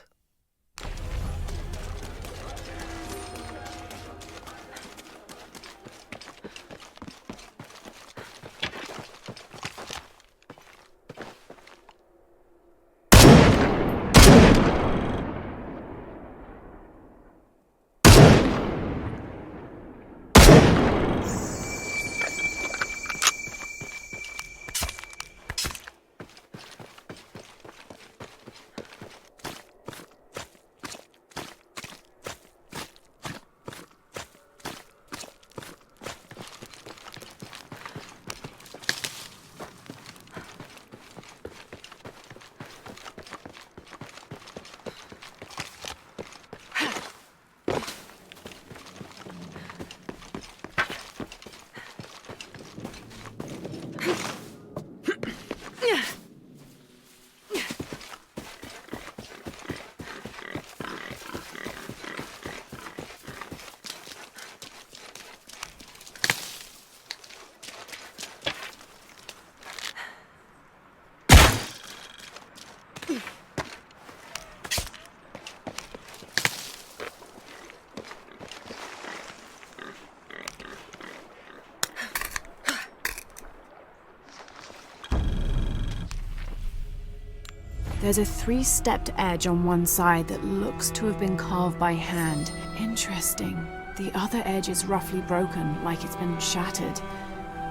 There's a 3-stepped edge on one side that looks to have been carved by hand. Interesting. The other edge is roughly broken, like it's been shattered.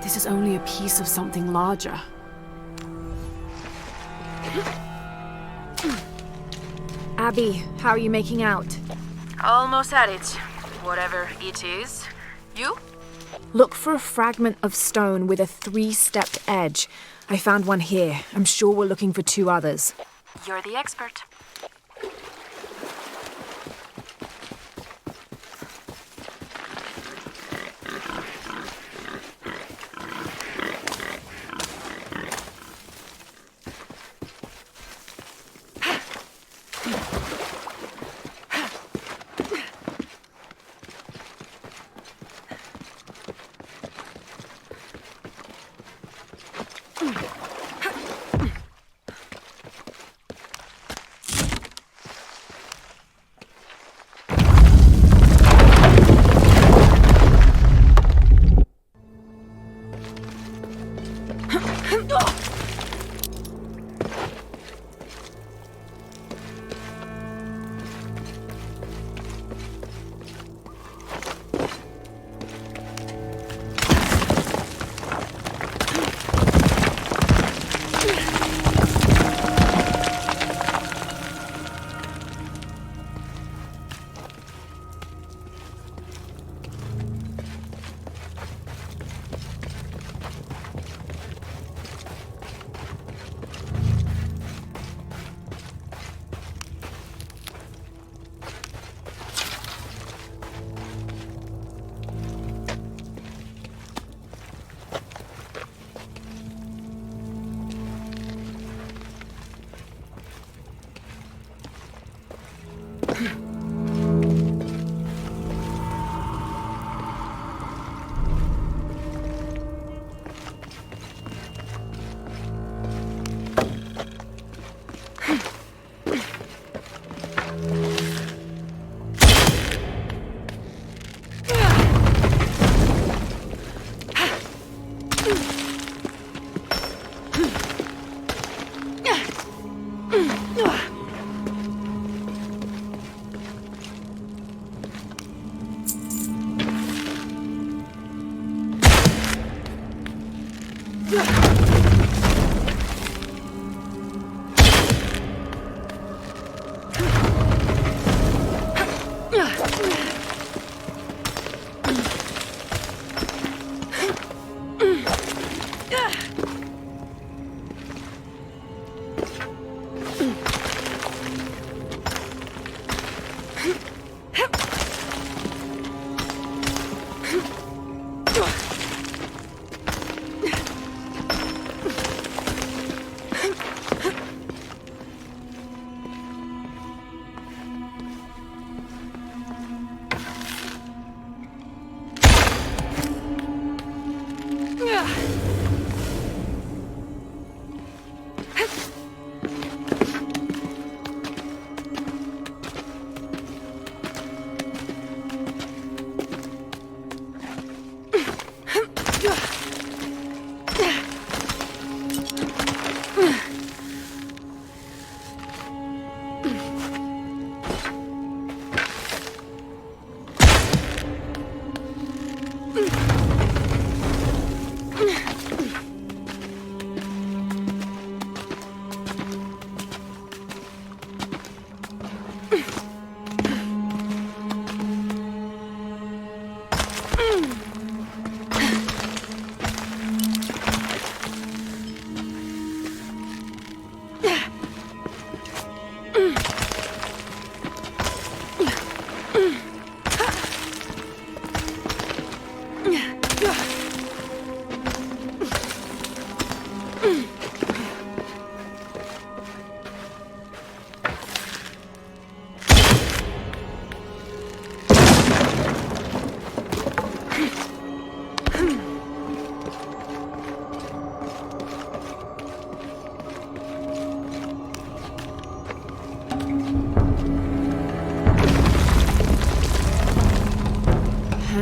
This is only a piece of something larger. Abby, how are you making out? Almost at it. Whatever it is. You? Look for a fragment of stone with a 3-stepped edge. I found one here. I'm sure we're looking for 2 others. You're the expert.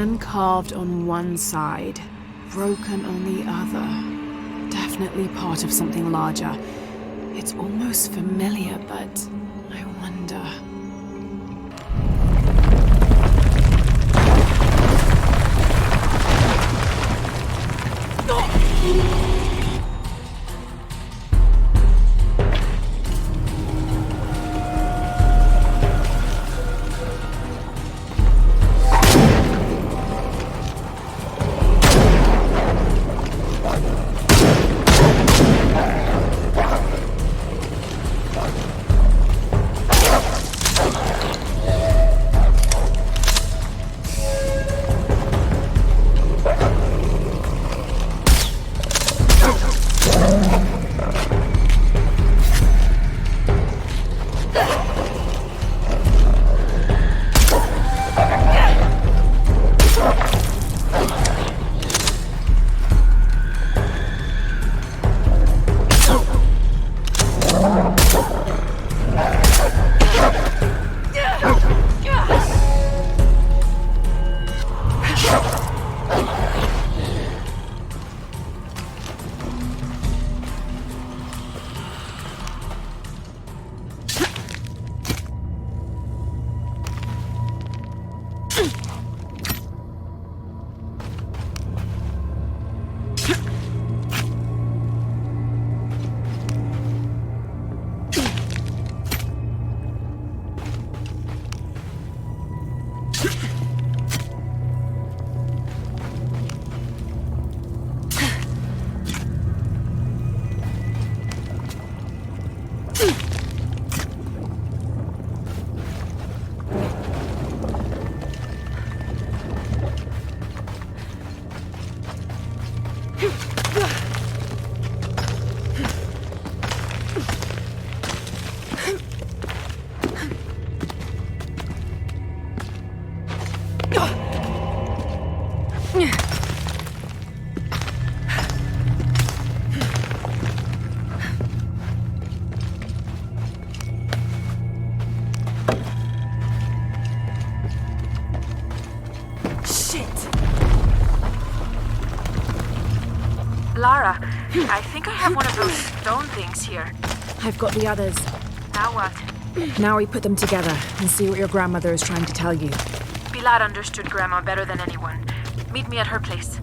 hand carved on one side, broken on the other. Definitely part of something larger. It's almost familiar, but I wonder. Lara, I think I have one of those stone things here. I've got the others. Now what? Now we put them together and see what your grandmother is trying to tell you. Pilar understood Grandma better than anyone. Meet me at her place.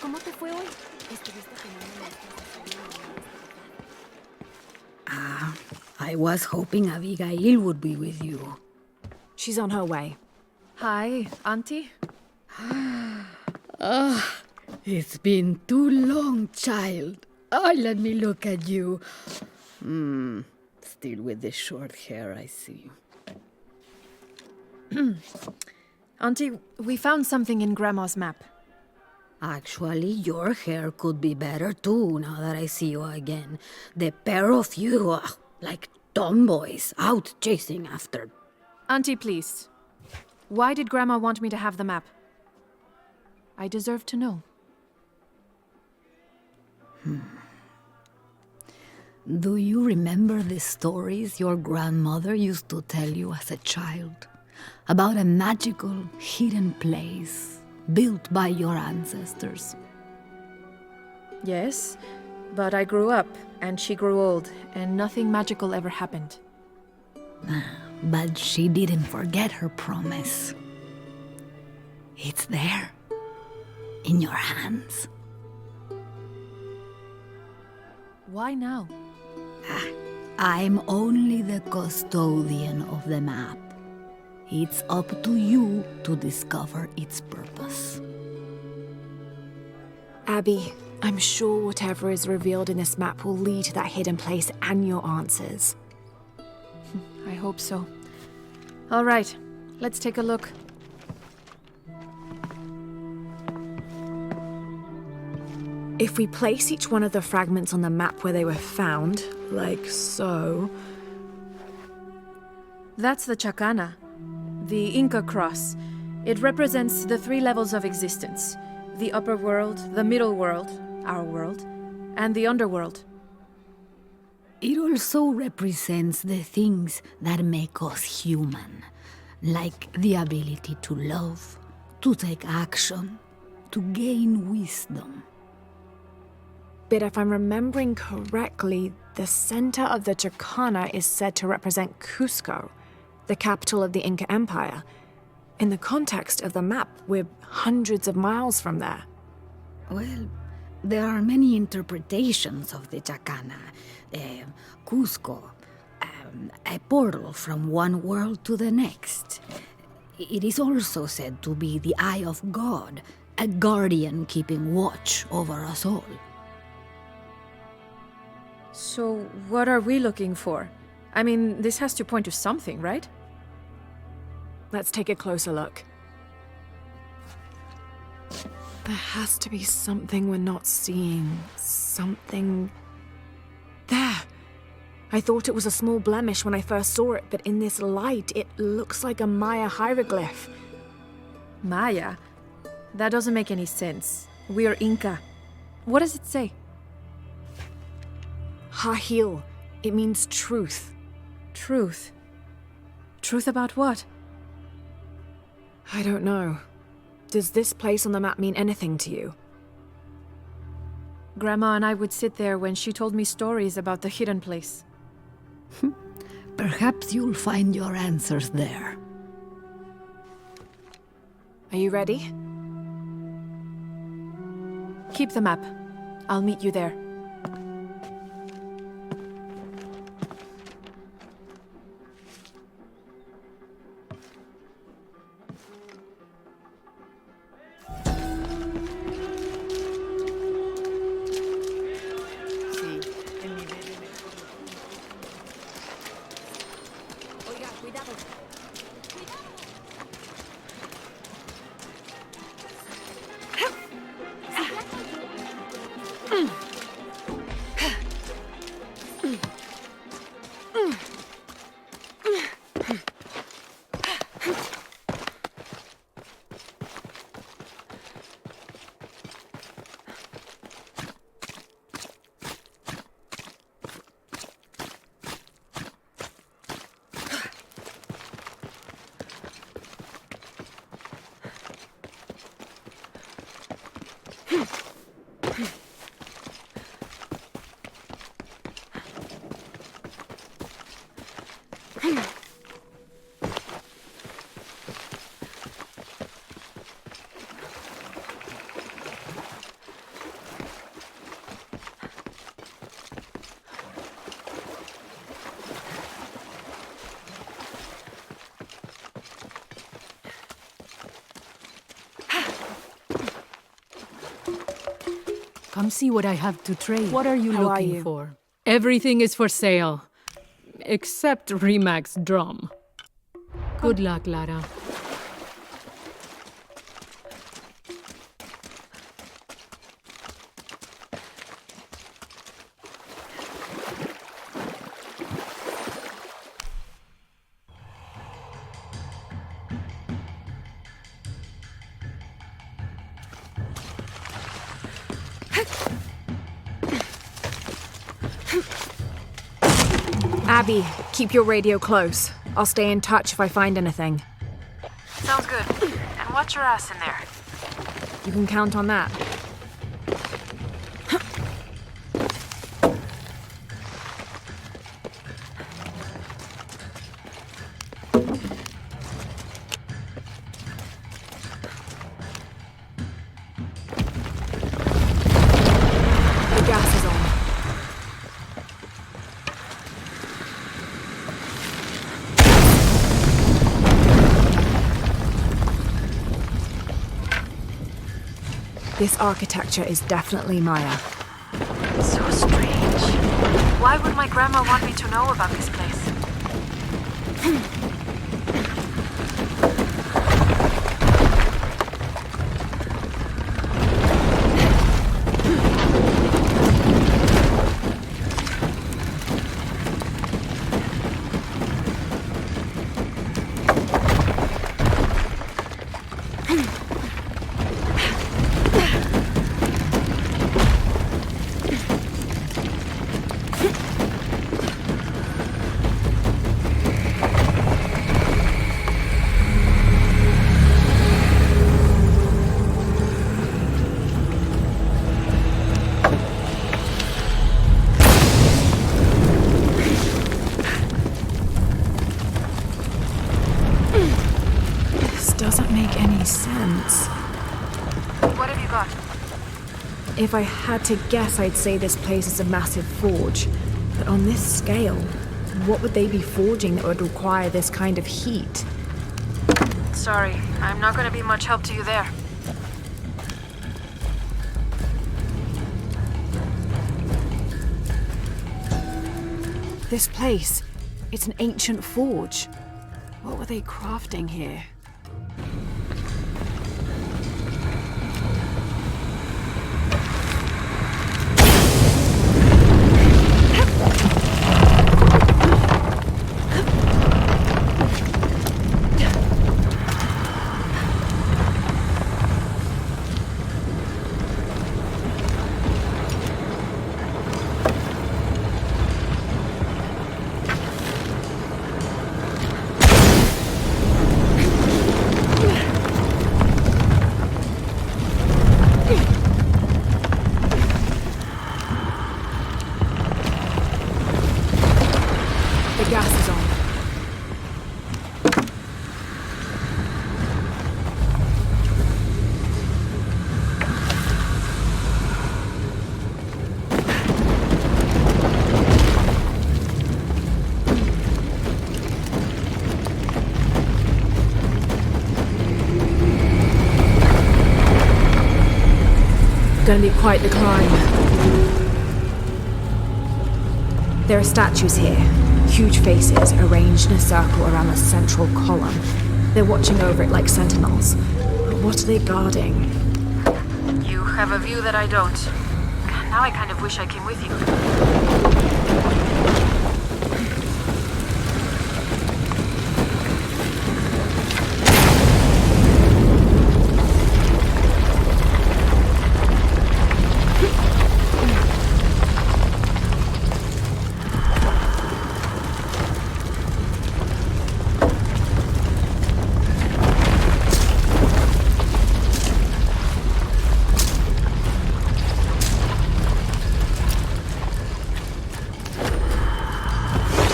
¿Cómo te fue hoy? I was hoping Abigail would be with you. She's on her way. Hi, Auntie. It's been too long, child. Let me look at you. Still with the short hair, I see. Auntie, we found something in Grandma's map. Actually, your hair could be better too, now that I see you again. The pair of you are like tomboys out chasing after. Auntie, please. Why did Grandma want me to have the map? I deserve to know. Do you remember the stories your grandmother used to tell you as a child? About a magical, hidden place built by your ancestors? Yes, but I grew up, and she grew old, and nothing magical ever happened. But she didn't forget her promise. It's there, in your hands. Why now? I'm only the custodian of the map. It's up to you to discover its purpose. Abby, I'm sure whatever is revealed in this map will lead to that hidden place and your answers. I hope so. All right, let's take a look. If we place each one of the fragments on the map where they were found, like so... That's the Chacana, the Inca cross. It represents the 3 levels of existence. The upper world, the middle world, our world, and the underworld. It also represents the things that make us human, like the ability to love, to take action, to gain wisdom. But if I'm remembering correctly, the center of the Chacana is said to represent Cusco, the capital of the Inca Empire. In the context of the map, we're hundreds of miles from there. Well, there are many interpretations of the Chacana. Cusco, a portal from one world to the next. It is also said to be the eye of God, a guardian keeping watch over us all. So, what are we looking for? I mean, this has to point to something, right? Let's take a closer look. There has to be something we're not seeing. Something... There! I thought it was a small blemish when I first saw it, but in this light, it looks like a Maya hieroglyph. Maya? That doesn't make any sense. We're Inca. What does it say? Hahil. It means truth. Truth? Truth about what? I don't know. Does this place on the map mean anything to you? Grandma and I would sit there when she told me stories about the hidden place. Perhaps you'll find your answers there. Are you ready? Keep the map. I'll meet you there. Come see what I have to trade. What are you How looking you? for? Everything is for sale. Except Remac's drum. Good luck, Lara. Abby, keep your radio close. I'll stay in touch if I find anything. Sounds good. And watch your ass in there. You can count on that. The gas is on. This architecture is definitely Maya. So strange. Why would my grandma want me to know about this place? Doesn't make any sense. What have you got? If I had to guess, I'd say this place is a massive forge. But on this scale, what would they be forging that would require this kind of heat? Sorry, I'm not gonna be much help to you there. This place, it's an ancient forge. What were they crafting here? Gonna be quite the climb. There are statues here, huge faces arranged in a circle around the central column. They're watching over it like sentinels. But what are they guarding? You have a view that I don't. Now I kind of wish I came with you.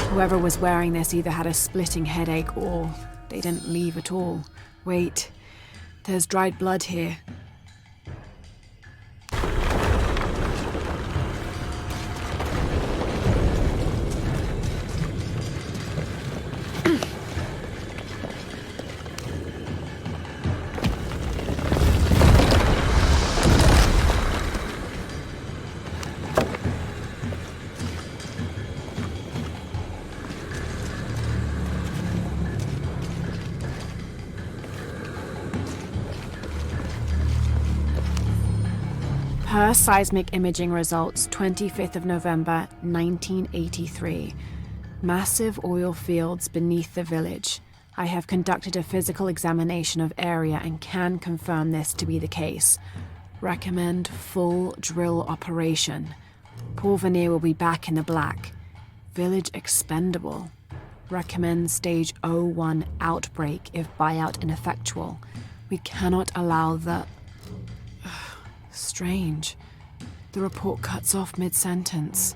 Whoever was wearing this either had a splitting headache or they didn't leave at all. Wait, there's dried blood here. Per seismic imaging results, 25th of November, 1983. Massive oil fields beneath the village. I have conducted a physical examination of area and can confirm this to be the case. Recommend full drill operation. Porvenir will be back in the black. Village expendable. Recommend stage 01 outbreak if buyout ineffectual. We cannot allow the... Strange. The report cuts off mid-sentence.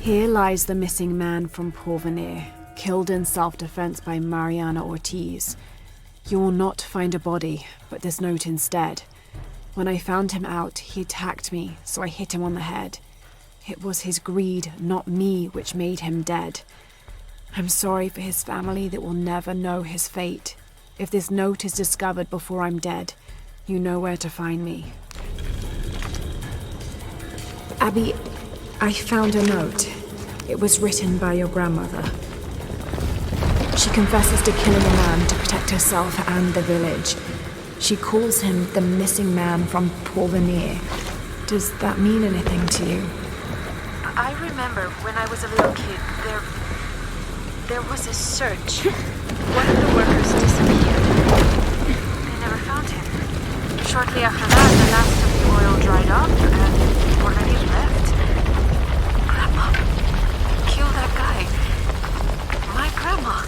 Here lies the missing man from Porvenir, killed in self-defense by Mariana Ortiz. You will not find a body, but this note instead. When I found him out, he attacked me, so I hit him on the head. It was his greed, not me, which made him dead. I'm sorry for his family that will never know his fate. If this note is discovered before I'm dead, you know where to find me. Abby, I found a note. It was written by your grandmother. She confesses to killing a man to protect herself and the village. She calls him the missing man from Porvenir. Does that mean anything to you? I remember when I was a little kid, there was a search. One of the workers disappeared. They never found him. Shortly after that, the last of the oil dried up and Porvenir left. Grandma, kill that guy. My grandma.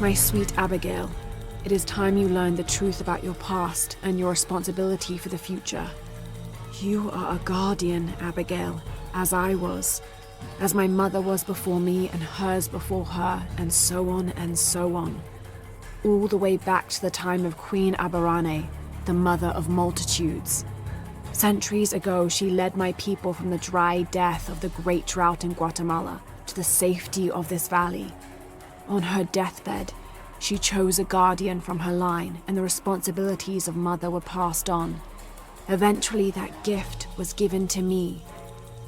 My sweet Abigail, it is time you learned the truth about your past and your responsibility for the future. You are a guardian, Abigail, as I was, as my mother was before me and hers before her, and so on and so on. All the way back to the time of Queen Aberrane, the mother of multitudes. Centuries ago, she led my people from the dry death of the great drought in Guatemala to the safety of this valley. On her deathbed, She chose a guardian from her line, and the responsibilities of mother were passed on. Eventually, that gift was given to me.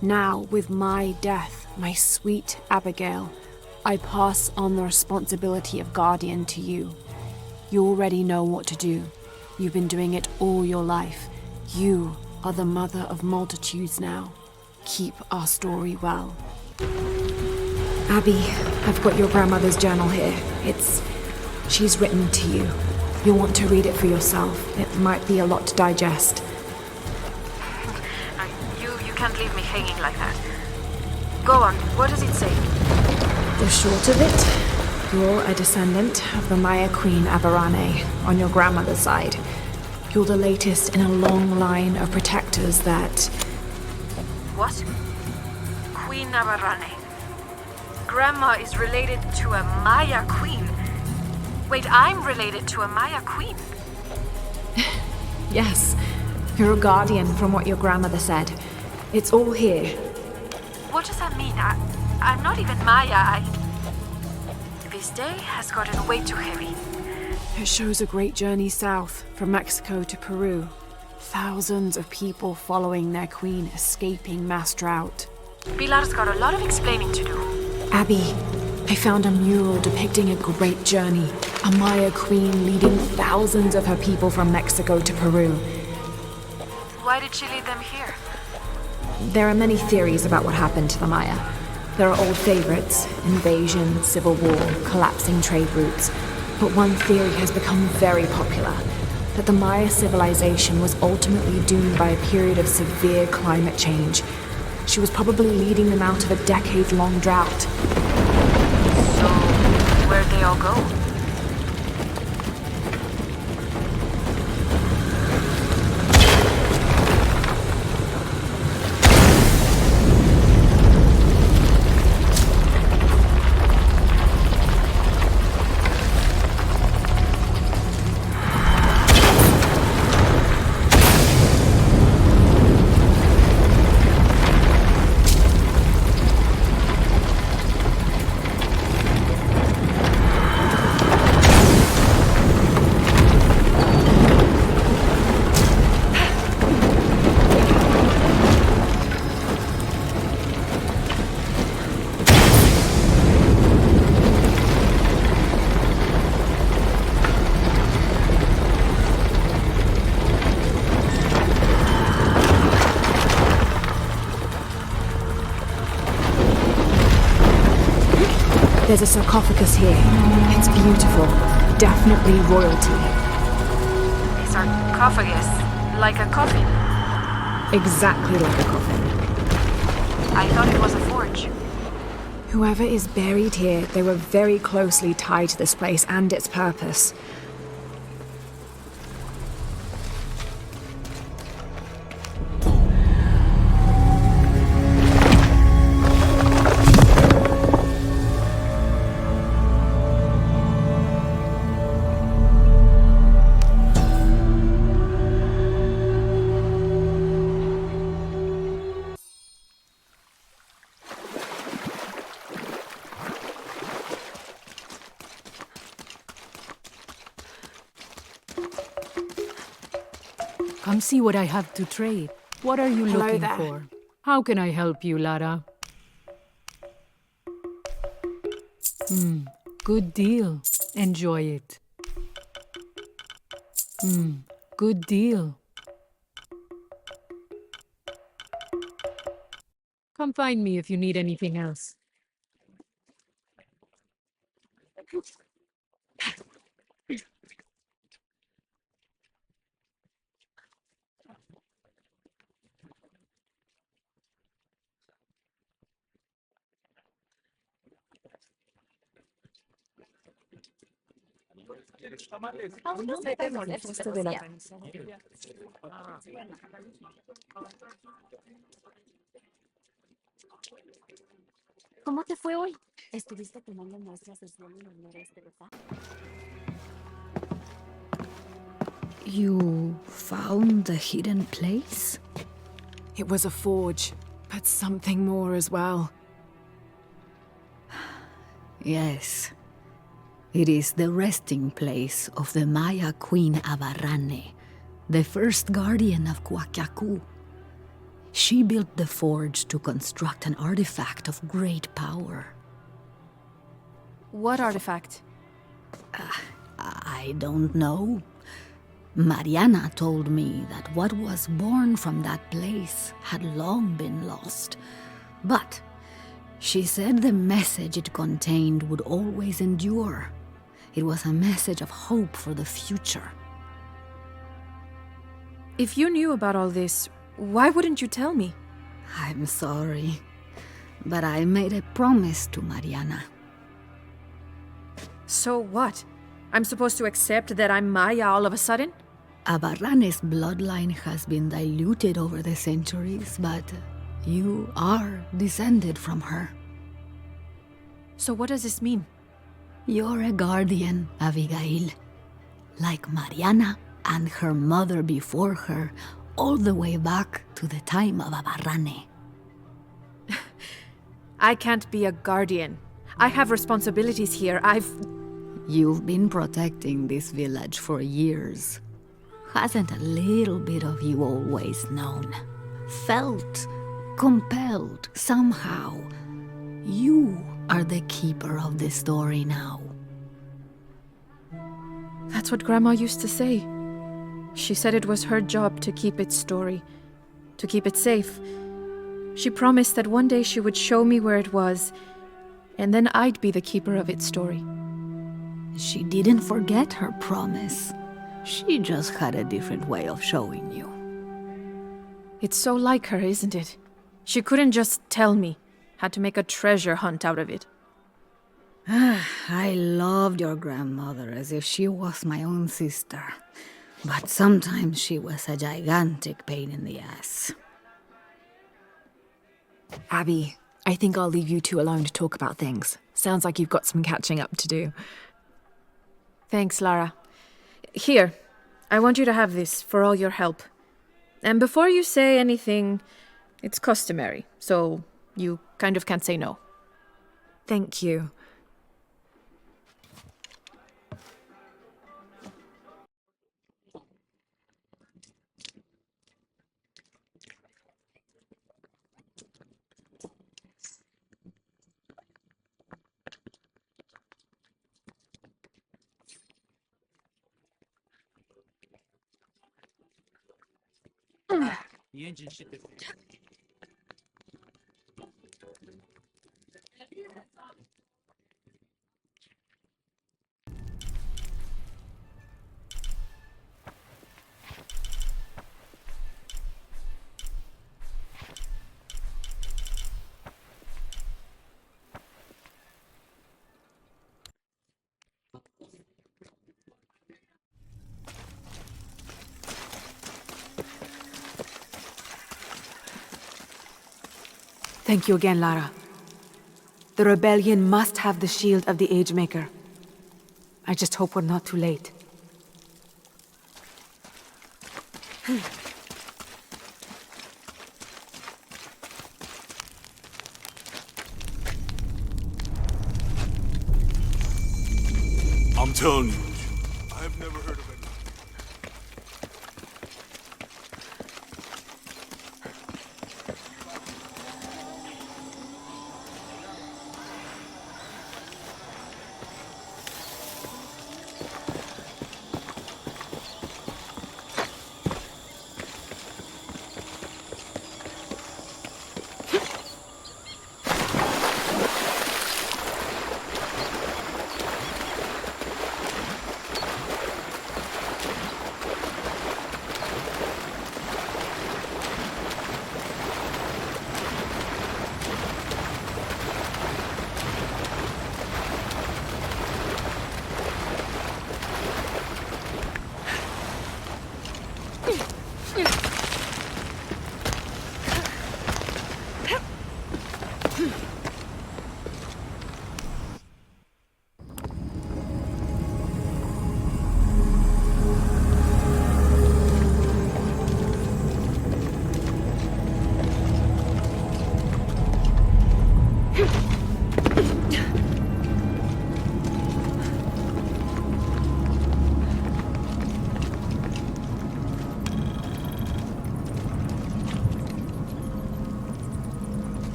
Now, with my death, my sweet Abigail, I pass on the responsibility of guardian to you. You already know what to do. You've been doing it all your life. You are the mother of multitudes now. Keep our story well. Abby, I've got your grandmother's journal here. She's written to you. You'll want to read it for yourself. It might be a lot to digest. You can't leave me hanging like that. Go on, what does it say? The short of it, you're a descendant of the Maya Queen Aberrane on your grandmother's side. You're the latest in a long line of protectors that... What? Queen Aberrane. Grandma is related to a Maya queen. Wait, I'm related to a Maya queen. Yes, you're a guardian from what your grandmother said. It's all here. What does that mean? I'm not even Maya. This day has gotten way too heavy. It shows a great journey south, from Mexico to Peru. Thousands of people following their queen, escaping mass drought. Pilar's got a lot of explaining to do. Abby, I found a mural depicting a great journey. A Maya queen leading thousands of her people from Mexico to Peru. Why did she lead them here? There are many theories about what happened to the Maya. There are old favorites: invasion, civil war, collapsing trade routes. But one theory has become very popular, that the Maya civilization was ultimately doomed by a period of severe climate change. She was probably leading them out of a decade-long drought. So, where'd they all go? There's a sarcophagus here. It's beautiful. Definitely royalty. A sarcophagus? Like a coffin? Exactly like a coffin. I thought it was a forge. Whoever is buried here, they were very closely tied to this place and its purpose. Come see what I have to trade. What are you Hello looking there. for? How can I help you, Lara? Good deal. Enjoy it. Good deal. Come find me if you need anything else. ¿Cómo te fue hoy? Estuviste tomando muestras del suelo en el noreste, ¿verdad? You found the hidden place? It was a forge, but something more as well. Yes. It is the resting place of the Maya Queen Abarrane, the first guardian of Kuwaq Yaku. She built the forge to construct an artifact of great power. What artifact? I don't know. Mariana told me that what was born from that place had long been lost. But she said the message it contained would always endure. It was a message of hope for the future. If you knew about all this, why wouldn't you tell me? I'm sorry, but I made a promise to Mariana. So what? I'm supposed to accept that I'm Maya all of a sudden? Abarrane's bloodline has been diluted over the centuries, but you are descended from her. So what does this mean? You're a guardian, Abigail. Like Mariana and her mother before her, all the way back to the time of Abarrane. I can't be a guardian. I have responsibilities here. You've been protecting this village for years. Hasn't a little bit of you always known? Felt compelled somehow? You are the keeper of the story now. That's what Grandma used to say. She said it was her job to keep its story, to keep it safe. She promised that one day she would show me where it was, and then I'd be the keeper of its story. She didn't forget her promise. She just had a different way of showing you. It's so like her, isn't it? She couldn't just tell me. Had to make a treasure hunt out of it. I loved your grandmother as if she was my own sister. But sometimes she was a gigantic pain in the ass. Abby, I think I'll leave you two alone to talk about things. Sounds like you've got some catching up to do. Thanks, Lara. Here, I want you to have this for all your help. And before you say anything, it's customary, so you kind of can't say no. Thank you. The engine should be... Thank you again, Lara. The rebellion must have the shield of the Agemaker. I just hope we're not too late. I'm telling you, I've never heard of it.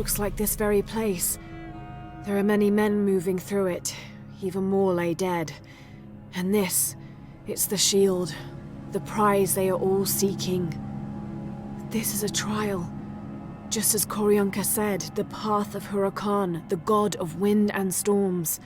looks like this very place. There are many men moving through it. Even more lay dead. And this, it's the shield. The prize they are all seeking. This is a trial. Just as Koryanka said, the path of Hurakan, the god of wind and storms.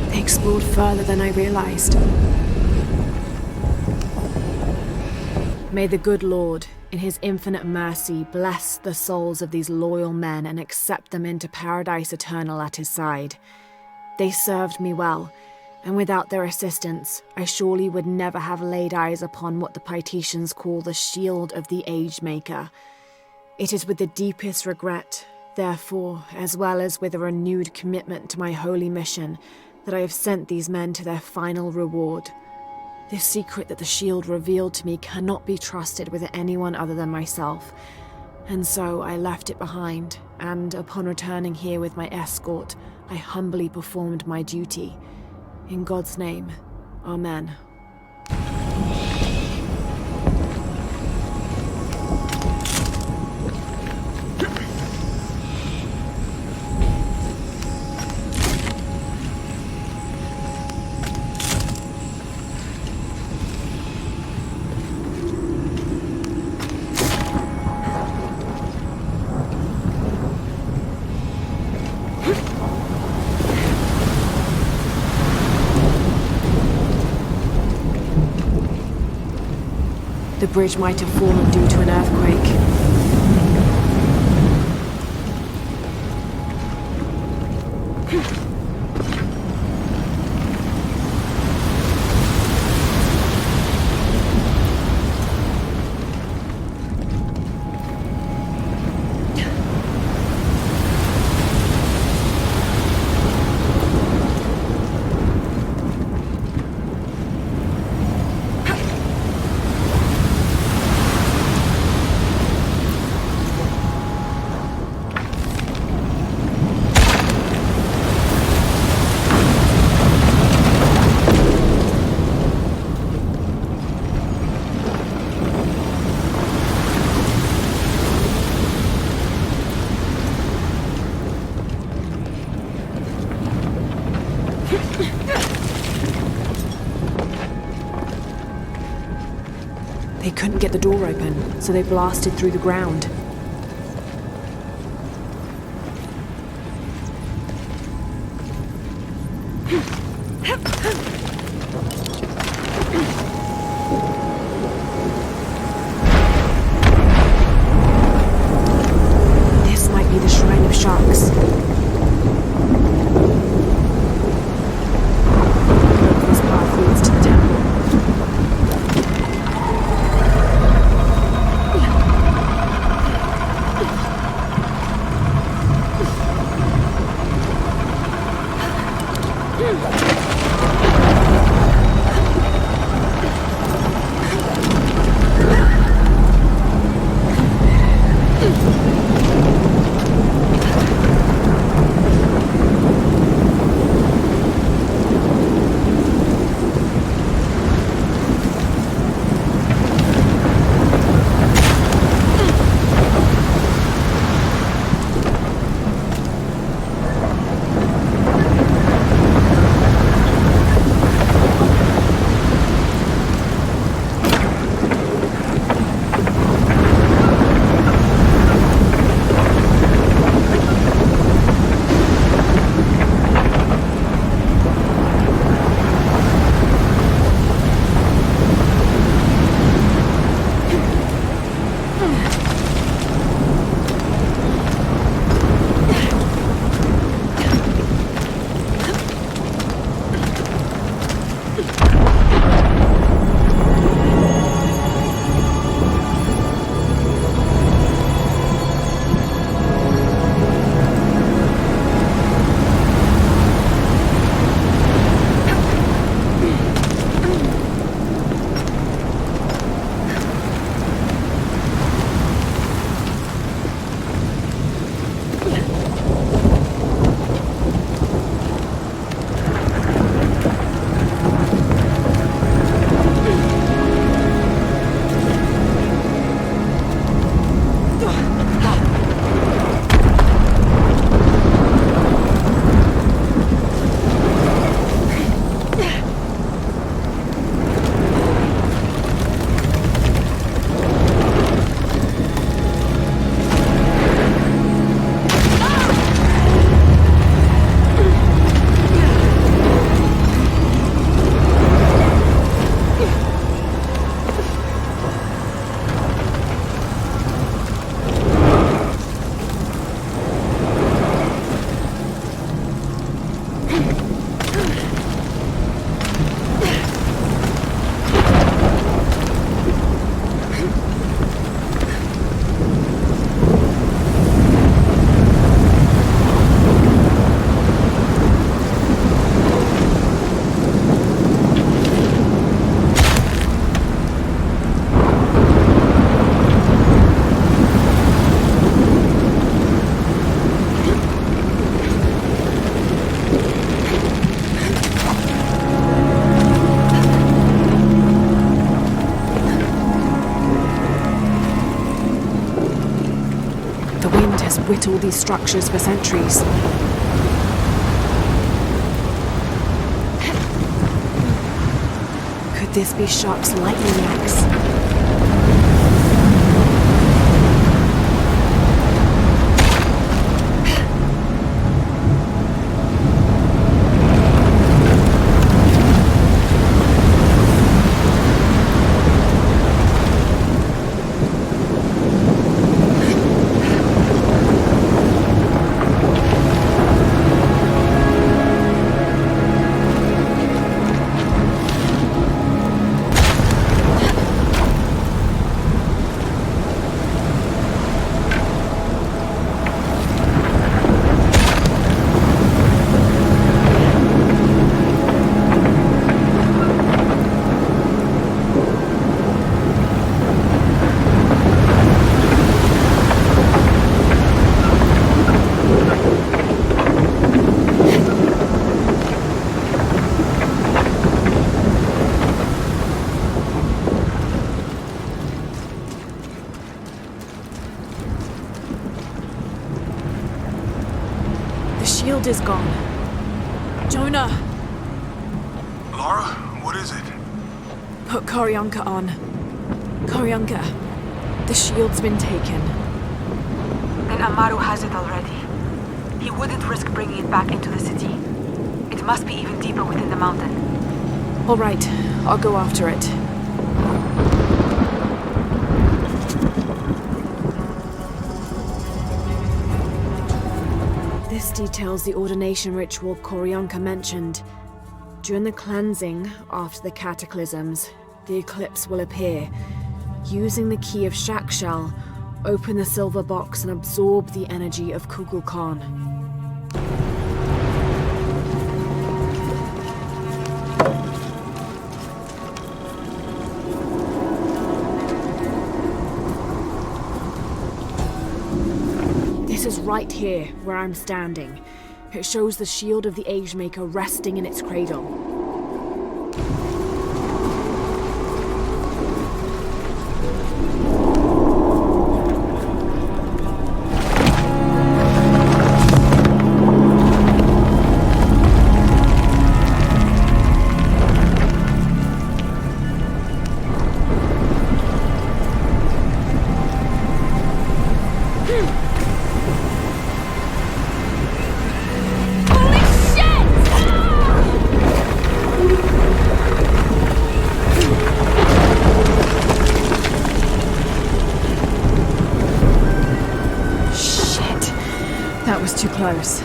They explored further than I realized. May the good Lord, in his infinite mercy, bless the souls of these loyal men and accept them into paradise eternal at his side. They served me well, and without their assistance, I surely would never have laid eyes upon what the Pythetians call the Shield of the Age Maker. It is with the deepest regret, therefore, as well as with a renewed commitment to my holy mission, that I have sent these men to their final reward. This secret that the shield revealed to me cannot be trusted with anyone other than myself, and so I left it behind, and upon returning here with my escort, I humbly performed my duty. In God's name, Amen. The bridge might have fallen due to an earthquake. They couldn't get the door open, so they blasted through the ground. This might be the Shrine of Sharks. Whittled these structures for centuries. Could this be Shark's lightning axe? Shield is gone. Jonah! Lara, what is it? Put Koryanka on. Koryanka, the shield's been taken. Then Amaru has it already. He wouldn't risk bringing it back into the city. It must be even deeper within the mountain. All right, I'll go after it. This details the ordination ritual Koryanka mentioned. During the cleansing, after the cataclysms, the eclipse will appear. Using the key of Shakshal, open the silver box and absorb the energy of Kukulkan. Khan. This is right here, where I'm standing. It shows the shield of the Age Maker resting in its cradle. That was too close.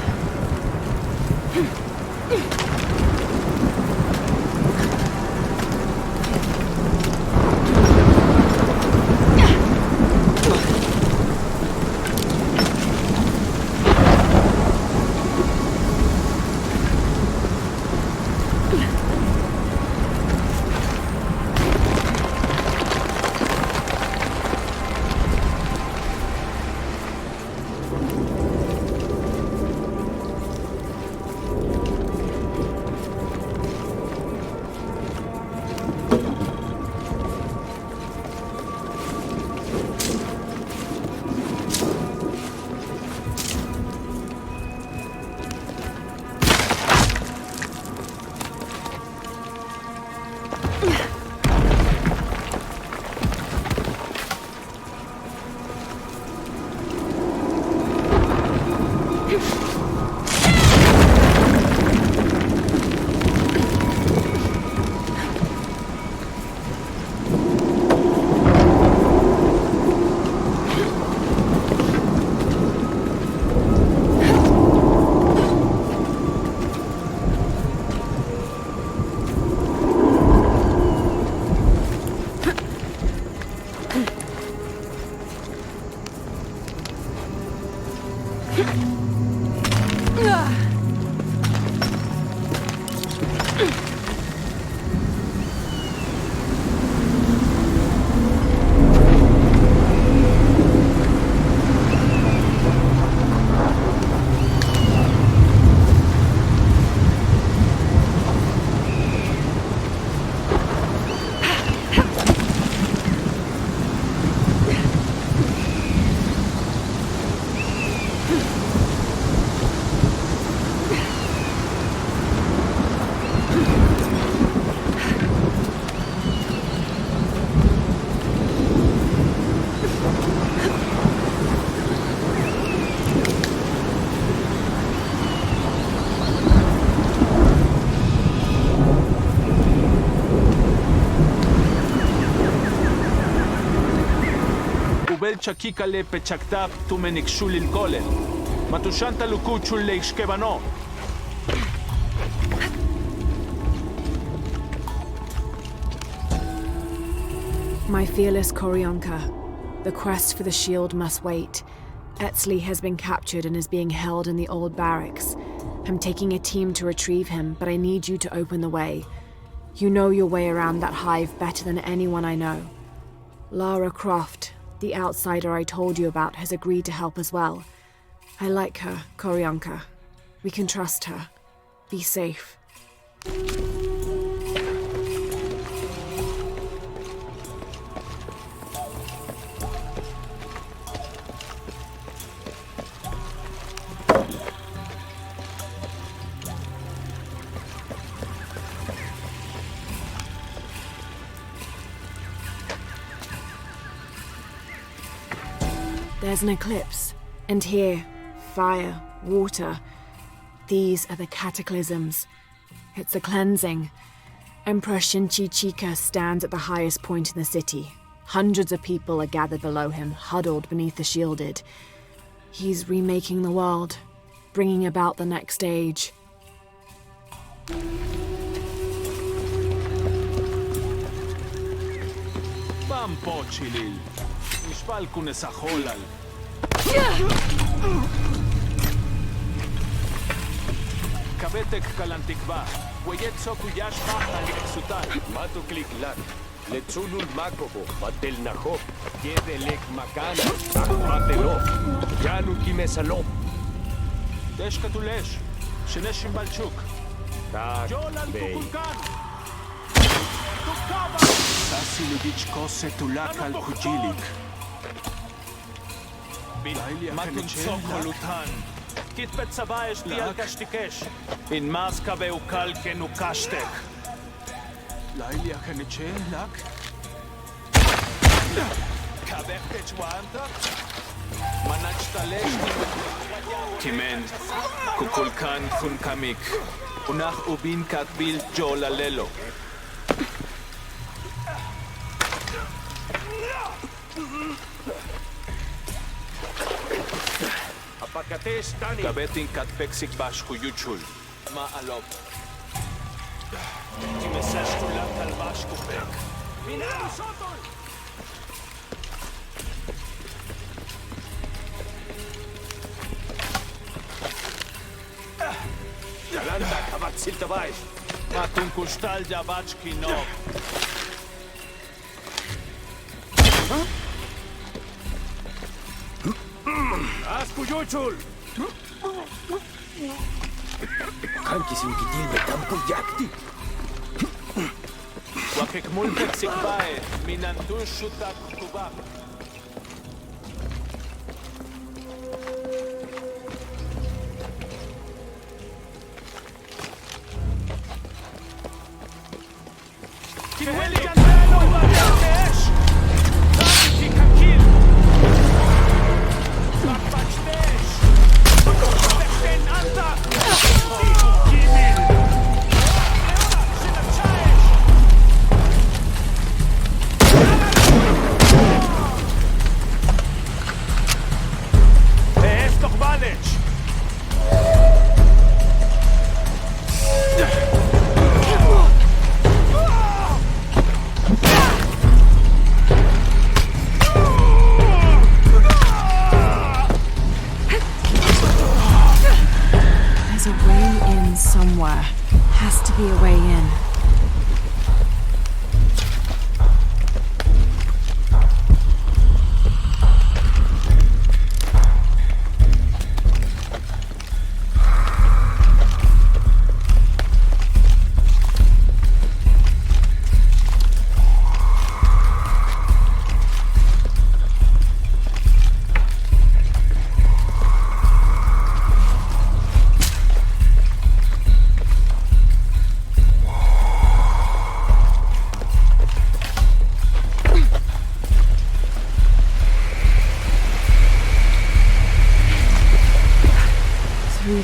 Urel chakikale pechaktap tumenikshulil kolel. Matushanta lukuchul leishkebano. My fearless Koryanka, the quest for the shield must wait. Etzli has been captured and is being held in the old barracks. I'm taking a team to retrieve him, but I need you to open the way. You know your way around that hive better than anyone I know. Lara Croft, the outsider I told you about, has agreed to help as well. I like her, Koryanka. We can trust her. Be safe. There's an eclipse, and here, fire, water. These are the cataclysms. It's a cleansing. Emperor Shinchi-Chika stands at the highest point in the city. Hundreds of people are gathered below him, huddled beneath the shielded. He's remaking the world, bringing about the next age. Bampo chilil. Nishpal kunesacholal. Kabetek kalantikba. Weyetso kuyashma haliksutal. Matu kliklak. Letsunul makobo. Batel naho. Yedelek makana. Akmatelo. Yanu kimesalo. Desh katulesh. Sheneshim balchuk. Tak, bey. Sasilivich kose tulakal kujilik. Matun sokolutan. Kit betsabaesh dial kashtikesh. In maska beukal kenukashtek. Lailia kenichelak. Kabekech wantak. Manachtalech. Kimen. Kukulkan kunkamik. Unach ubin katbil jolalelo. Apakates tani. Kabetin katpeksik bash kuyuchul. Ma alop. Timesesh tulak kalbash kupek. Minam sotol. Yalanda kabatsil tabash. Matun kustal jabachki no. Askuyuchul. Kankisim kidil metampo yakti. Wakekmul peksikbae. Minantun shutak Kuwaq.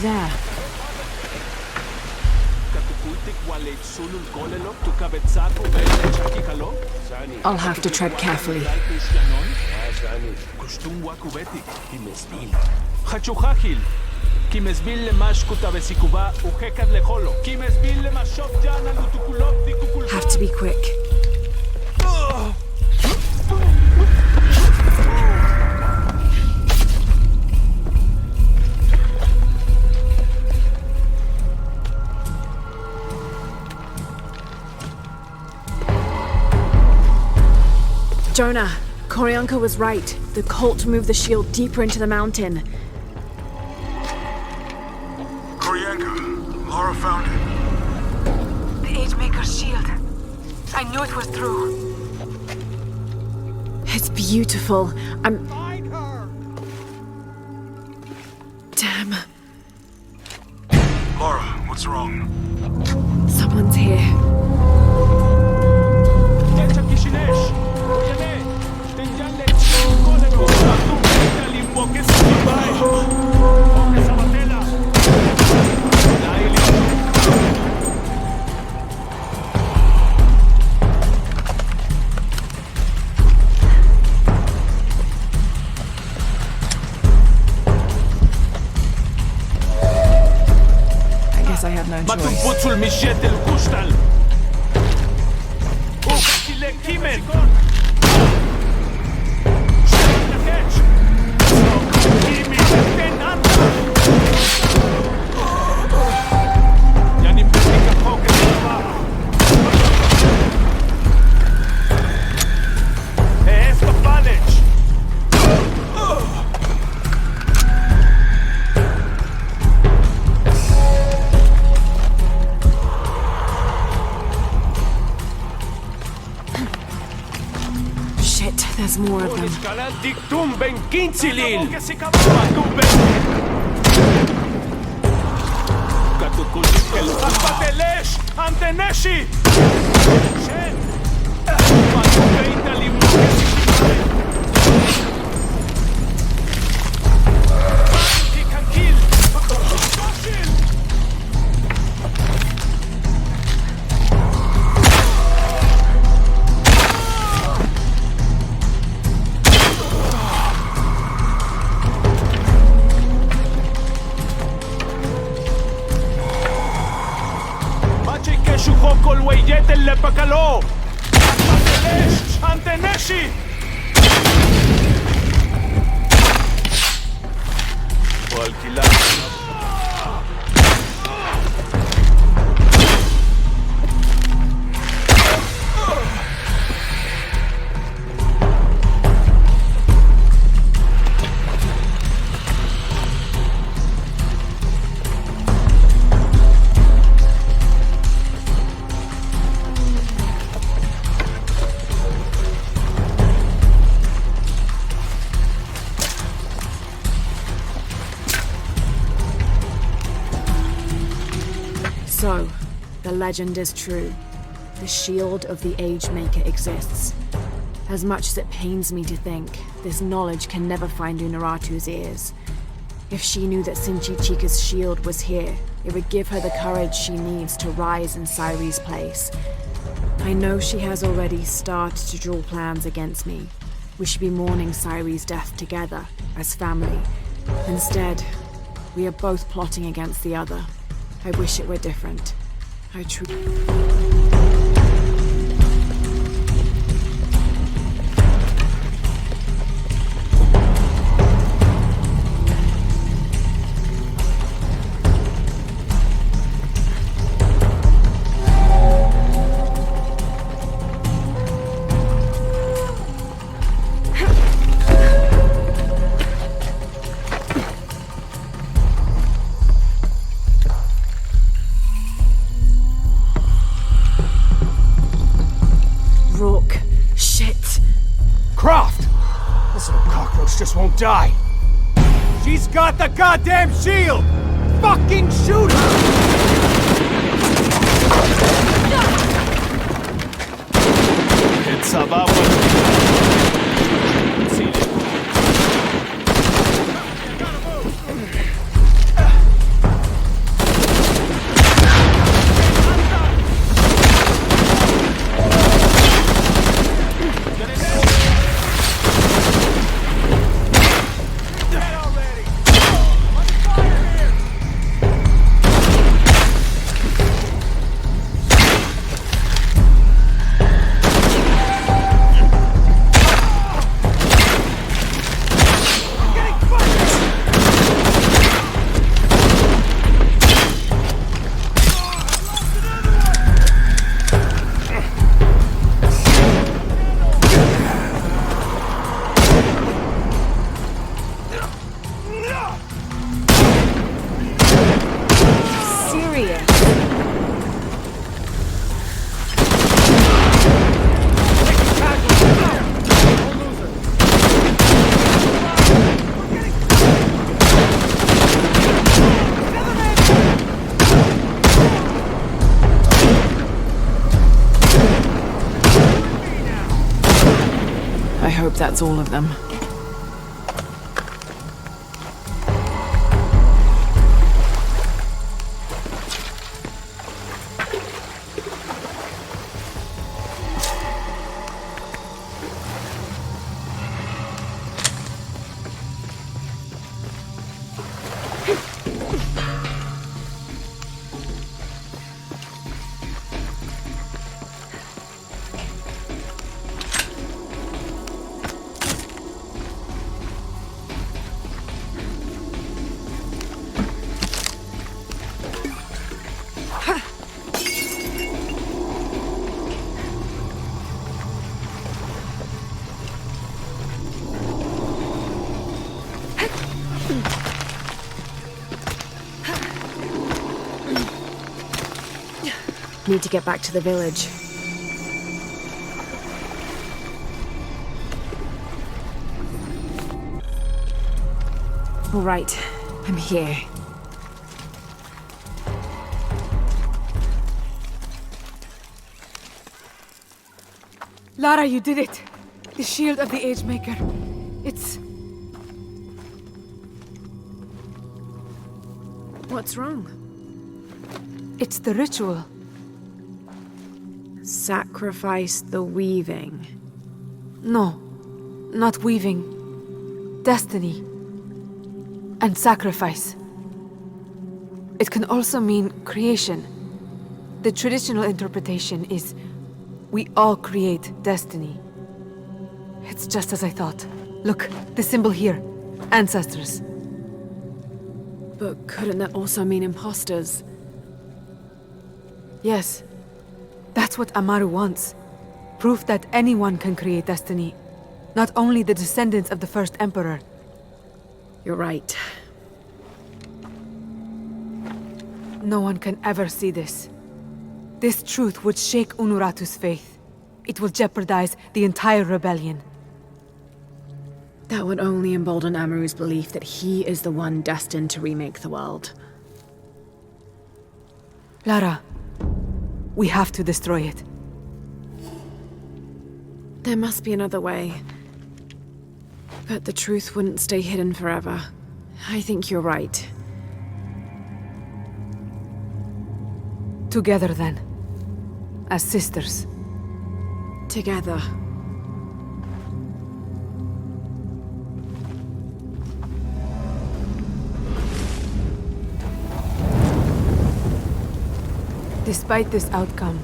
There. I'll have to tread carefully. Kushtun wakubeti, Kimesbil. Hachuhahil. Kimesbil le mashkuta vesikuba, uhekad le holo. Kimesbil le mashop jana lutukulop dikukul. Have to be quick. Jonah, Koryanka was right. The cult moved the shield deeper into the mountain. Koryanka, Lara found it. The Agemaker's shield. I knew it was true. It's beautiful. Find her! Damn. Lara, what's wrong? Someone's here. I guess I have no Shit, there's more of them. So, the legend is true. The shield of the Age Maker exists. As much as it pains me to think, this knowledge can never find Unuratu's ears. If she knew that Sinchi Chika's shield was here, it would give her the courage she needs to rise in Sairi's place. I know she has already started to draw plans against me. We should be mourning Sairi's death together, as family. Instead, we are both plotting against the other. I wish it were different. I truly... Just won't die. She's got the goddamn shield! Fucking shoot her! It's about hope that's all of them. Need to get back to the village. All right, I'm here. Lara, you did it! The shield of the Age Maker. It's... What's wrong? It's the ritual. Sacrifice the weaving. No, not weaving. Destiny. And sacrifice. It can also mean creation. The traditional interpretation is we all create destiny. It's just as I thought. Look, the symbol here. Ancestors. But couldn't that also mean imposters? Yes. That's what Amaru wants. Proof that anyone can create destiny. Not only the descendants of the first Emperor. You're right. No one can ever see this. This truth would shake Unuratu's faith. It will jeopardize the entire rebellion. That would only embolden Amaru's belief that he is the one destined to remake the world. Lara, we have to destroy it. There must be another way. But the truth wouldn't stay hidden forever. I think you're right. Together then. As sisters. Together. Despite this outcome,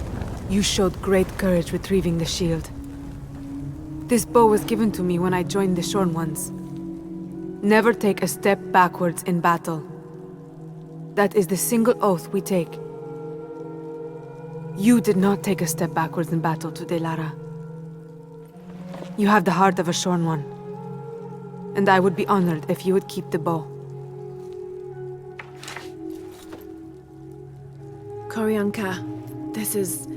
you showed great courage retrieving the shield. This bow was given to me when I joined the Shorn Ones. Never take a step backwards in battle. That is the single oath we take. You did not take a step backwards in battle today, Lara. You have the heart of a Shorn One. And I would be honored if you would keep the bow. Koryanka, this is...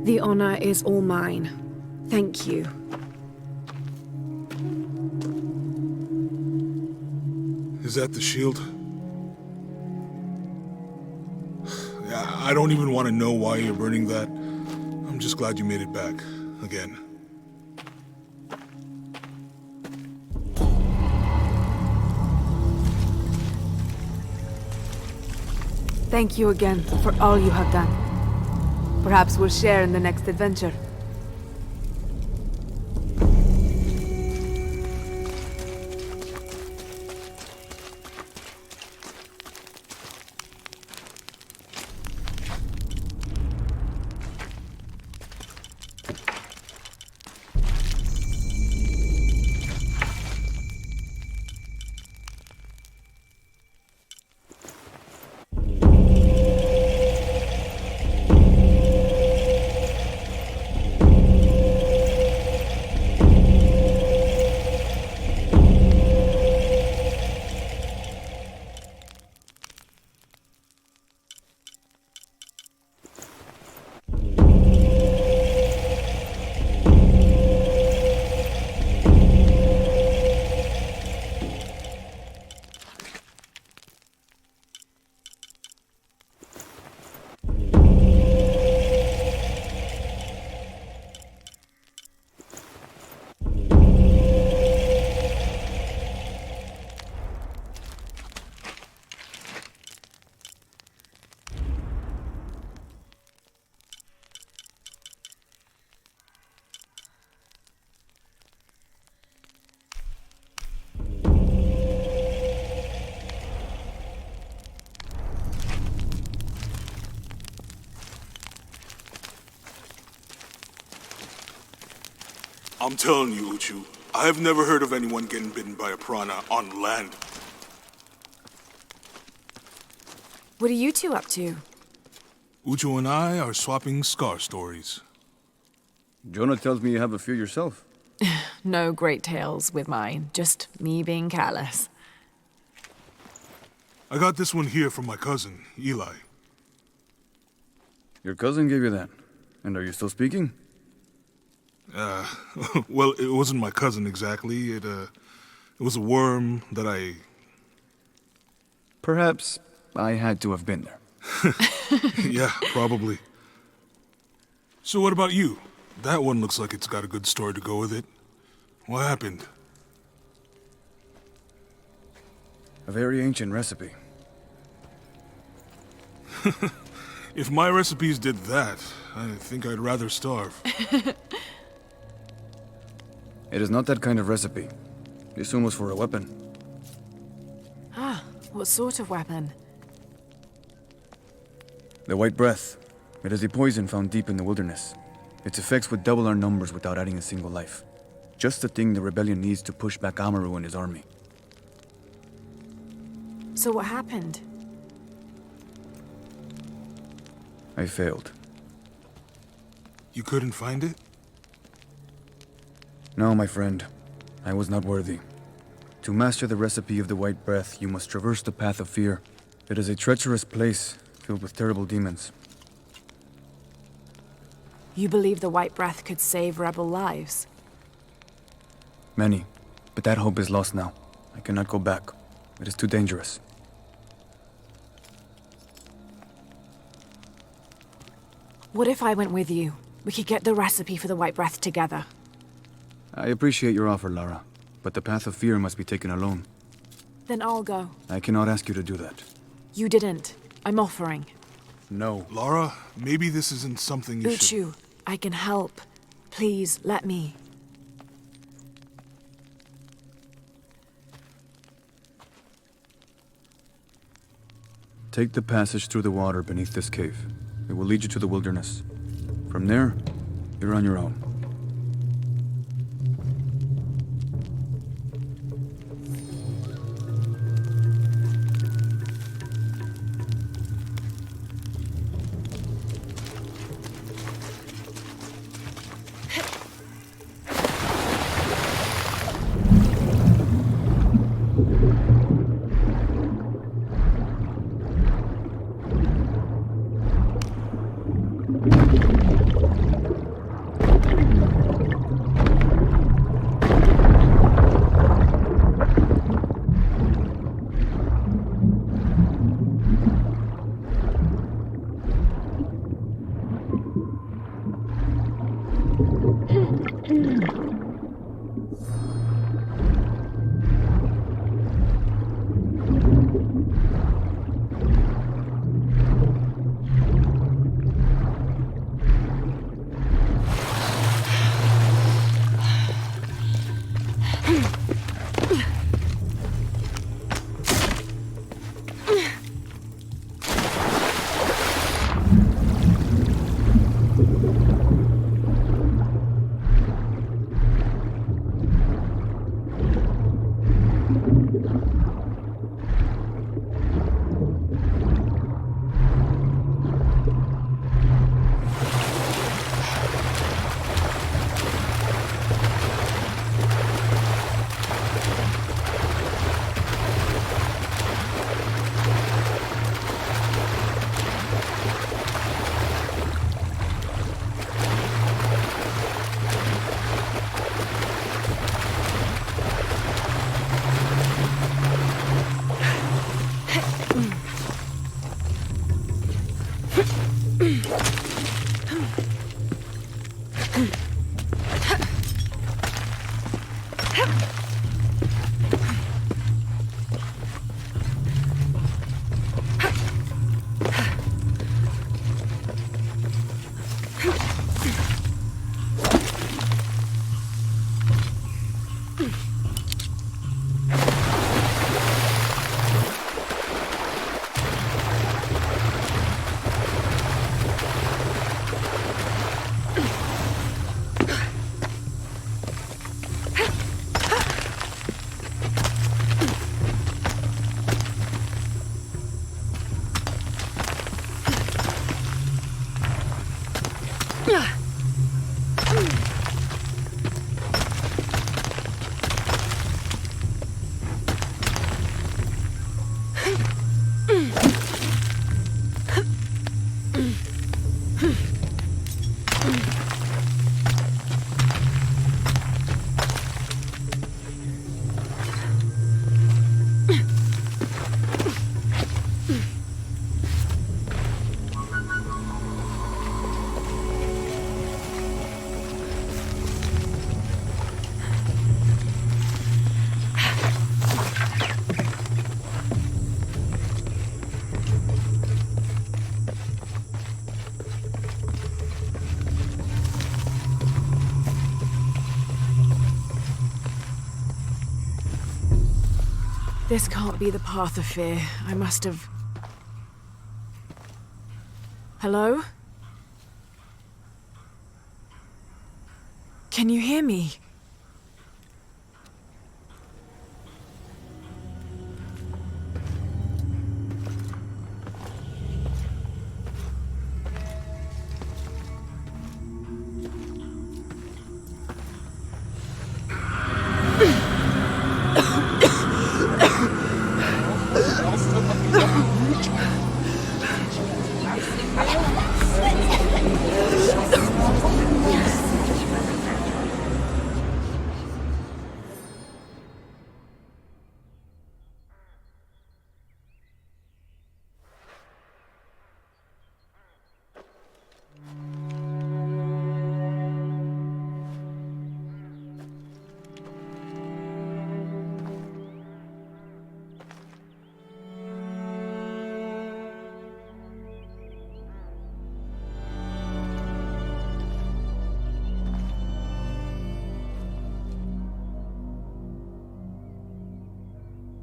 The honor is all mine. Thank you. Is that the shield? Yeah, I don't even want to know why you're burning that. I'm just glad you made it back. Again. Thank you again for all you have done. Perhaps we'll share in the next adventure. I'm telling you, Uchu, I have never heard of anyone getting bitten by a piranha on land. What are you two up to? Uchu and I are swapping scar stories. Jonah tells me you have a few yourself. No great tales with mine, just me being careless. I got this one here from my cousin, Eli. Your cousin gave you that. And are you still speaking? Well, it wasn't my cousin exactly. It was a worm that I... Perhaps I had to have been there. Yeah, probably. So what about you? That one looks like it's got a good story to go with it. What happened? A very ancient recipe. If my recipes did that, I think I'd rather starve. It is not that kind of recipe. This one was for a weapon. Ah, what sort of weapon? The White Breath. It is a poison found deep in the wilderness. Its effects would double our numbers without adding a single life. Just the thing the rebellion needs to push back Amaru and his army. So what happened? I failed. You couldn't find it? No, my friend. I was not worthy. To master the recipe of the White Breath, you must traverse the path of fear. It is a treacherous place, filled with terrible demons. You believe the White Breath could save rebel lives? Many. But that hope is lost now. I cannot go back. It is too dangerous. What if I went with you? We could get the recipe for the White Breath together. I appreciate your offer, Lara. But the path of fear must be taken alone. Then I'll go. I cannot ask you to do that. You didn't. I'm offering. No. Lara, maybe this isn't something you should... Uchu, I can help. Please, let me. Take the passage through the water beneath this cave. It will lead you to the wilderness. From there, you're on your own. This can't be the path of fear. I must have... Hello? Can you hear me?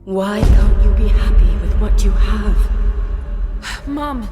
Why can't you be happy with what you have? Mom!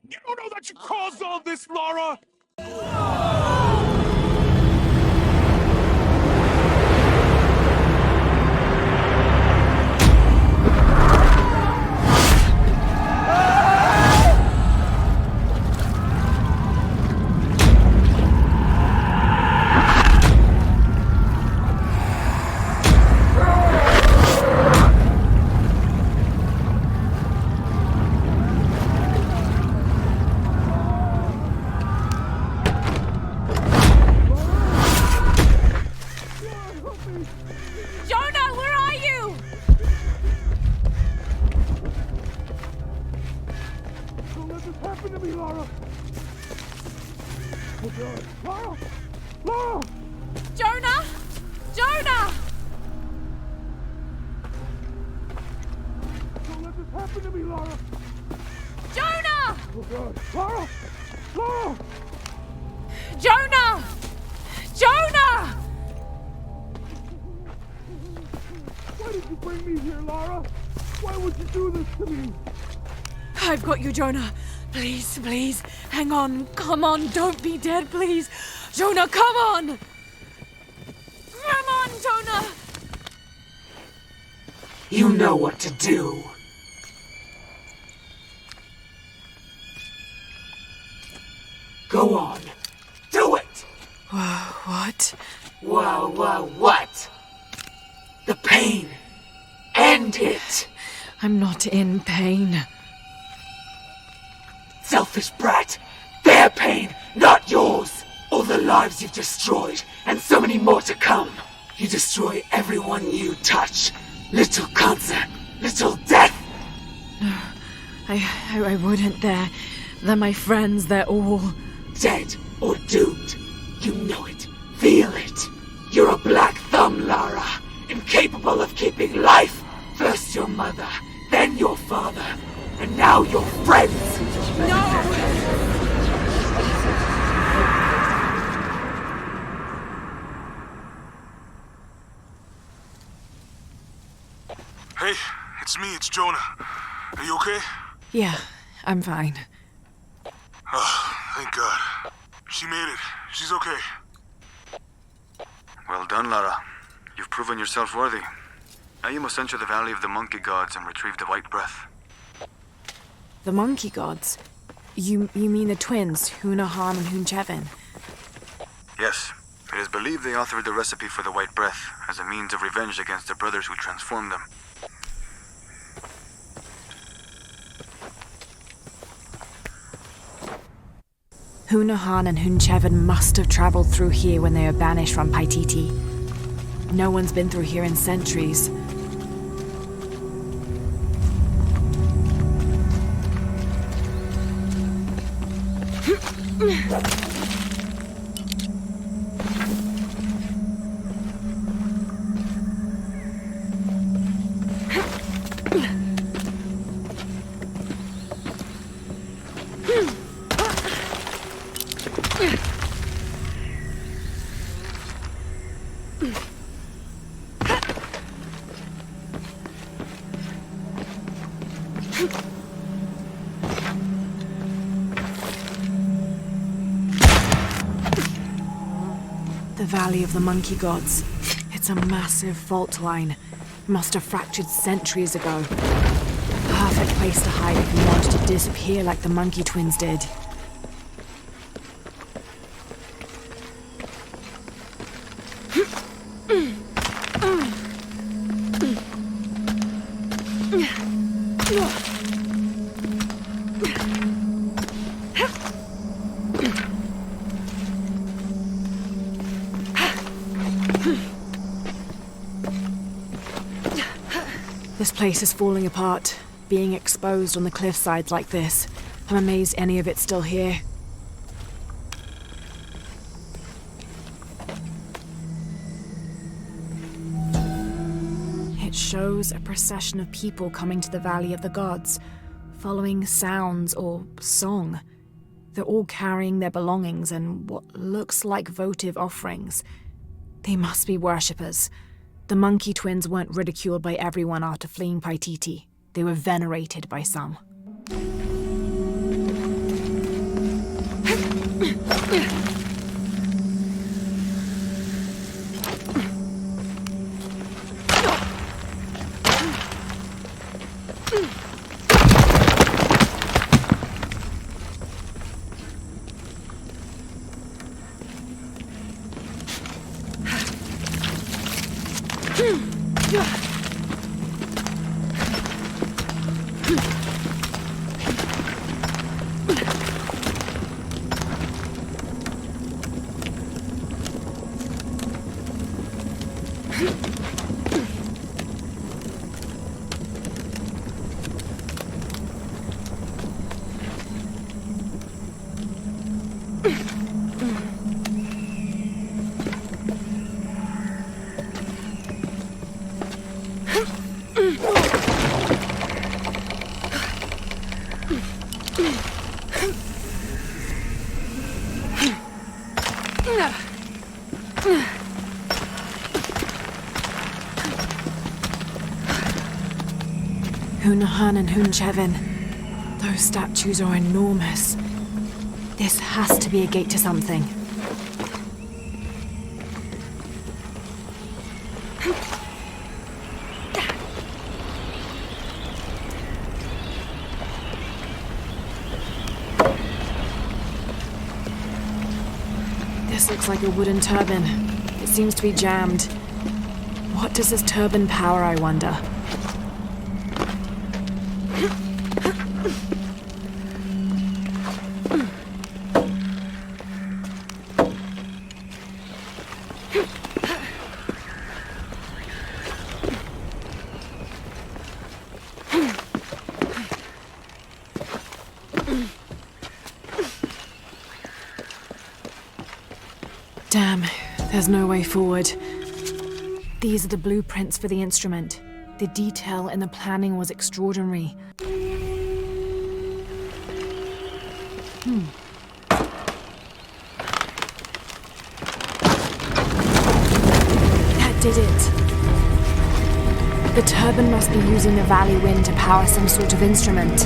You don't know that you caused all this, Lara! Jonah, where are you? Don't let this happen to me, Lara! Oh God. Lara! Lara! Jonah! Jonah! Don't let this happen to me, Lara! Jonah! Oh God. Lara! Lara! Jonah! Jonah! Why did you bring me here, Lara? Why would you do this to me? I've got you, Jonah. Please, please, hang on. Come on, don't be dead, please. Jonah, come on! Come on, Jonah! You know what to do. Go on. Do it! What? What? The pain. End it. I'm not in pain. Selfish brat. Their pain, not yours. All the lives you've destroyed, and so many more to come. You destroy everyone you touch. Little cancer, little death. No, I wouldn't. They're my friends. They're all dead or doomed. You know it. Feel it. You're a black thumb, Lara. Incapable of keeping life. First your mother, then your father, and now your friends. Hey, it's me, it's Jonah. Are you okay? Yeah, I'm fine. Oh, thank God. She made it. She's okay. Well done, Lara. You've proven yourself worthy. Now you must enter the Valley of the Monkey Gods and retrieve the White Breath. The monkey gods? You mean the twins, Hunahan and Hunchevin? Yes. It is believed they authored the recipe for the White Breath as a means of revenge against the brothers who transformed them. Hunahan and Hunchevin must have traveled through here when they were banished from Paititi. No one's been through here in centuries. The Valley of the Monkey Gods. It's a massive fault line. It must have fractured centuries ago. Perfect place to hide if you wanted to disappear like the monkey twins did. This place is falling apart, being exposed on the cliffsides like this. I'm amazed any of it's still here. It shows a procession of people coming to the Valley of the Gods, following sounds or song. They're all carrying their belongings and what looks like votive offerings. They must be worshippers. The monkey twins weren't ridiculed by everyone after fleeing Paititi. They were venerated by some. Hunahan and Hunchevin. Those statues are enormous. This has to be a gate to something. This looks like a wooden turbine. It seems to be jammed. What does this turbine power, I wonder? Damn, there's no way forward. These are the blueprints for the instrument. The detail in the planning was extraordinary. That did it. The turbine must be using the valley wind to power some sort of instrument.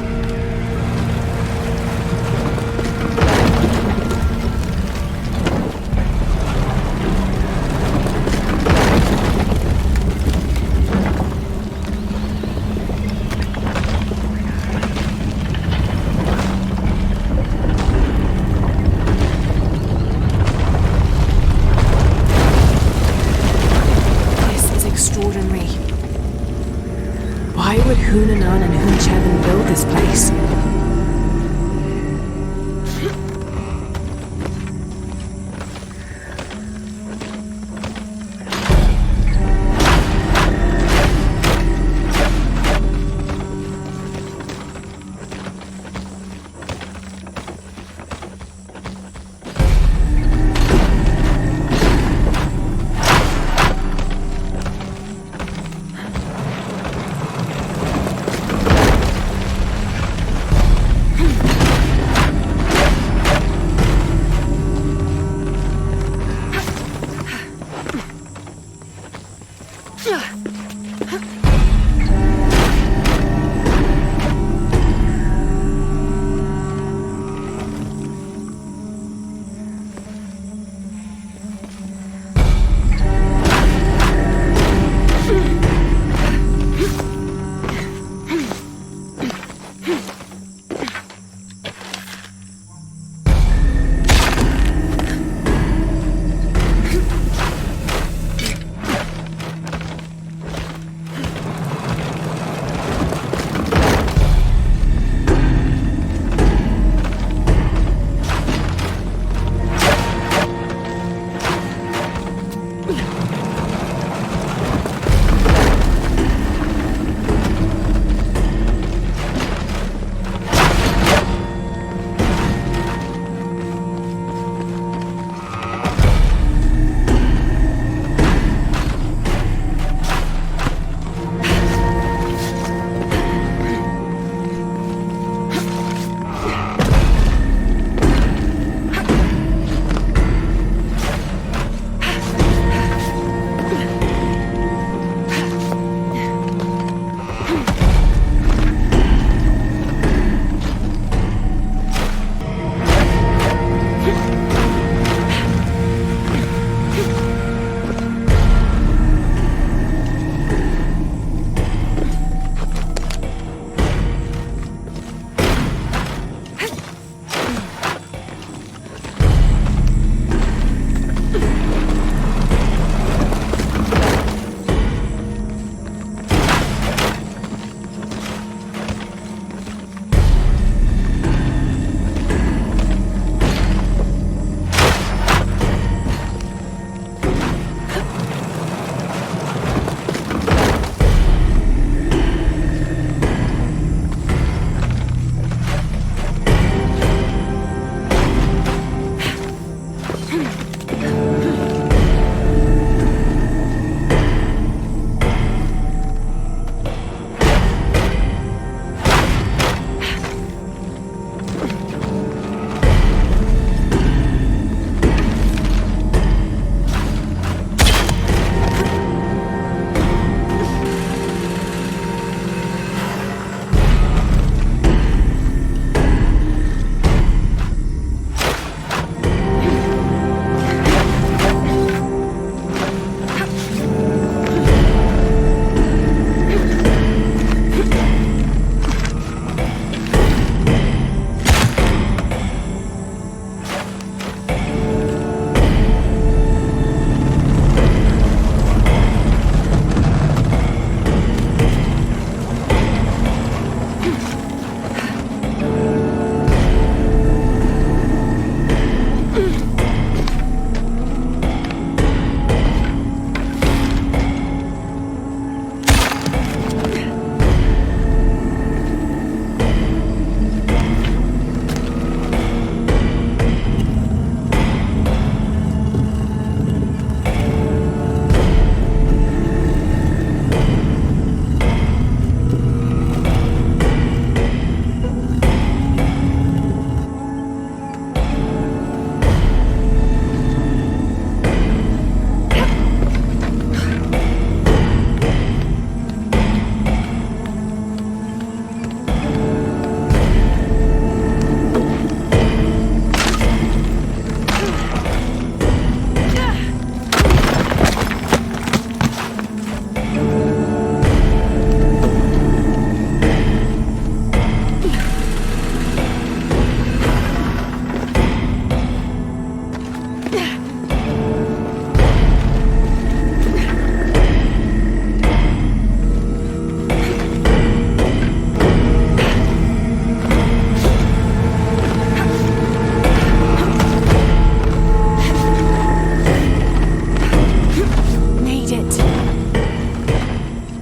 Why would Hunanan and Hunchevin build this place?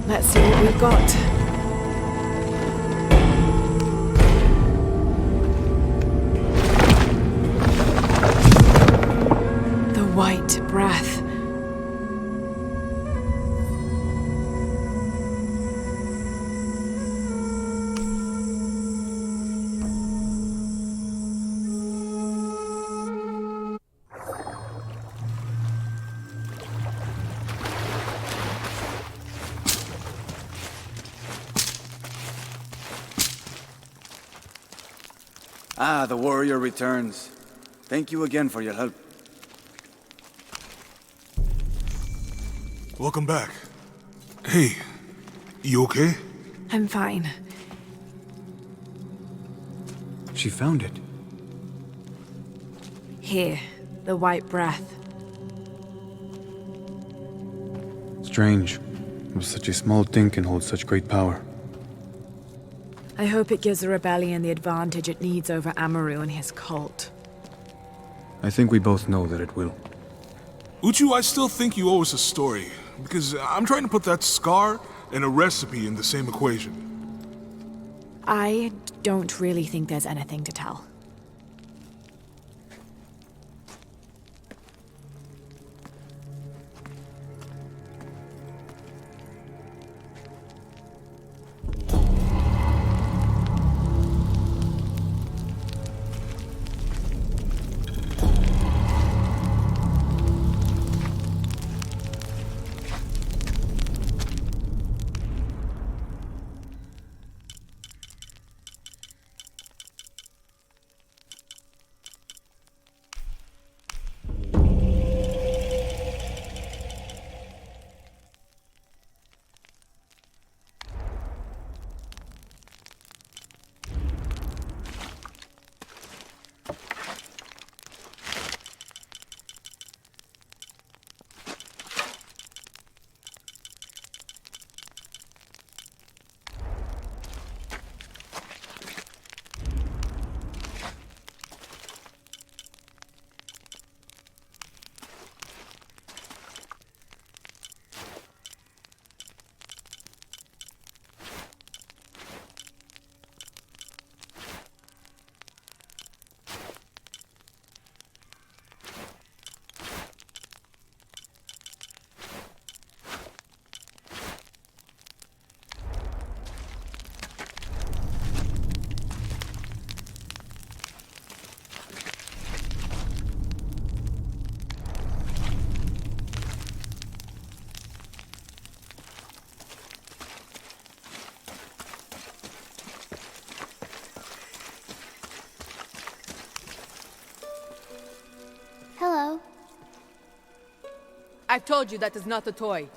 Let's see what we've got. The white breath. Ah, the warrior returns. Thank you again for your help. Welcome back. Hey, you okay? I'm fine. She found it. Here, the white breath. Strange. Such a small thing can hold such great power. I hope it gives the rebellion the advantage it needs over Amaru and his cult. I think we both know that it will. Uchu, I still think you owe us a story, because I'm trying to put that scar and a recipe in the same equation. I don't really think there's anything to tell. Hello. I've told you that is not a toy.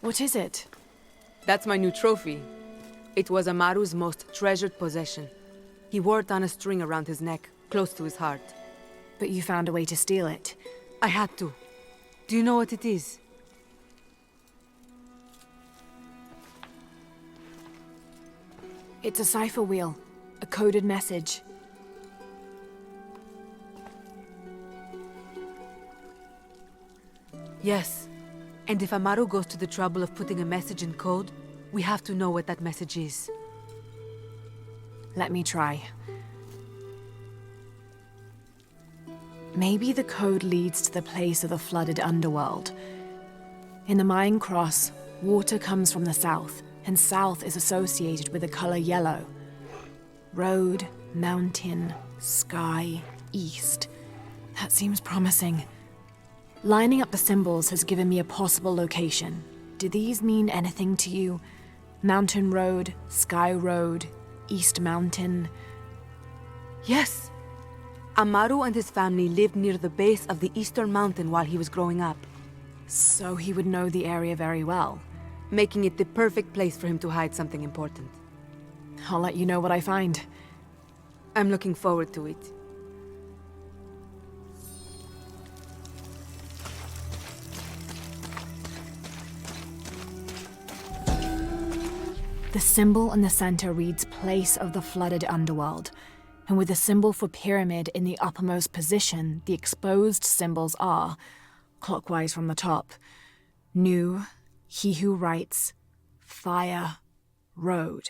What is it? That's my new trophy. It was Amaru's most treasured possession. He wore it on a string around his neck, close to his heart. But you found a way to steal it. I had to. Do you know what it is? It's a cipher wheel. A coded message. Yes. And if Amaru goes to the trouble of putting a message in code, we have to know what that message is. Let me try. Maybe the code leads to the place of the flooded underworld. In the Mayan cross, water comes from the south, and south is associated with the color yellow. Road, mountain, sky, east. That seems promising. Lining up the symbols has given me a possible location. Do these mean anything to you? Mountain Road, Sky Road, East Mountain. Yes! Amaru and his family lived near the base of the Eastern Mountain while he was growing up. So he would know the area very well. Making it the perfect place for him to hide something important. I'll let you know what I find. I'm looking forward to it. The symbol in the center reads Place of the Flooded Underworld, and with the symbol for pyramid in the uppermost position, the exposed symbols are, clockwise from the top, Nu, He Who Writes, Fire, Road.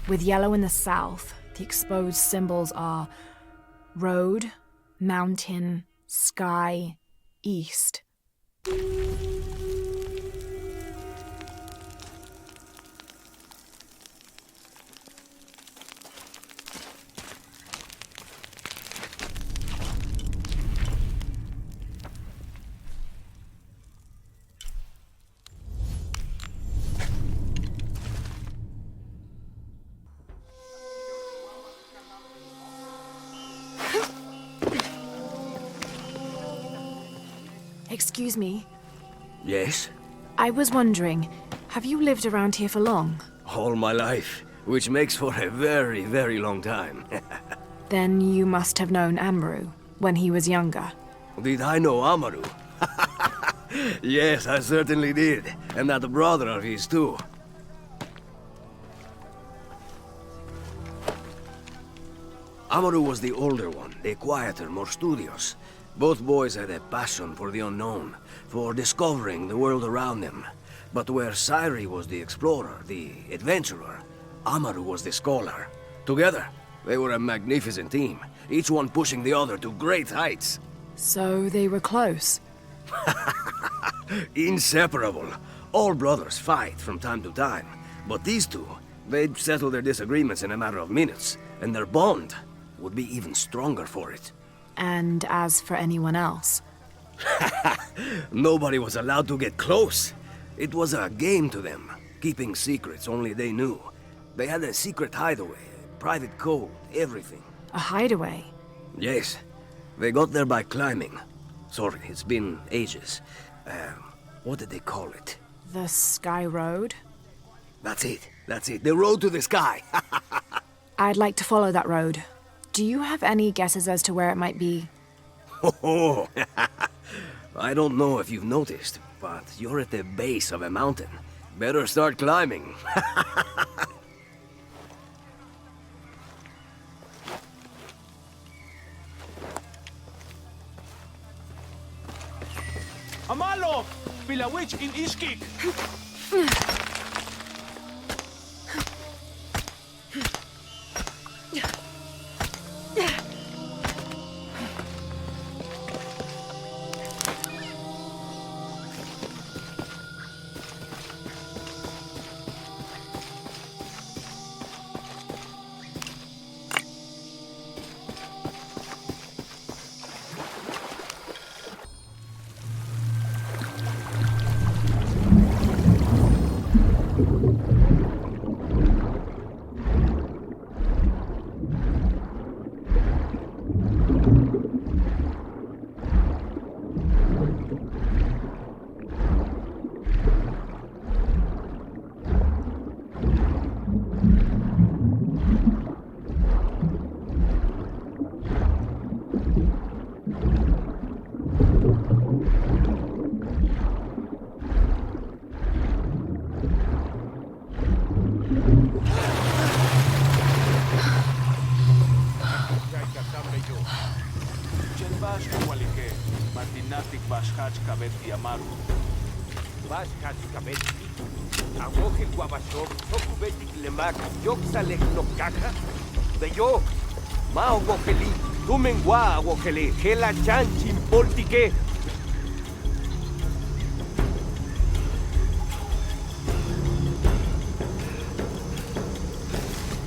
With yellow in the south, the exposed symbols are road, mountain, sky, east. Excuse me. Yes? I was wondering, have you lived around here for long? All my life, which makes for a very, very long time. Then you must have known Amaru when he was younger. Did I know Amaru? Yes, I certainly did. And that brother of his too. Amaru was the older one, the quieter, more studious. Both boys had a passion for the unknown, for discovering the world around them. But where Sairi was the explorer, the adventurer, Amaru was the scholar. Together, they were a magnificent team, each one pushing the other to great heights. So they were close? Inseparable. All brothers fight from time to time, but these two, they'd settle their disagreements in a matter of minutes, and their bond would be even stronger for it. And as for anyone else? Nobody was allowed to get close. It was a game to them, keeping secrets only they knew. They had a secret hideaway, private code, everything. A hideaway? Yes. They got there by climbing. Sorry, it's been ages. What did they call it? The Sky Road? That's it. That's it. The road to the sky. I'd like to follow that road. Do you have any guesses as to where it might be? Oh, I don't know if you've noticed, but you're at the base of a mountain. Better start climbing. Amalo! Pilawich in Ishkik! Beyo, Mao Gokeli, Tumengwa Gokeli, Hela Chanchin Poltique.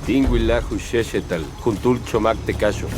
Tinguila Husheshetal, Juntul Chomac Tecacho.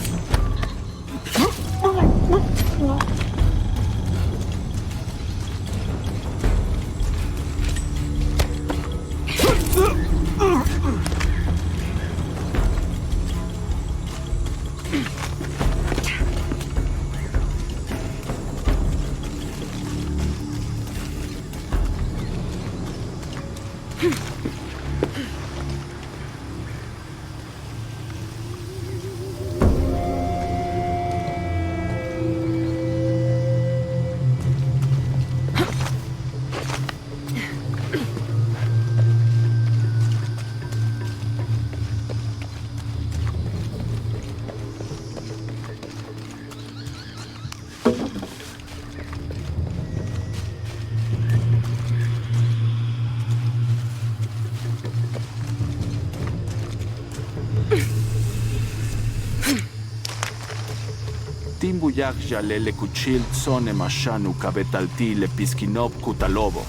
buyak jalele kuchil tsone mashanu kabetalti le piskinop kutalobo.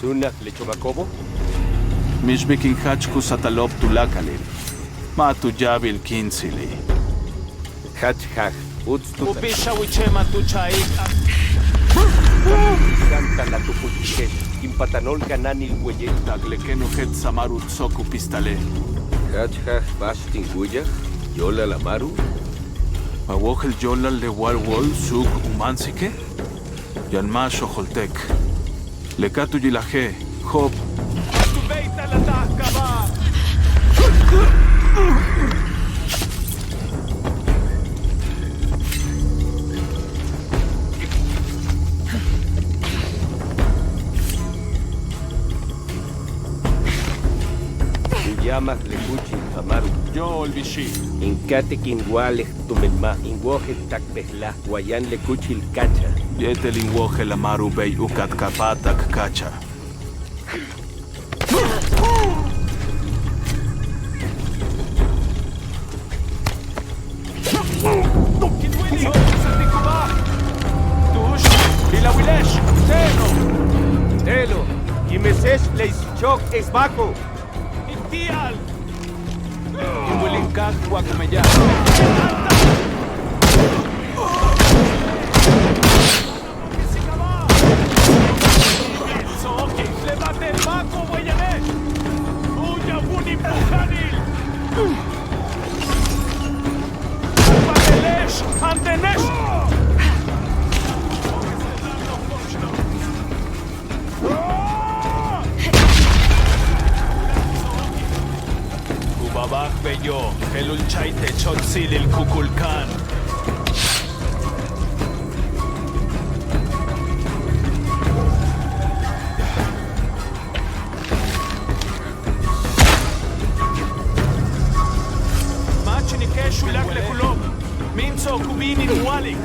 Sunak lechogakobo? Mishbikin hachku satalob tulakalil. Matu jabil kinsili. Hachhach, utstu. Upisha wichema tuchaik. Santa la tupuchiket, impatanol gananil hueye. Taglekenu het samaru tsoku pistale. Hachhach bastin huya, yola la maru. Awojel yola le wal suk umansike. Yanmasho holtek. Lekatu yilaje, hop. Tubeita la takaba. Llamas lecuchi, amaru. Yo olvishi. Incate quinguale tumenma, inwoje takpehla, guayan lecuchi el cacha. Yetel inwoje la maru bey ukat kapatak kacha. Telo, Kimesesh leischoc es baco. Tial. Imulinkak Wakumeya. Levante el banco, Guayanesh. Uya Wuni Pujanil. Pagelesh, Antenesh. Babak bello, helul chaite chotzil el kukulkan. Machini keshu lak le kulom, minzo kubini nualik.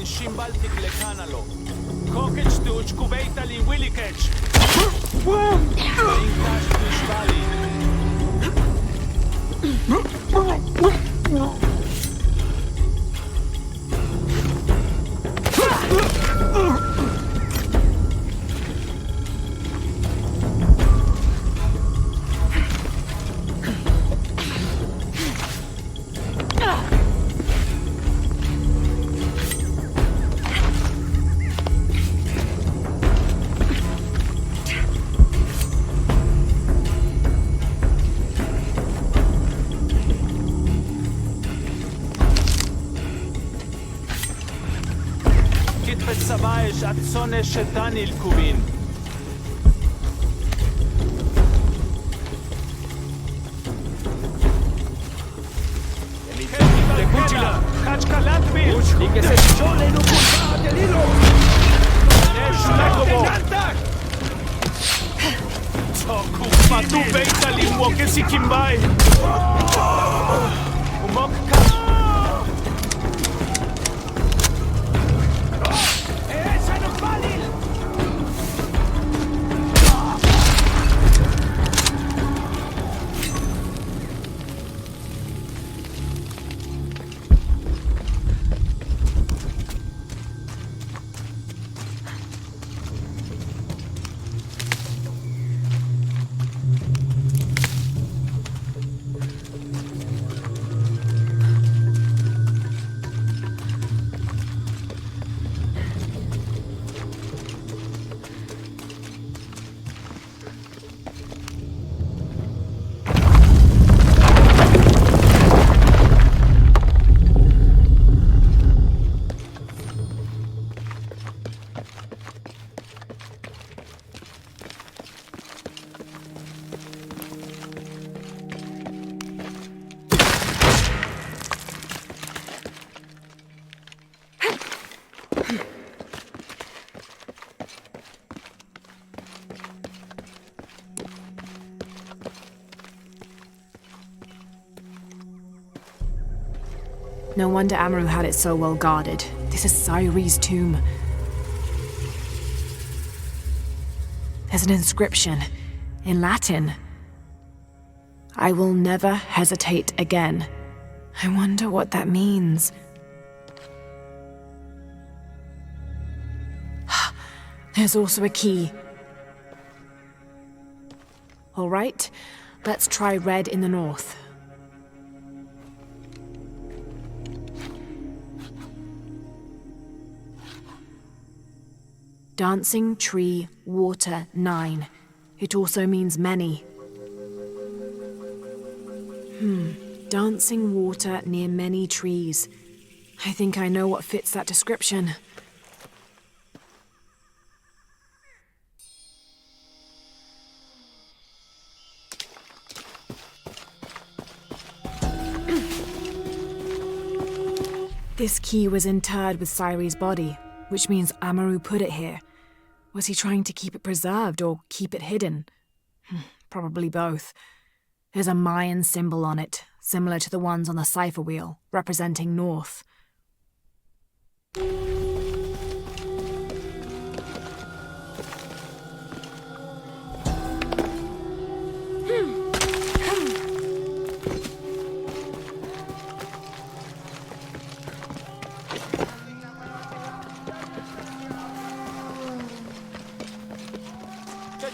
Shimbaltik le canalo. Kokech tuch kubeita li willikech. Inkash tushvali. Sabaesh atzone shetanil kubin. Lekuchila, Kachkalatbil. Y que se chole no culpa del hilo. Eshlakobo. Toku patu beita limwo que si kimbai. Umok No wonder Amaru had it so well guarded. This is Sairi's tomb. There's an inscription in Latin. I will never hesitate again. I wonder what that means. There's also a key. All right, let's try red in the north. Dancing Tree Water 9. It also means many. Dancing water near many trees. I think I know what fits that description. This key was interred with Sairi's body, which means Amaru put it here. Was he trying to keep it preserved or keep it hidden? Probably both. There's a Mayan symbol on it, similar to the ones on the cipher wheel, representing north.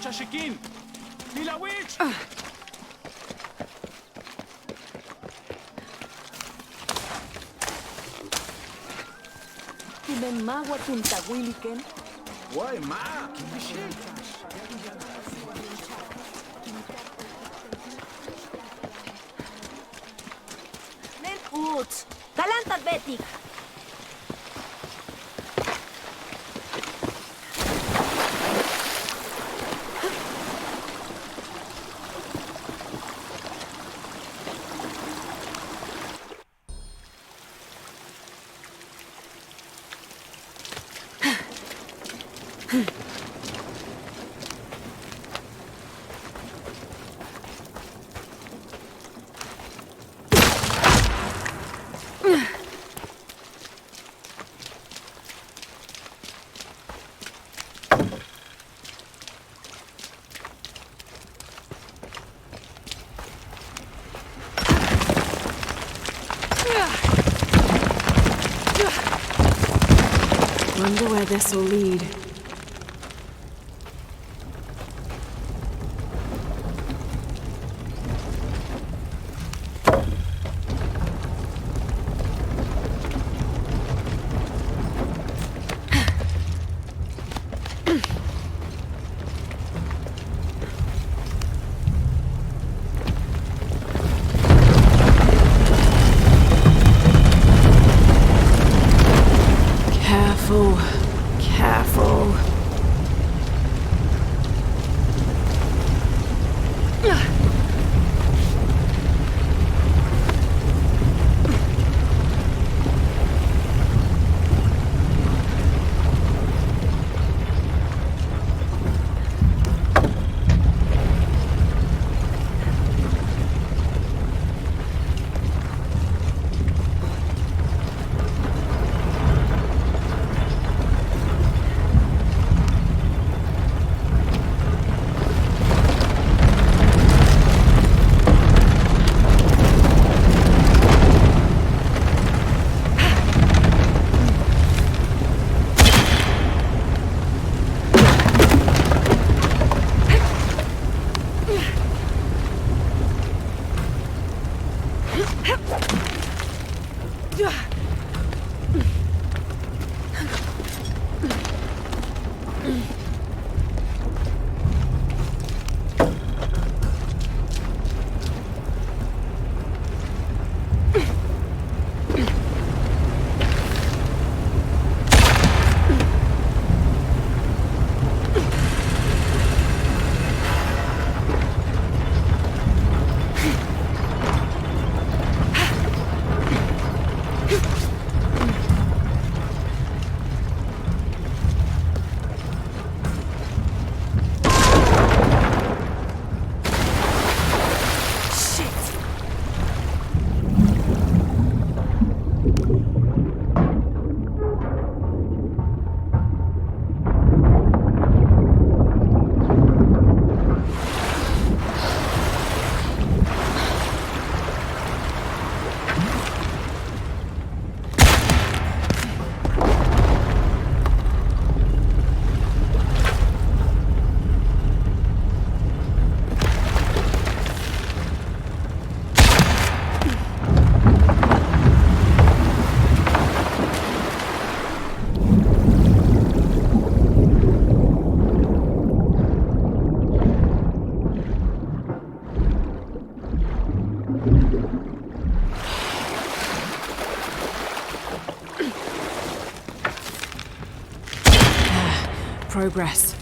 Chashikin! Mila witch! Timen magua tuntawiliken. Why, ma? Nen uts. Talanta betik. Wonder where this will lead. Careful. progress.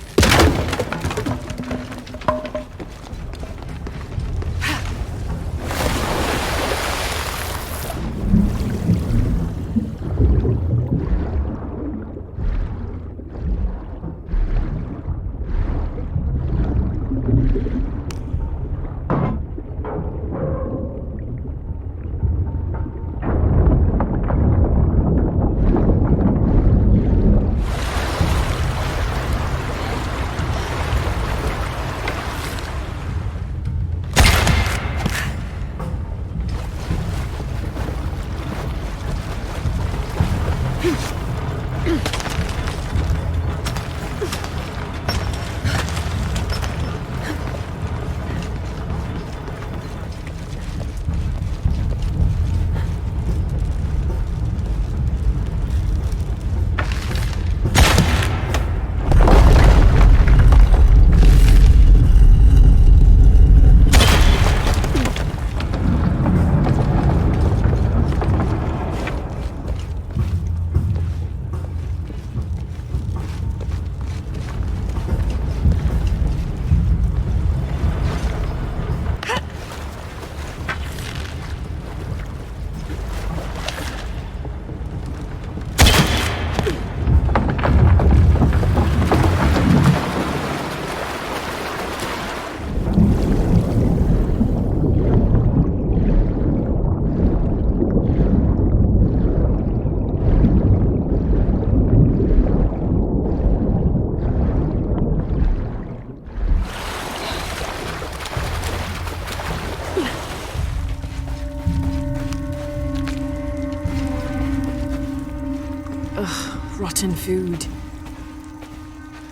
Rotten food.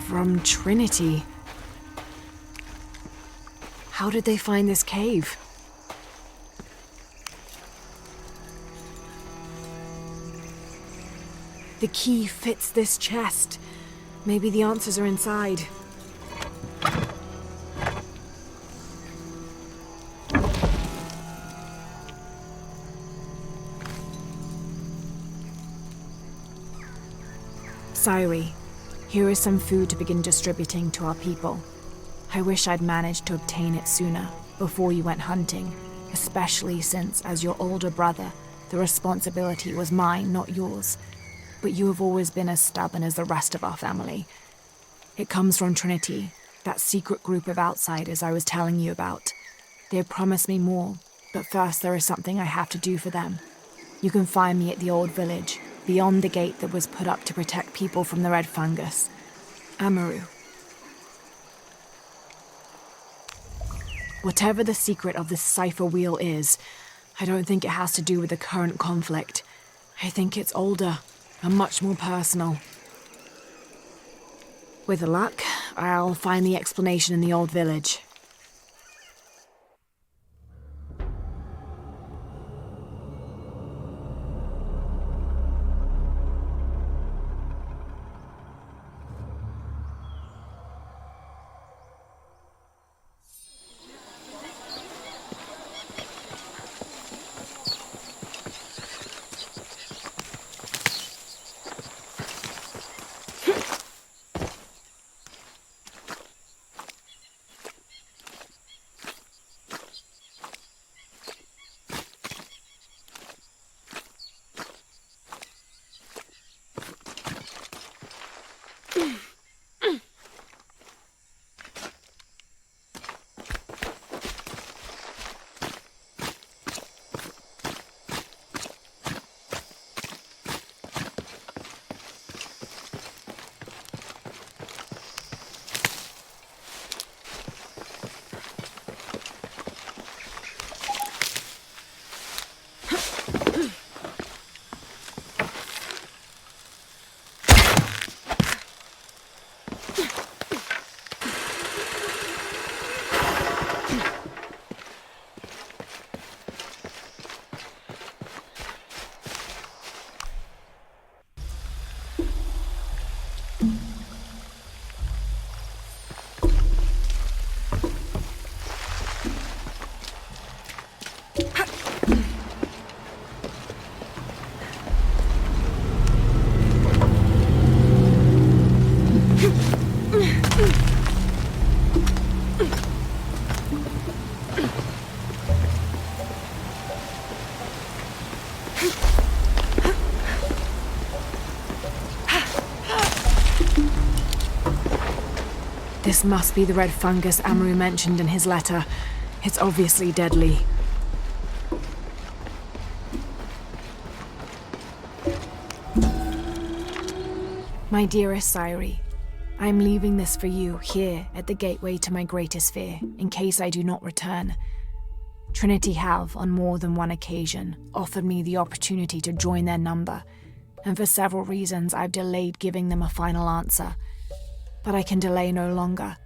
From Trinity. How did they find this cave? The key fits this chest. Maybe the answers are inside. Sairi, here is some food to begin distributing to our people. I wish I'd managed to obtain it sooner, before you went hunting, especially since, as your older brother, the responsibility was mine, not yours. But you have always been as stubborn as the rest of our family. It comes from Trinity, that secret group of outsiders I was telling you about. They have promised me more, but first there is something I have to do for them. You can find me at the old village, beyond the gate that was put up to protect people from the red fungus. Amaru. Whatever the secret of this cipher wheel is, I don't think it has to do with the current conflict. I think it's older and much more personal. With luck, I'll find the explanation in the old village. This must be the red fungus Amaru mentioned in his letter. It's obviously deadly. My dearest Sairi, I'm leaving this for you here at the gateway to my greatest fear, in case I do not return. Trinity have, on more than one occasion, offered me the opportunity to join their number, and for several reasons I've delayed giving them a final answer. But I can delay no longer.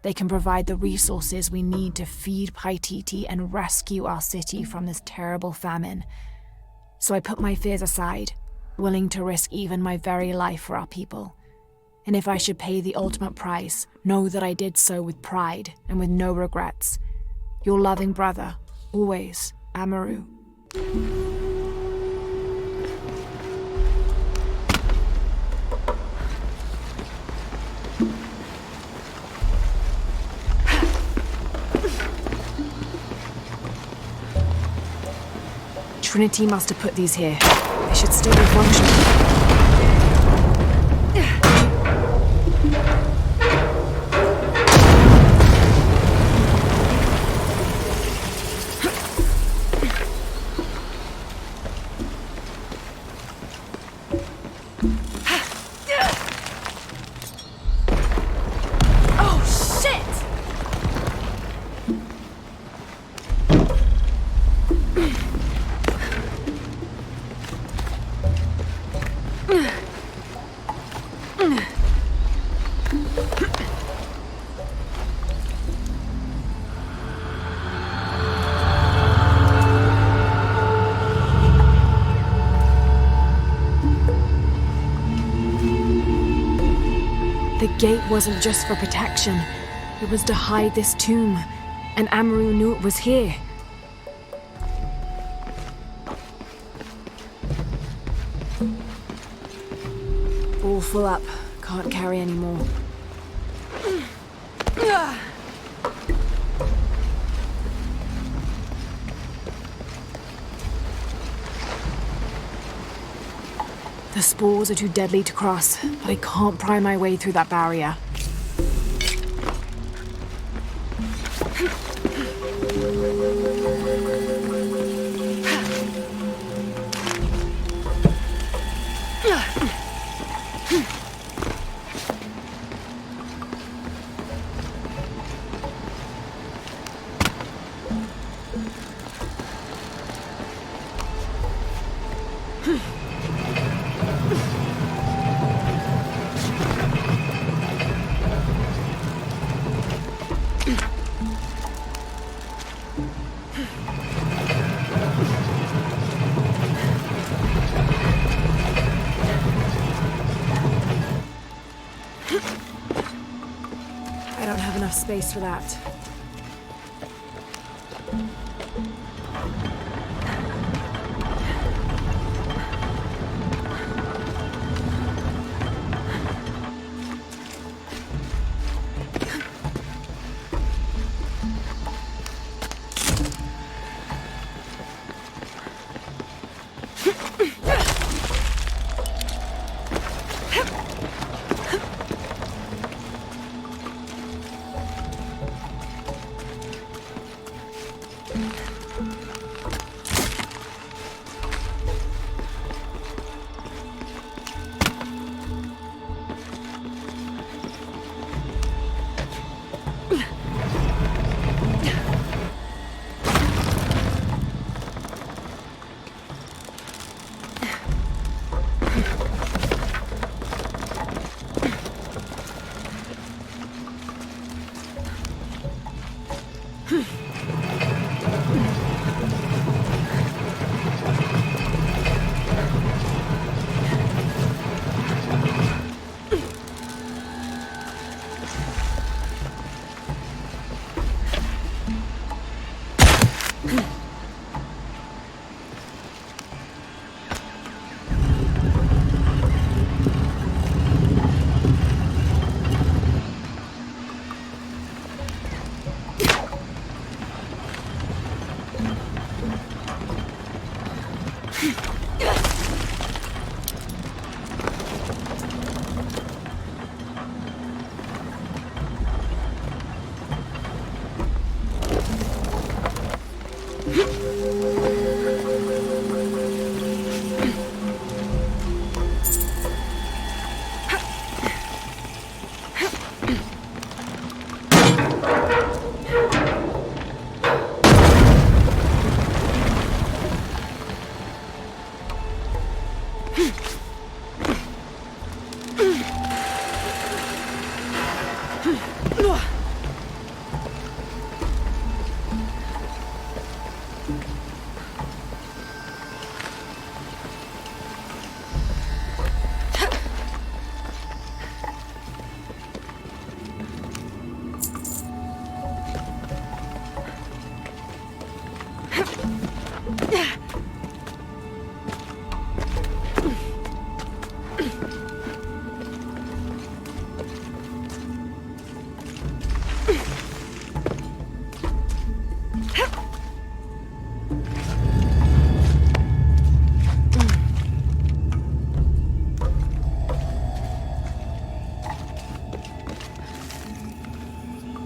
They can provide the resources we need to feed Paititi and rescue our city from this terrible famine. So I put my fears aside, willing to risk even my very life for our people. And if I should pay the ultimate price, know that I did so with pride and with no regrets. Your loving brother, always, Amaru. Trinity must have put these here. They should still be functional. The gate wasn't just for protection. It was to hide this tomb, and Amaru knew it was here. All full up. Can't carry anymore. The spores are too deadly to cross, but I can't pry my way through that barrier. I don't have enough space for that.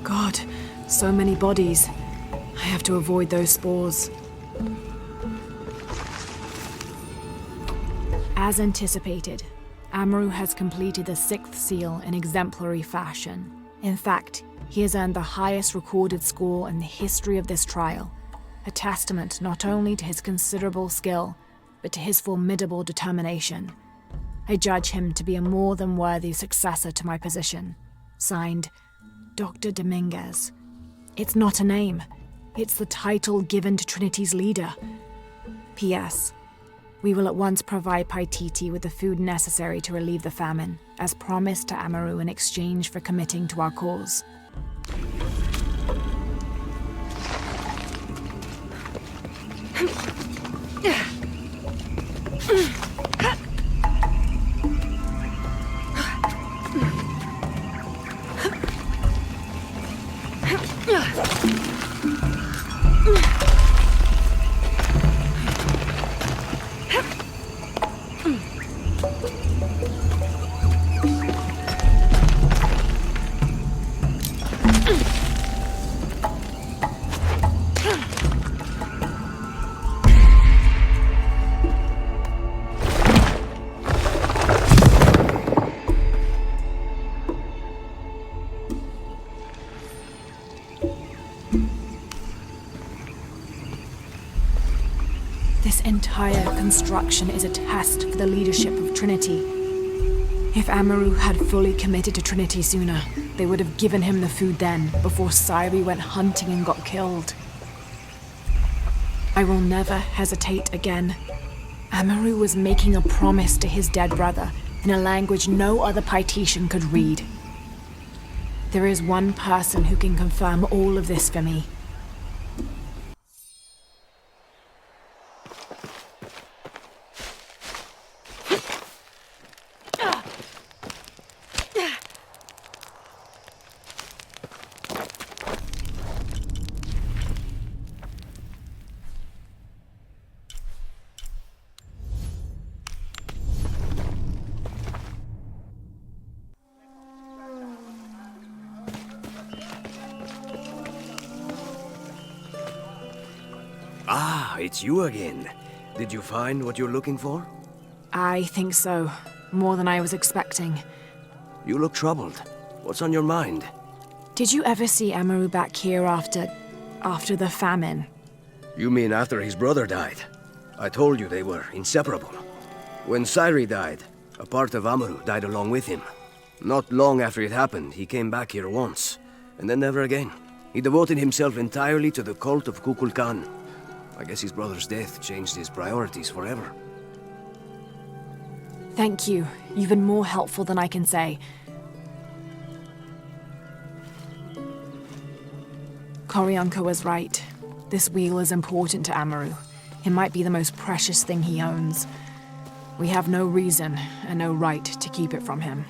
God, so many bodies. I have to avoid those spores. As anticipated, Amaru has completed the 6th seal in exemplary fashion. In fact, he has earned the highest recorded score in the history of this trial, a testament not only to his considerable skill, but to his formidable determination. I judge him to be a more than worthy successor to my position. Signed, Dr. Dominguez. It's not a name. It's the title given to Trinity's leader. P.S. We will at once provide Paititi with the food necessary to relieve the famine, as promised to Amaru in exchange for committing to our cause. This entire construction is a test for the leadership of Trinity. If Amaru had fully committed to Trinity sooner, they would have given him the food then, before Sairi went hunting and got killed. I will never hesitate again. Amaru was making a promise to his dead brother in a language no other Paititian could read. There is one person who can confirm all of this for me. Ah, it's you again. Did you find what you're looking for? I think so. More than I was expecting. You look troubled. What's on your mind? Did you ever see Amaru back here after the famine? You mean after his brother died? I told you they were inseparable. When Sairi died, a part of Amaru died along with him. Not long after it happened, he came back here once, and then never again. He devoted himself entirely to the cult of Kukulkan. I guess his brother's death changed his priorities forever. Thank you. You've been more helpful than I can say. Koryanka was right. This wheel is important to Amaru. It might be the most precious thing he owns. We have no reason and no right to keep it from him.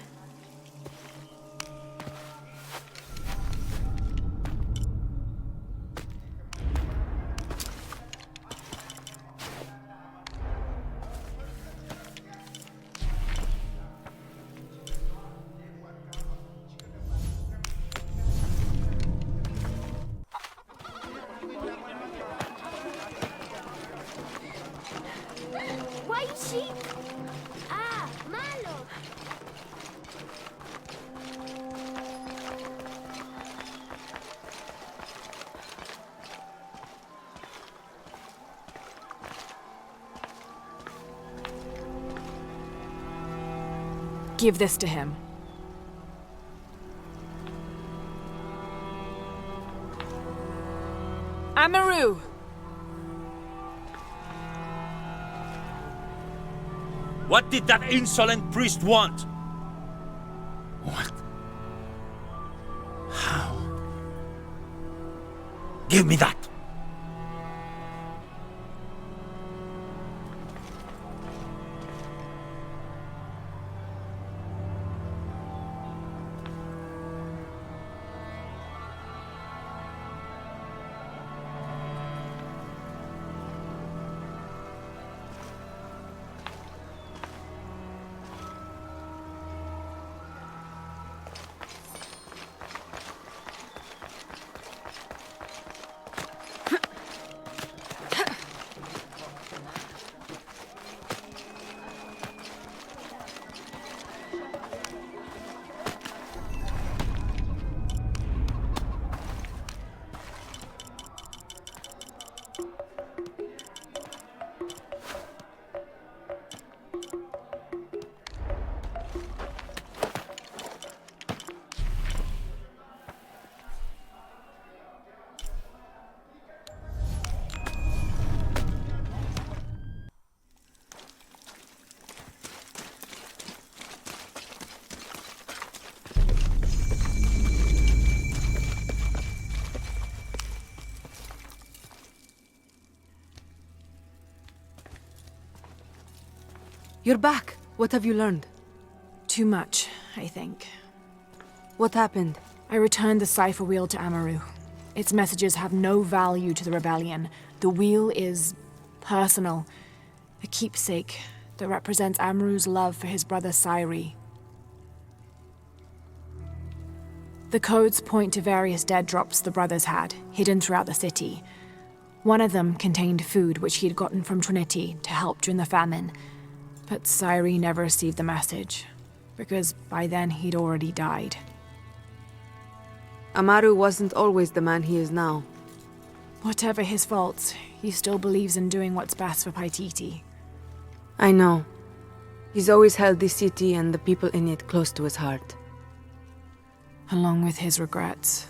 Why is she? Ah, malo. Give this to him. Amaru! What did that insolent priest want? What? How? Give me that! You're back. What have you learned? Too much, I think. What happened? I returned the cipher wheel to Amaru. Its messages have no value to the rebellion. The wheel is personal. A keepsake that represents Amaru's love for his brother Sairi. The codes point to various dead drops the brothers had, hidden throughout the city. One of them contained food which he had gotten from Trinity to help during the famine. But Sairi never received the message, because by then he'd already died. Amaru wasn't always the man he is now. Whatever his faults, he still believes in doing what's best for Paititi. I know. He's always held this city and the people in it close to his heart. Along with his regrets.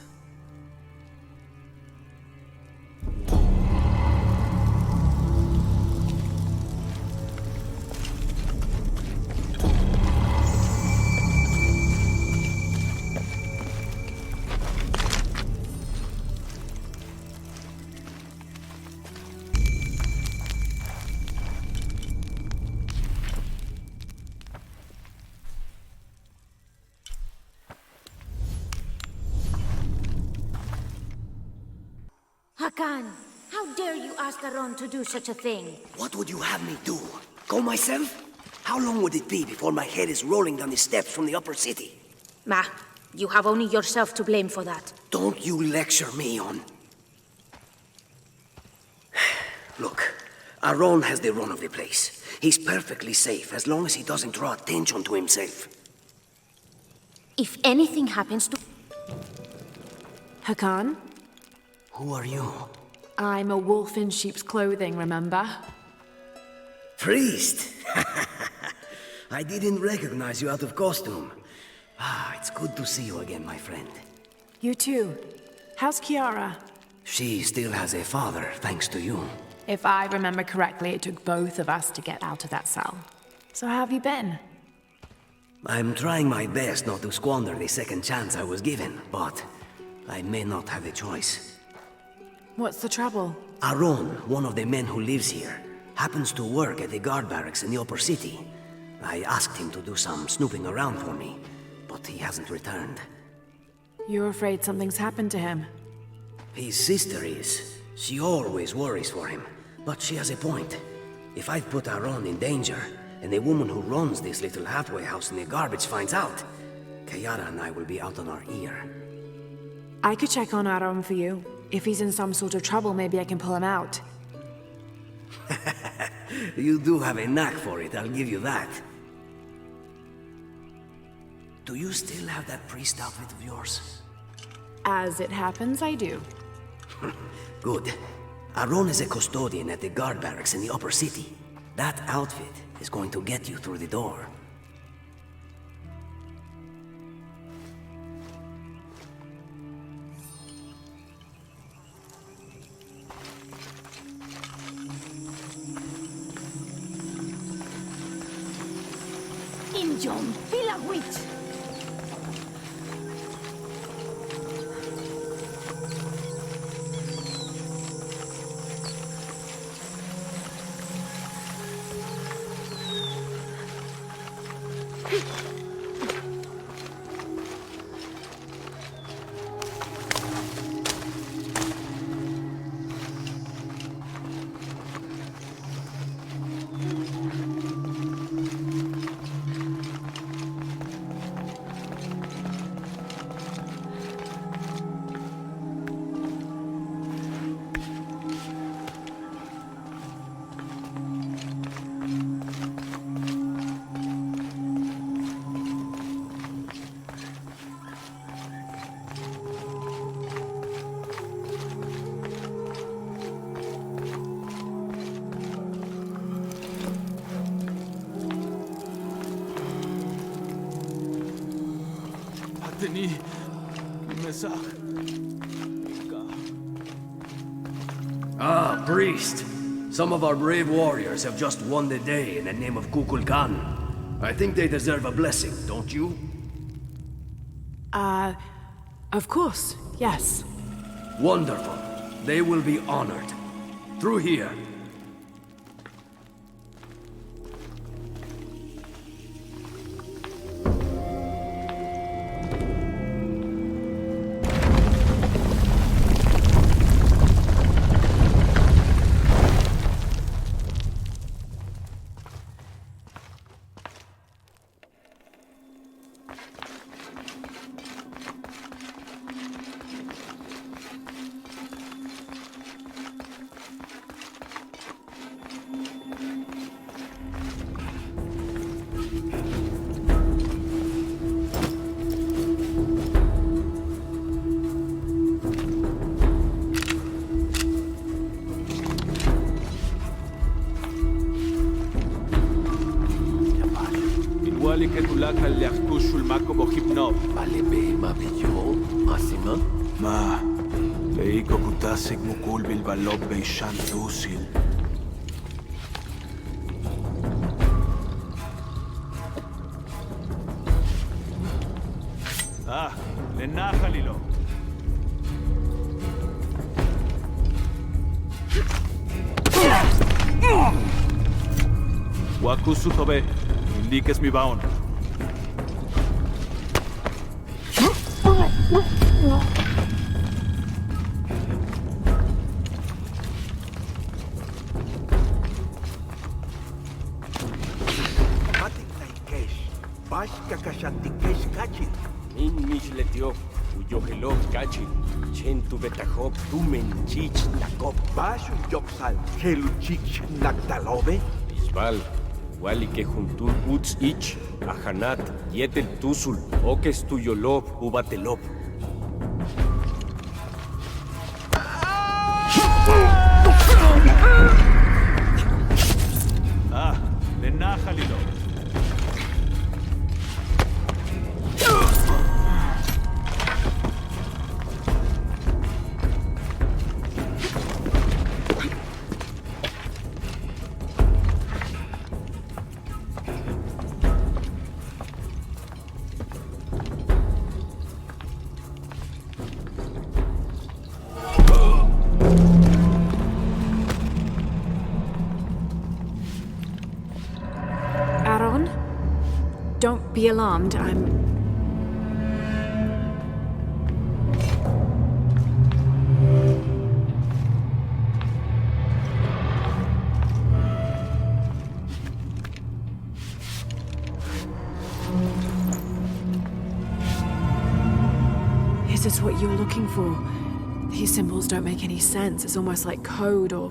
Hakan, how dare you ask Aron to do such a thing? What would you have me do? Go myself? How long would it be before my head is rolling down the steps from the upper city? Ma, you have only yourself to blame for that. Don't you lecture me on. Look, Aron has the run of the place. He's perfectly safe as long as he doesn't draw attention to himself. If anything happens to... Hakan? Who are you? I'm a wolf in sheep's clothing, remember? Priest! I didn't recognize you out of costume. It's good to see you again, my friend. You too. How's Kiara? She still has a father, thanks to you. If I remember correctly, it took both of us to get out of that cell. So how have you been? I'm trying my best not to squander the second chance I was given, but I may not have a choice. What's the trouble? Aron, one of the men who lives here, happens to work at the guard barracks in the upper city. I asked him to do some snooping around for me, but he hasn't returned. You're afraid something's happened to him? His sister is. She always worries for him, but she has a point. If I've put Aron in danger, and the woman who runs this little halfway house in the garbage finds out, Kayara and I will be out on our ear. I could check on Aron for you. If he's in some sort of trouble, maybe I can pull him out. You do have a knack for it, I'll give you that. Do you still have that priest outfit of yours? As it happens, I do. Good. Aaron is a custodian at the guard barracks in the upper city. That outfit is going to get you through the door. Injom, Villa Witch! Ah, priest. Some of our brave warriors have just won the day in the name of Kukulkan. I think they deserve a blessing, don't you? Of course, yes. Wonderful. They will be honored. Through here. Ma, leiko kutasik mukul bilbalob beishan tusil. Ah, lenahalilo. Wakusu tobe, indikes mi baon. Min mishletiok, uyohelok kachil, chentu betahop, tumen chich nakop. Bashu yopsal, heluchich naktalobe. Isbal, wali que juntur uts ich, ajanat, yetel tusul, okes tuyolob, ubatelop. Ah, lenahalilo. Don't be alarmed, Is this what you're looking for? These symbols don't make any sense. It's almost like code or...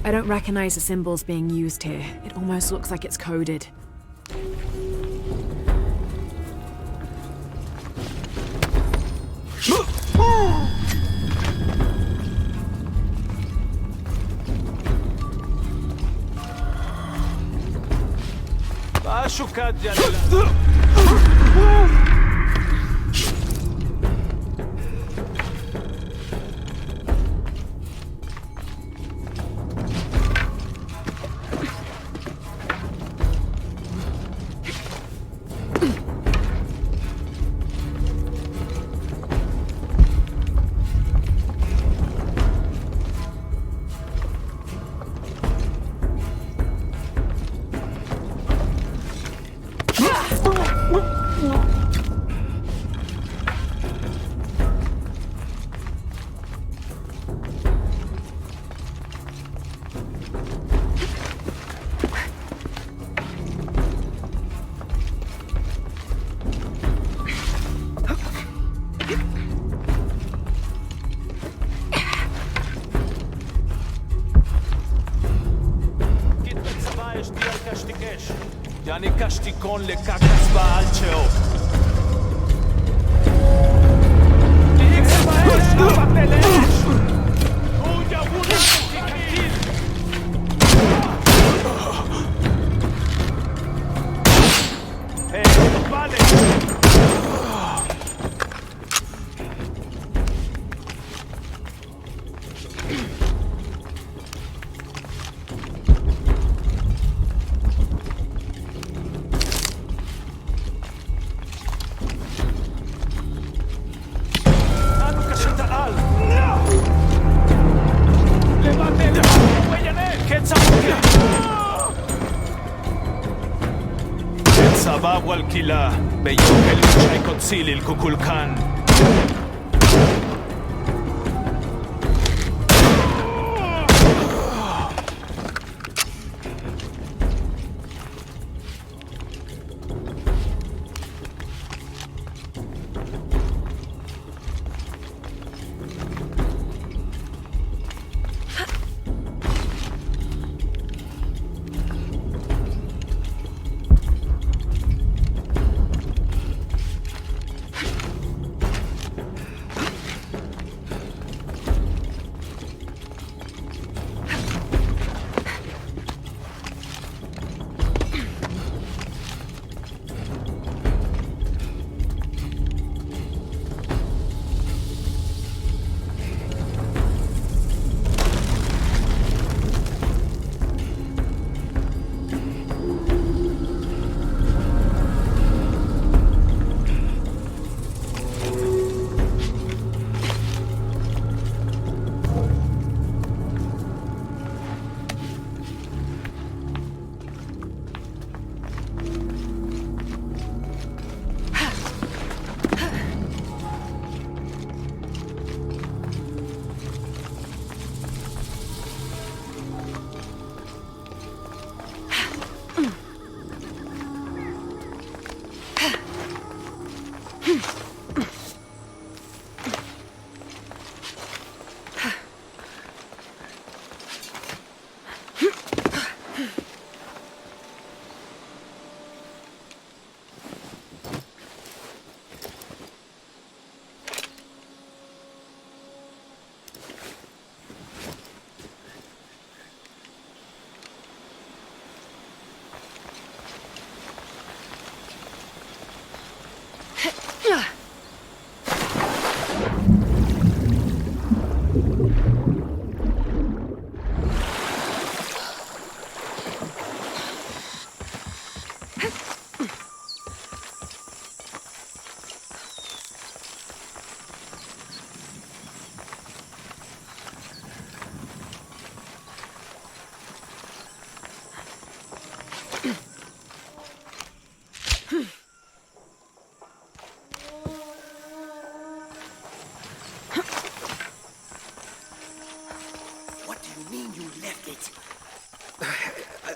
I don't recognize the symbols being used here. It almost looks like it's coded. אני קשתיקון לקקס בעל צ'או. איקס באש, אבא תלש! הוא יבוד תקקיל! היי, בלט! والكلا بيوك اللي كوتسيلي الكوكولكان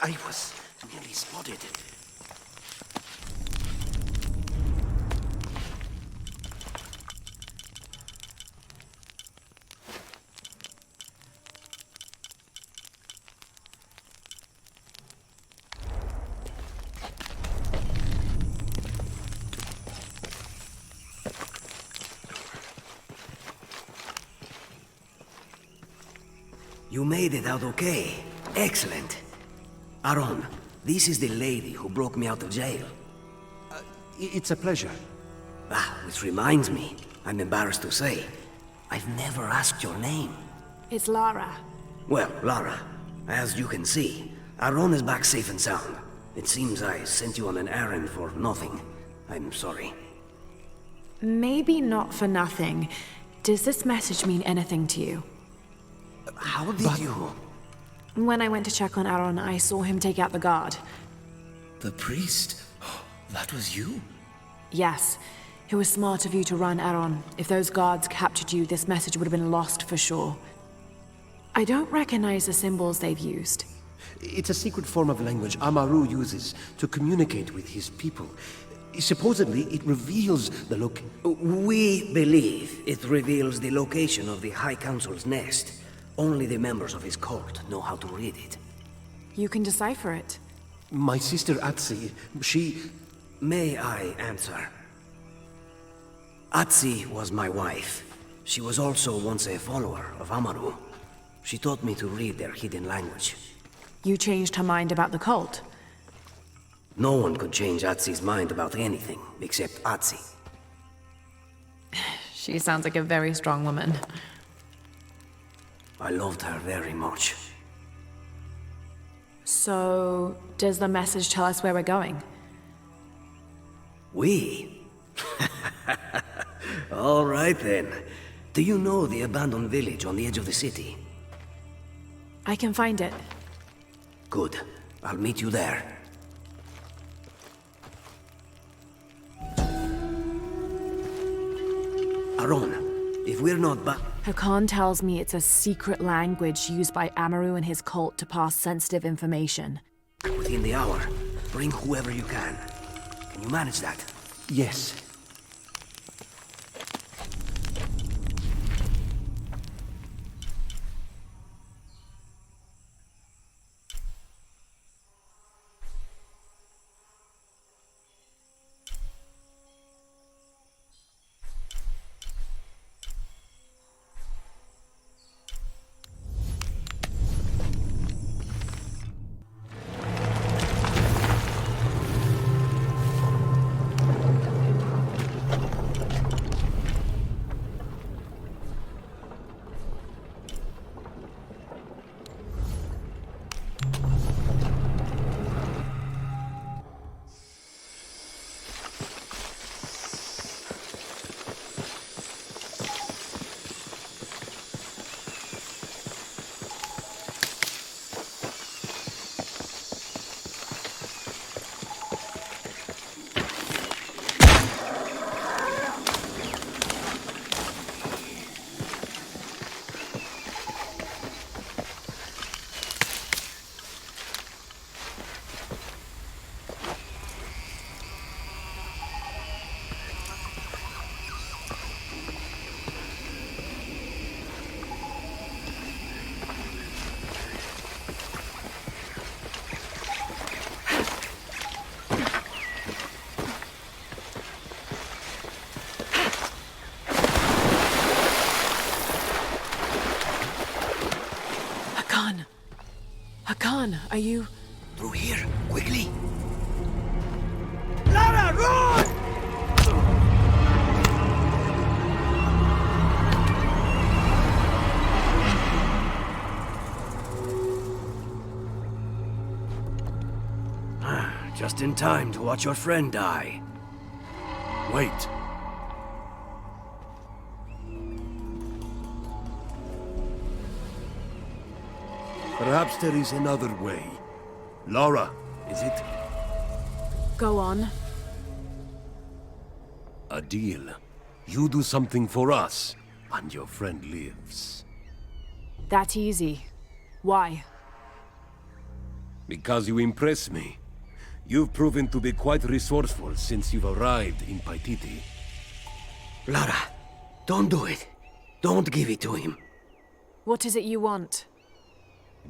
I was nearly spotted. You made it out okay. Excellent. Aaron, this is the lady who broke me out of jail. It's a pleasure. Which reminds me, I'm embarrassed to say, I've never asked your name. It's Lara. Well, Lara, as you can see, Aaron is back safe and sound. It seems I sent you on an errand for nothing. I'm sorry. Maybe not for nothing. Does this message mean anything to you? How did you... When I went to check on Aaron, I saw him take out the guard. The priest? That was you? Yes. It was smart of you to run, Aaron. If those guards captured you, this message would have been lost for sure. I don't recognize the symbols they've used. It's a secret form of language Amaru uses to communicate with his people. Supposedly, it reveals the We believe it reveals the location of the High Council's nest. Only the members of his cult know how to read it. You can decipher it. My sister Atsi, she... May I answer? Atsi was my wife. She was also once a follower of Amaru. She taught me to read their hidden language. You changed her mind about the cult? No one could change Atsi's mind about anything, except Atsi. She sounds like a very strong woman. I loved her very much. So, does the message tell us where we're going? We? All right then. Do you know the abandoned village on the edge of the city? I can find it. Good. I'll meet you there. Aaron, if we're not back... Hakan tells me it's a secret language used by Amaru and his cult to pass sensitive information. Within the hour, bring whoever you can. Can you manage that? Yes. Hakan, are you... Through here, quickly! Lara, run! Just in time to watch your friend die. Wait. Perhaps there is another way. Lara, is it? Go on. A deal. You do something for us, and your friend lives. That easy. Why? Because you impress me. You've proven to be quite resourceful since you've arrived in Paititi. Lara, don't do it. Don't give it to him. What is it you want?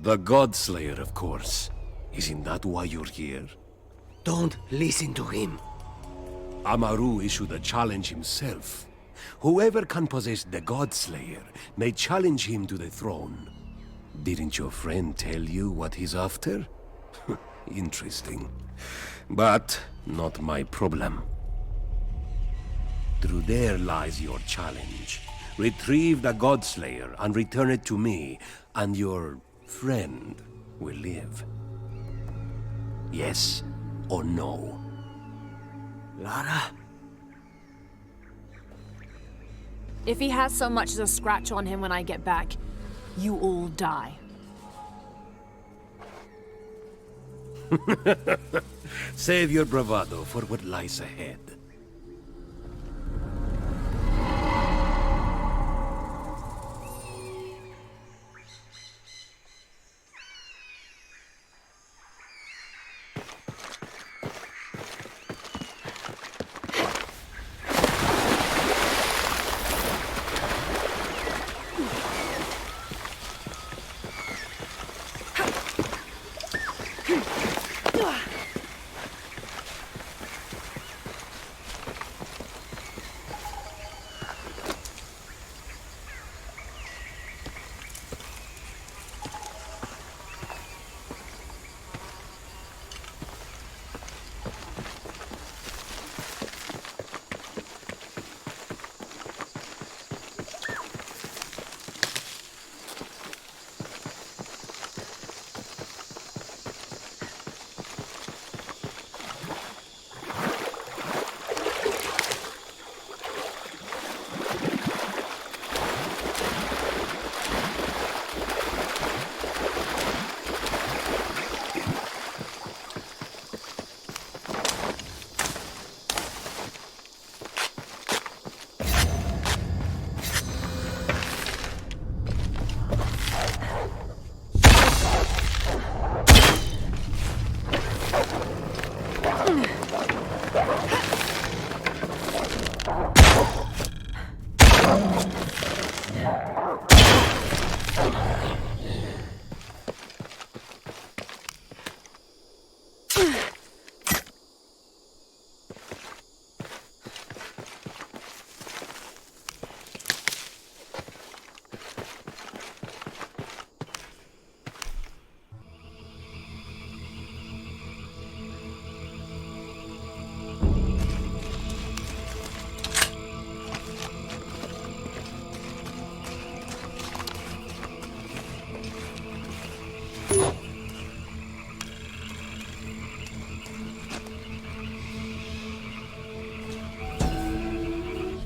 The Godslayer, of course. Isn't that why you're here? Don't listen to him. Amaru issued a challenge himself. Whoever can possess the Godslayer may challenge him to the throne. Didn't your friend tell you what he's after? Interesting. But not my problem. Through there lies your challenge. Retrieve the Godslayer and return it to me, and your friend will live. Yes or no? Lara? If he has so much as a scratch on him when I get back, you all die. Save your bravado for what lies ahead.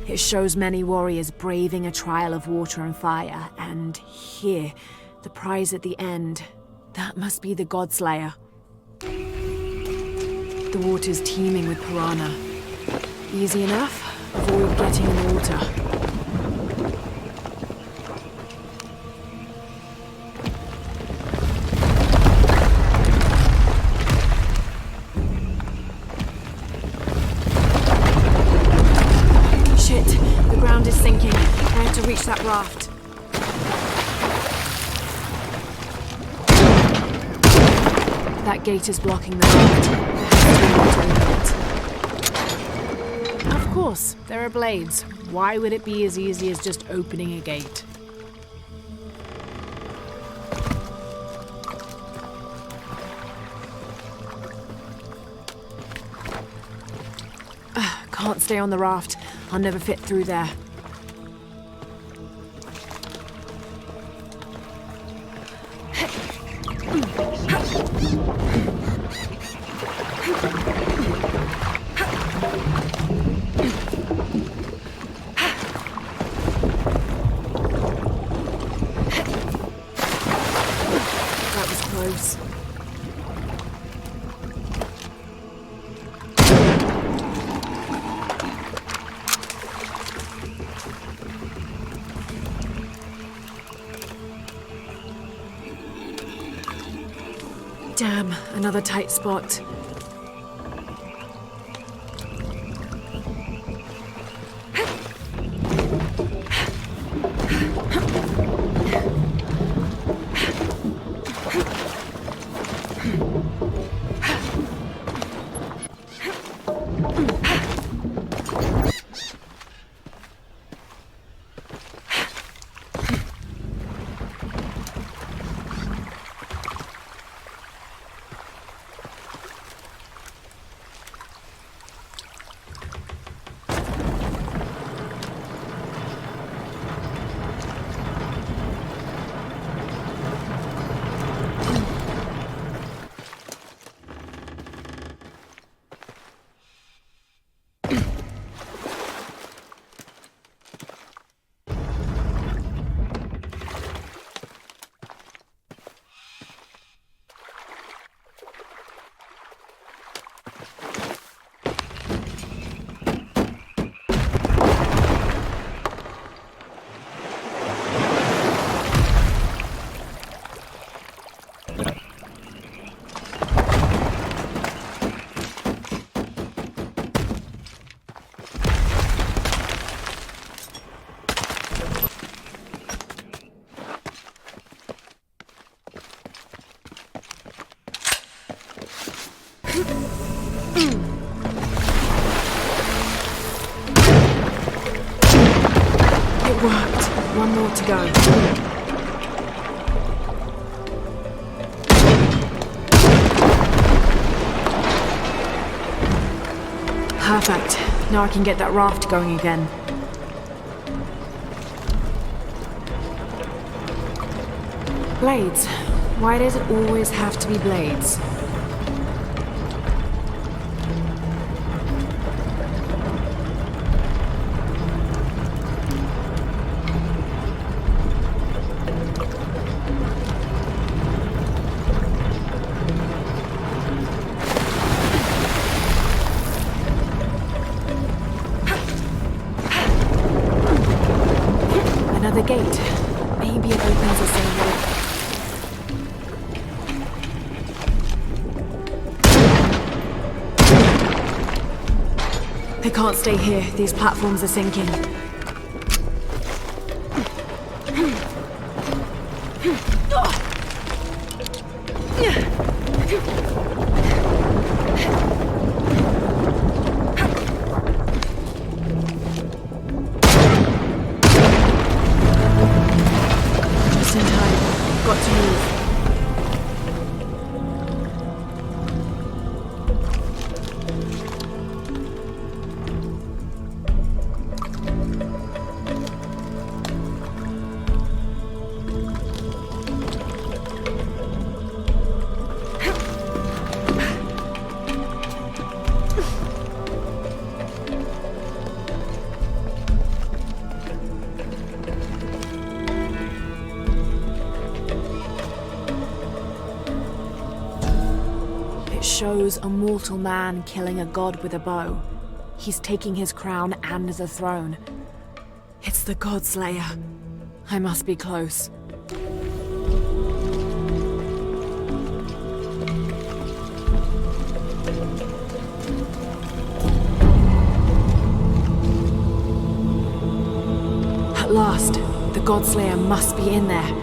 It shows many warriors braving a trial of water and fire, and here, the prize at the end, that must be the Godslayer. The water's teeming with piranha. Easy enough, avoid getting in the water. Reach that raft. That gate is blocking the raft. Of course, there are blades. Why would it be as easy as just opening a gate? Can't stay on the raft. I'll never fit through there. That was close. Damn, another tight spot. It worked. One more to go. Perfect. Now I can get that raft going again. Blades. Why does it always have to be blades? Another gate. Maybe it opens the same way. They can't stay here. These platforms are sinking. Just in time. Got to move. Shows a mortal man killing a god with a bow. He's taking his crown and the throne. It's the God Slayer. I must be close. At last, the God Slayer must be in there.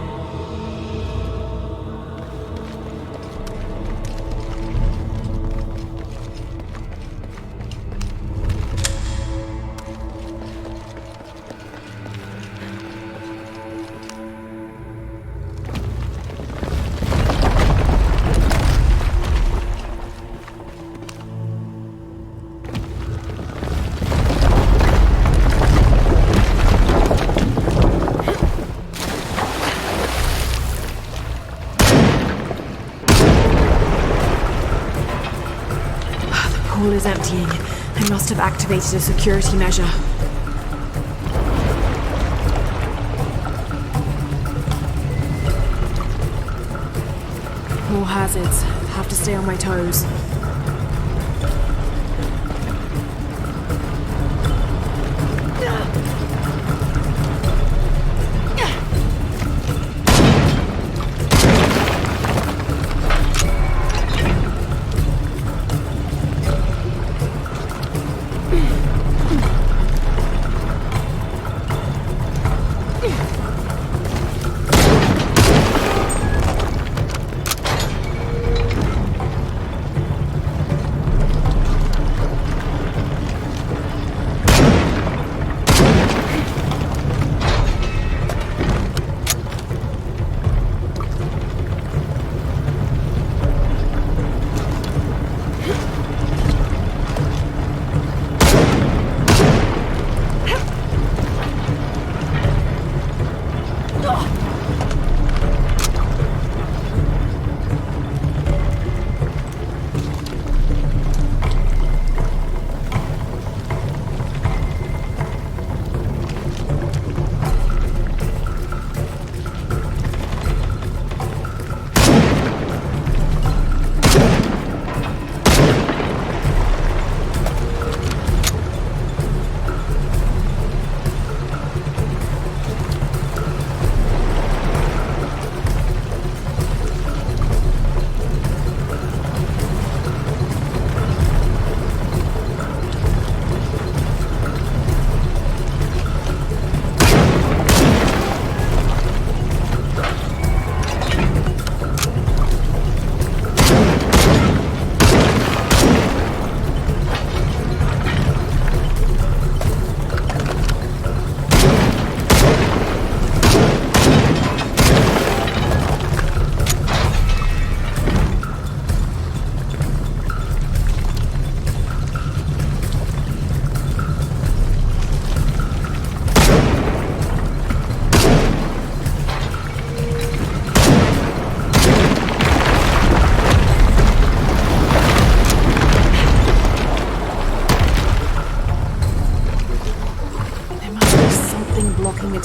The pool is emptying. I must have activated a security measure. More hazards. Have to stay on my toes.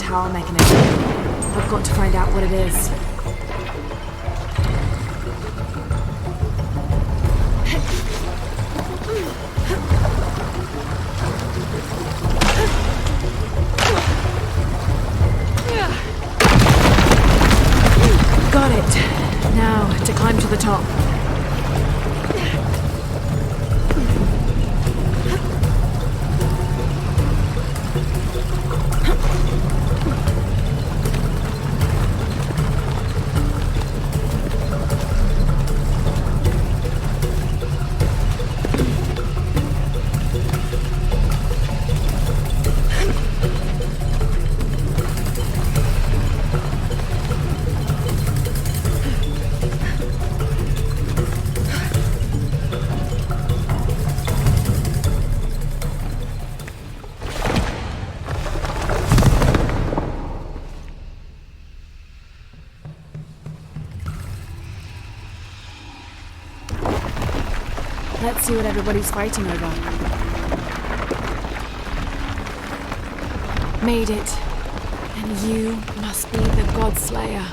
tower mechanism. I've got to find out what it is. Got it. Now, to climb to the top. Let's see what everybody's fighting over. Made it. And you must be the God Slayer.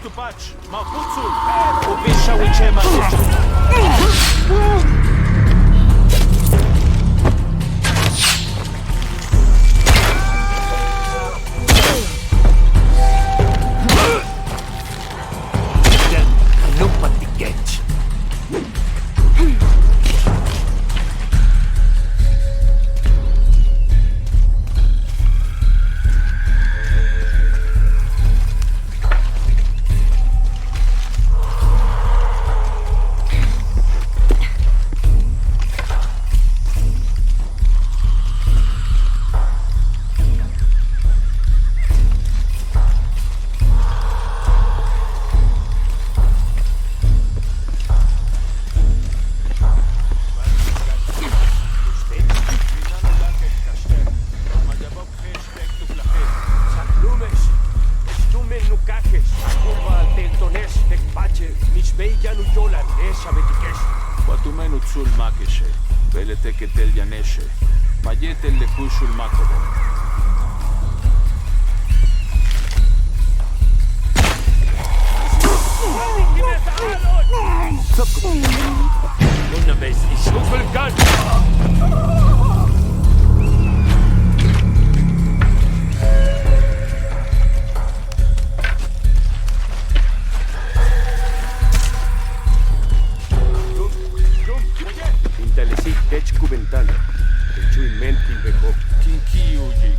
Tu patrz, Mapucul! Powieszał i cię ma Una vez y sufre el gun. Intalesi, tech cuventana. Chui mentil bejo. Kinkiuji.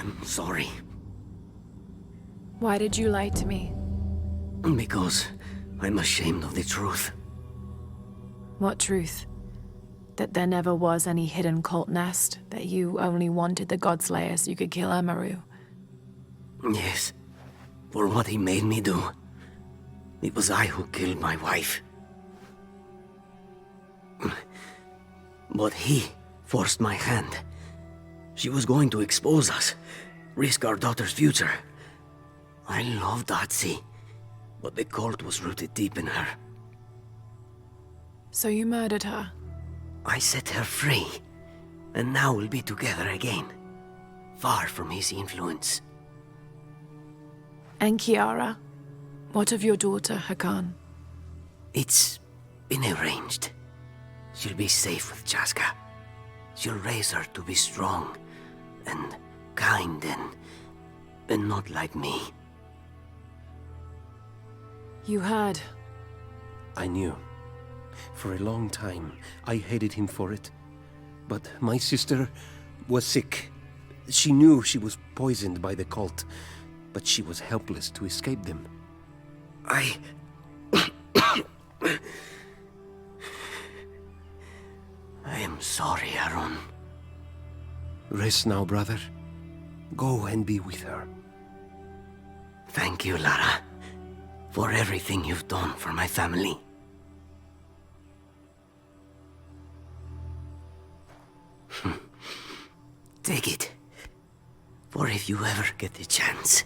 I'm sorry. Why did you lie to me? Because I'm ashamed of the truth. What truth? That there never was any hidden cult nest? That you only wanted the Godslayer so you could kill Amaru? Yes. For what he made me do. It was I who killed my wife. But he forced my hand. She was going to expose us, risk our daughter's future. I loved Otzi, but the cult was rooted deep in her. So you murdered her? I set her free, and now we'll be together again, far from his influence. And Kiara? What of your daughter, Hakan? It's been arranged. She'll be safe with Jaska. She'll raise her to be strong, and kind, and not like me. You heard. I knew. For a long time, I hated him for it. But my sister was sick. She knew she was poisoned by the cult, but she was helpless to escape them. I am sorry, Aaron. Rest now, brother. Go and be with her. Thank you, Lara, for everything you've done for my family. Take it, for if you ever get the chance.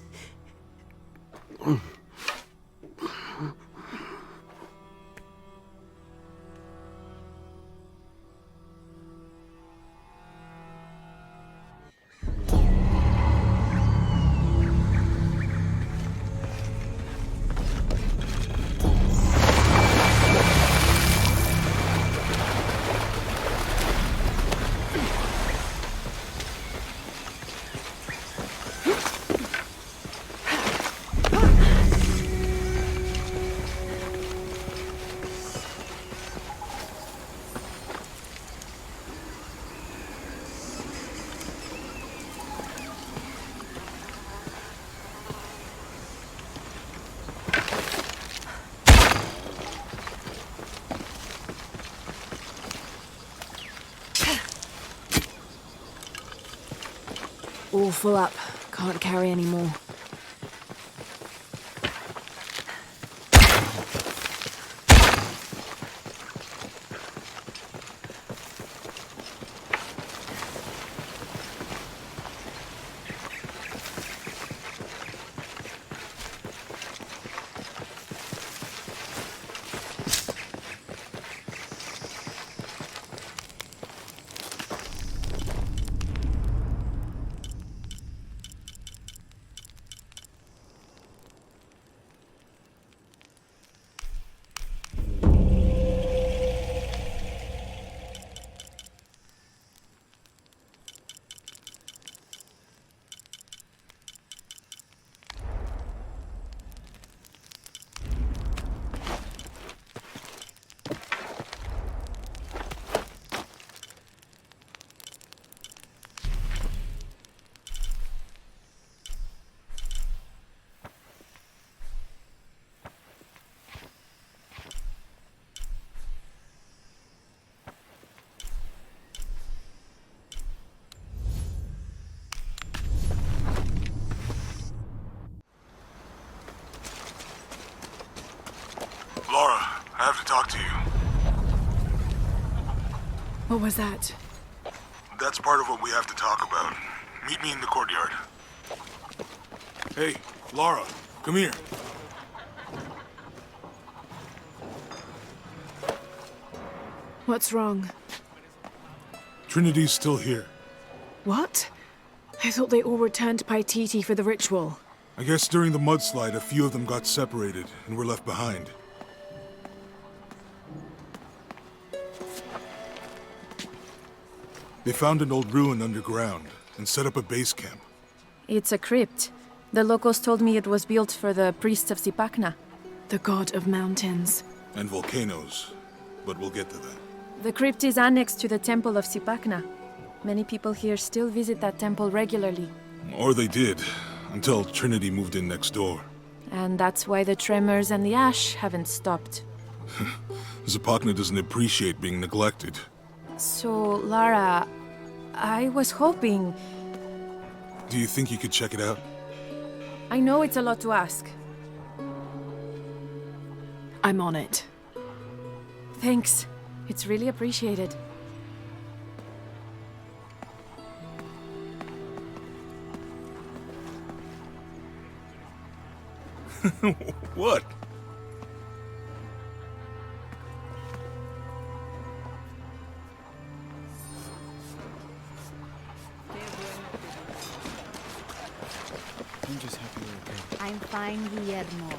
All full up. Can't carry any more. Laura, I have to talk to you. What was that? That's part of what we have to talk about. Meet me in the courtyard. Hey, Laura, come here. What's wrong? Trinity's still here. What? I thought they all returned to Paititi for the ritual. I guess during the mudslide, a few of them got separated and were left behind. They found an old ruin underground and set up a base camp. It's a crypt. The locals told me it was built for the priests of Sipakna. The god of mountains. And volcanoes, but we'll get to that. The crypt is annexed to the temple of Sipakna. Many people here still visit that temple regularly. Or they did, until Trinity moved in next door. And that's why the tremors and the ash haven't stopped. Zapakna doesn't appreciate being neglected. So, Lara, I was hoping... Do you think you could check it out? I know it's a lot to ask. I'm on it. Thanks. It's really appreciated. What? I'm just happy we're okay. I'm fine, Guillermo.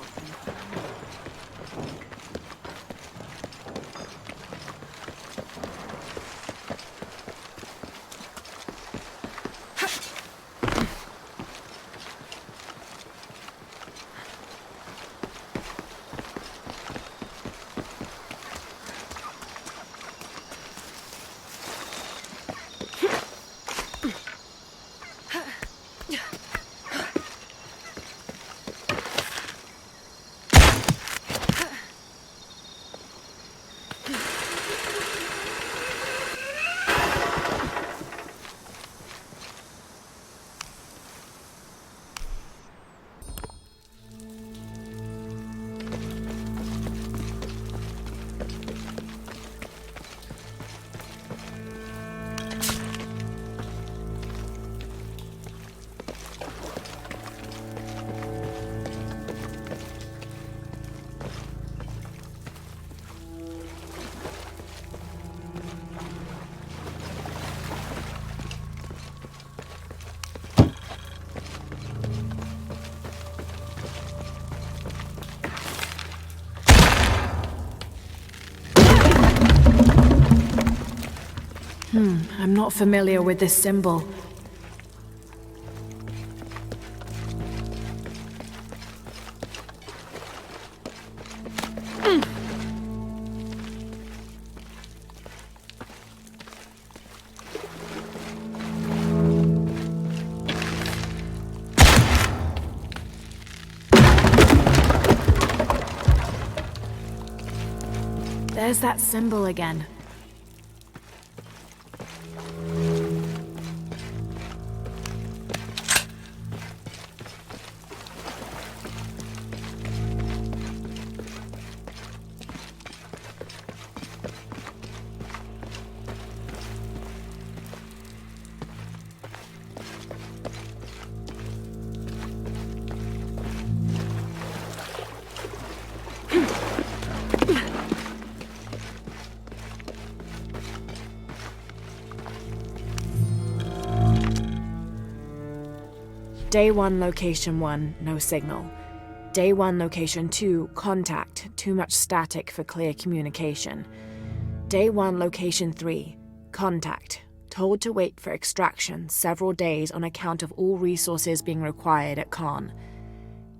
I'm not familiar with this symbol. There's that symbol again. Day 1, Location 1, no signal. Day 1, Location 2, contact, too much static for clear communication. Day 1, Location 3, contact, told to wait for extraction several days on account of all resources being required at Khan.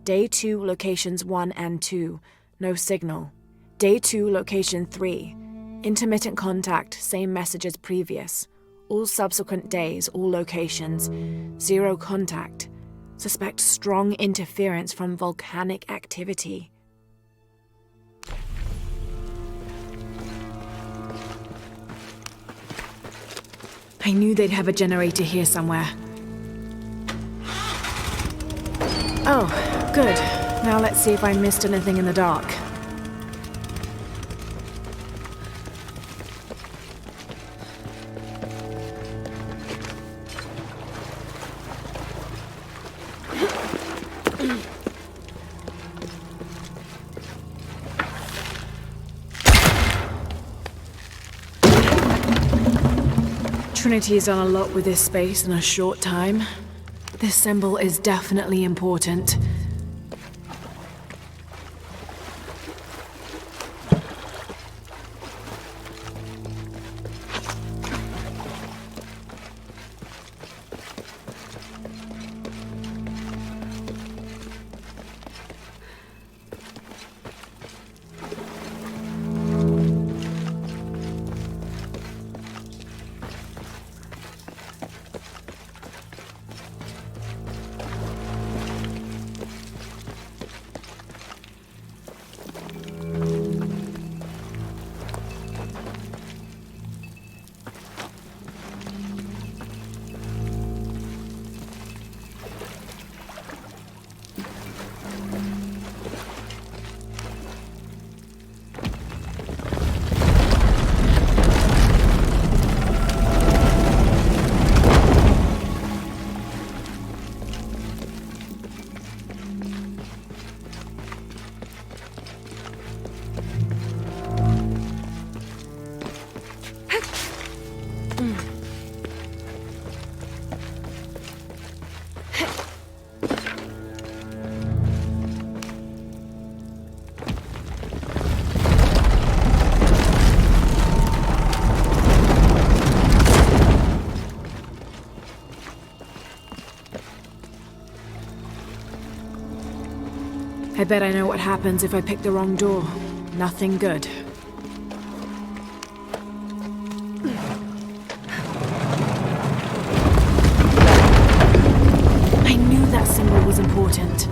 Day 2, Locations 1 and 2, no signal. Day 2, Location 3, intermittent contact, same message as previous. All subsequent days, all locations, 0 contact. Suspect strong interference from volcanic activity. I knew they'd have a generator here somewhere. Oh, good. Now let's see if I missed anything in the dark. Trinity's done a lot with this space in a short time. This symbol is definitely important. I bet I know what happens if I pick the wrong door. Nothing good. I knew that symbol was important.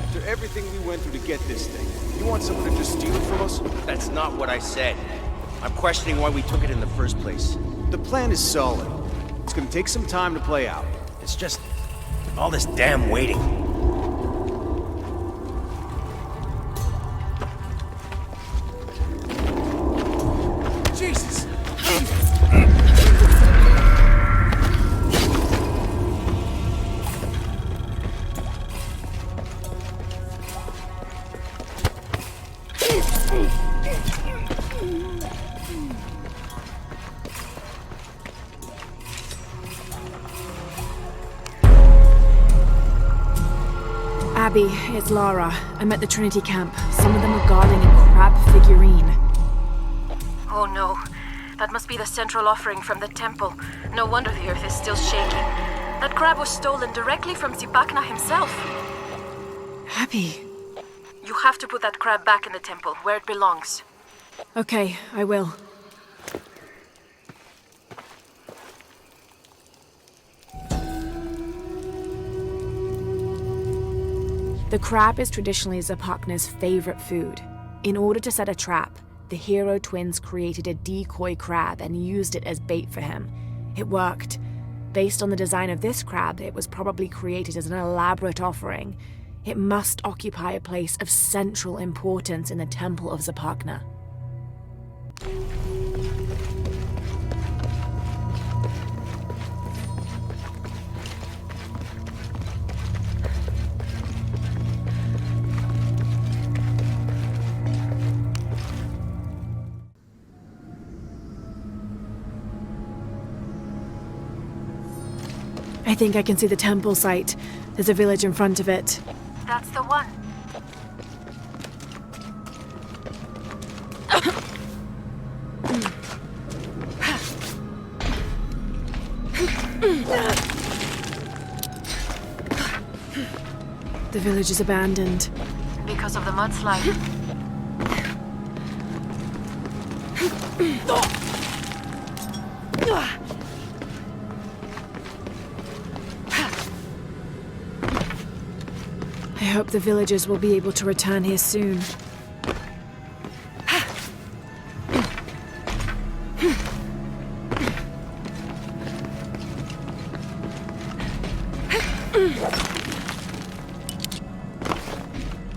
After everything we went through to get this thing, you want someone to just steal it from us? That's not what I said. I'm questioning why we took it in the first place. The plan is solid. It's gonna take some time to play out. It's just all this damn waiting. Jesus! Abby, it's Lara. I'm at the Trinity camp. Some of them are guarding a crab figurine. Oh no. That must be the central offering from the temple. No wonder the earth is still shaking. That crab was stolen directly from Zipacna himself. Abby. You have to put that crab back in the temple, where it belongs. Okay, I will. The crab is traditionally Zipacna's favorite food. In order to set a trap, the hero twins created a decoy crab and used it as bait for him. It worked. Based on the design of this crab, it was probably created as an elaborate offering. It must occupy a place of central importance in the Temple of Zipacna. I think I can see the temple site. There's a village in front of it. That's the one. The village is abandoned. Because of the mudslide. I hope the villagers will be able to return here soon.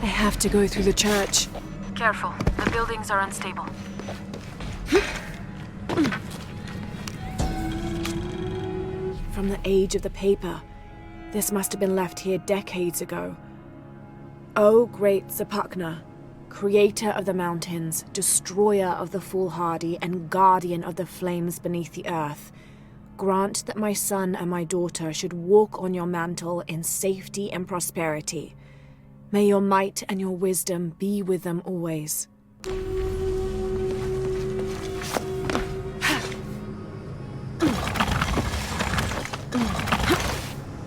I have to go through the church. Careful, the buildings are unstable. From the age of the paper, this must have been left here decades ago. O great Zipacna, creator of the mountains, destroyer of the foolhardy, and guardian of the flames beneath the earth, grant that my son and my daughter should walk on your mantle in safety and prosperity. May your might and your wisdom be with them always.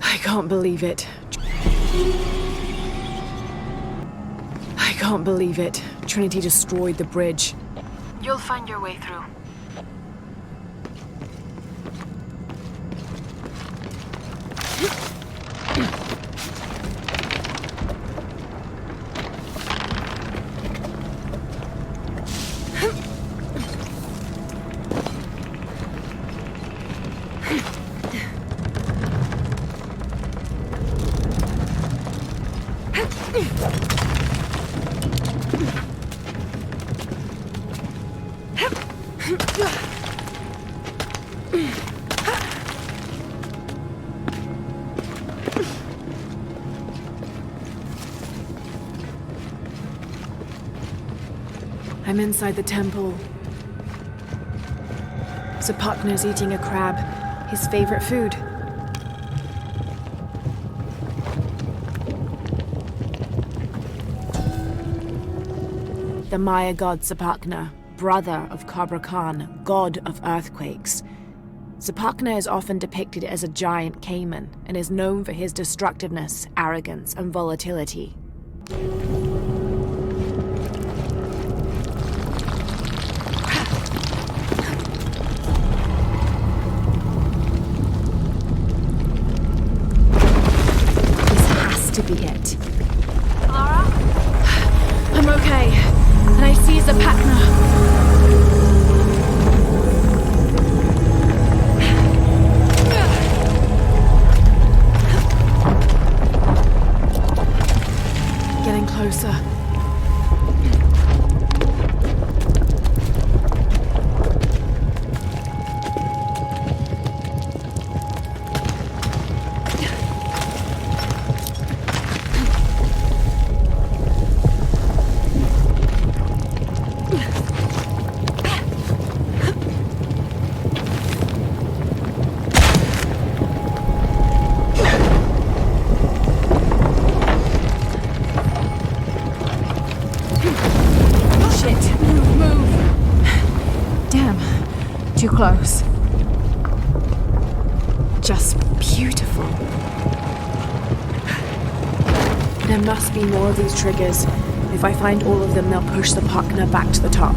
I can't believe it. I can't believe it. Trinity destroyed the bridge. You'll find your way through. I'm inside the temple. Zipacna's eating a crab, his favorite food. The Maya god Zipacna, brother of Kabra Khan, god of earthquakes. Zapakna is often depicted as a giant caiman and is known for his destructiveness, arrogance, and volatility. This has to be it. Lara? I'm okay. And I see Zapakna. Getting closer. Too close. Just beautiful. There must be more of these triggers. If I find all of them, they'll push the Zapakna back to the top.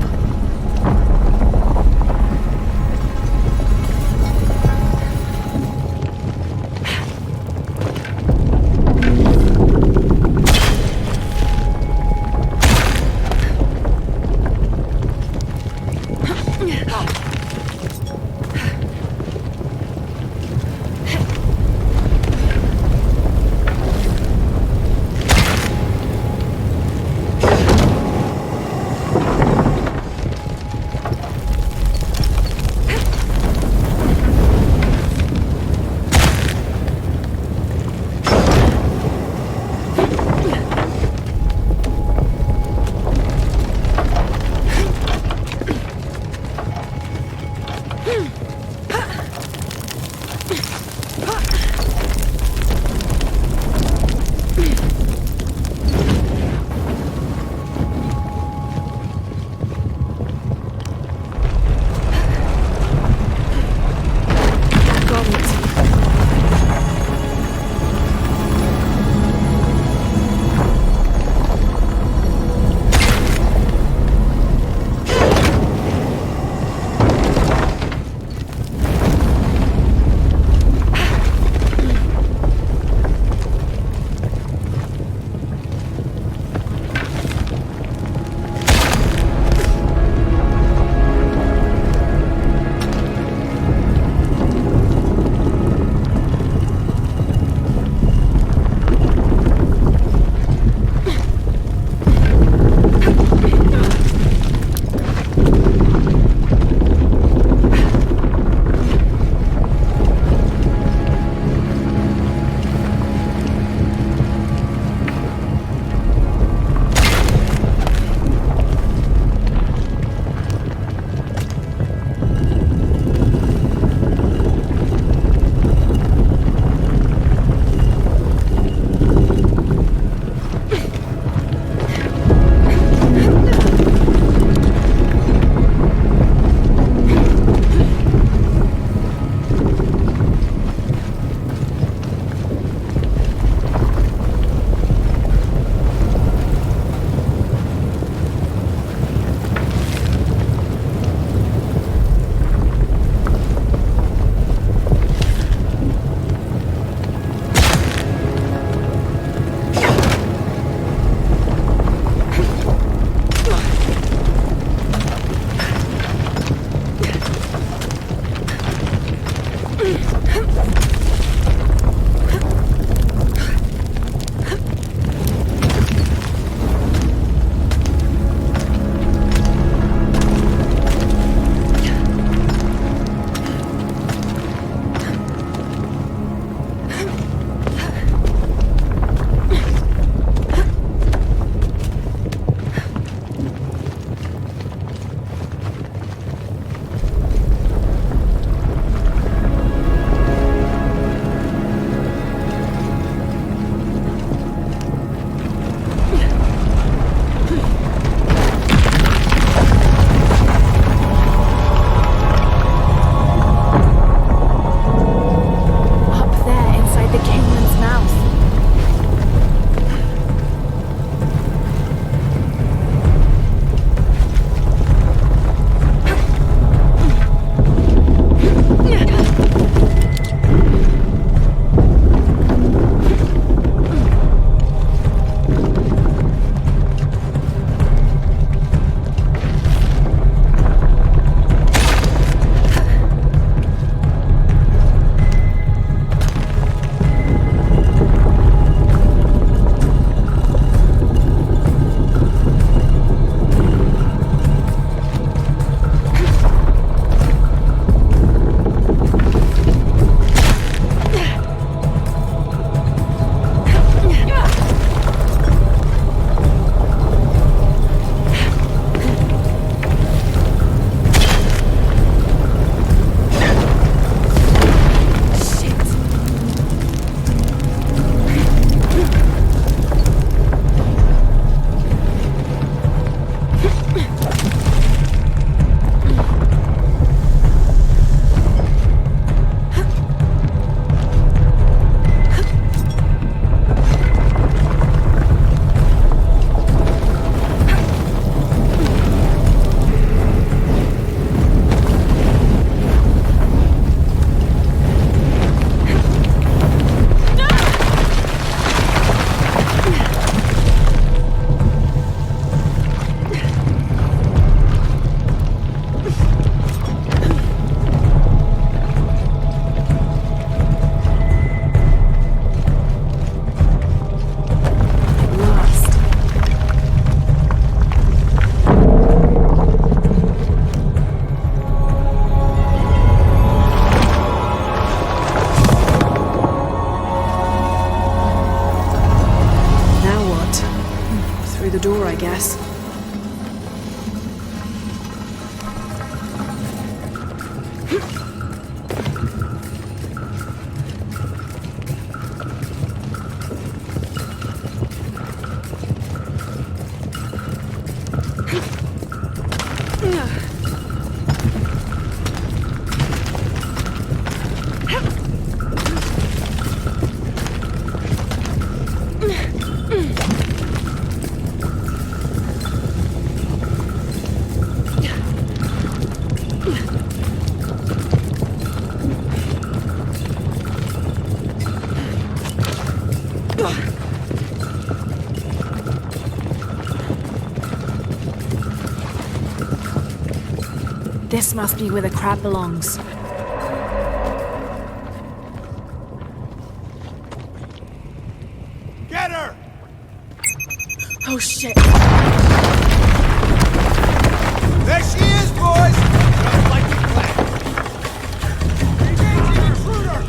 door, I guess. This must be where the crab belongs. Get her! Oh shit. There she is, boys! Just like we planned. Engaging intruder!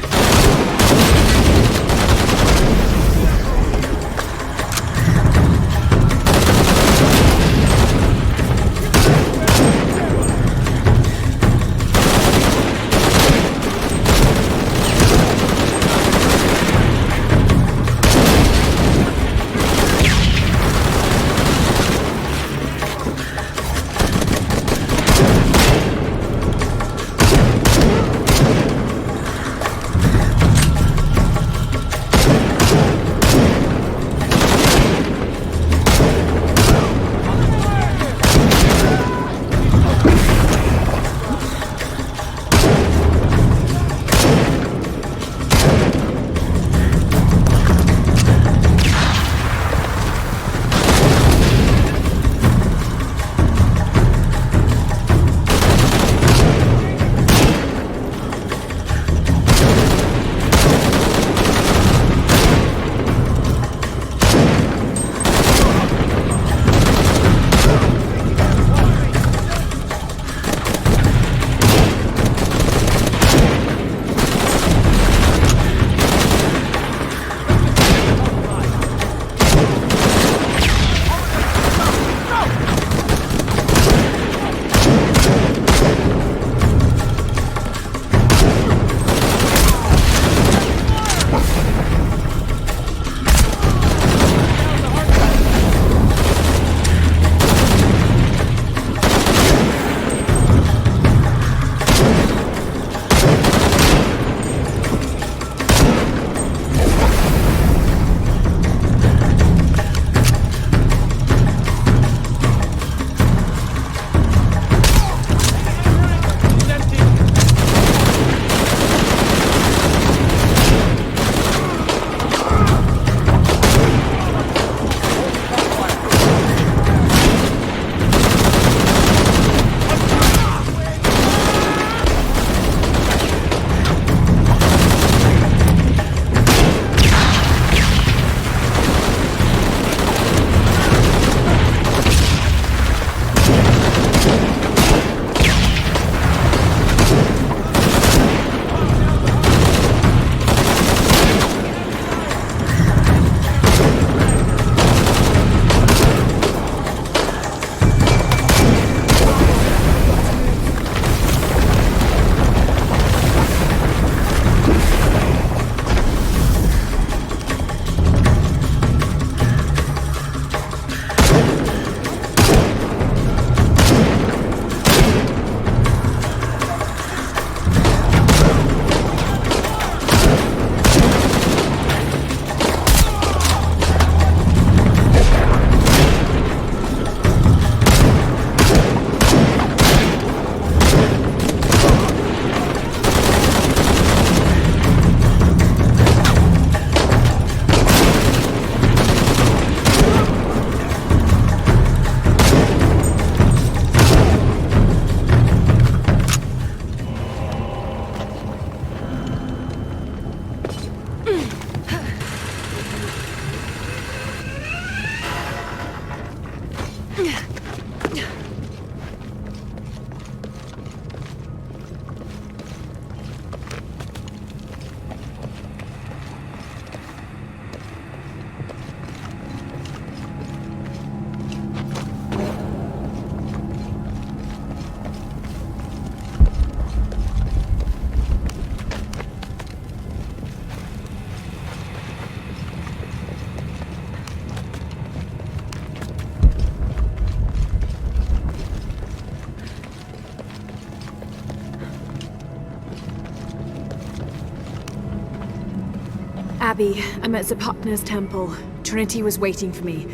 Abby, I'm at Zapupna's temple. Trinity was waiting for me.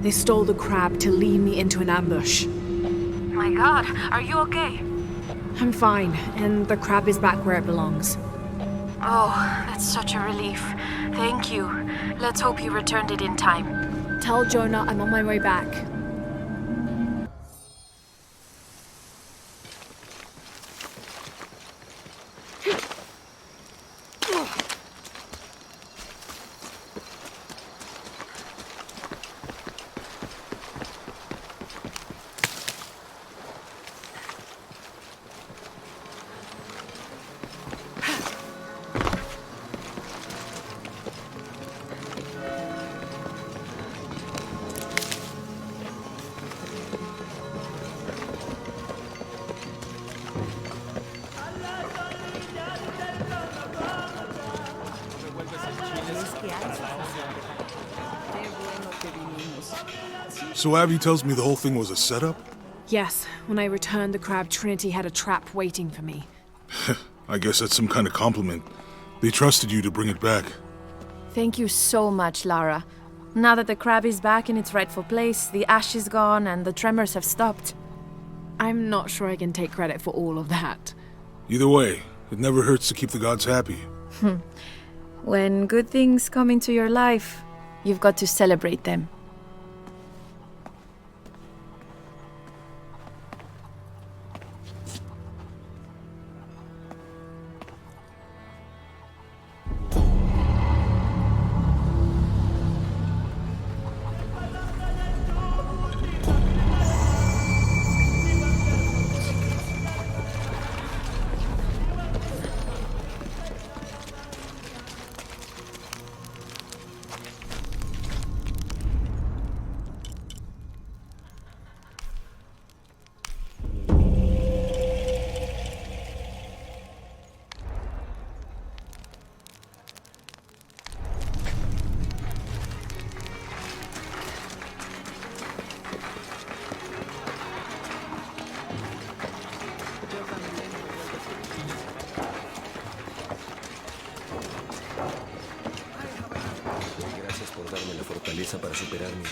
They stole the crab to lead me into an ambush. My god, are you okay? I'm fine, and the crab is back where it belongs. Oh, that's such a relief. Thank you. Let's hope you returned it in time. Tell Jonah I'm on my way back. So Abby tells me the whole thing was a setup? Yes, when I returned the crab, Trinity had a trap waiting for me. I guess that's some kind of compliment. They trusted you to bring it back. Thank you so much, Lara. Now that the crab is back in its rightful place, the ash is gone, and the tremors have stopped. I'm not sure I can take credit for all of that. Either way, it never hurts to keep the gods happy. When good things come into your life, you've got to celebrate them.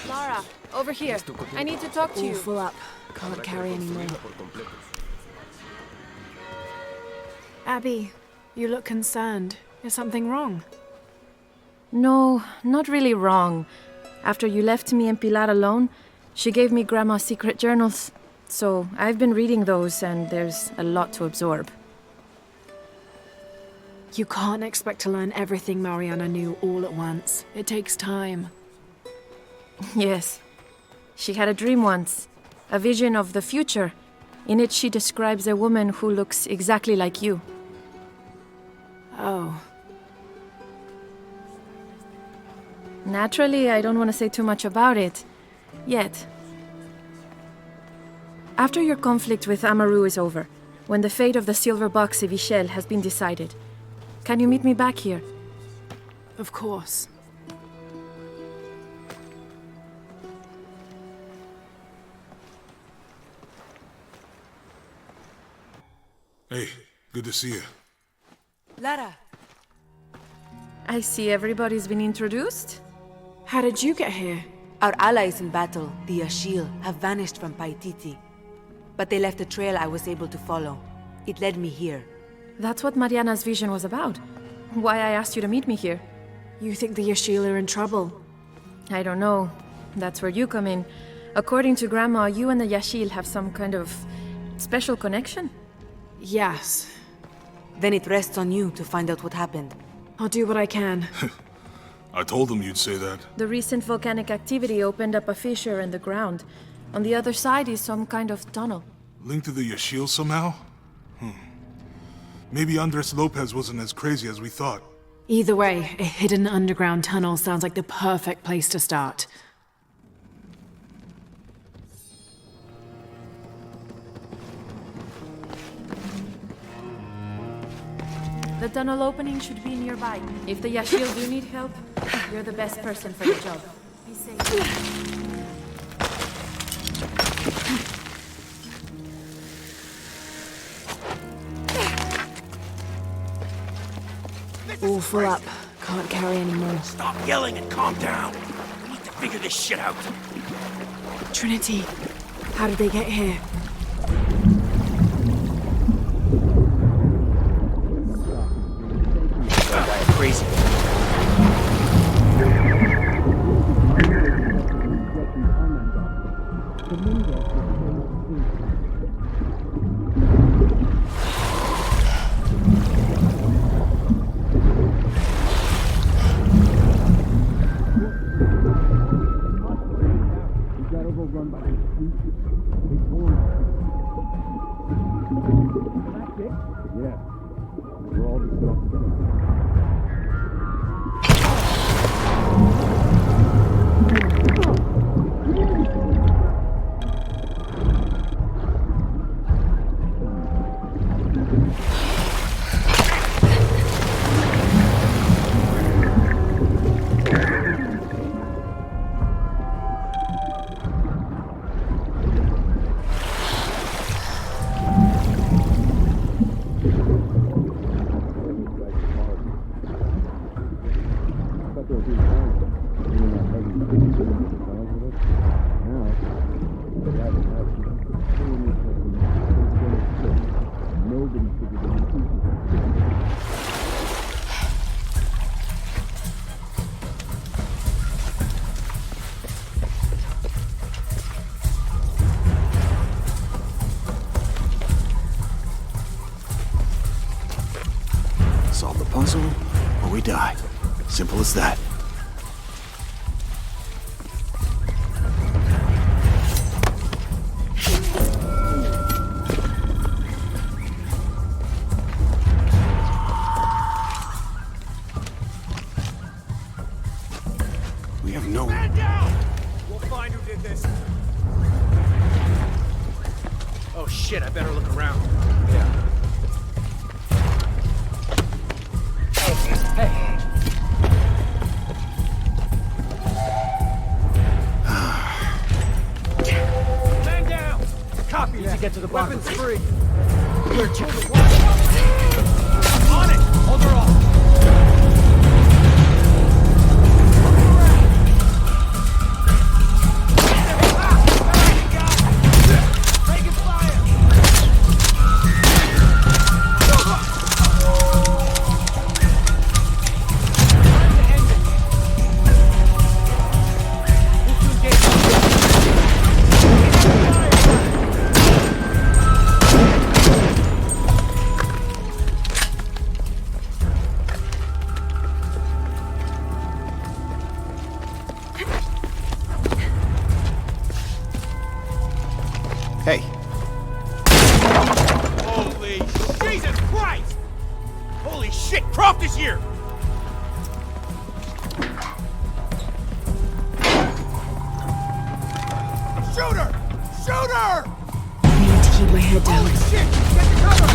Lara, over here. I need to talk to you. All full up. Can't carry anymore. Abby, you look concerned. Is something wrong? No, not really wrong. After you left me and Pilar alone, she gave me Grandma's secret journals. So I've been reading those, and there's a lot to absorb. You can't expect to learn everything Mariana knew all at once. It takes time. Yes. She had a dream once, a vision of the future. In it, she describes a woman who looks exactly like you. Oh. Naturally, I don't want to say too much about it. Yet. After your conflict with Amaru is over, when the fate of the silver box Evichel has been decided, can you meet me back here? Of course. Hey, good to see you. Lara. I see everybody's been introduced. How did you get here? Our allies in battle, the Ashil, have vanished from Paititi. But they left a trail I was able to follow. It led me here. That's what Mariana's vision was about. Why I asked you to meet me here. You think the Yashil are in trouble? I don't know. That's where you come in. According to Grandma, you and the Yashil have some kind of special connection? Yes. Then it rests on you to find out what happened. I'll do what I can. I told them you'd say that. The recent volcanic activity opened up a fissure in the ground. On the other side is some kind of tunnel. Linked to the Yashil somehow? Maybe Andres Lopez wasn't as crazy as we thought. Either way, a hidden underground tunnel sounds like the perfect place to start. The tunnel opening should be nearby. If the Yashil do need help, you're the best person for the job. Be safe. All full up. can't carry anymore. Stop yelling and calm down. We need to figure this shit out. Trinity, how did they get here? Crazy. Solve the puzzle, or we die. Simple as that. We have no... Man down! We'll find who did this. Oh shit, I better look around. Yeah. Hey. Man down! Copy. Need to get to the bottom. Weapons free. We're on it! Hold her off! Hey. Holy Jesus Christ! Holy shit, Croft is here! Shoot her! Shoot her! I need to keep my head down. Holy shit! Get to cover!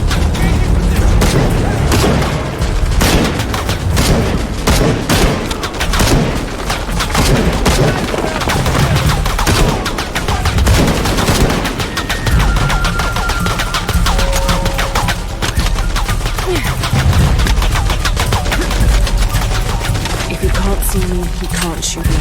If he can't see me, he can't shoot me.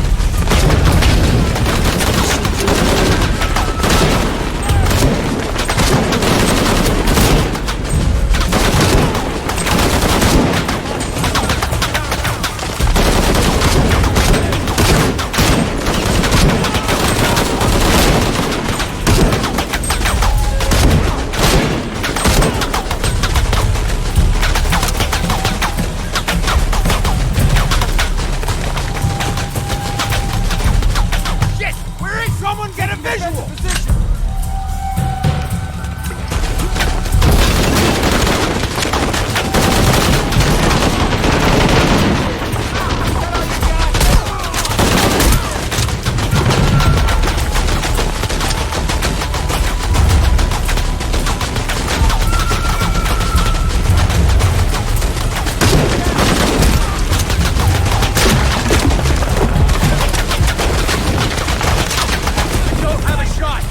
Don't have a shot!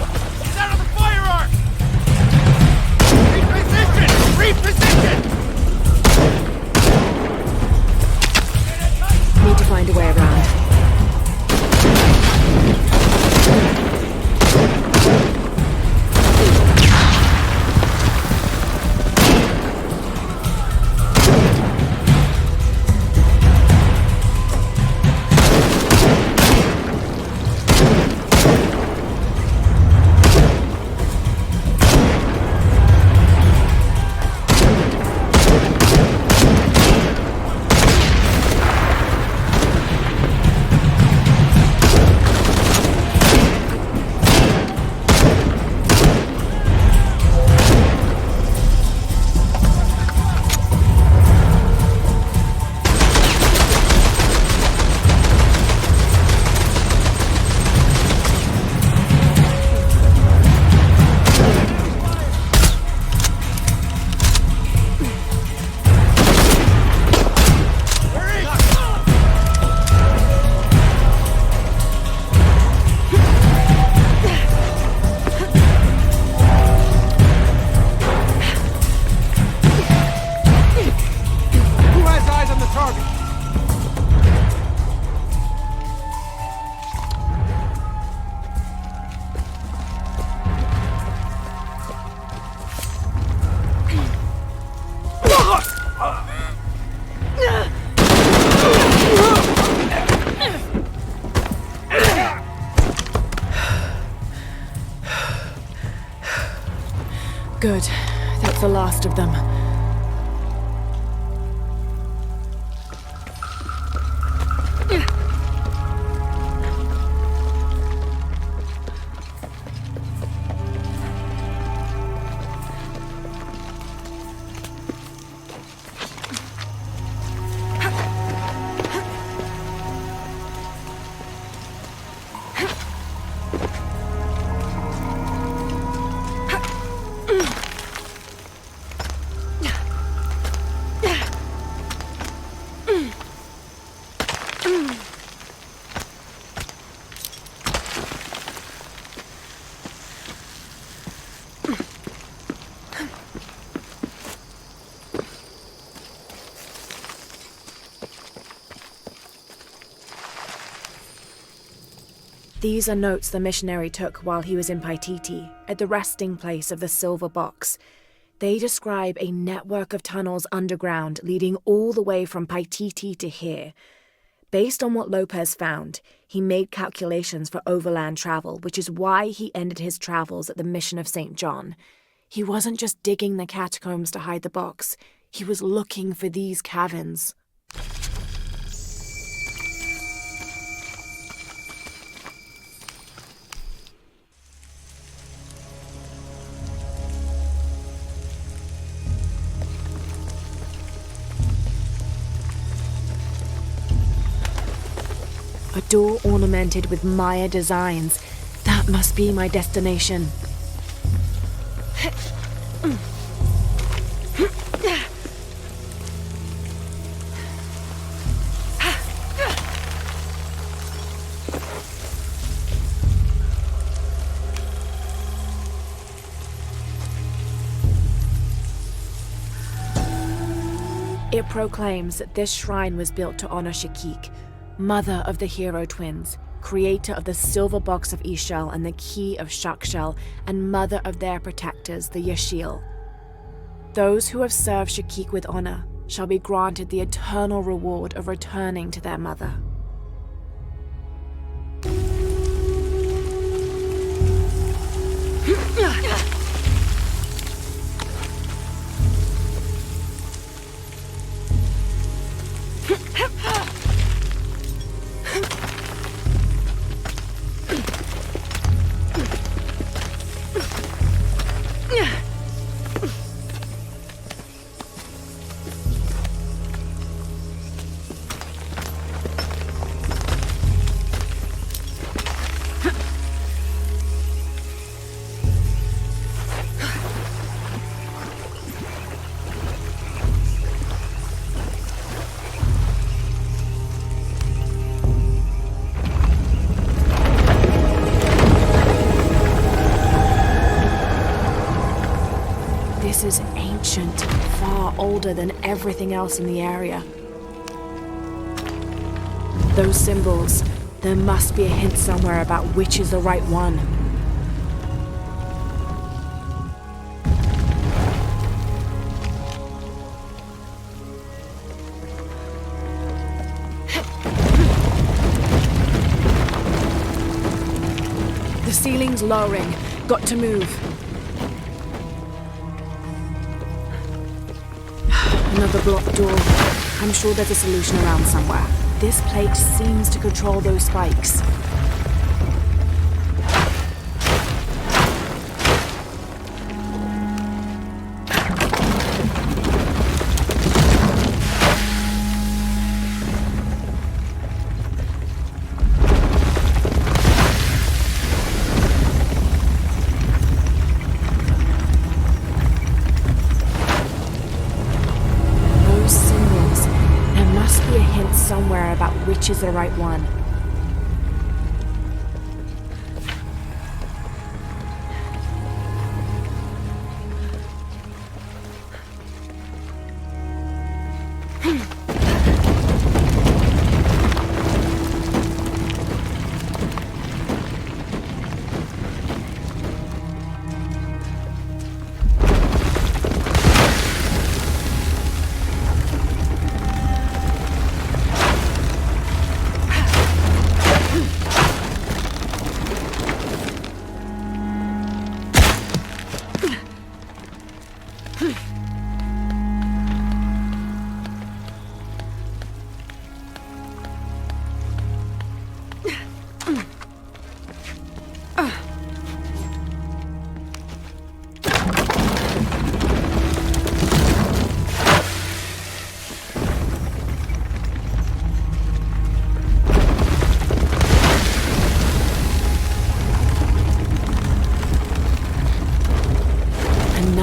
Good. That's the last of them. These are notes the missionary took while he was in Paititi, at the resting place of the Silver Box. They describe a network of tunnels underground leading all the way from Paititi to here. Based on what Lopez found, he made calculations for overland travel, which is why he ended his travels at the Mission of St. John. He wasn't just digging the catacombs to hide the box, he was looking for these caverns. A door ornamented with Maya designs. That must be my destination. It proclaims that this shrine was built to honor Shakik, mother of the hero twins, creator of the silver box of Ishal and the key of Shakshal, and mother of their protectors, the Yashil. Those who have served Shakik with honor shall be granted the eternal reward of returning to their mother. This is ancient, far older than everything else in the area. Those symbols, there must be a hint somewhere about which is the right one. The ceiling's lowering. Got to move. Another blocked door. I'm sure there's a solution around somewhere. This plate seems to control those spikes. Somewhere about which is the right one.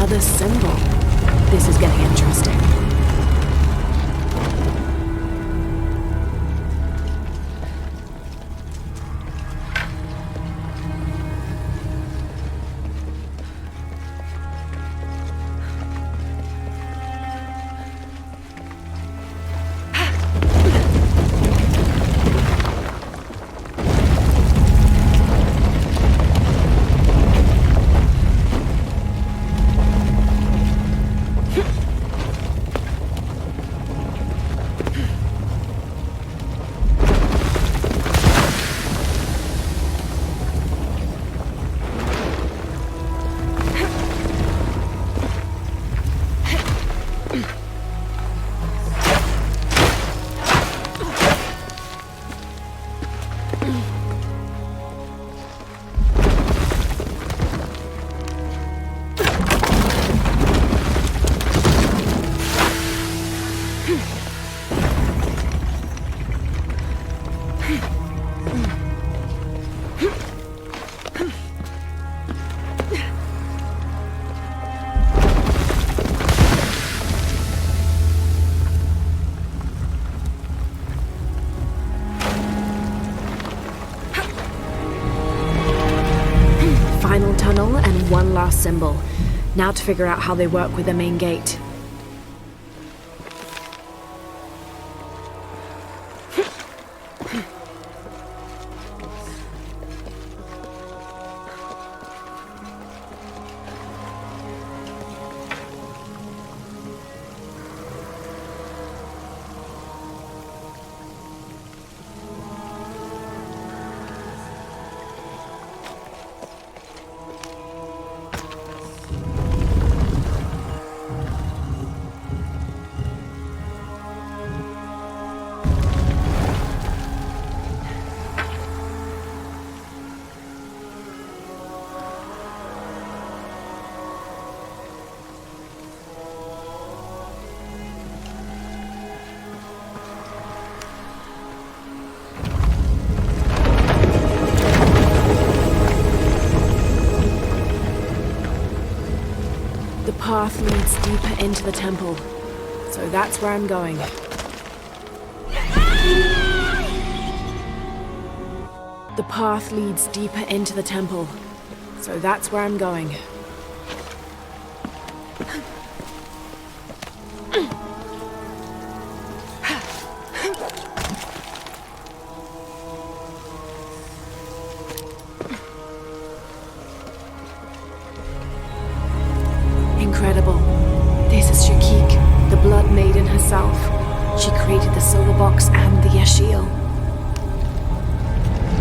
Another symbol. This is getting interesting. Final tunnel and one last symbol. Now to figure out how they work with the main gate. The path leads deeper into the temple, so that's where I'm going. The path leads deeper into the temple, so that's where I'm going. Incredible. This is Shakik, the Blood Maiden herself. She created the silver box and the Yashil.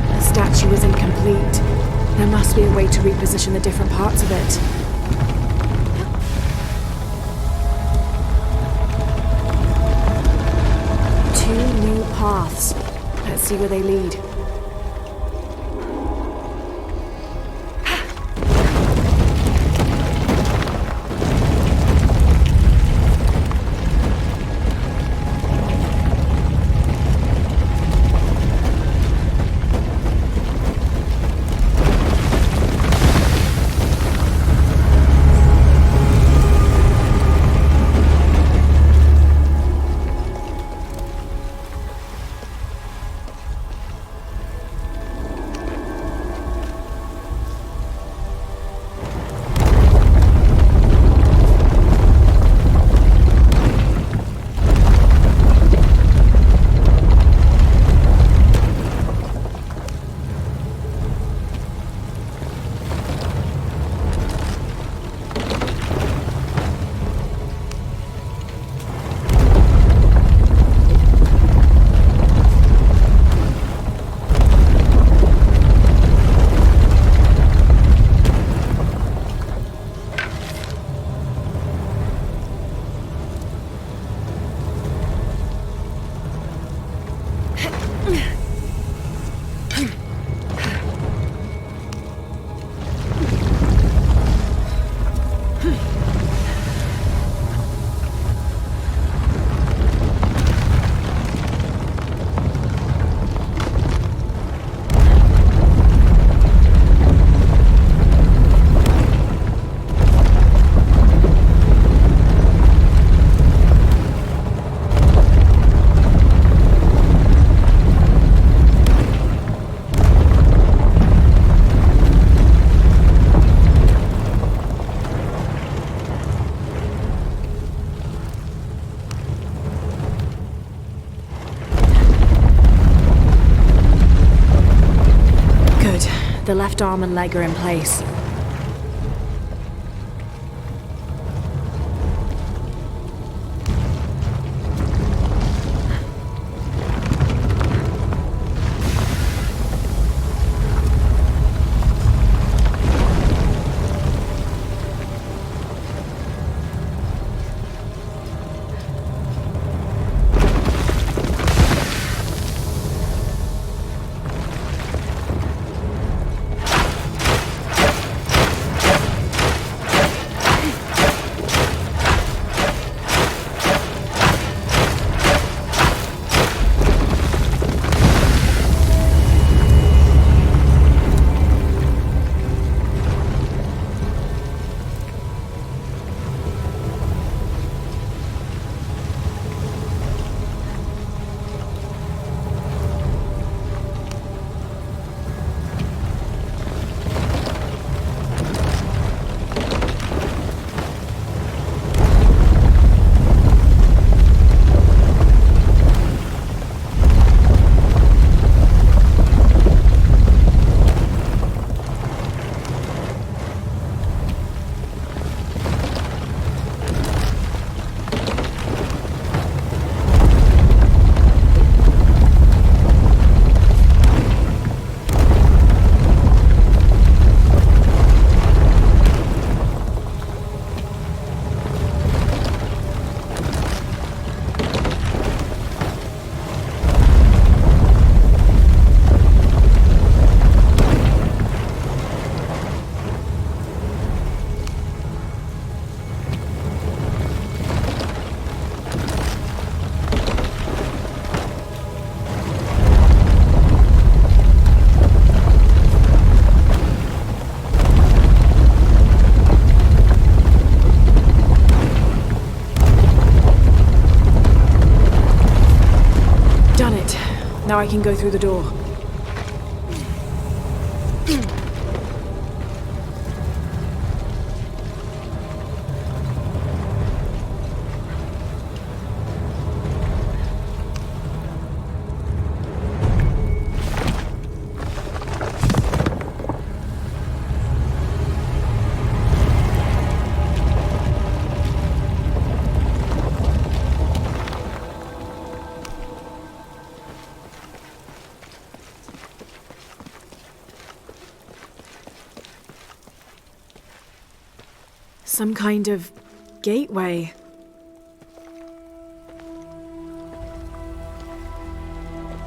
The statue is incomplete. There must be a way to reposition the different parts of it. Two new paths. Let's see where they lead. left arm and leg are in place. Now I can go through the door. Some kind of gateway.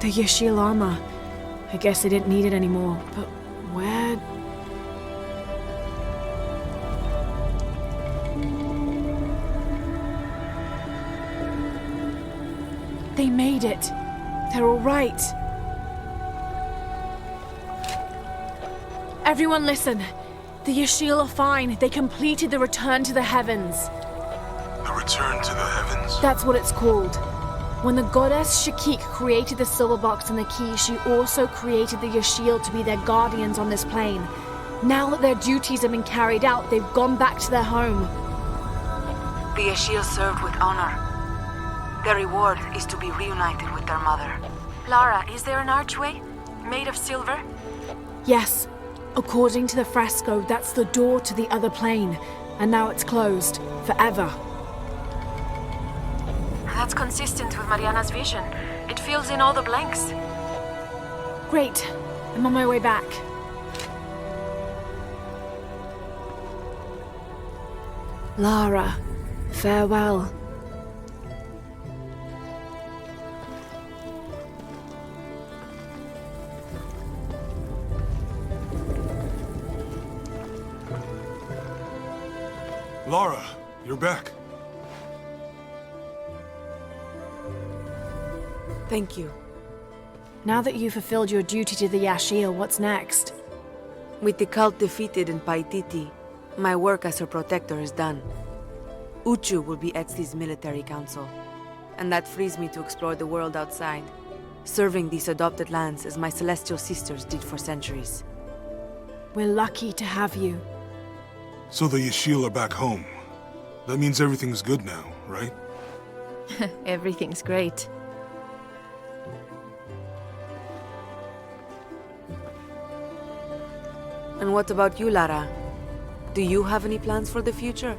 The Yashil armor. I guess they didn't need it anymore, but where? They made it. They're all right. Everyone listen. The Yashil are fine. They completed the return to the heavens. The return to the heavens? That's what it's called. When the goddess Shakik created the silver box and the key, she also created the Yashil to be their guardians on this plane. Now that their duties have been carried out, they've gone back to their home. The Yashil served with honor. Their reward is to be reunited with their mother. Lara, is there an archway? Made of silver? Yes. According to the fresco, that's the door to the other plane. And now it's closed. Forever. That's consistent with Mariana's vision. It fills in all the blanks. Great. I'm on my way back. Lara, farewell. Lara, you're back. Thank you. Now that you've fulfilled your duty to the Yashil, what's next? With the cult defeated in Paititi, my work as her protector is done. Uchu will be Etzli's military council, and that frees me to explore the world outside, serving these adopted lands as my celestial sisters did for centuries. We're lucky to have you. So the Yashil are back home. That means everything's good now, right? Everything's great. And what about you, Lara? Do you have any plans for the future?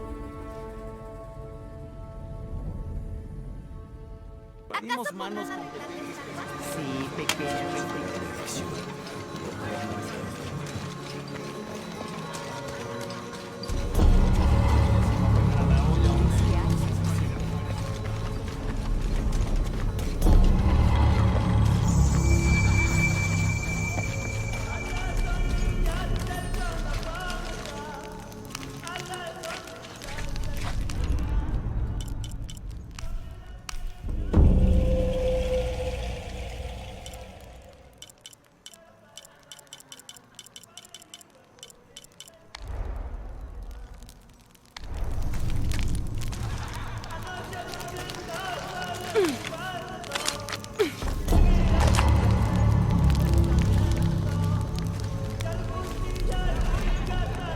Sí, pequeña.